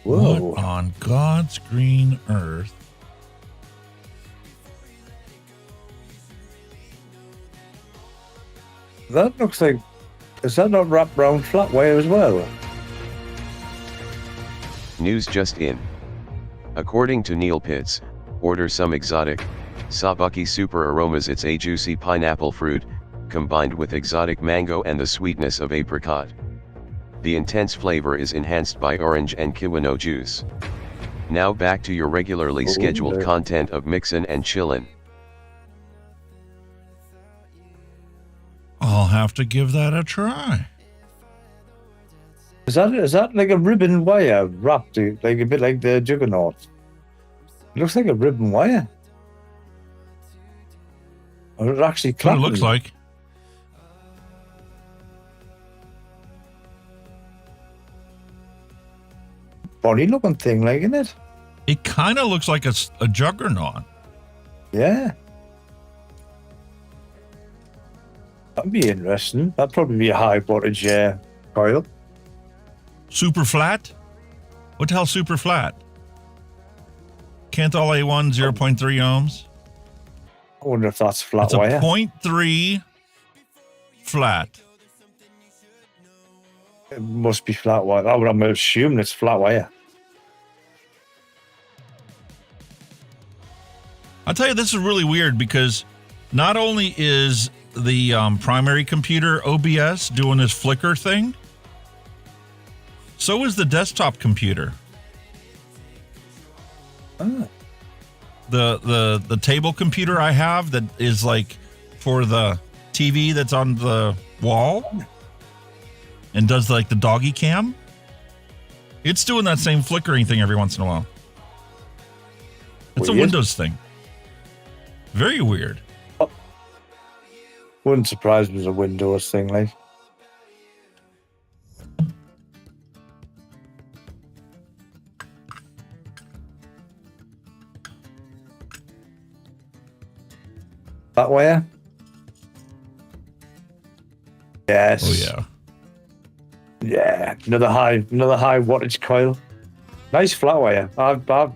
Whoa. What on God's green earth? That looks like... Is that not wrapped round flat wire as well? News just in. According to Neil Pitts, order some exotic, Sabaki super aromas. It's a juicy pineapple fruit, combined with exotic mango and the sweetness of apricot. The intense flavor is enhanced by orange and kiwano juice. Now back to your regularly scheduled content of Mixin and Chillin. I'll have to give that a try. Is that like a ribbon wire wrapped, like a bit like the Juggernaut? It looks like a ribbon wire. Or it actually That's what it Clapton. looks like. Funny looking thing, like, isn't it? It kind of looks like a Juggernaut. Yeah. That'd be interesting. That'd probably be a high wattage coil. Super flat? What the hell super flat? Canthal A1 0.3 ohms. I wonder if that's flat It's a wire. 0.3 flat. It must be flat wire. I'm assuming it's flat wire. I'll tell you, this is really weird because not only is the primary computer OBS doing this flicker thing, so is the desktop computer. Oh. The table computer I have that is like for the TV that's on the wall and does like the doggy cam. It's doing that same flickering thing every once in a while. It's a Windows thing. Very weird. Wouldn't surprise me as a Windows thing, like. That way? Yes. Oh yeah. Yeah. Another high wattage coil. Nice flat wire. I've got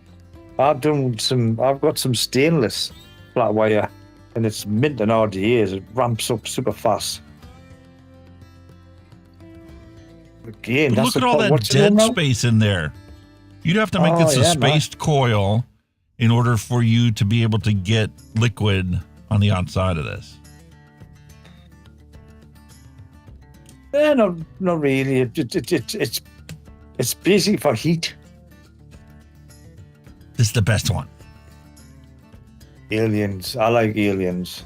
some stainless flat wire, and it's mint and RDAs. It ramps up super fast. Again, But look at all that dead space in there. You'd have to make this a spaced coil in order for you to be able to get liquid on the outside of this. Yeah, not really. It's basic for heat. This is the best one. Aliens. I like aliens.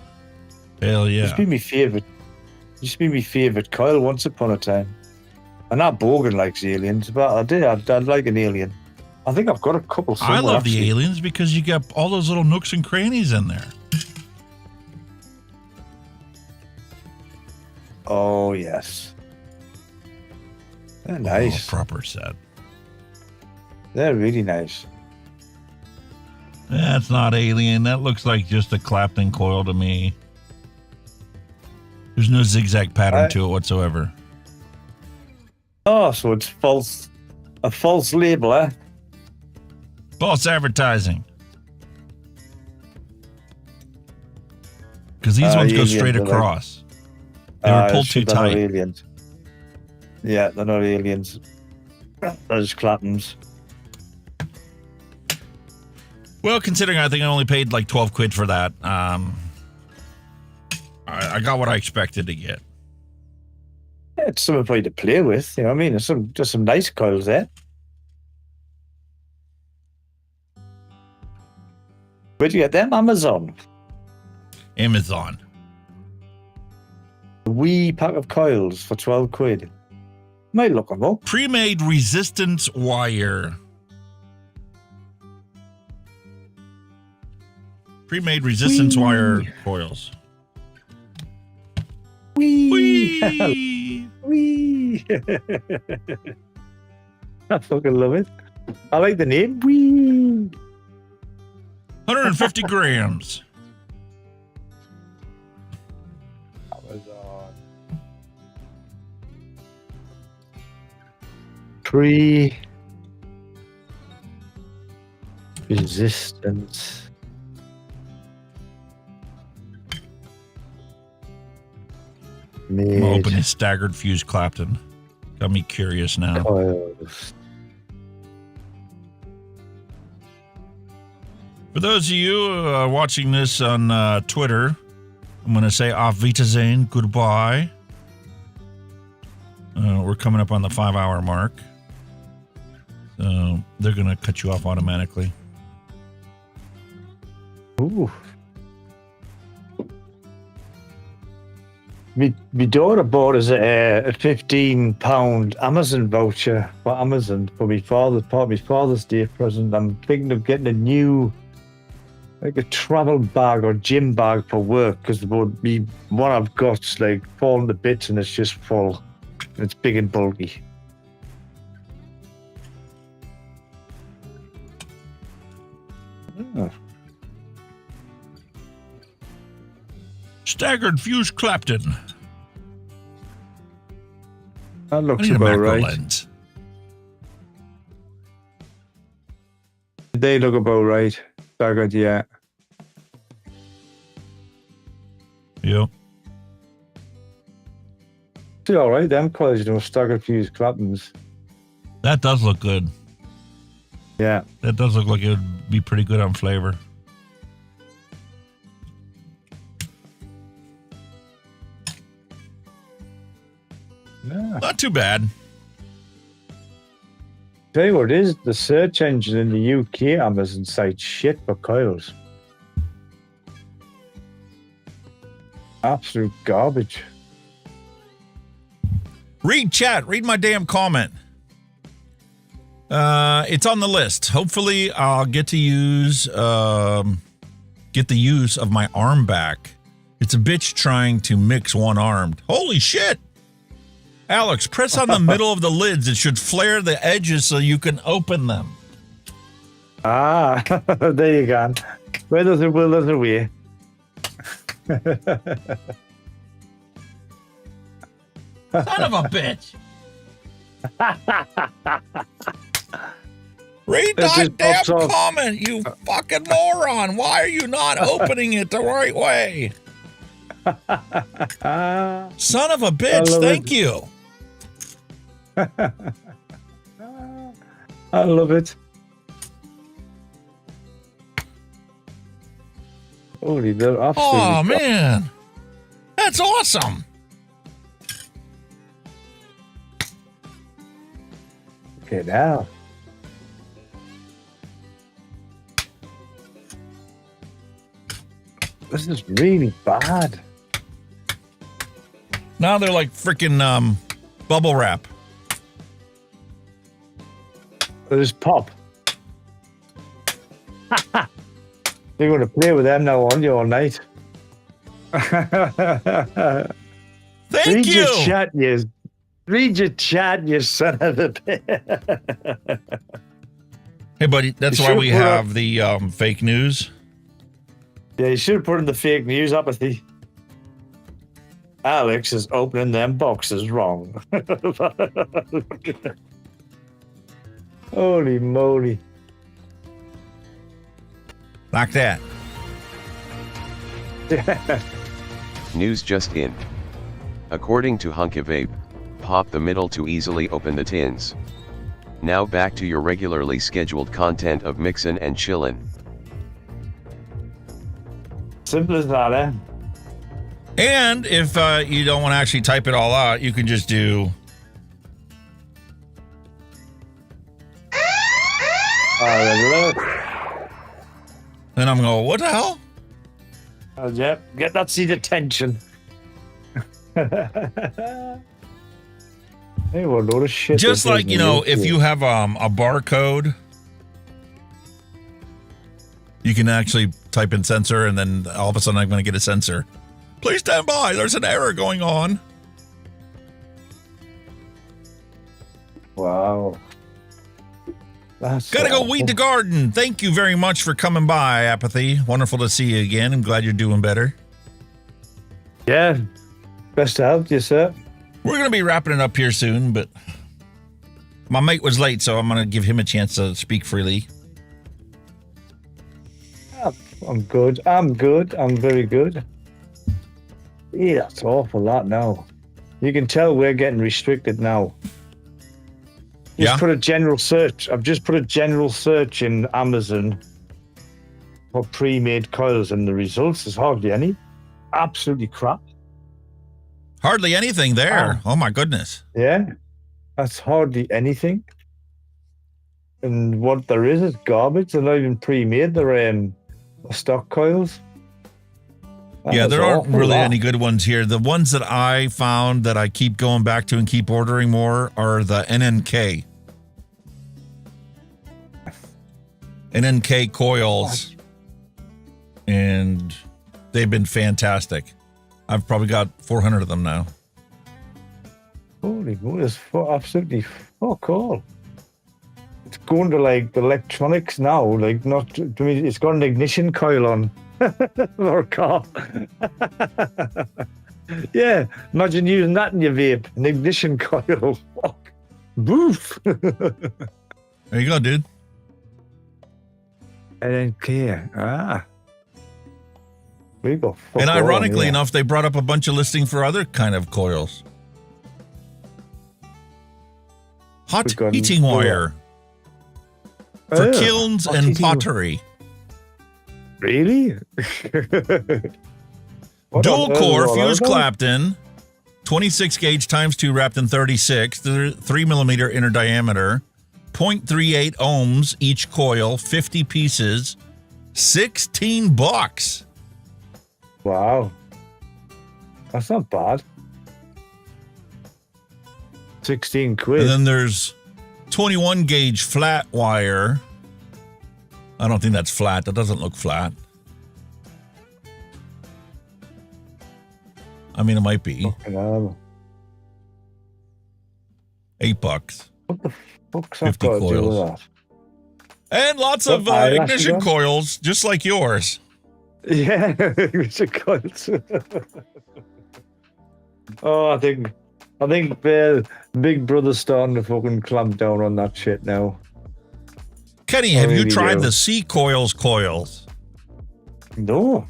Hell yeah. Used to be my favourite coil once upon a time. And that Bogan likes aliens, but I'd like an alien. I think I've got a couple somewhere. I love the aliens because you get all those little nooks and crannies in there. Oh, yes. They're nice. Proper set. They're really nice. That's not alien. That looks like just a Clapton coil to me. There's no zigzag pattern to it whatsoever. Oh, so it's a false label, eh? False advertising. Because these ones go straight across. They were pulled too tight. They're not aliens. Yeah, they're not aliens. They're just Claptons. Well, considering I think I only paid like 12 quid for that, I got what I expected to get. Yeah, it's something for you to play with, you know what I mean? There's some nice coils there. Where'd you get them? Amazon. Amazon. A wee pack of coils for 12 quid. Might look them up. Pre-made resistance wire. Pre-made resistance wire coils. Wee! Wee! I fucking love it. I like the name. Wee! 150 grams. Resistance. I'm gonna open his staggered fuse Clapton. Got me curious now. Coils. For those of you watching this on Twitter, I'm going to say auf Wiedersehen, goodbye. We're coming up on the 5-hour mark. So they're going to cut you off automatically. Ooh. My daughter bought us a £15 Amazon voucher for Amazon for my Father's Day present. I'm thinking of getting a new, like a travel bag or gym bag for work, because the one I've got's like falling to bits and it's just full. It's big and bulky. Oh. Staggered fuse Clapton. That looks about right. Lens. They look about right. Staggered, yeah. Yep. See, all right, them coils, staggered fuse Claptons. That does look good. Yeah. That does look like it would be pretty good on flavor. Yeah. Not too bad. Tell you what it is, the search engine in the UK Amazon site shit for coils. Absolute garbage. Read chat. Read my damn comment. It's on the list. Hopefully, I'll get to use get the use of my arm back. It's a bitch trying to mix one-armed. Holy shit! Alex, press on the middle of the lids. It should flare the edges so you can open them. Ah, there you go. Where does it will, there's a way. Son of a bitch! Read that damn comment, you fucking moron! Why are you not opening it the right way? Son of a bitch, thank you. I love it. Holy, they're absolutely... Oh, man. That's awesome. Okay, now. This is really bad. Now they're like freaking bubble wrap. There's pop. You're going to play with them now, aren't you, all night? Thank you. Read your chat, you son of a bitch. Hey, buddy, that's why we have the fake news. Yeah, you should have put in the fake news apathy. Alex is opening them boxes wrong. Holy moly. Like that. News just in. According to Hunky Vape, pop the middle to easily open the tins. Now back to your regularly scheduled content of Mixin and Chillin. Simple as that, eh? And if you don't want to actually type it all out, you can just do... Then I'm going, what the hell? Yep, get that seat attention. Hey, what a load of shit. Just like, you know, if you have a barcode, you can actually type in sensor, and then all of a sudden I'm going to get a sensor. Please stand by. There's an error going on. Wow. That's Gotta go weed the garden. Thank you very much for coming by, Apathy. Wonderful to see you again. I'm glad you're doing better. Yeah. Best to help you, sir. We're going to be wrapping it up here soon, but my mate was late, so I'm going to give him a chance to speak freely. I'm good. I'm very good. Yeah, that's awful lot now. You can tell we're getting restricted now. Just put a general search. I've just put a general search in Amazon for pre-made coils, and the results is hardly any. Absolutely crap. Hardly anything there. Oh my goodness. Yeah, that's hardly anything. And what there is garbage. They're not even pre-made. They're stock coils. Yeah, there aren't really any good ones here. The ones that I found that I keep going back to and keep ordering more are the MnC. MnC coils. And they've been fantastic. I've probably got 400 of them now. Holy moly, it's absolutely fuck all. It's going to like the electronics now, like not, I mean, it's got an ignition coil on for a car. Yeah, imagine using that in your vape, an ignition coil. Fuck. Boof. There you go, dude. MnC. And ironically enough, they brought up a bunch of listings for other kind of coils. Hot heating wire for kilns and pottery. Really? Dual core fused Clapton, 26 gauge ×2 wrapped in 36, 3 millimeter inner diameter, 0.38 ohms each coil, 50 pieces, $16. Wow. That's not bad. 16 quid. And then there's 21 gauge flat wire. I don't think that's flat. That doesn't look flat. I mean, it might be. $8. What the fuck's 50 that got to do with coils. that? And lots of ignition coils, just like yours. Yeah, ignition coils. Oh, I think Big Brother's starting to fucking clamp down on that shit now. Kenny, have you tried the C coils? No.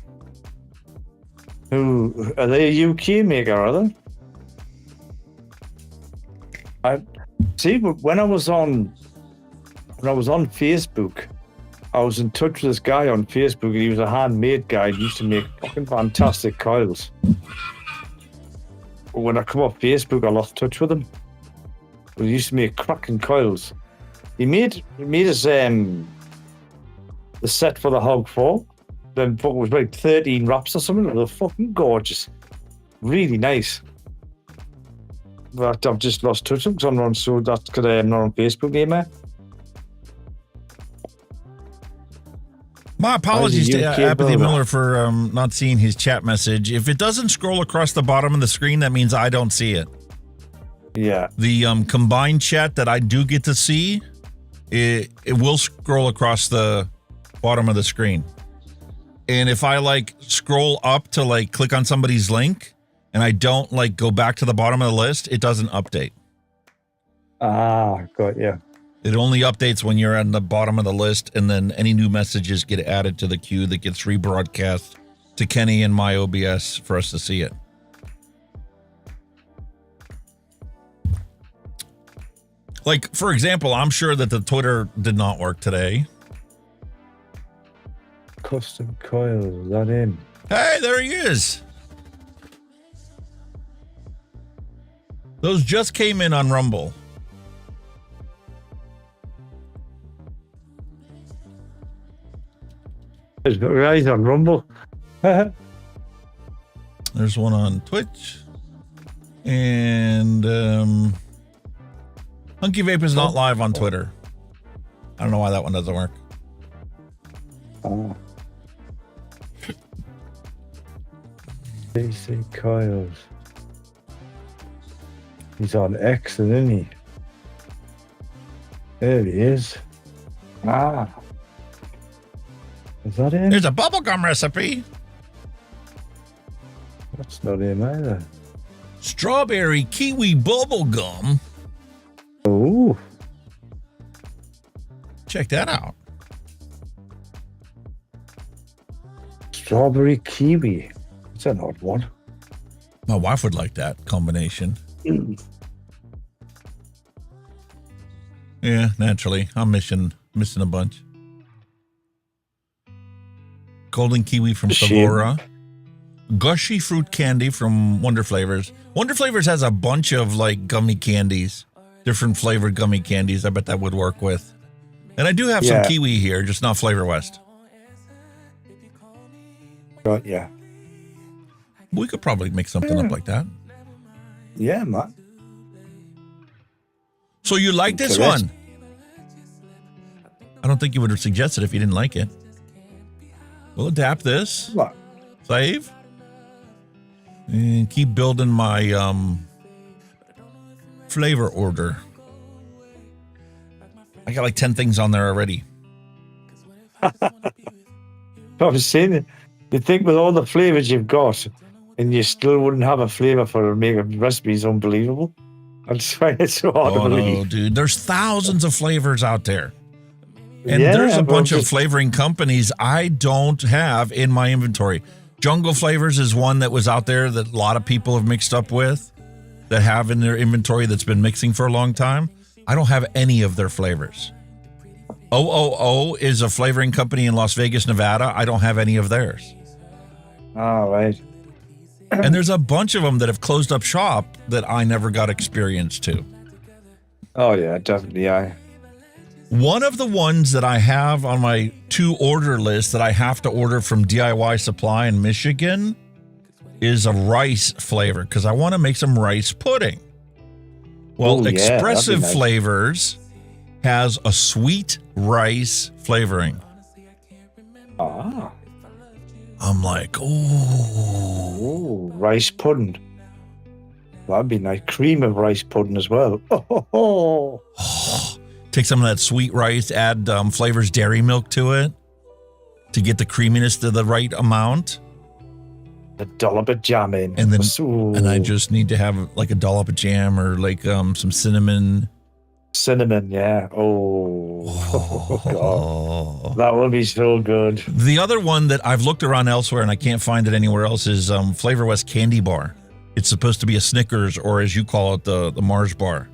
Who are they? A UK maker, are they? I see. When I was on Facebook, I was in touch with this guy on Facebook, and he was a handmade guy. He used to make fucking fantastic coils. But when I come off Facebook, I lost touch with him. He used to make cracking coils. He made us the set for the Hog 4. Then it was like 13 wraps or something. They were fucking gorgeous. Really nice. But I've just lost touch with him because I'm not on Facebook anymore. My apologies to Apathy Miller for not seeing his chat message. If it doesn't scroll across the bottom of the screen, that means I don't see it. Yeah. The combined chat that I do get to see, it will scroll across the bottom of the screen. And if I like scroll up to like click on somebody's link and I don't like go back to the bottom of the list, it doesn't update. Ah, got you. It only updates when you're at the bottom of the list, and then any new messages get added to the queue that gets rebroadcast to Kenny and my OBS for us to see it. Like, for example, I'm sure that the Twitter did not work today. Custom coils, is that in? Hey, there he is. Those just came in on Rumble. There's guys on Rumble. There's one on Twitch. And Hunky Vape is not live on Twitter. I don't know why that one doesn't work. DC coils. He's on X, isn't he? There he is. Ah. Is that in? There's a bubblegum recipe. That's not in either. Strawberry kiwi bubblegum. Oh. Check that out. Strawberry kiwi. It's an odd one. My wife would like that combination. Yeah, naturally. I'm missing a bunch. Golden kiwi from Savora. Gushy fruit candy from Wonder Flavors. Wonder Flavors has a bunch of like gummy candies, different flavored gummy candies. I bet that would work with. And I do have some kiwi here, just not Flavor West. Right, yeah. We could probably make something up like that. Yeah, man. So you like this one? I don't think you would have suggested if you didn't like it. We'll adapt this. What? Save. And keep building my flavor order. I got like 10 things on there already. I was saying it. You'd think with all the flavors you've got, and you still wouldn't have a flavor for making recipes unbelievable. I'm just find it so hard to believe. No, dude. There's thousands of flavors out there. And there's a bunch of flavoring companies I don't have in my inventory. Jungle Flavors is one that was out there that a lot of people have mixed up with, that have in their inventory that's been mixing for a long time. I don't have any of their flavors. OOO is a flavoring company in Las Vegas, Nevada. I don't have any of theirs. All right. And there's a bunch of them that have closed up shop that I never got experience to. Oh, yeah, definitely. One of the ones that I have on my to-order list that I have to order from DIY Supply in Michigan is a rice flavor because I want to make some rice pudding. Well, Ooh, yeah, Expressive nice. Flavors has a sweet rice flavoring. Ah. I'm like, Ooh, rice pudding. That'd be nice. Cream of rice pudding as well. Oh. Take some of that sweet rice, add Flavors dairy milk to it to get the creaminess to the right amount. A dollop of jam in. And then Ooh. and I just need to have like a dollop of jam or like some cinnamon. Cinnamon, yeah. Oh, God. That will be so good. The other one that I've looked around elsewhere and I can't find it anywhere else is Flavor West Candy Bar. It's supposed to be a Snickers, or as you call it, the Mars bar.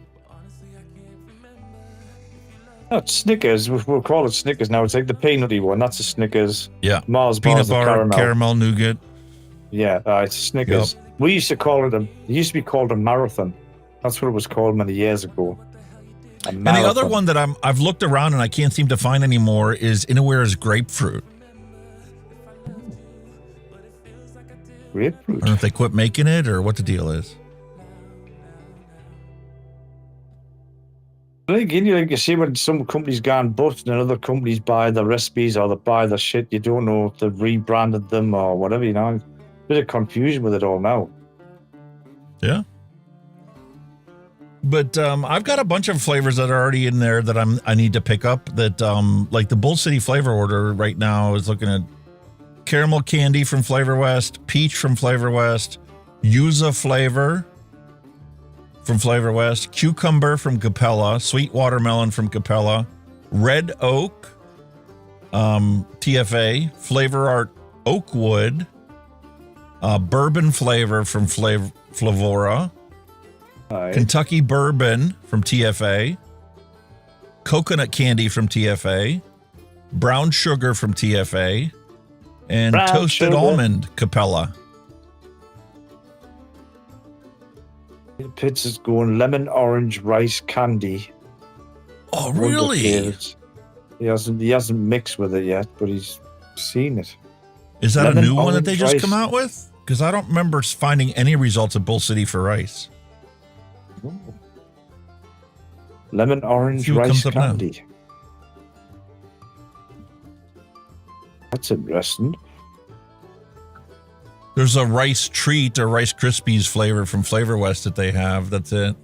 Not Snickers. We'll call it Snickers now. It's like the peanutty one. That's a Snickers. Yeah. Mars Peanut bar's bar, a caramel nougat. Yeah, it's Snickers. Yep. We used to call it it used to be called a marathon. That's what it was called many years ago. And the other one that I've looked around and I can't seem to find anymore is Innoware's grapefruit. Grapefruit? I don't know if they quit making it or what the deal is. Like you see when some companies gone bust and other companies buy the recipes or they buy the shit, you don't know if they've rebranded them or whatever, you know. Bit of confusion with it all now. Yeah. But I've got a bunch of flavors that are already in there that I need to pick up. That like the Bull City flavor order right now is looking at caramel candy from Flavor West, peach from Flavor West, yuzu flavor from Flavor West, cucumber from Capella, sweet watermelon from Capella, red oak, TFA, Flavor Art Oakwood, bourbon flavor from Flavora. Kentucky bourbon from TFA, coconut candy from TFA, brown sugar from TFA, and Brown toasted sugar. almond Capella. Pitts is going lemon orange rice candy. Oh, Wonder really? flavors. He hasn't mixed with it yet, but he's seen it. Is that Lemon a new one that they orange just rice. come out with? Because I don't remember finding any results at Bull City for rice. Lemon orange See what rice comes up now. candy. That's interesting. There's a rice treat or Rice Krispies flavor from Flavor West that they have. That's it.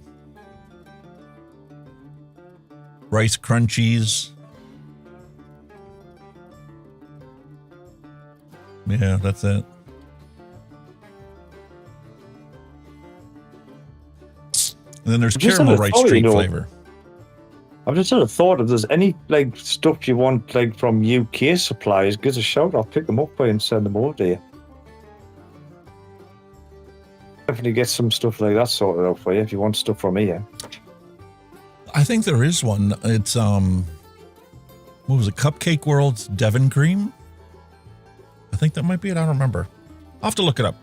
Rice Crunchies. Yeah, that's it. And then there's Just caramel had a rice thought, treat you know. flavor. I've just had a thought if there's any like stuff you want like from UK suppliers, give us a shout. I'll pick them up for you and send them over to you. Definitely get some stuff like that sorted out for you if you want stuff from here. I think there is one. It's what was it? Cupcake World's Devon Cream? I think that might be it. I don't remember. I'll have to look it up.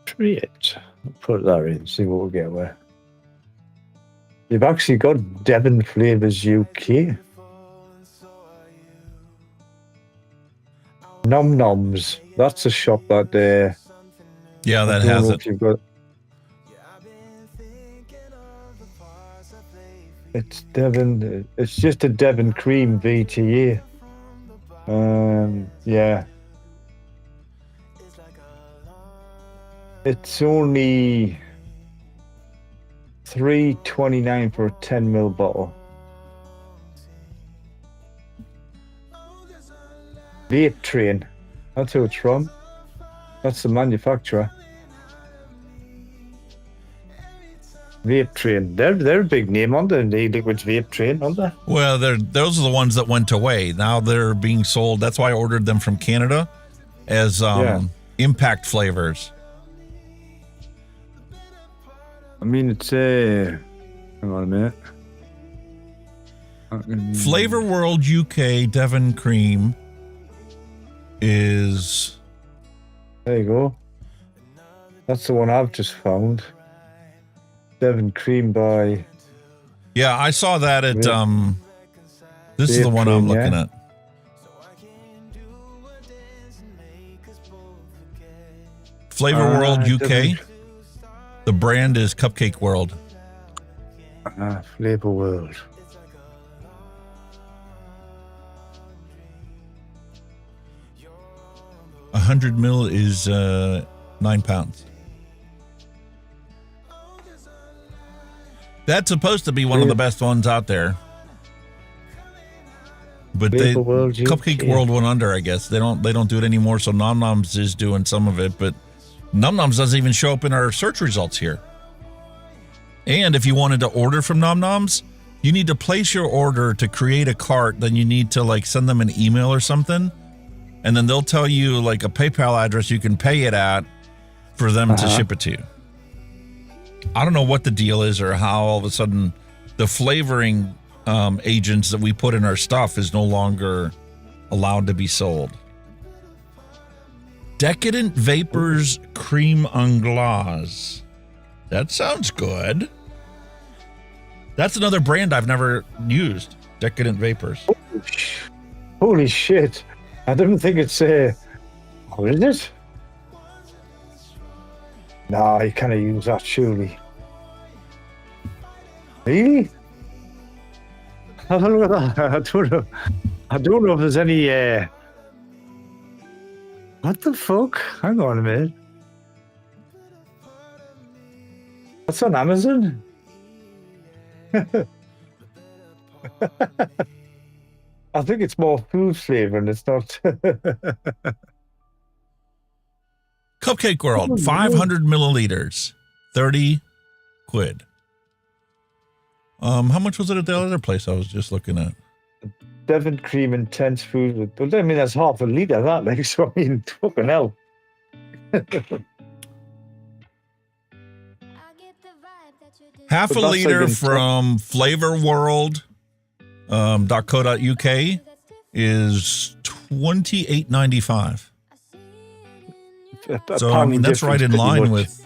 Treat. Put that in, see what we'll get where. You've actually got Devon Flavours UK. Nom Noms. That's a shop that Yeah, that I don't has know it. if you've got. It's Devon. It's just a Devon Cream VTA. Yeah. It's only $3.29 for a 10ml bottle. Vape Train. That's who it's from. That's the manufacturer. Vape Train. They're a big name on the liquids Vape Train, aren't they? Well, those are the ones that went away. Now they're being sold. That's why I ordered them from Canada as impact flavors. I mean, it's hang on a minute. Flavor World UK Devon Cream is... There you go. That's the one I've just found. Devon Cream by... Yeah, I saw that at... This is the one I'm looking at. Flavor World UK. The brand is Cupcake World. Flavor World. A 100 mil is 9 pounds. That's supposed to be one of the best ones out there. But Cupcake World went under, I guess. They don't do it anymore, so Nom Noms is doing some of it, but Nom Noms doesn't even show up in our search results here. And if you wanted to order from Nom Noms, you need to place your order to create a cart, then you need to like send them an email or something, and then they'll tell you like a PayPal address you can pay it at for them to ship it to you. I don't know what the deal is or how all of a sudden the flavoring agents that we put in our stuff is no longer allowed to be sold. Decadent Vapors Cream Anglaise. That sounds good. That's another brand I've never used. Decadent Vapors. Holy shit. I didn't think it's what is it? Nah, you can't use that surely. Really? I don't know. I don't know if there's any what the fuck? Hang on a minute. That's on Amazon? I think it's more food flavor and it's not. Cupcake World, 500 milliliters, 30 quid. How much was it at the other place I was just looking at? Devon Cream Intense Food. But I mean, that's half a litre, that, like, so I mean, fucking hell. Half a liter from flavorworld.co.uk is $28.95. So I mean that's right in line with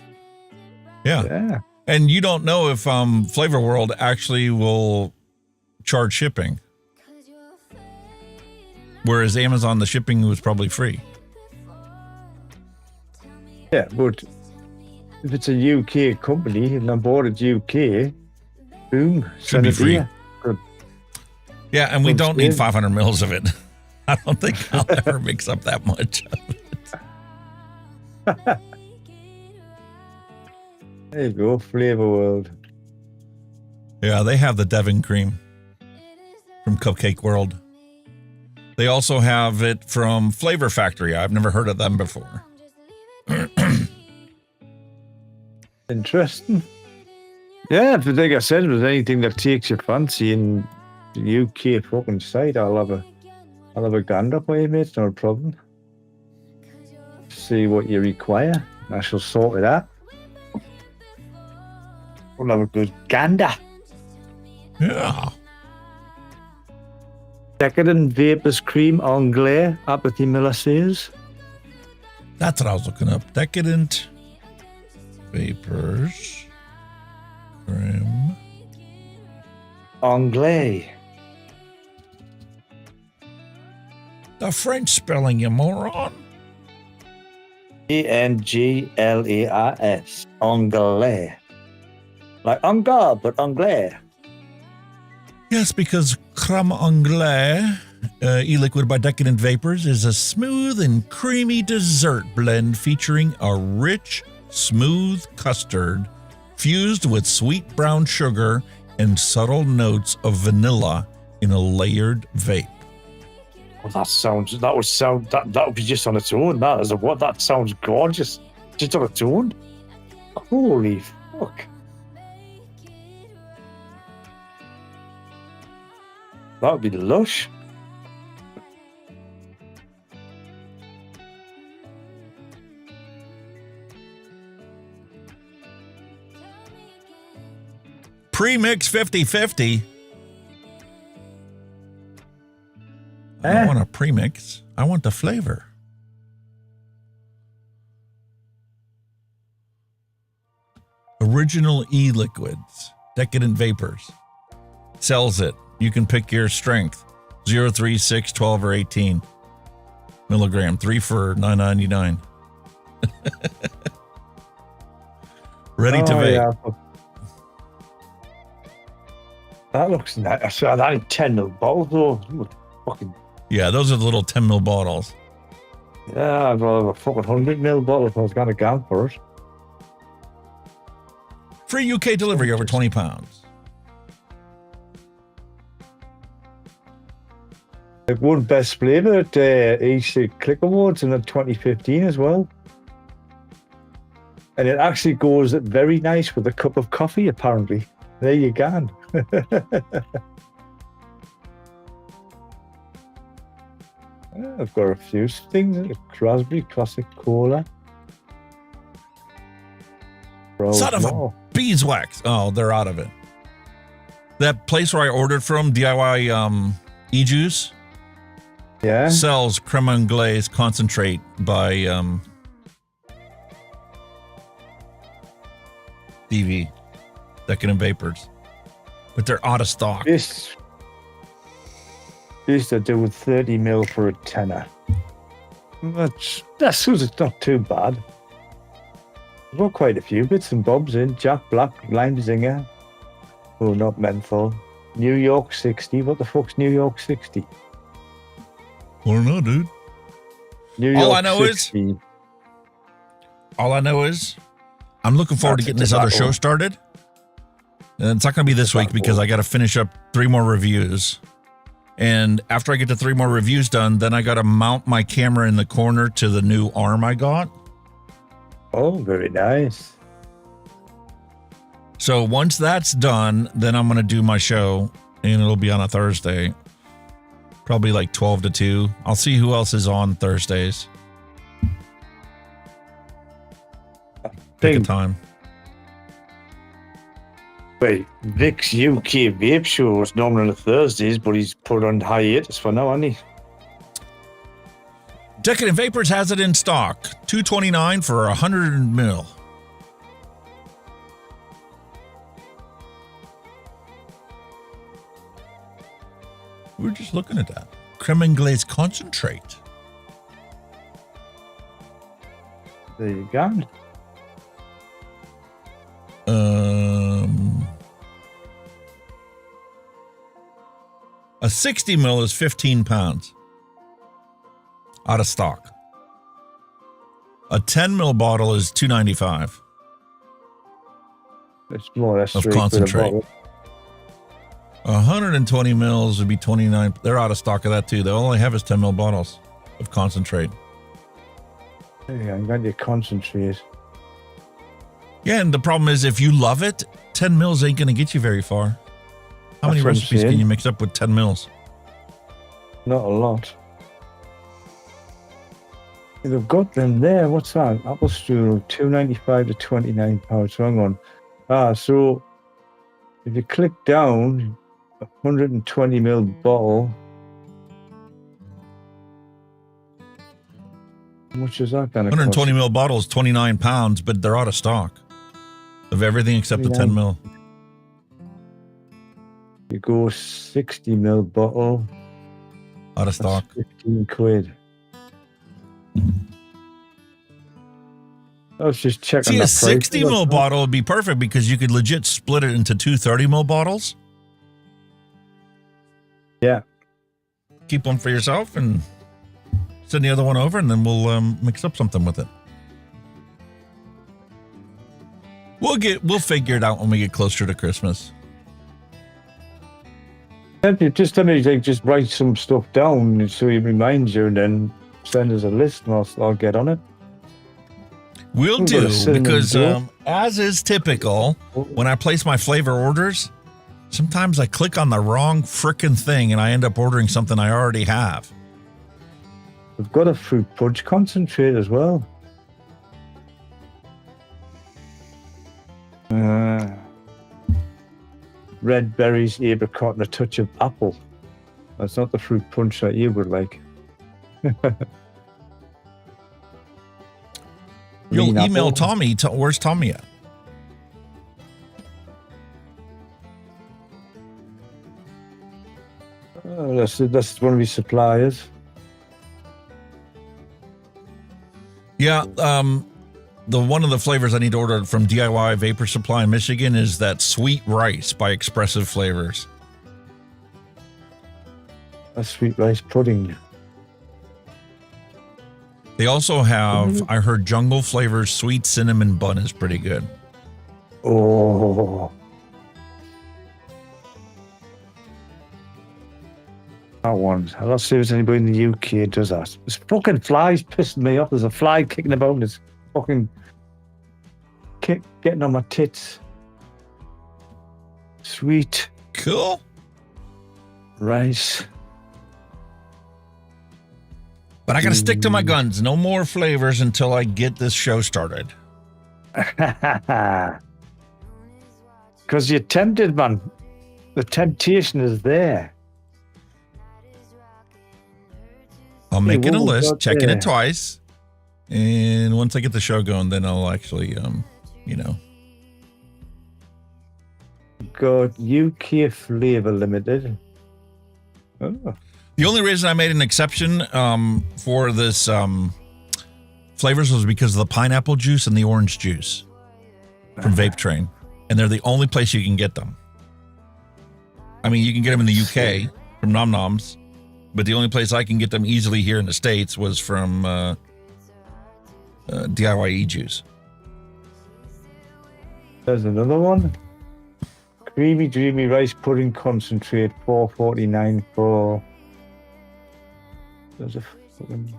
yeah. And you don't know if Flavor World actually will charge shipping, whereas Amazon the shipping was probably free. Yeah, but if it's a UK company and I bought it UK, boom, should be free. Yeah, and we don't need 500 mils of it. I don't think I'll ever mix up that much of it. There you go, Flavor World. Yeah, they have the Devon Cream from Cupcake World. They also have it from Flavor Factory. I've never heard of them before. Interesting. Yeah, but like I said, if there's anything that takes your fancy in the UK fucking site, I'll have a gander for you, mate. No problem. See what you require. I shall sort it out. We'll have a good gander. Yeah. Decadent Vapors Cream Anglais, Apathy Miller says. That's what I was looking up. Decadent Vapors Cream Anglais. The French spelling, you moron. Anglais. Anglais. Like Angard, but Anglais. Yes, because Crème Anglais, e-liquid by Decadent Vapors, is a smooth and creamy dessert blend featuring a rich, smooth custard fused with sweet brown sugar and subtle notes of vanilla in a layered vape. Well, that would be just on its own. That sounds gorgeous. Just on its own. Holy fuck. That would be lush. Pre-mix 50-50. I don't want a premix. I want the flavor. Original e-liquids. Decadent Vapors. Sells it. You can pick your strength. 0, 3, 6, 12, or 18 milligram. 3 for $9.99. Ready to vape. Yeah. That looks nice. I saw that in 10 ml bottles though. Fucking. Yeah, those are the little 10 ml bottles. Yeah, I'd rather have a fucking 100 ml bottle if I was going to go for it. Free UK delivery over 20 pounds. It won Best Flavour at EC Click Awards in 2015 as well. And it actually goes very nice with a cup of coffee, apparently. There you go. I've got a few things. Raspberry Classic Cola. Son of a beeswax. Oh, they're out of it. That place where I ordered from, DIY e-juice, sells creme anglaise concentrate by DV, Decadent Vapors. But they're out of stock. This they're doing 30 ml for a tenner. That's not too bad. I've got quite a few bits and bobs in. Jack Black, Lime Zinger. Oh, not menthol. New York 60. What the fuck's New York 60? I don't know, dude. All I know is I'm looking forward to getting this other show started. And it's not going to be this week because I got to finish up 3 more reviews. And after I get the 3 more reviews done, then I got to mount my camera in the corner to the new arm I got. Oh, very nice. So once that's done, then I'm going to do my show, and it'll be on a Thursday. Probably like 12 to 2. I'll see who else is on Thursdays. Pick a time. Wait, Vic's UK Vape Show was normally on Thursdays, but he's put on hiatus for now, hasn't he? Decadent Vapors has it in stock. $2.29 for 100 ml. We were just looking at that. Creme anglaise concentrate. There you go. A 60 ml is 15 pounds. Out of stock. A 10 ml bottle is $2.95. It's more or less of concentrate. 120 mils would be 29. They're out of stock of that too. They only have is 10 ml bottles of concentrate. There you go. You got your concentrate. Yeah, and the problem is if you love it, 10 mils ain't going to get you very far. How many recipes can you mix up with 10 mils? Not a lot. They've got them there. What's that? Apple strudel, £2.95 to £29. So hang on. So if you click down, 120 ml bottle. How much is that going to 120 ml bottle is 29 pounds, but they're out of stock of everything except the 10 ml. You go 60 ml bottle. Out of stock. 15 quid. I was just checking. See, a 60 ml bottle would be perfect because you could legit split it into 2 30 ml bottles. Yeah. Keep one for yourself and send the other one over, and then we'll mix up something with it. We'll figure it out when we get closer to Christmas. Just let me just write some stuff down so it reminds you, and then send us a list, and I'll get on it. We'll do, because as is typical, when I place my flavor orders, sometimes I click on the wrong frickin' thing and I end up ordering something I already have. We've got a fruit punch concentrate as well. Red berries, apricot, and a touch of apple. That's not the fruit punch that you would like. You'll email Tommy. Where's Tommy at? That's one of his suppliers. Yeah, one of the flavors I need to order from DIY Vapor Supply in Michigan is that Sweet Rice by Expressive Flavors. A sweet rice pudding. They also have, I heard Jungle Flavors Sweet Cinnamon Bun is pretty good. Oh. That one. I'll see if there's anybody in the UK does that. This fucking fly's pissing me off. There's a fly kicking about and it's fucking getting on my tits. Sweet. Cool. Rice. But I gotta stick to my guns. No more flavors until I get this show started. Because you're tempted, man. The temptation is there. I'm making a list, checking it twice. And once I get the show going, then I'll actually, Got UK Flavor Limited. Oh. The only reason I made an exception for this flavors was because of the pineapple juice and the orange juice from Vape Train. And they're the only place you can get them. I mean, you can get them in the UK from Nom Noms, but the only place I can get them easily here in the States was from DIY juice. There's another one. Creamy Dreamy Rice Pudding Concentrate, $4.49 for... There's a fucking...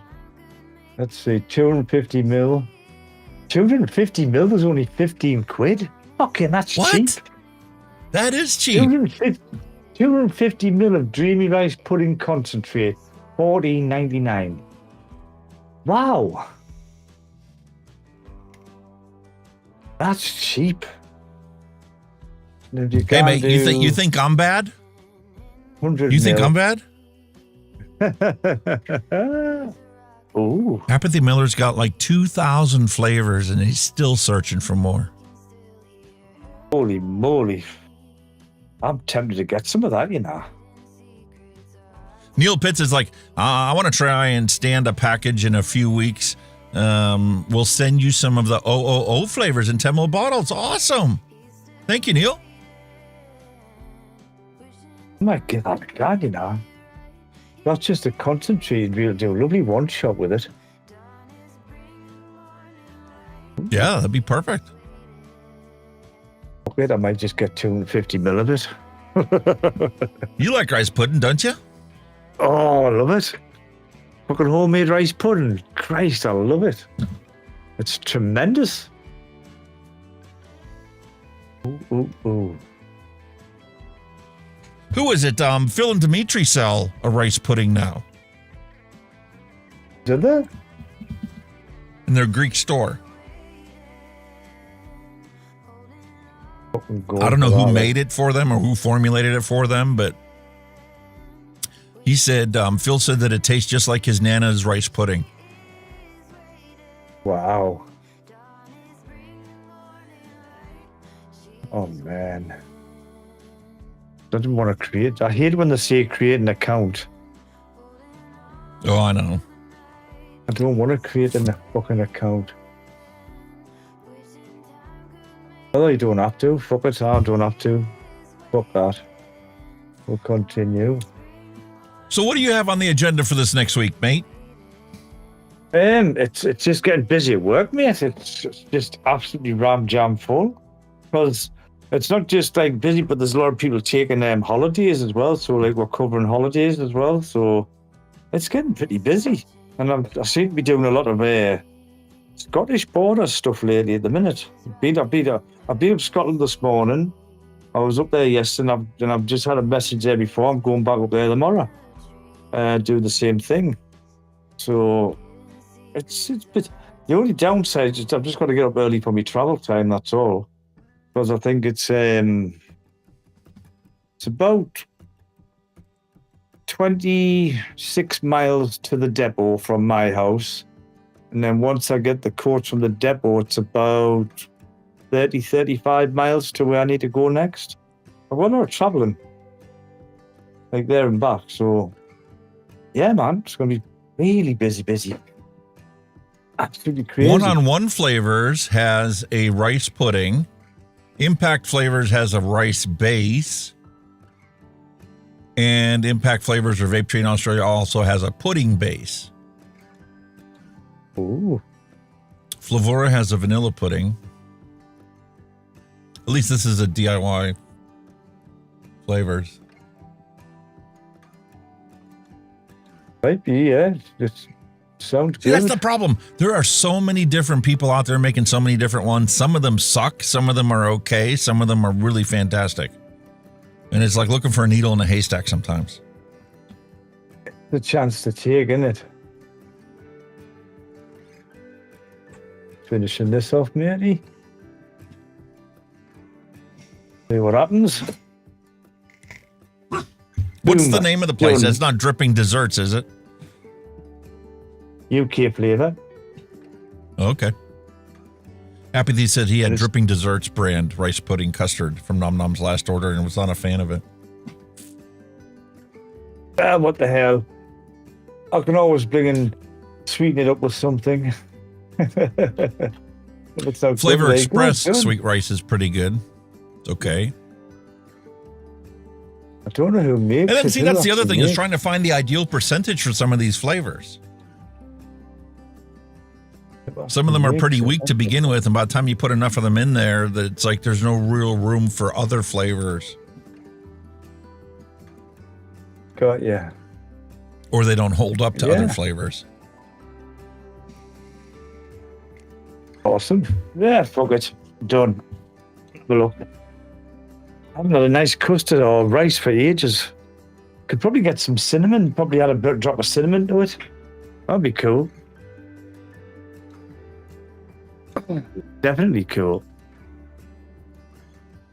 Let's see, 250 mil. 250 mil was only 15 quid? Fucking, that's cheap. That is cheap. 250 mil of Dreamy Rice Pudding Concentrate, $14.99. Wow. That's cheap. Hey, mate, you think I'm bad? 100 You think I'm bad? Ooh. Apathy Miller's got like 2,000 flavors and he's still searching for more. Holy moly. I'm tempted to get some of that, you know. Neil Pitts is like, I want to try and stand a package in a few weeks. We'll send you some of the OOO flavors in 10 ml bottles. Awesome. Thank you, Neil. Oh my God, you know. Not just a concentrated, we'll do a lovely one shot with it. Yeah, that'd be perfect. Wait, I might just get 250 mil of it. You like rice pudding, don't you? Oh, I love it. Fucking homemade rice pudding. Christ, I love it. It's tremendous. Ooh. Who is it? Phil and Dimitri sell a rice pudding now. Did they? In their Greek store. I don't know who made it for them or who formulated it for them, but he said, Phil said that it tastes just like his Nana's rice pudding. Wow. Oh, man. I didn't want to create. I hate when they say create an account. Oh, I know. I don't want to create a fucking account. Well, you don't have to. Fuck it, I don't have to. Fuck that. We'll continue. So what do you have on the agenda for this next week, mate? It's just getting busy at work, mate. It's just absolutely ram-jam full. Because it's not just like busy, but there's a lot of people taking holidays as well. So like we're covering holidays as well. So it's getting pretty busy. And I seem to be doing a lot of Scottish border stuff lately at the minute. I've been up Scotland this morning. I was up there yesterday, and I've just had a message there before. I'm going back up there tomorrow. Do the same thing. So it's the only downside is I've just got to get up early for my travel time. That's all. Because I think it's about 26 miles to the depot from my house. And then once I get the coach from the depot, it's about 30, 35 miles to where I need to go next. I've got a lot of traveling, like there and back. So, yeah, man, it's going to be really busy. Absolutely crazy. One-on-One Flavors has a rice pudding. Impact Flavors has a rice base. And Impact Flavors or Vape Tree in Australia also has a pudding base. Ooh. Flavora has a vanilla pudding. At least this is a DIY Flavors. Might be, yeah. It sounds good. See, that's the problem. There are so many different people out there making so many different ones. Some of them suck. Some of them are okay. Some of them are really fantastic. And it's like looking for a needle in a haystack sometimes. The chance to take, isn't it? Finishing this off, matey. See what happens. What's the name of the place? That's not Dripping Desserts, is it? UK flavor. Okay. Happy said he had Dripping Desserts brand rice pudding custard from Nom Nom's last order and was not a fan of it. What the hell? I can always sweeten it up with something. Flavor Express sweet rice is pretty good. It's okay. I don't know who makes it. And then see, that's the other thing, is trying to find the ideal percentage for some of these flavors. Some of them are pretty weak to begin with, and by the time you put enough of them in there, that it's like there's no real room for other flavors. Got yeah. Or they don't hold up to other flavors. Awesome. Yeah, fuck it. Done. Look. I haven't had a nice custard or rice for ages. Could probably get some cinnamon, probably add a drop of cinnamon to it. That'd be cool. Definitely cool.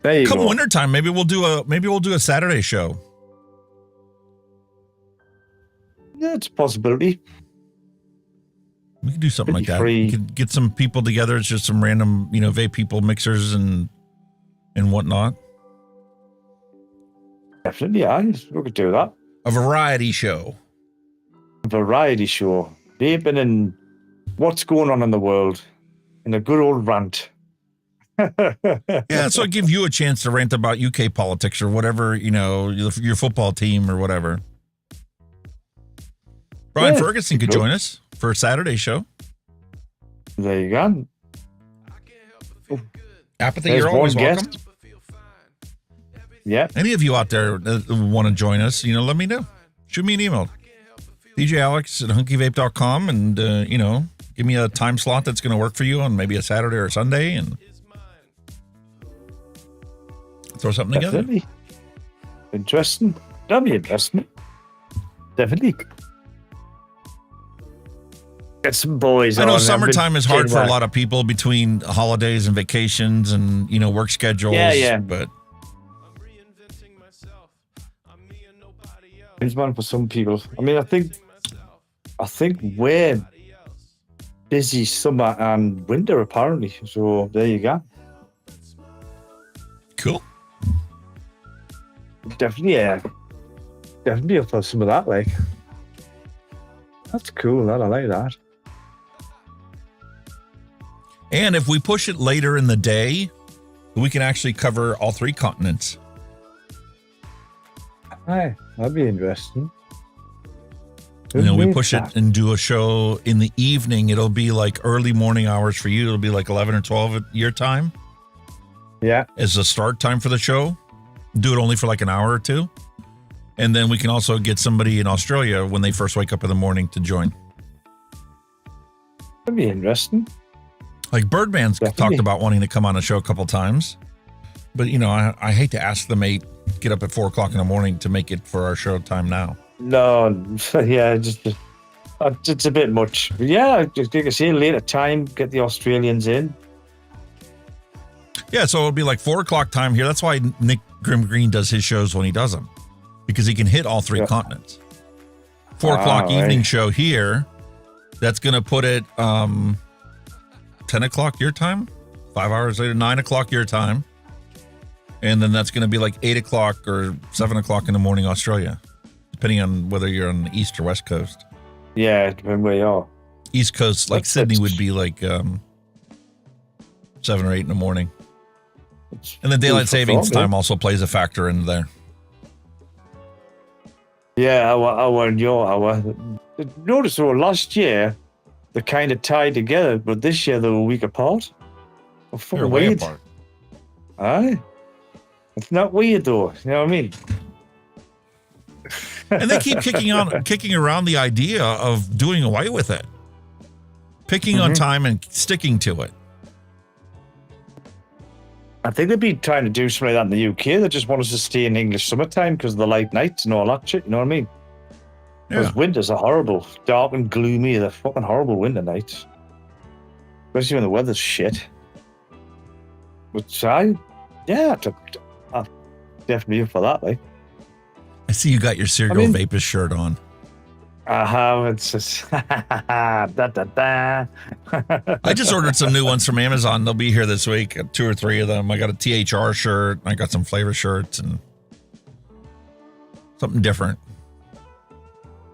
There you go. Come wintertime, maybe we'll do a Saturday show. Yeah, it's a possibility. We could do something like that. We could get some people together. It's just some random, vape people, mixers and whatnot. Definitely, yeah. We could do that. A variety show. Vaping and what's going on in the world. In a good old rant. Yeah, so I'll give you a chance to rant about UK politics or whatever, your football team or whatever. Brian Ferguson could join us for a Saturday show. There you go. Apathy, you're always welcome. Yeah. Any of you out there that want to join us, let me know. Shoot me an email. DJAlex@hunkyvape.com and, give me a time slot that's going to work for you on maybe a Saturday or Sunday and throw something together. Interesting. That'd be interesting. Definitely. Get some boys on. I know summertime is hard for a lot of people between holidays and vacations and, work schedules. Yeah. But it's one for some people. I mean, I think we're busy summer and winter apparently. So there you go. Cool. Definitely up for some of that. Like, that's cool. I like that. And if we push it later in the day, we can actually cover all 3 continents. Aye, that'd be interesting. We push it and do a show in the evening. It'll be like early morning hours for you. It'll be like 11 or 12 at your time. Yeah. As the start time for the show. Do it only for like an hour or 2. And then we can also get somebody in Australia when they first wake up in the morning to join. That'd be interesting. Like Birdman's talked about wanting to come on a show a couple times. But, I hate to ask the mate, get up at 4 o'clock in the morning to make it for our show time now. No, yeah, it's a bit much. But yeah, just you can see later time, get the Australians in. Yeah, so it'll be like 4 o'clock time here. That's why Nick Grimm Green does his shows when he does them, because he can hit all 3 continents. 4 o'clock evening show here. That's going to put it 10 o'clock your time, 5 hours later, 9 o'clock your time. And then that's going to be like 8 o'clock or 7 o'clock in the morning Australia, depending on whether you're on the East or West Coast. Yeah, depending where you are. East Coast, like Sydney, would be like 7 or 8 in the morning. And the daylight savings time also plays a factor in there. Yeah, our and your hour. Notice though, last year they kind of tied together, but this year they were a week apart. They're way apart. Aye. It's not weird though, you know what I mean? And they keep kicking around the idea of doing away with it. Picking on time and sticking to it. I think they've been trying to do something like that in the UK. They just want us to stay in English summertime because of the light nights and all that shit, you know what I mean? Because winters are horrible. Dark and gloomy. They're fucking horrible winter nights. Especially when the weather's shit. But I'm definitely up for that, like. I see you got your Serial Vapist shirt on. I have. It's just I just ordered some new ones from Amazon. They'll be here this week. 2 or 3 of them. I got a THR shirt. I got some flavor shirts and something different.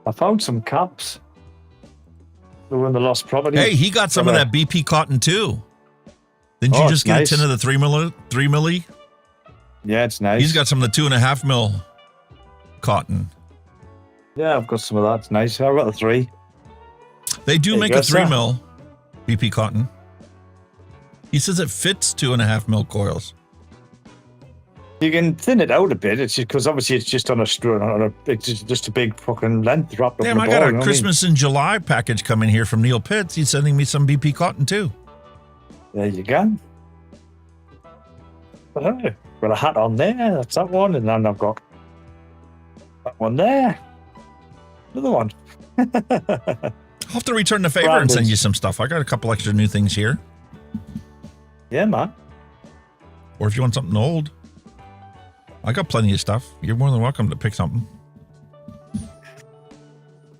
I found some caps. They were in the lost property. Hey, he got some of that BP cotton too. Didn't you just get a tin of the 3 milli? Yeah, it's nice. He's got some of the 2.5 mil cotton. Yeah, I've got some of that. It's nice. I've got the 3. They do make a 3 mil BP cotton. He says it fits 2.5 mil coils. You can thin it out a bit. It's just because obviously it's just on a straw, it's just a big fucking length wrapped up. Damn, I got a Christmas in July package coming here from Neil Pitts. He's sending me some BP cotton too. There you go. Got a hat on there. That's that one, and then I've got that one there. Another one. I'll have to return the favor and send you some stuff. I got a couple extra new things here. Yeah, man. Or if you want something old, I got plenty of stuff. You're more than welcome to pick something.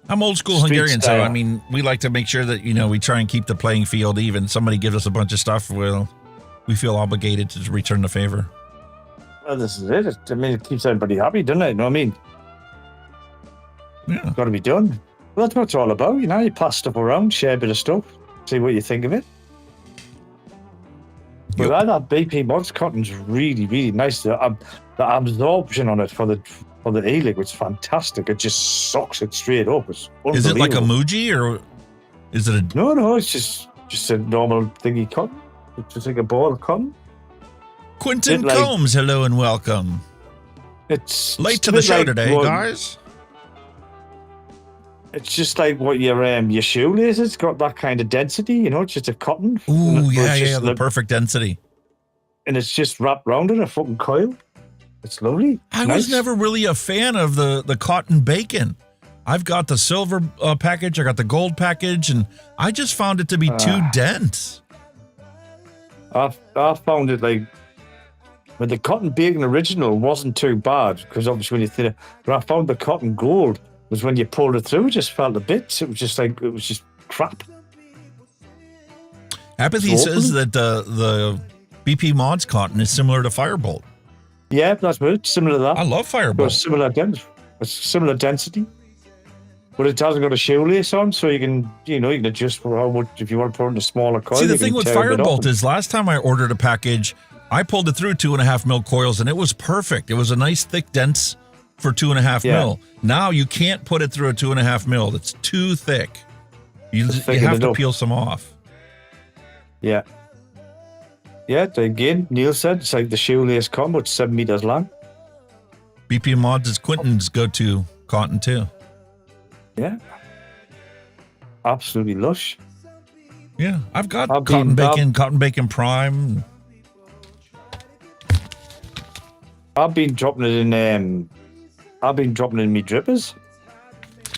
I'm old school Hungarian, so I mean, we like to make sure that, you know, we try and keep the playing field even. Somebody gives us a bunch of stuff, well, we feel obligated to return the favor. Well, this is it. I mean, it keeps everybody happy, doesn't it? You know what I mean? Yeah. Got to be done. Well, that's what it's all about, you know? You pass stuff around, share a bit of stuff, see what you think of it. But that BP Mods cotton's really, really nice. The absorption on it for the e-liquid's fantastic. It just sucks it straight up. It's unbelievable. Is it like a Muji or is it a... No, it's just a normal thingy cotton. It's just like a ball of cotton. Quentin Combs, hello and welcome. It's late to the show today, guys. It's just like what your shoelace has got that kind of density, you know, it's just a cotton. Ooh, yeah, the perfect density. And it's just wrapped around in a fucking coil. It's lovely. I was never really a fan of the cotton bacon. I've got the silver package, I got the gold package, and I just found it to be too dense. I found it like, but the cotton bacon original wasn't too bad because obviously when you thin it, but I found the cotton gold was when you pulled it through, it just felt a bit. It was just crap. Apathy says that the BP Mods cotton is similar to Firebolt. Yeah, that's good. Similar to that. I love Firebolt. It's similar density, but it hasn't got a shoelace on, so you can adjust for how much if you want to put it in a smaller coil. See, the thing with Firebolt is last time I ordered a package, I pulled it through 2.5 mil coils, and it was perfect. It was a nice, thick, dense for 2.5 mil. Now you can't put it through a 2.5 mil. It's too thick. You have to peel some off. Yeah. Yeah, again, Neil said it's like the shoelace combo. It's 7 meters long. BP Mods is Quentin's go-to cotton too. Yeah. Absolutely lush. Yeah, I've got cotton bacon prime. I've been dropping it in me drippers.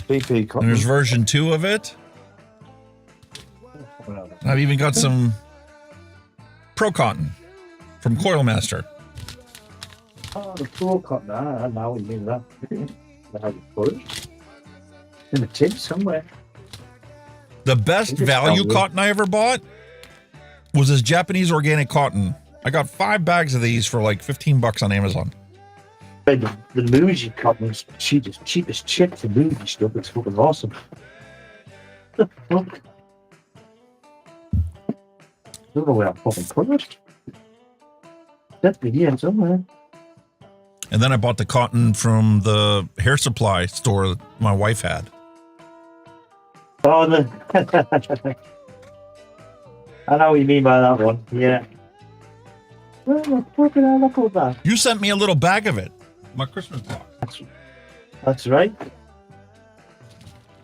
BP cotton. And there's version 2 of it. I've even got some Pro Cotton from Coil Master. Oh, the Pro Cotton. Now we need that. in the tin somewhere. The best value cotton I ever bought was this Japanese organic cotton. I got 5 bags of these for like $15 on Amazon. The Muji cotton's cheapest chip for Muji stuff. It's fucking awesome. The fuck? I don't know where I'm fucking put it. Definitely here somewhere. And then I bought the cotton from the hair supply store that my wife had. Oh, I know what you mean by that one. Yeah. Where the fuck did I look at that? You sent me a little bag of it. My Christmas box. That's right.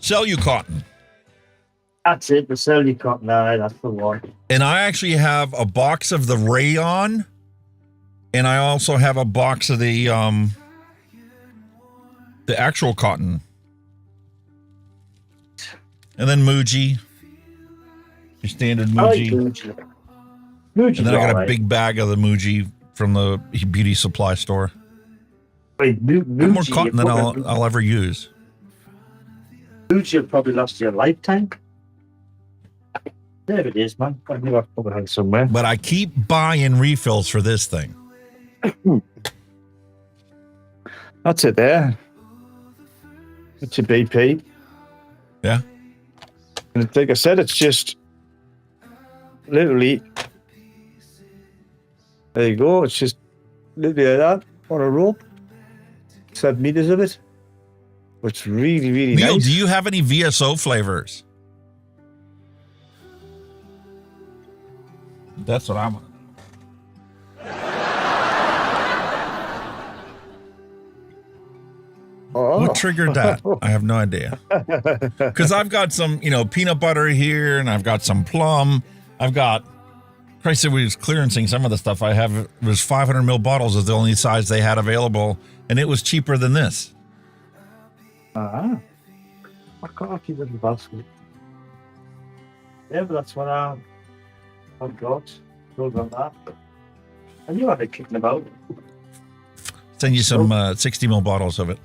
Cellu cotton. That's it, the cellu cotton. Aye, that's the one. And I actually have a box of the rayon, and I also have a box of the actual cotton. And then Muji. Your standard Muji. I like Muji. Muji's And then I got a alright. big bag of the Muji from the beauty supply store. Wait, Muji, More cotton than I'll ever use. Muji will probably last you a lifetime. There it is, man. I knew I'd put it on somewhere. But I keep buying refills for this thing. That's it there. It's your BP. Yeah. And like I said, it's just literally, there you go. It's just literally like that on a rope. 7 meters of it. It's really, really Neil, nice. do you have any VSO flavors? That's what I want. What triggered that? I have no idea. Because I've got some, peanut butter here, and I've got some plum. I've got, Christ, we was clearancing some of the stuff I have. It was 500 ml bottles is the only size they had available, and it was cheaper than this. I can't keep it in the basket. Yeah, but that's what I've got. Still got that. And you had it kicking about. Send you some 60 ml bottles of it.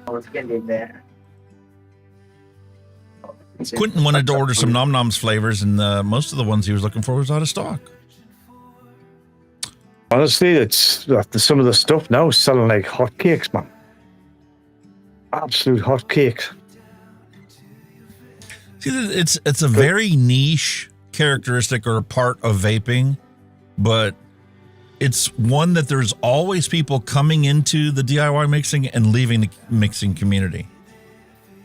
I was getting in there. Quentin wanted to order some Nom Noms flavors, and most of the ones he was looking for was out of stock. Honestly, it's some of the stuff now is selling like hotcakes, man. Absolute hotcakes. See, it's a very niche characteristic or part of vaping, but it's one that there's always people coming into the DIY mixing and leaving the mixing community.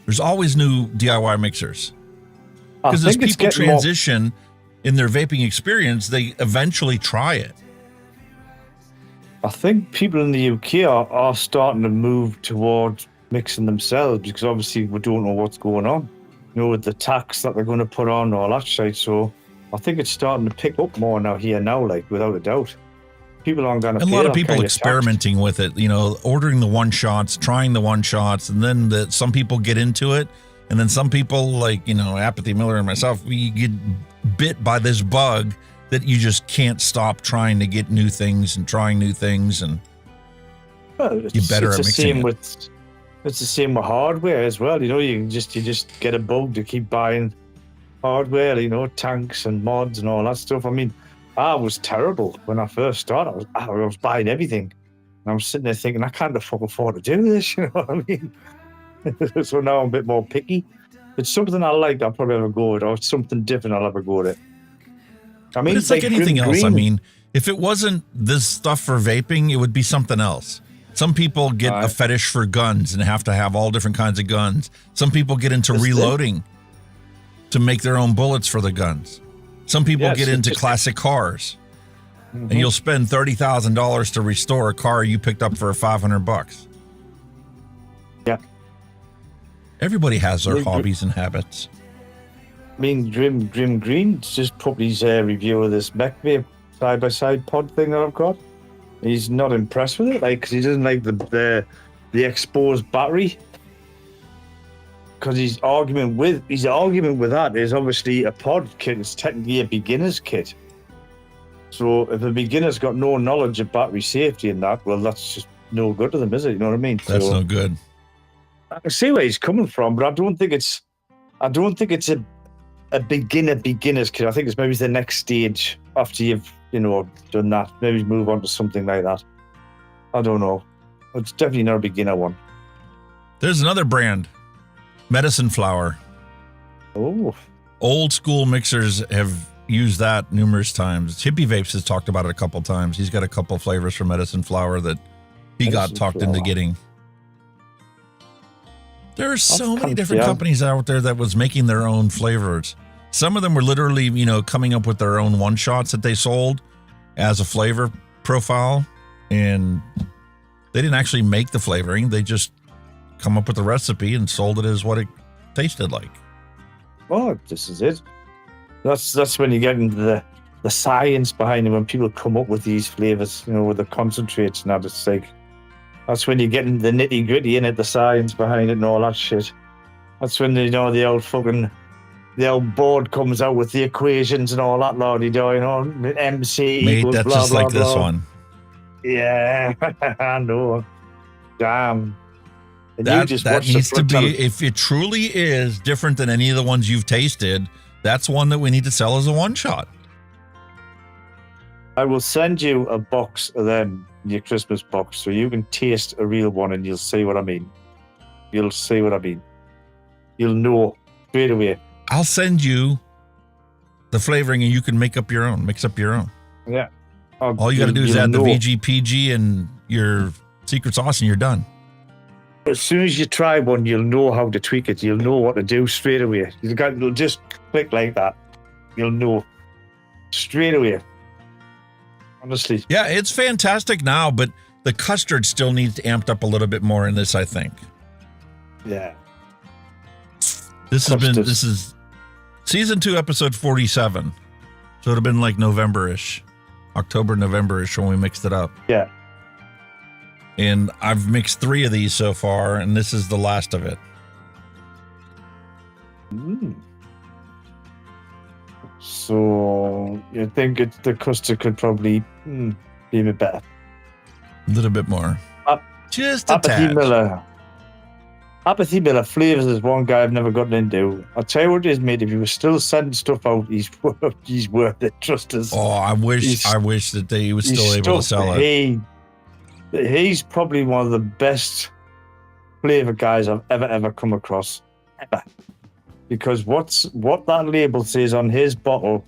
There's always new DIY mixers. Because as people transition in their vaping experience, they eventually try it. I think people in the UK are starting to move towards mixing themselves because obviously we don't know what's going on. With the tax that they're going to put on all that shit. So I think it's starting to pick up more now, like without a doubt. People aren't going to. And a lot of people experimenting with it, ordering the one shots, trying the one shots, and then some people get into it, and then some people like Apathy Miller and myself, we get bit by this bug that you just can't stop trying to get new things and trying new things, and you're better at mixing it. It's the same with hardware as well. You just get a bug to keep buying hardware. Tanks and mods and all that stuff. I mean, I was terrible when I first started. I was buying everything. And I'm sitting there thinking, I can't afford to do this. You know what I mean? So now I'm a bit more picky. If it's something I like, I'll probably have a go at it. Or it's something different, I'll have a go at it. I mean, but it's like anything else. I mean, if it wasn't this stuff for vaping, it would be something else. Some people get a fetish for guns and have to have all different kinds of guns. Some people get into reloading to make their own bullets for the guns. Some people get into classic cars, and you'll spend $30,000 to restore a car you picked up for $500. Yeah. Everybody has their hobbies and habits. I mean, Grim Green just put his review of this Vape side-by-side pod thing that I've got. He's not impressed with it, because he doesn't like the exposed battery. Because his argument with that is obviously a pod kit is technically a beginner's kit. So if a beginner's got no knowledge of battery safety and that, well, that's just no good to them, is it? You know what I mean? That's no good. I can see where he's coming from, but I don't think it's a beginner's kit. I think it's maybe the next stage after you've, done that. Maybe move on to something like that. I don't know. It's definitely not a beginner one. There's another brand, Medicine Flower. Oh. Old school mixers have used that numerous times. Hippie Vapes has talked about it a couple times. He's got a couple flavors for Medicine Flower that he got talked into getting. There are so many different companies out there that was making their own flavors. Some of them were literally, coming up with their own one-shots that they sold as a flavor profile. And they didn't actually make the flavoring. They just come up with the recipe and sold it as what it tasted like. Oh, this is it. That's when you get into the science behind it, when people come up with these flavors, with the concentrates and that. It's like, that's when you get into the nitty gritty in it, the science behind it and all that shit. That's when the old board comes out with the equations and all that, Lordy, MnC Mate, equals that's blah, just blah, like blah. this one. Yeah, I know. Damn. And That needs to be, if it truly is different than any of the ones you've tasted, that's one that we need to sell as a one-shot. I will send you a box of them in your Christmas box so you can taste a real one and you'll see what I mean. You'll see what I mean. You'll know straight away. I'll send you the flavoring and you can mix up your own. Yeah. All you got to do is add the VGPG and your secret sauce and you're done. As soon as you try one, you'll know how to tweak it. You'll know what to do straight away. You'll just click like that. You'll know straight away. Honestly. Yeah, it's fantastic now, but the custard still needs amped up a little bit more in this, I think. Yeah. This is season 2, episode 47. So it'd have been like November-ish, October, November-ish when we mixed it up. Yeah. And I've mixed 3 of these so far, and this is the last of it. So you think the custard could probably be a bit better? A little bit more. Just a Apathy tad. Miller. Apathy Miller Flavors is one guy I've never gotten into. I'll tell you what it is, mate. If you were still sending stuff out, he's worth it. Trust us. Oh, I wish that he was still able to sell it. He's probably one of the best flavor guys I've ever come across. Ever. Because what that label says on his bottle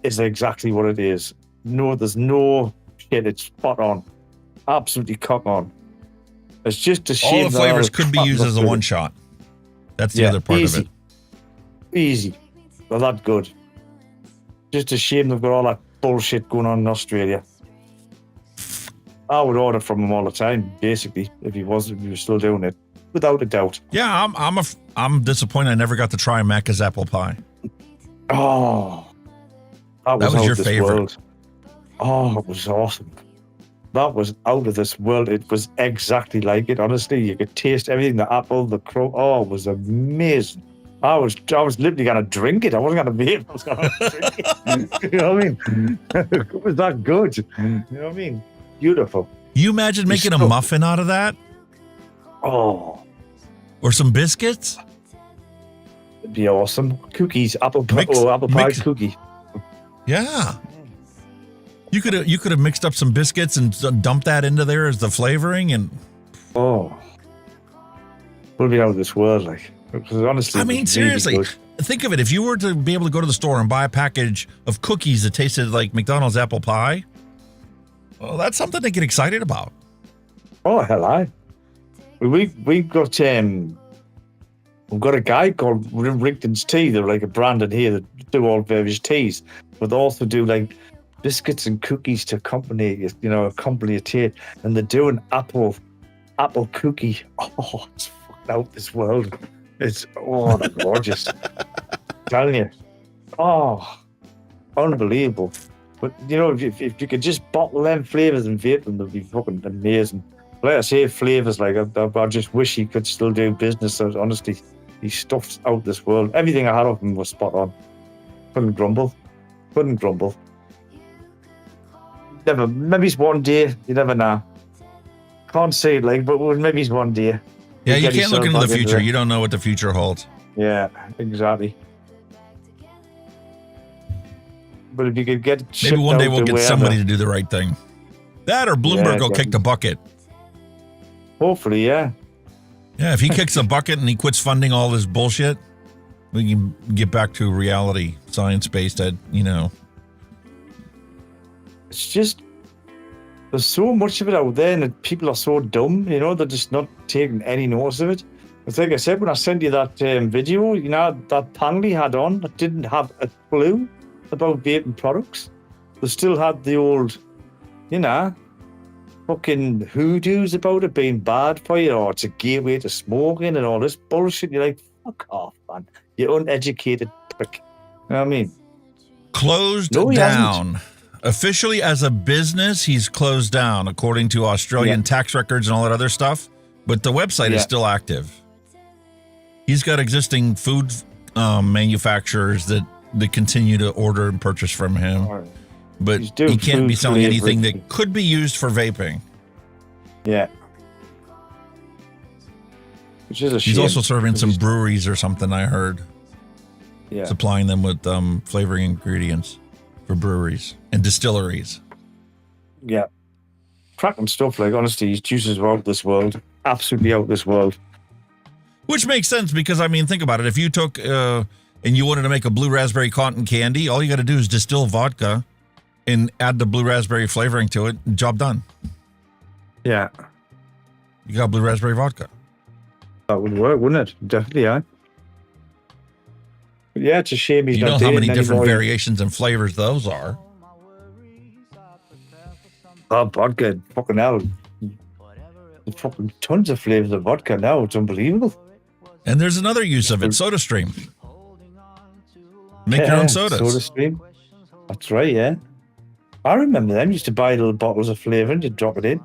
is exactly what it is. No, there's no shit. It's spot on. Absolutely cock on. It's just a shame. All the flavors could be used as a one-shot. That's the other part of it. Easy. Well, that's good. Just a shame they've got all that bullshit going on in Australia. I would order from him all the time, basically, if he was still doing it, without a doubt. Yeah, I'm disappointed I never got to try Macca's apple pie. Oh, that was your favorite. World. Oh, it was awesome. That was out of this world. It was exactly like it. Honestly, you could taste everything. The apple, the crow. Oh, it was amazing. I was literally gonna drink it. I wasn't gonna vape. I was gonna drink it. You know what I mean? It was that good. You know what I mean? Beautiful. You imagine making a muffin out of that? Oh. Or some biscuits? It'd be awesome. Cookies, apple pie cookie. Yeah. You could have mixed up some biscuits and dumped that into there as the flavoring and we'll be out of this world, like, because honestly, I mean, seriously, think of it. If you were to be able to go to the store and buy a package of cookies that tasted like McDonald's apple pie, well, that's something to get excited about. Oh, hell, we've got a guy called Rigdon's Tea. They're like a brand in here that do all various teas, but they also do like biscuits and cookies to accompany a tea, and they're doing apple cookie. Oh, it's fucking out this world. It's they're gorgeous. Telling you, unbelievable. But if you could just bottle them flavors and vape them, they'd be fucking amazing. Like I say, flavors, like I just wish he could still do business. Honestly, he stuff's out this world. Everything I had of him was spot on. Couldn't grumble. Maybe it's one day. You never know. Can't say it, but maybe it's one day. Yeah, you can't look into the future. You don't know what the future holds. Yeah, exactly. But if you could get maybe one day we'll get somebody to do the right thing. That or Bloomberg will kick the bucket. Hopefully, yeah. Yeah, if he kicks the bucket and he quits funding all this bullshit, we can get back to reality, science-based, It's just, there's so much of it out there and people are so dumb, they're just not taking any notice of it. It's like I said, when I sent you that video, that panel he had on that didn't have a clue about vaping products. They still had the old, fucking hoodoos about it being bad for you, or it's a gateway to smoking and all this bullshit. You're like, fuck off, man. You uneducated prick. You know what I mean? Closed down. Officially as a business, he's closed down, according to Australian tax records and all that other stuff. But the website is still active. He's got existing food manufacturers that continue to order and purchase from him. But he can't be selling anything that could be used for vaping. Yeah. Which is a shame. He's also serving some breweries or something, I heard. Yeah. Supplying them with flavoring ingredients for breweries and distilleries. Yeah. Cracking stuff, like, honestly, his juices are out of this world. Absolutely out of this world. Which makes sense because, think about it. If you took and you wanted to make a blue raspberry cotton candy, all you got to do is distill vodka and add the blue raspberry flavoring to it. Job done. Yeah. You got blue raspberry vodka. That would work, wouldn't it? Definitely, yeah. But yeah, it's a shame he's not not doing how many doing different anymore. variations and flavors those are. Oh, vodka, fucking hell. There's fucking tons of flavors of vodka now. It's unbelievable. And there's another use of it, SodaStream. Make your own sodas. SodaStream. That's right, yeah. I remember them. Used to buy little bottles of flavor and you'd drop it in.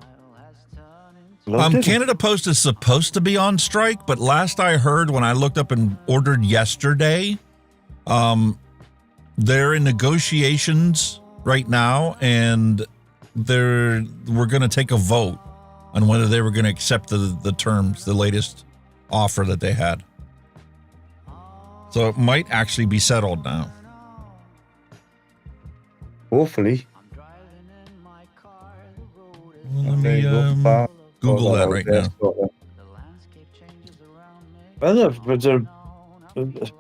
Canada Post is supposed to be on strike, but last I heard when I looked up and ordered yesterday, they're in negotiations right now, and we're going to take a vote on whether they were going to accept the terms, the latest offer that they had. So it might actually be settled now. Hopefully. Let me Google that right now. Well, there's a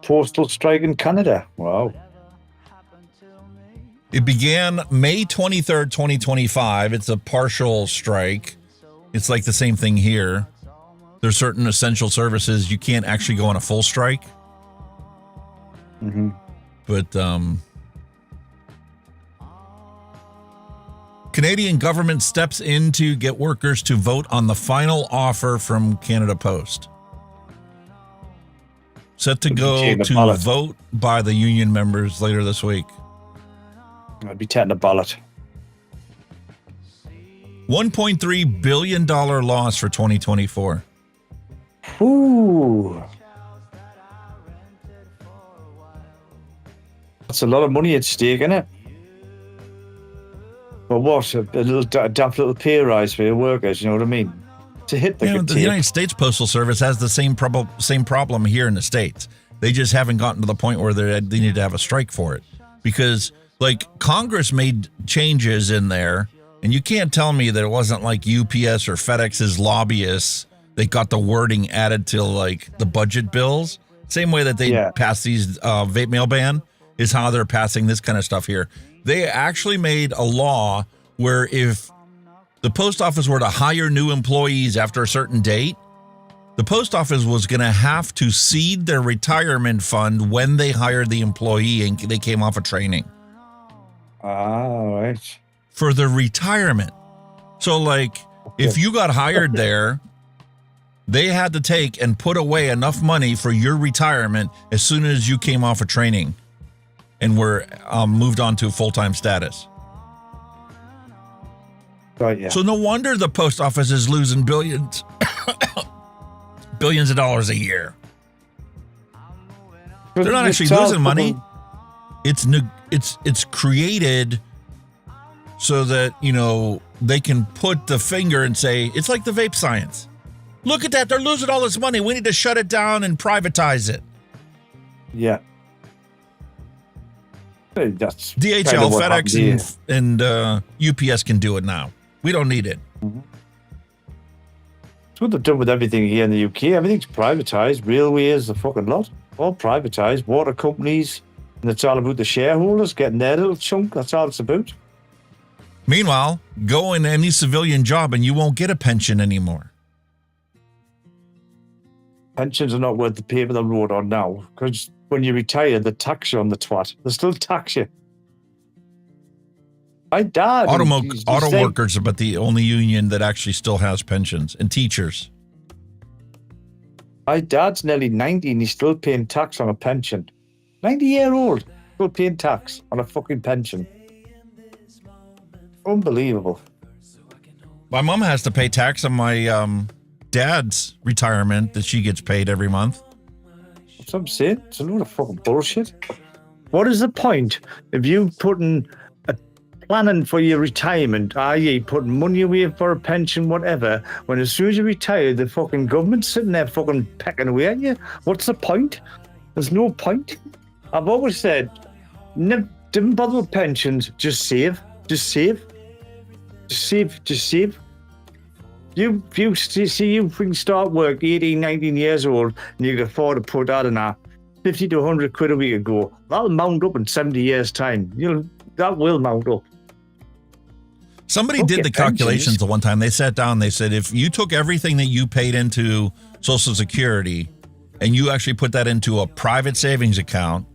postal strike in Canada. Wow. It began May 23rd, 2025. It's a partial strike. It's like the same thing here. There's certain essential services you can't actually go on a full strike. Mm-hmm. But Canadian government steps in to get workers to vote on the final offer from Canada Post. Set to go to vote by the union members later this week. I'd be taking a ballot. $1.3 billion loss for 2024. Ooh. That's a lot of money at stake, isn't it? Well, what? A little daft little pay rise for your workers, you know what I mean? It's a hit they could the take. United States Postal Service has the same problem here in the States. They just haven't gotten to the point where they need to have a strike for it. Because, Congress made changes in there, and you can't tell me that it wasn't like UPS or FedEx's lobbyists. They got the wording added to, the budget bills. Same way that they pass these vape mail ban is how they're passing this kind of stuff here. They actually made a law where if the post office were to hire new employees after a certain date, the post office was going to have to seed their retirement fund when they hired the employee and they came off of training. Right. For the retirement. So, if you got hired there, they had to take and put away enough money for your retirement as soon as you came off of training and were moved on to full-time status. Right, yeah. So no wonder the post office is losing billions of dollars a year. They're not actually losing money. It's created so that, they can put the finger and say, it's like the Vape Science. Look at that. They're losing all this money. We need to shut it down and privatize it. Yeah. That's DHL, kind of what happened here. FedEx, and UPS can do it now. We don't need it. It's what they've done with everything here in the UK. Everything's privatised. Railways, the fucking lot. All privatised. Water companies. And it's all about the shareholders getting their little chunk. That's all it's about. Meanwhile, go in any civilian job and you won't get a pension anymore. Pensions are not worth the paper they're wrote on now. Because when you retire, they tax you on the twat. They still tax you. My dad... Auto workers are but the only union that actually still has pensions. And teachers. My dad's nearly 90 and he's still paying tax on a pension. 90-year-old, still paying tax on a fucking pension. Unbelievable. My mom has to pay tax on my dad's retirement that she gets paid every month. That's what I'm saying. It's a load of fucking bullshit. What is the point of you putting a planning for your retirement, i.e. putting money away for a pension, whatever, when as soon as you retire, the fucking government's sitting there fucking pecking away at you? What's the point? There's no point. I've always said, don't bother with pensions, just save. Just save. Just save. Just save. You can start work 18, 19 years old and you can afford to put, I don't know, 50 to 100 quid a week ago. That'll mount up in 70 years' time. That will mount up. Somebody did the calculations the one time. They sat down, they said, if you took everything that you paid into Social Security and you actually put that into a private savings account,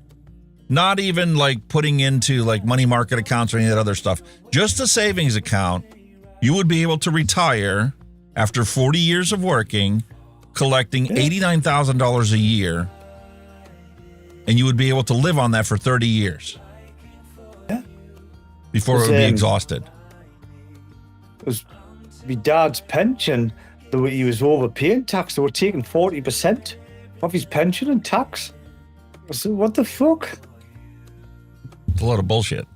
not even like putting into like money market accounts or any of that other stuff, just a savings account, you would be able to retire after 40 years of working, collecting $89,000 a year, and you would be able to live on that for 30 years before it would be exhausted. It was my dad's pension, he was overpaying tax. They were taking 40% of his pension in tax. I said, what the fuck? It's a lot of bullshit.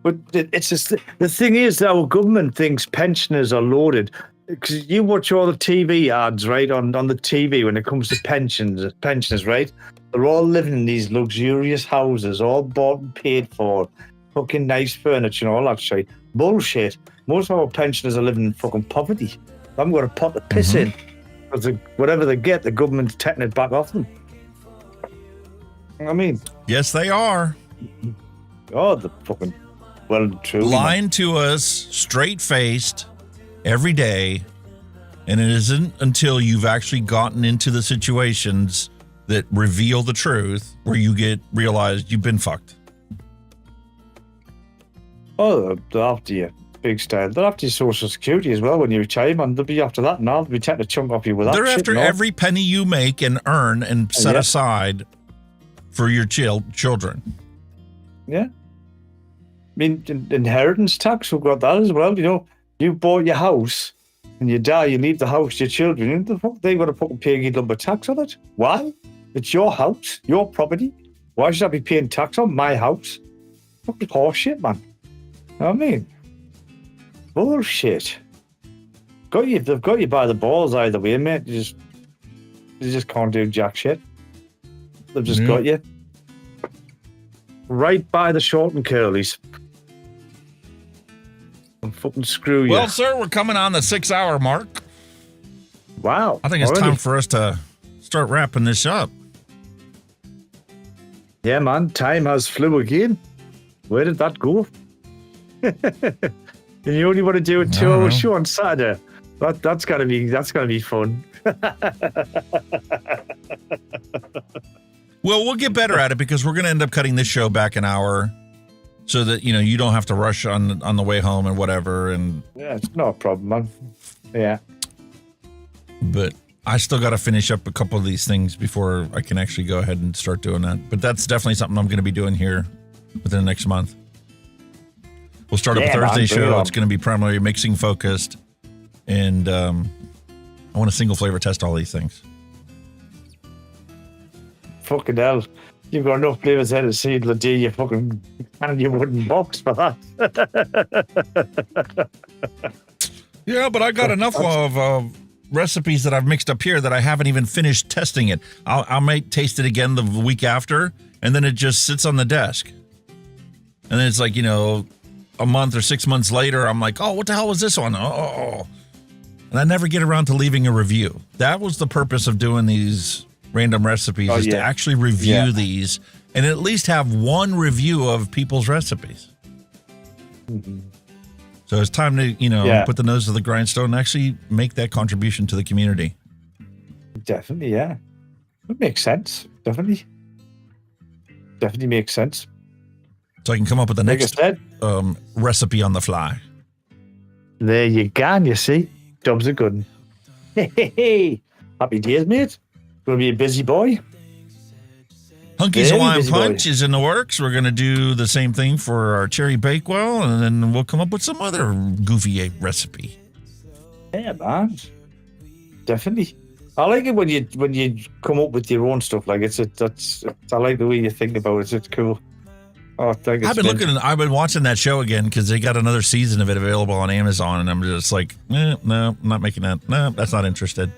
But it's just, the thing is that our government thinks pensioners are loaded. Because you watch all the TV ads, right, on the TV when it comes to pensioners, right? They're all living in these luxurious houses, all bought and paid for, fucking nice furniture and all that shit. Bullshit. Most of our pensioners are living in fucking poverty. They haven't got a pot to piss in. Because whatever they get, the government's taking it back off them. I mean... Yes, they are. Oh, the fucking... Well and true. Lying to us, straight-faced, every day, and it isn't until you've actually gotten into the situations that reveal the truth where you get realized you've been fucked. Oh, they're after you, big style. They're after your Social Security as well when you retire, man. They'll be after that now. They'll be taking a chunk off you with that. They're after every penny you make and earn and set aside for your children. Yeah. I mean, inheritance tax, we've got that as well. You know, you bought your house and you die, you leave the house to your children. You know, the fuck, they've got to fucking pay a lump of tax on it. Why? It's your house, your property. Why should I be paying tax on my house? Fucking horseshit, man. You know what I mean? Bullshit. They've got you by the balls either way, mate. You just can't do jack shit. They've just got you. Right by the short and curlies. And fucking screw you. Well, sir, we're coming on the 6-hour mark. Wow. I think it's time for us to start wrapping this up. Yeah, man. Time has flew again. Where did that go? And you only want to do a 2-hour show on Saturday. That's gonna be fun. Well, we'll get better at it because we're going to end up cutting this show back an hour so that, you don't have to rush on the way home and whatever. And yeah, it's not a problem, man. Yeah. But I still got to finish up a couple of these things before I can actually go ahead and start doing that. But that's definitely something I'm going to be doing here within the next month. We'll start up a Thursday show. It's going to be primarily mixing focused. And I want to single flavor test all these things. Fucking hell. You've got enough flavors there to see the day you fucking hand your wooden box for that. Yeah, but I got enough of recipes that I've mixed up here that I haven't even finished testing it. I might taste it again the week after, and then it just sits on the desk. And then it's like, a month or 6 months later, I'm like, oh, what the hell was this one? Oh. And I never get around to leaving a review. That was the purpose of doing these random recipes, to actually review these and at least have one review of people's recipes. Mm-hmm. So it's time to, put the nose to the grindstone and actually make that contribution to the community. Definitely, yeah. It makes sense. Definitely makes sense. So I can come up with the next recipe on the fly. There you go, you see. Job's a good one. Hey. Happy days, mate. Gonna be a busy boy. Hunky's Hawaiian Punch is in the works. We're going to do the same thing for our cherry bakewell, and then we'll come up with some other goofy recipe. Yeah, man. Definitely. I like it when you come up with your own stuff. Like I like the way you think about it. It's cool. Oh, I've been watching that show again because they got another season of it available on Amazon, and I'm just like, no, I'm not making that. No, that's not interested.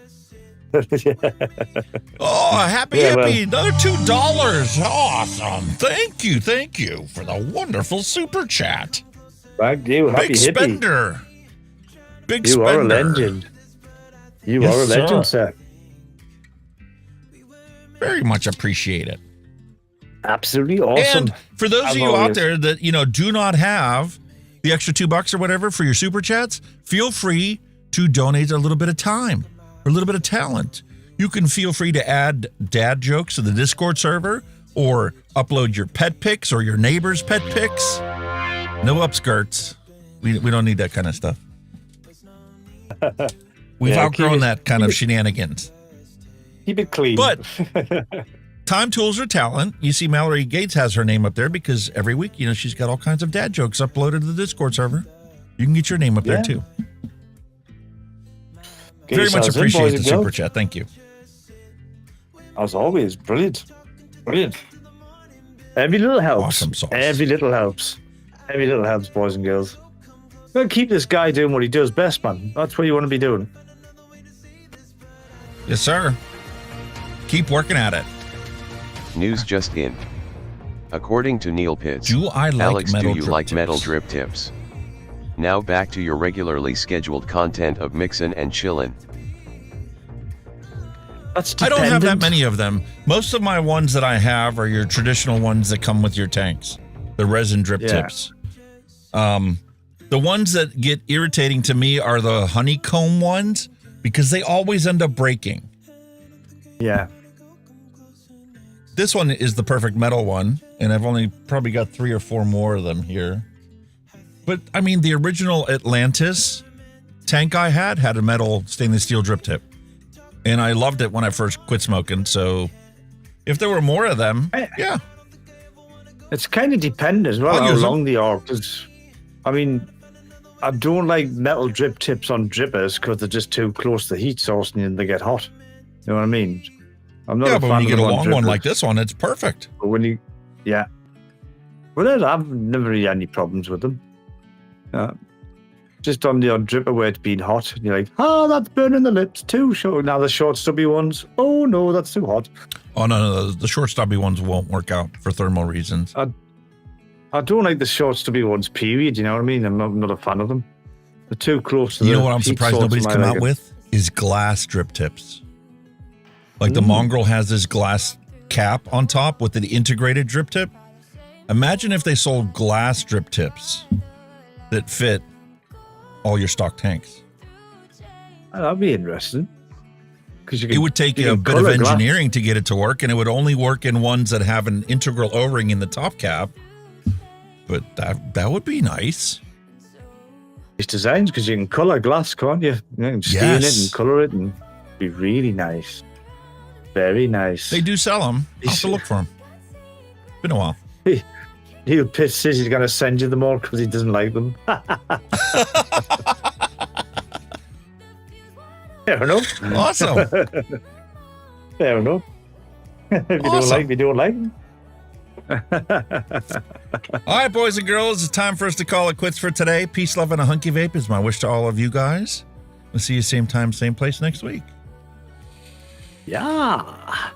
Oh, happy hippie, another $2. Awesome. Thank you for the wonderful super chat. Thank you, happy Big hippie. spender. Big you spender. Are a legend. You are a legend, sir. Very much appreciate it. Absolutely awesome. And for those of you out there that, do not have the extra $2 or whatever for your super chats, feel free to donate a little bit of time or a little bit of talent. You can feel free to add dad jokes to the Discord server or upload your pet pics or your neighbor's pet pics. No upskirts. We don't need that kind of stuff. We've outgrown that kind of shenanigans. Keep it clean. But time, tools, or talent. You see Mallory Gates has her name up there because every week, she's got all kinds of dad jokes uploaded to the Discord server. You can get your name up there too. Very much appreciate the super chat. Thank you. As always, brilliant. Every little helps. Awesome sauce. Every little helps. Every little helps, boys and girls. Well, keep this guy doing what he does best, man. That's what you want to be doing. Yes, sir. Keep working at it. News just in. According to Neil Pitts, do I like Alex, metal do you drip like tips? metal drip tips? Now back to your regularly scheduled content of Mixin and Chillin. I don't have that many of them. Most of my ones that I have are your traditional ones that come with your tanks, the resin drip tips. The ones that get irritating to me are the honeycomb ones because they always end up breaking. Yeah. This one is the perfect metal one, and I've only probably got 3 or 4 more of them here. But, I mean, the original Atlantis tank I had a metal stainless steel drip tip. And I loved it when I first quit smoking, so if there were more of them, yeah. It's kind of dependent as well how long they are, because, I mean, I don't like metal drip tips on drippers because they're just too close to the heat source and they get hot. You know what I mean? I'm not a but fan when you of get a them on long one drippers. like this one, it's perfect. But when you, well, I've never had any problems with them. Just on the odd dripper where it's been hot, and you're like, oh, that's burning the lips too short. Now the short stubby ones, oh no, that's too hot. Oh no, the short stubby ones won't work out for thermal reasons. I don't like the short stubby ones, period, you know what I mean? I'm not a fan of them. They're too close to the You know what I'm heat surprised source nobody's in my come out liking. with? Is glass drip tips. Like the Mongrel has this glass cap on top with an integrated drip tip. Imagine if they sold glass drip tips that fit all your stock tanks. That'd be interesting. It would take a bit of engineering to get it to work, and it would only work in ones that have an integral O-ring in the top cap. But that would be nice. It's designs because you can color glass, can't you? You can stain it and color it and be really nice. Very nice. They do sell them. I'll have to look for them. Been a while. Neil Pitts says he's going to send you them all because he doesn't like them. Fair enough. Awesome. Fair enough. If you don't like, you don't like them. All right, boys and girls, it's time for us to call it quits for today. Peace, love, and a hunky vape is my wish to all of you guys. We'll see you same time, same place next week. Yeah.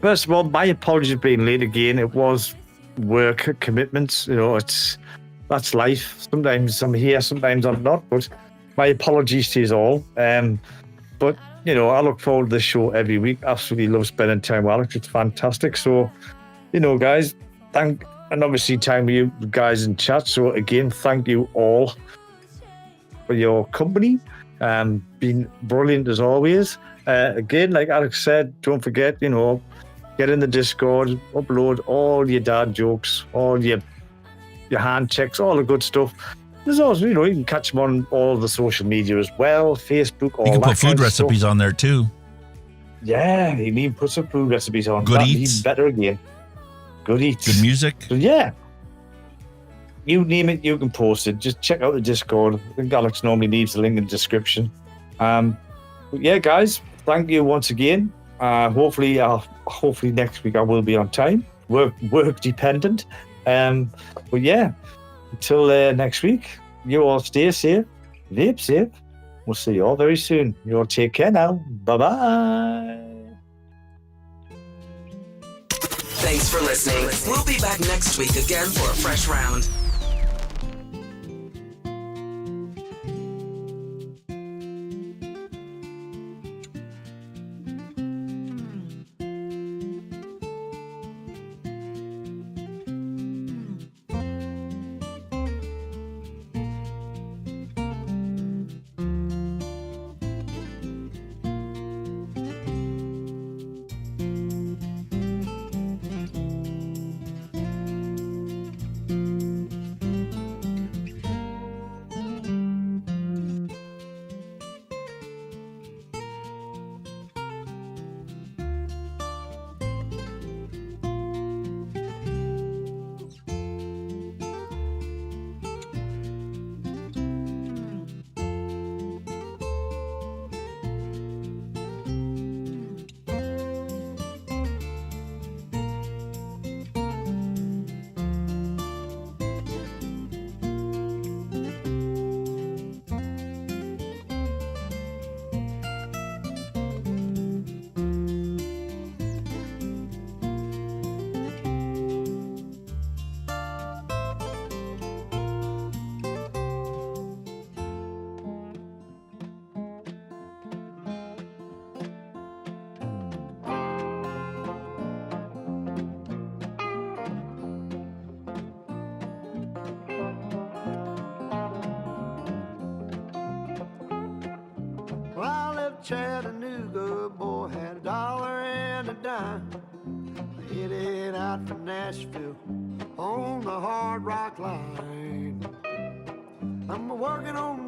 First of all, my apologies for being late again. It was work commitments. You know, that's life. Sometimes I'm here, sometimes I'm not. But my apologies to you all. But you know, I look forward to this show every week. Absolutely love spending time with Alex. It's fantastic. So, you know, guys, and obviously time with you guys in chat. So again, thank you all for your company. Been brilliant as always. Again, like Alex said, don't forget, you know, get in the Discord, upload all your dad jokes, all your hand checks, all the good stuff. There's also, you know, you can catch them on all the social media as well, Facebook, all that. You can put food recipes on there too. Yeah, you need to put some food recipes on. Good That'd eats. be better again. Good eats. Good music. So yeah. You name it, you can post it. Just check out the Discord. I think Alex normally leaves the link in the description. But yeah, guys, thank you once again. Hopefully next week I will be on time. Work dependent. But yeah, until next week, you all stay safe, vape safe. We'll see you all very soon. You all take care now. Bye-bye. Thanks for listening. We'll be back next week again for a fresh round. Chattanooga, boy had $1 and a dime. Headed out for Nashville on the Hard Rock line. I'm working on